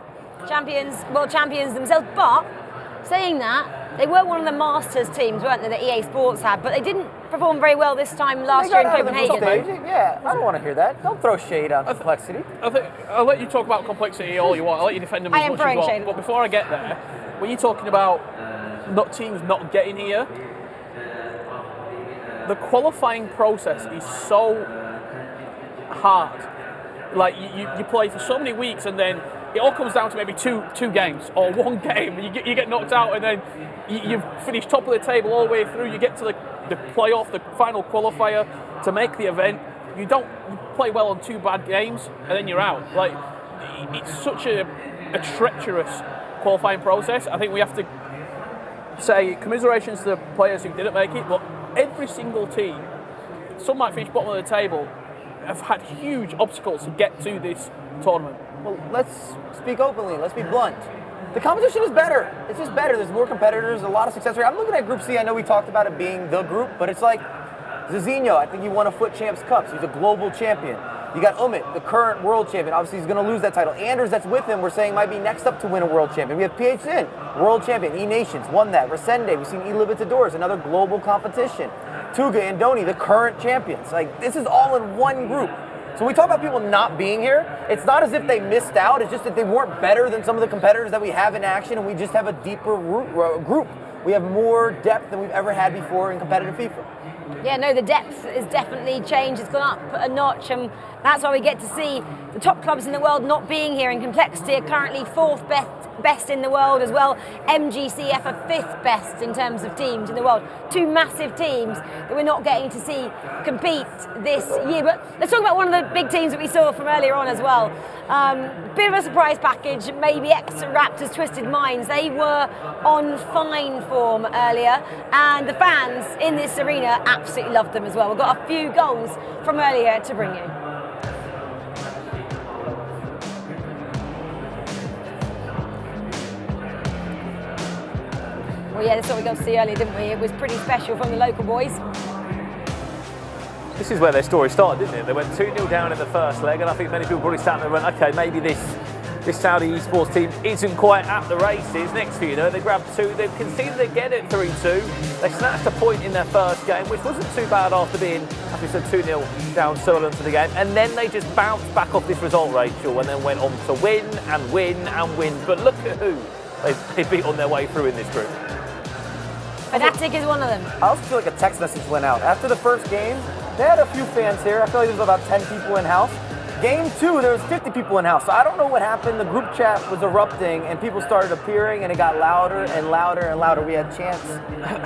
World champions themselves, but saying that, they were one of the Masters teams, weren't they, that EA Sports had, but they didn't perform very well this time last year in Copenhagen. Yeah, I don't want to hear that. Don't throw shade on complexity. I think I'll let you talk about complexity all you want. I'll let you defend them as much as you want. But before I get there, when you're talking about teams not getting here, the qualifying process is so hard. Like you play for so many weeks, and then it all comes down to maybe two games or one game. You get knocked out, and then you finish top of the table all the way through. You get to the playoff, the final qualifier to make the event. You play well on 2 bad games, and then you're out. Like it's such a treacherous qualifying process. I think we have to say commiserations to the players who didn't make it, but every single team, some might finish bottom of the table, have had huge obstacles to get to this tournament. Well, let's speak openly. Let's be blunt. The competition is better. It's just better. There's more competitors, a lot of success rate. I'm looking at Group C. I know we talked about it being the group, but it's like Zizinho. I think he won a Foot Champs Cup, so he's a global champion. You got Umit, the current world champion. Obviously, he's going to lose that title. Anders, that's with him, we're saying might be next up to win a world champion. We have PH Sin, world champion. E-Nations won that. Resende, we've seen E-Libertadores, another global competition. Tuga and Doni, the current champions. Like, this is all in one group. So we talk about people not being here. It's not as if they missed out. It's just that they weren't better than some of the competitors that we have in action, and we just have a deeper group. We have more depth than we've ever had before in competitive FIFA. Yeah, no, the depth has definitely changed. It's gone up a notch, and that's why we get to see the top clubs in the world not being here in complexity are currently 4th best in the world as well. MGCF are 5th best in terms of teams in the world. 2 massive teams that we're not getting to see compete this year. But let's talk about one of the big teams that we saw from earlier on as well. Bit of a surprise package, maybe ex-Raptors Twisted Minds. They were on fine form earlier, and the fans in this arena absolutely loved them as well. We've got a few goals from earlier to bring you. Well, yeah, that's what we got to see earlier, didn't we? It was pretty special from the local boys. This is where their story started, didn't it? They went 2-0 down in the first leg, and I think many people probably sat there and went, okay, maybe this this Saudi esports team isn't quite at the races. Next thing you know, they grabbed 2, they've conceded again at 3-2. They snatched a point in their first game, which wasn't too bad after being, as we said, 2-0 down Sunderland for the game. And then they just bounced back off this result, Rachel, and then went on to win and win and win. But look at who they beat on their way through in this group. Fnatic is one of them. I also feel like a text message went out. After the first game, they had a few fans here. I feel like there was about 10 people in-house. Game 2, there was 50 people in-house. So I don't know what happened. The group chat was erupting and people started appearing and it got louder and louder and louder. We had chants.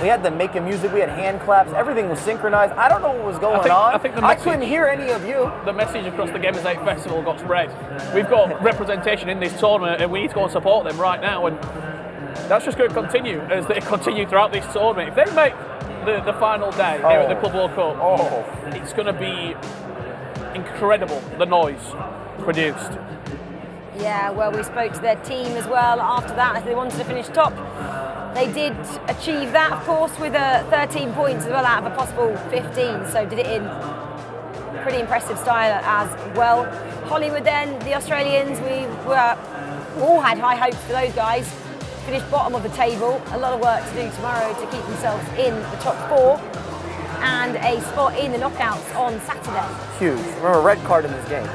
We had the making music. We had hand claps. Everything was synchronized. I don't know what was going on. I couldn't hear any of you. The message across the Gamers 8 Festival got spread. We've got representation in this tournament and we need to go and support them right now. And that's just going to continue as they continue throughout this tournament. If they make the final day here at the Club World Cup, it's going to be incredible, the noise produced. Yeah, well, we spoke to their team as well after that as they wanted to finish top. They did achieve that, of course, with 13 points as well out of a possible 15, so did it in pretty impressive style as well. Hollywood then, the Australians, we all had high hopes for those guys. Finished bottom of the table, a lot of work to do tomorrow to keep themselves in the top 4 and a spot in the knockouts on Saturday. Huge. Remember, red card in this game.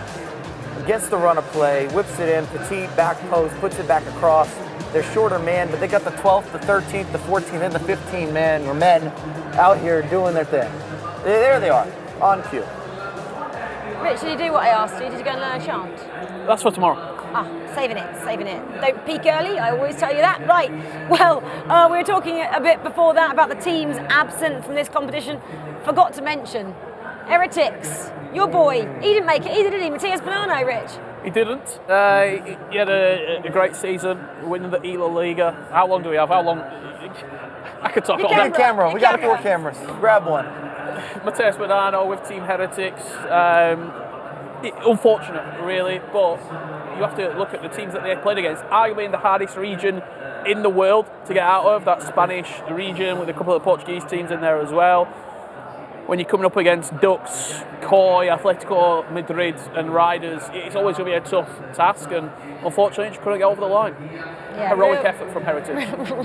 Against the run of play, whips it in, petite, back post, puts it back across. They're shorter man, but they got the 12th, the 13th, the 14th, and the 15 men out here doing their thing. There they are, on cue. Rich, did you do what I asked you? Did you go and learn a chant? That's for tomorrow. Saving it. Don't peak early, I always tell you that. Right, well, we were talking a bit before that about the teams absent from this competition. Forgot to mention, Heretics, your boy, he didn't make it either, did he? Matthias Bonanno, Rich? He didn't. He had a great season, winning the ELA Liga. How long do we have? How long? I could talk all day. Camera. We got 4 cameras. Grab one. Matthias Bonanno with Team Heretics. Unfortunate, really, but you have to look at the teams that they played against. Arguably in the hardest region in the world to get out of, that Spanish region with a couple of Portuguese teams in there as well. When you're coming up against Dux, Koi, Atletico Madrid and Riders, it's always going to be a tough task, and unfortunately just couldn't get over the line. Yeah, heroic effort from Heritage.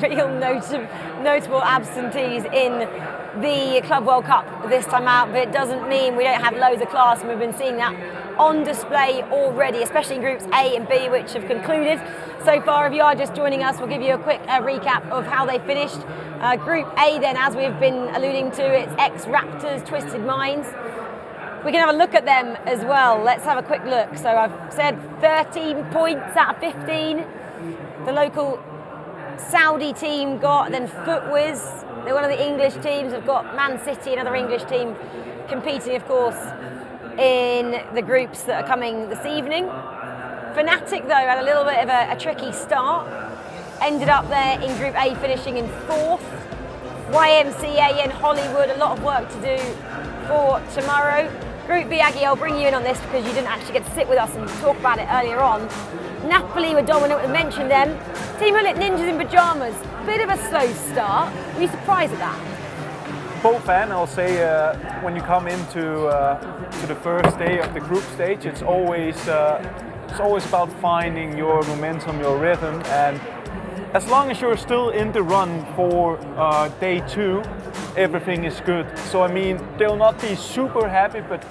Real notable absentees in the Club World Cup this time out, but it doesn't mean we don't have loads of class, and we've been seeing that on display already, especially in groups A and B, which have concluded so far. If you are just joining us, we'll give you a quick recap of how they finished. Group A then, as we've been alluding to, it's ex-Raptors, Twisted Minds. We can have a look at them as well. Let's have a quick look. So I've said 13 points out of 15. The local Saudi team got, then Footwiz. They're one of the English teams. Have got Man City, another English team, competing, of course, in the groups that are coming this evening. Fnatic, though, had a little bit of a tricky start. Ended up there in Group A, finishing in 4th. YMCA and Hollywood, a lot of work to do for tomorrow. Group B, Aggie, I'll bring you in on this because you didn't actually get to sit with us and talk about it earlier on. Napoli were dominant, we mentioned them. Team Hullet Ninjas in Pyjamas, bit of a slow start. Were you surprised at that? Both fan, I'll say, when you come into to the first day of the group stage, it's always about finding your momentum, your rhythm, and as long as you're still in the run for day 2, everything is good. So I mean, they'll not be super happy, but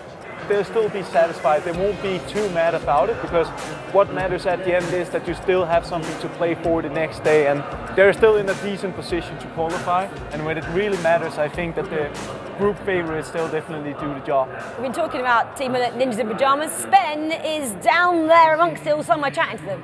they'll still be satisfied. They won't be too mad about it, because what matters at the end is that you still have something to play for the next day, and they're still in a decent position to qualify. And when it really matters, I think that the group favorites still definitely do the job. We've been talking about Team Hullet Ninjas in Pyjamas. Sven is down there amongst it all, somewhere chatting to them.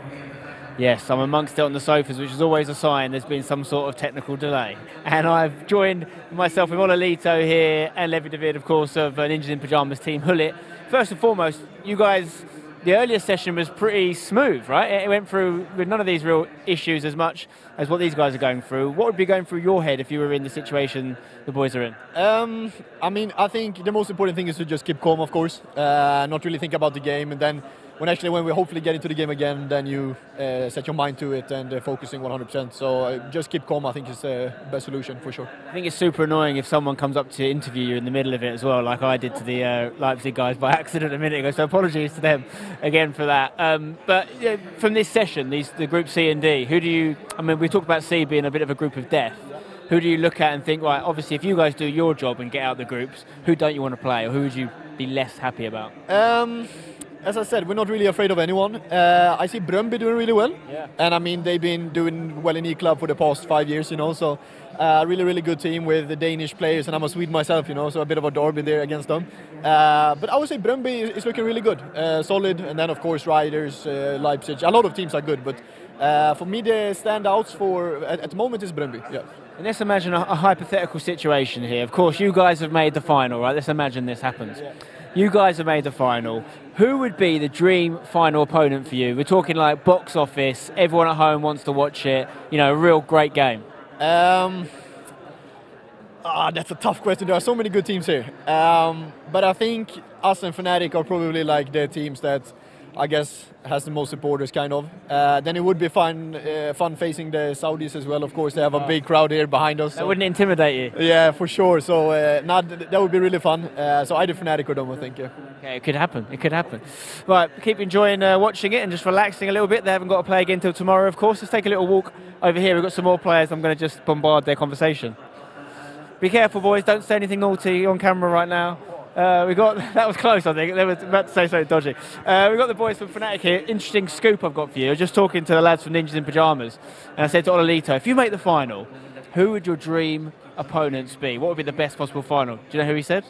Yes, I'm amongst it on the sofas, which is always a sign there's been some sort of technical delay. And I've joined myself with Olalito here and Levi David, of course, of Ninjas in Pyjamas Team Hullet. First and foremost, you guys, the earlier session was pretty smooth, right? It went through with none of these real issues as much as what these guys are going through. What would be going through your head if you were in the situation the boys are in? I mean, I think the most important thing is to just keep calm, of course, not really think about the game, and then when we hopefully get into the game again, then you set your mind to it and focusing 100%. So just keep calm, I think, is the best solution for sure. I think it's super annoying if someone comes up to interview you in the middle of it as well, like I did to the Leipzig guys by accident a minute ago. So apologies to them again for that. But from this session, the group C and D, we talked about C being a bit of a group of death. Who do you look at and think, right, obviously if you guys do your job and get out the groups, who don't you want to play, or who would you be less happy about? As I said, we're not really afraid of anyone. I see Brøndby doing really well. Yeah. And I mean, they've been doing well in eClub for the past 5 years, so really, really good team with the Danish players, and I'm a Swede myself, so a bit of a derby there against them. But I would say Brøndby is looking really good, solid, and then of course Riders, Leipzig. A lot of teams are good, but for me the standouts at the moment is Brøndby. Yeah. And let's imagine a hypothetical situation here. Of course, you guys have made the final, right? Let's imagine this happens. Yeah. You guys have made the final. Who would be the dream final opponent for you? We're talking like box office, everyone at home wants to watch it, a real great game. That's a tough question. There are so many good teams here. But I think us and Fnatic are probably like the teams that I guess has the most supporters, kind of. Then it would be fun facing the Saudis as well. Of course, they have a big crowd here behind us. That wouldn't intimidate you? Yeah, for sure. So that would be really fun. So either Fnatic or them, I think. Yeah. Okay, it could happen. Right, keep enjoying watching it and just relaxing a little bit. They haven't got to play again until tomorrow, of course. Let's take a little walk over here. We've got some more players. I'm going to just bombard their conversation. Be careful, boys. Don't say anything naughty on camera right now. That was close, I think. They were about to say something dodgy. We've got the boys from Fnatic here. Interesting scoop I've got for you. I was just talking to the lads from Ninjas in Pyjamas, and I said to Ololito, if you make the final, who would your dream opponents be? What would be the best possible final? Do you know who he said?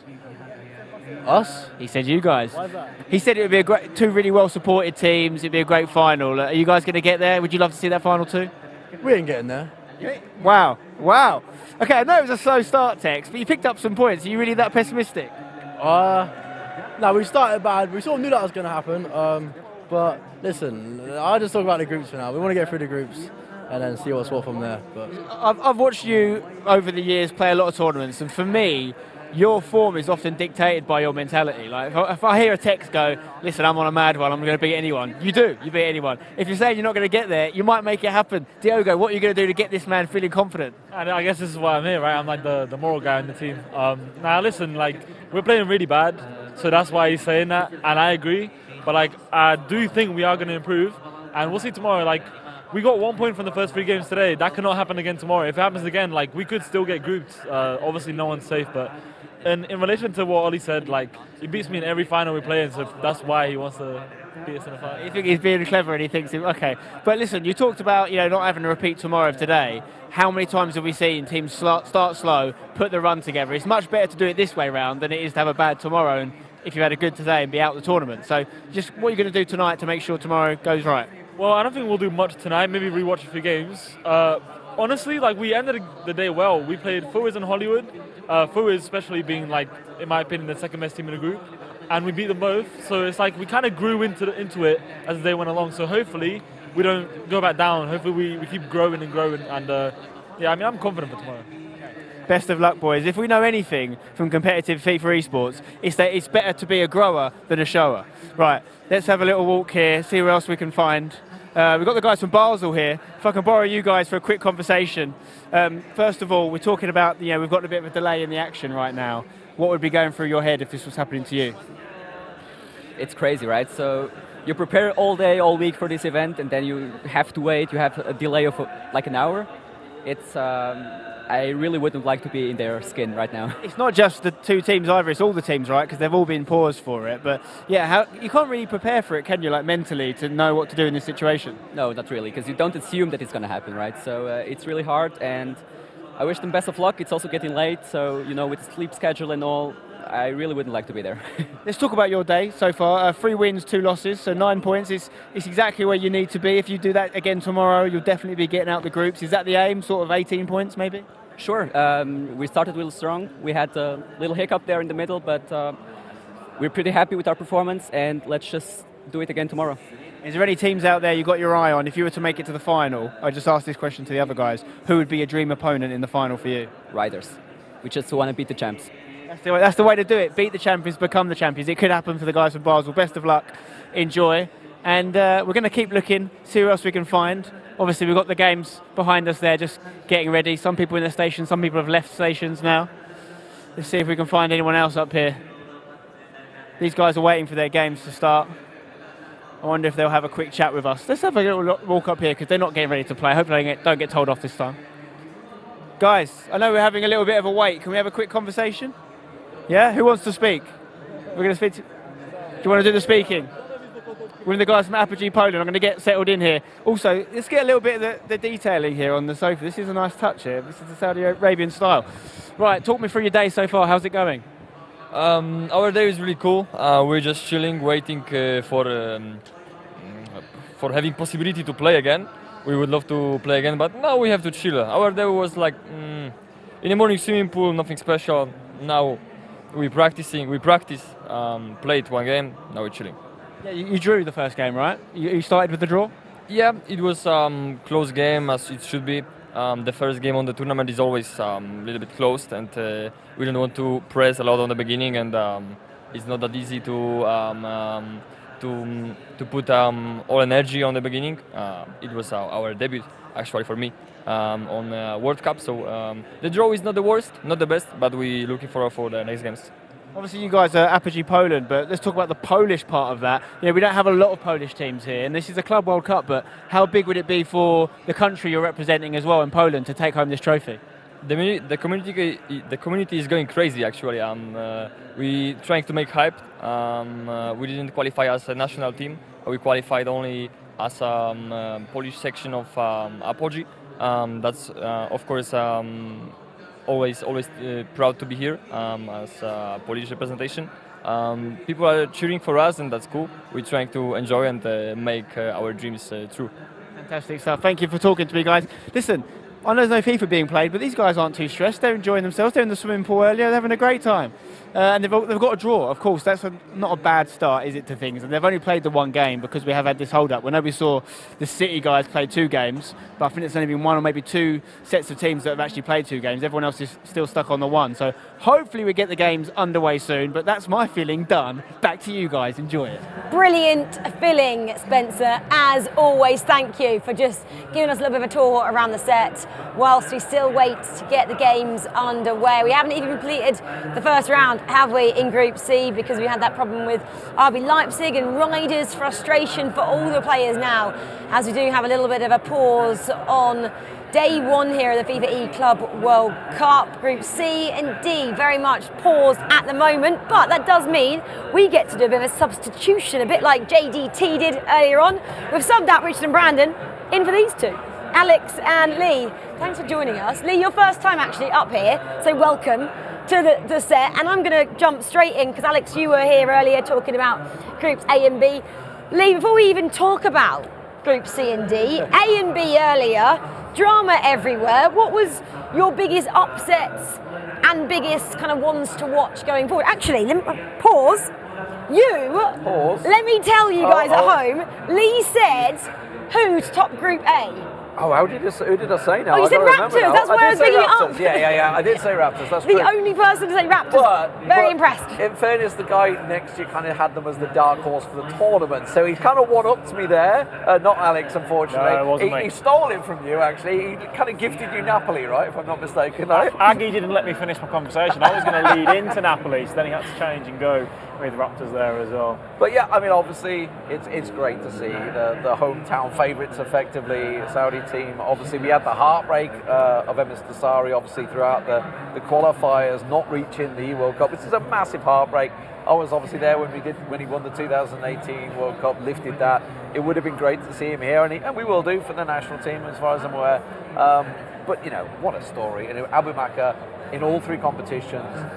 Us? He said you guys. Why is that? He said it would be two really well-supported teams. It'd be a great final. Are you guys going to get there? Would you love to see that final too? We ain't getting there. Wow. Okay, I know it was a slow start, Tex, but you picked up some points. Are you really that pessimistic? No, we started bad. We sort of knew that was going to happen. But listen, I'll just talk about the groups for now. We want to get through the groups and then see what's what from there. But I've watched you over the years play a lot of tournaments, and for me, your form is often dictated by your mentality. Like if I hear a Tex go, listen, I'm on a mad one, I'm going to beat anyone. You beat anyone. If you're saying you're not going to get there, you might make it happen. Diogo, what are you going to do to get this man feeling confident? I guess this is why I'm here, right? I'm like the moral guy in the team. Now listen, we're playing really bad, so that's why he's saying that, and I agree. But I do think we are going to improve, and we'll see tomorrow. We got 1 point from the first 3 games today. That cannot happen again tomorrow. If it happens again, we could still get grouped. Obviously, no one's safe, but in relation to what Ollie said, he beats me in every final we play in, so that's why he wants to beat us in the final. You think he's being clever and he thinks, okay. But listen, you talked about not having a repeat tomorrow of today. How many times have we seen teams start slow, put the run together? It's much better to do it this way round than it is to have a bad tomorrow, and if you had a good today and be out of the tournament. So just what are you going to do tonight to make sure tomorrow goes right? Well, I don't think we'll do much tonight. Maybe rewatch a few games. Honestly, we ended the day well. We played FIFAe and Hollywood. FIFAe especially being, in my opinion, the second best team in the group. And we beat them both. So it's we kind of grew into it as the day went along. So hopefully we don't go back down. Hopefully we keep growing and growing. And I'm confident for tomorrow. Best of luck, boys. If we know anything from competitive FIFA esports, it's that it's better to be a grower than a shower. Right, let's have a little walk here, see where else we can find. We've got the guys from Basel here. If I can borrow you guys for a quick conversation. First of all, we're talking about, we've got a bit of a delay in the action right now. What would be going through your head if this was happening to you? It's crazy, right? So you prepare all day, all week for this event, and then you have to wait. You have a delay of an hour. It's I really wouldn't like to be in their skin right now. It's not just the two teams either, it's all the teams, right? Because they've all been paused for it. But yeah, you can't really prepare for it, can you, mentally, to know what to do in this situation? No, not really, because you don't assume that it's going to happen, right? So it's really hard, and I wish them best of luck. It's also getting late, so, with the sleep schedule and all, I really wouldn't like to be there. Let's talk about your day so far. 3 wins, 2 losses, so 9 points. It's exactly where you need to be. If you do that again tomorrow, you'll definitely be getting out the groups. Is that the aim, sort of 18 points maybe? Sure. We started really strong. We had a little hiccup there in the middle, but we're pretty happy with our performance, and let's just do it again tomorrow. Is there any teams out there you've got your eye on? If you were to make it to the final, I just asked this question to the other guys, who would be a dream opponent in the final for you? Riders. We just want to beat the champs. That's the way to do it. Beat the champions, become the champions. It could happen for the guys from Basel. Best of luck. Enjoy. And we're going to keep looking, see what else we can find. Obviously, we've got the games behind us there, just getting ready. Some people in the station, some people have left stations now. Let's see if we can find anyone else up here. These guys are waiting for their games to start. I wonder if they'll have a quick chat with us. Let's have a little walk up here because they're not getting ready to play. Hopefully they don't get told off this time. Guys, I know we're having a little bit of a wait. Can we have a quick conversation? Yeah? Who wants to speak? We're going to speak to... Do you want to do the speaking? One of the guys from Apogee Poland. I'm going to get settled in here. Also, let's get a little bit of the detailing here on the sofa. This is a nice touch here. This is the Saudi Arabian style. Right, talk me through your day so far. How's it going? Our day is really cool. We're just chilling, waiting for having possibility to play again. We would love to play again, but now we have to chill. Our day was like in the morning swimming pool, nothing special. Now we practice, played one game. Now we're chilling. Yeah, you drew the first game, right? You started with the draw? Yeah, it was close game as it should be. The first game on the tournament is always a little bit closed, and we don't want to press a lot on the beginning, and it's not that easy to put all energy on the beginning. It was our debut, actually, for me on World Cup. So the draw is not the worst, not the best, but we're looking forward for the next games. Obviously, you guys are Apogee Poland, but let's talk about the Polish part of that. You know, we don't have a lot of Polish teams here, and this is a Club World Cup, but how big would it be for the country you're representing as well in Poland to take home this trophy? The community is going crazy, actually. We trying to make hype. We didn't qualify as a national team. We qualified only as a Polish section of Apogee. That's, of course, always proud to be here as a Polish representation. People are cheering for us, and that's cool. We're trying to enjoy and make our dreams true. Fantastic stuff. Thank you for talking to me, guys. Listen, I know there's no FIFA being played, but these guys aren't too stressed. They're enjoying themselves. They're in the swimming pool earlier. They're having a great time. And they've got a draw, of course. That's not a bad start, is it, to things? And they've only played the one game because we have had this hold-up. We know we saw the City guys play 2 games, but I think it's only been 1 or maybe 2 sets of teams that have actually played 2 games. Everyone else is still stuck on the 1. So hopefully we get the games underway soon, but that's my feeling done. Back to you guys. Enjoy it. Brilliant feeling, Spencer. As always, thank you for just giving us a little bit of a tour around the set whilst we still wait to get the games underway. We haven't even completed the first round, have we, in Group C, because we had that problem with RB Leipzig and riders' frustration for all the players now, as we do have a little bit of a pause on day 1 here of the FIFAe Club World Cup. Group C, indeed, very much paused at the moment, but that does mean we get to do a bit of a substitution, a bit like JDT did earlier on. We've subbed out Richard and Brandon in for these 2. Alex and Lee, thanks for joining us. Lee, your first time actually up here, so welcome to the set. And I'm going to jump straight in because Alex, you were here earlier talking about groups A and B. Lee, before we even talk about group C and D, A and B earlier, drama everywhere. What was your biggest upsets and biggest kind of ones to watch going forward? Actually, pause. Let me tell you guys at home, Lee said who's top group A? Oh, who did I say now? Oh, you said Raptors. That's why I was picking it up. Yeah. I did say Raptors. That's true. The only person to say Raptors. Very impressed. In fairness, the guy next to you kind of had them as the dark horse for the tournament, so he kind of one-upped me there. Not Alex, unfortunately. No, it wasn't me. He stole it from you, actually. He kind of gifted you Napoli, right? If I'm not mistaken. Right? Aggie didn't let me finish my conversation. I was going to lead into Napoli, so then he had to change and go with Raptors there as well. But yeah, I mean, obviously, it's great to see the hometown favourites, effectively, Saudi team. Obviously, we had the heartbreak of Emis Dasari, obviously, throughout the qualifiers, not reaching the World Cup. This is a massive heartbreak. I was obviously there when he won the 2018 World Cup, lifted that. It would have been great to see him here, and we will do for the national team, as far as I'm aware. But, you know, what a story. And Abu Bakr, in all 3 competitions,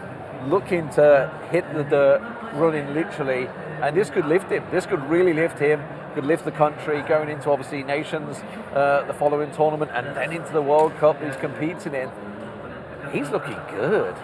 looking to hit the dirt, running literally, and this could lift him. This could really lift him, could lift the country going into obviously Nations, the following tournament, and then into the World Cup he's competing in. He's looking good.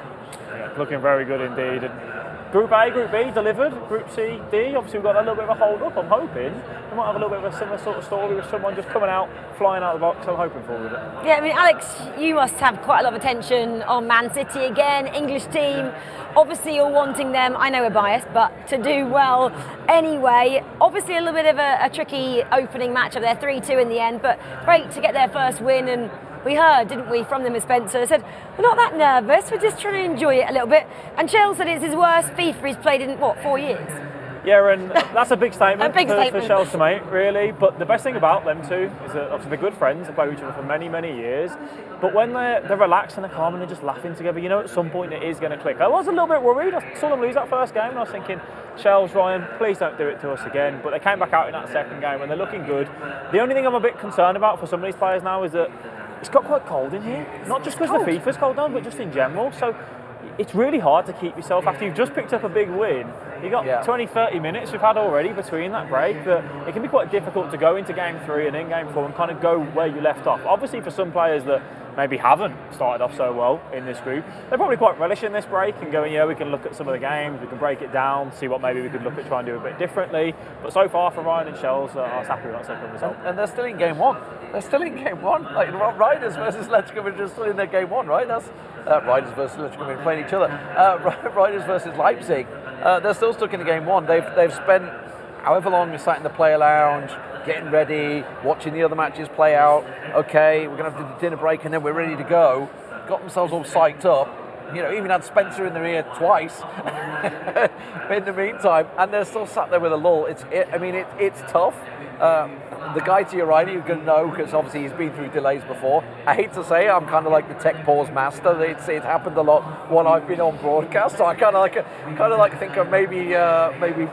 Yeah, looking very good indeed. And Group A, Group B delivered. Group C, D, obviously we've got a little bit of a hold up. I'm hoping we might have a little bit of a similar sort of story with someone just coming out, flying out of the box. I'm hoping for with it. Yeah, I mean, Alex, you must have quite a lot of attention on Man City again, English team. Obviously, you're wanting them, I know we're biased, but to do well anyway. Obviously, a little bit of a tricky opening match up there, 3-2 in the end, but great to get their first win. And we heard, didn't we, from them as Spencer said, we're not that nervous, we're just trying to enjoy it a little bit. And Shell said it's his worst FIFA he's played in, 4 years? Yeah, and that's a big statement, for Shell to make, really. But the best thing about them two is that obviously they're good friends, they've played with each other for many, many years. But when they're relaxed and they're calm and they're just laughing together, you know at some point it is going to click. I was a little bit worried. I saw them lose that first game and I was thinking, Shells, Ryan, please don't do it to us again. But they came back out in that second game and they're looking good. The only thing I'm a bit concerned about for some of these players now is that it's got quite cold in here. Not just because the FIFA's cold down, but just in general. So it's really hard to keep yourself after you've just picked up a big win. You've got 20, 30 minutes we've had already between that break that it can be quite difficult to go into game 3 and in game 4 and kind of go where you left off. Obviously for some players that maybe haven't started off so well in this group, they're probably quite relishing this break and going, yeah, we can look at some of the games, we can break it down, see what maybe we could look at trying to do a bit differently. But so far for Ryan and Shells, I was happy with that second result. And they're still in game 1. They're still in game 1. Like Riders versus Letchcombe are still in their game 1, right? That's Riders versus Letchcombe playing each other. Riders versus Leipzig, they're still stuck in the game 1. They've spent however long we sat in the player lounge, getting ready, watching the other matches play out. Okay, we're going to have the dinner break and then we're ready to go. Got themselves all psyched up. You know, even had Spencer in their ear twice in the meantime, and they're still sat there with a lull. It's tough. The guy to your right, you're going to know because obviously he's been through delays before. I hate to say it, I'm kind of like the tech pause master. It's happened a lot when I've been on broadcast, so I kind of like think of maybe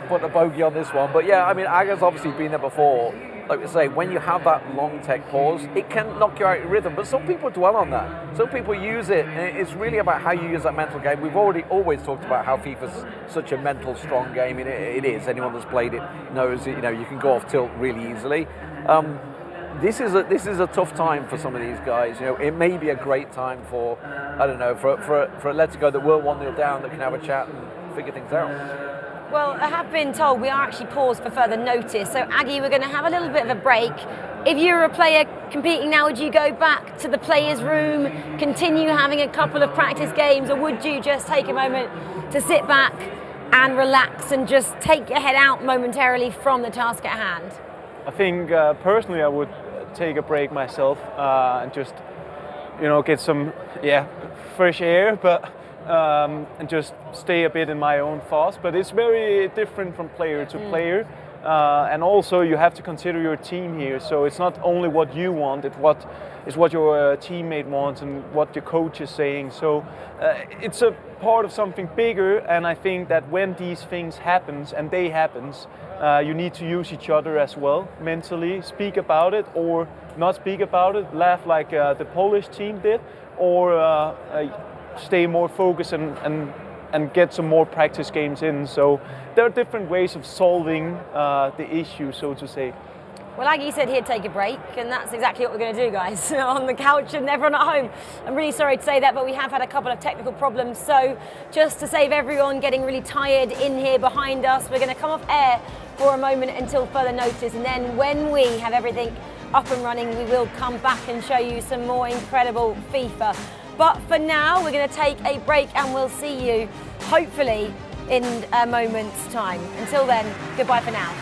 put a bogey on this one. But yeah, I mean, Aga's obviously been there before. Like we say, when you have that long tech pause, it can knock you out of rhythm. But some people dwell on that. Some people use it, and it's really about how you use that mental game. We've always talked about how FIFA's such a mental strong game. It is. Anyone that's played it knows that, you can go off tilt really easily. This is a tough time for some of these guys. It may be a great time for a Let's Go that were 1-0 down that can have a chat and figure things out. Well, I have been told we are actually paused for further notice. So, Aggie, we're going to have a little bit of a break. If you were a player competing now, would you go back to the players' room, continue having a couple of practice games, or would you just take a moment to sit back and relax and just take your head out momentarily from the task at hand? I think personally I would take a break myself and just, get some fresh air, but and just stay a bit in my own thoughts. But it's very different from player to player. And also you have to consider your team here. So it's not only what you want, it's what your teammate wants and what your coach is saying. So it's a part of something bigger, and I think that when these things happens, and they happens, you need to use each other as well mentally, speak about it or not speak about it, laugh like the Polish team did, or stay more focused and get some more practice games in. So there are different ways of solving the issue, so to say. Well, Aggie said he'd take a break, and that's exactly what we're going to do, guys, on the couch and everyone at home. I'm really sorry to say that, but we have had a couple of technical problems. So just to save everyone getting really tired in here behind us, we're going to come off air for a moment until further notice. And then when we have everything up and running, we will come back and show you some more incredible FIFA. But for now, we're going to take a break and we'll see you, hopefully, in a moment's time. Until then, goodbye for now.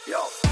Yo.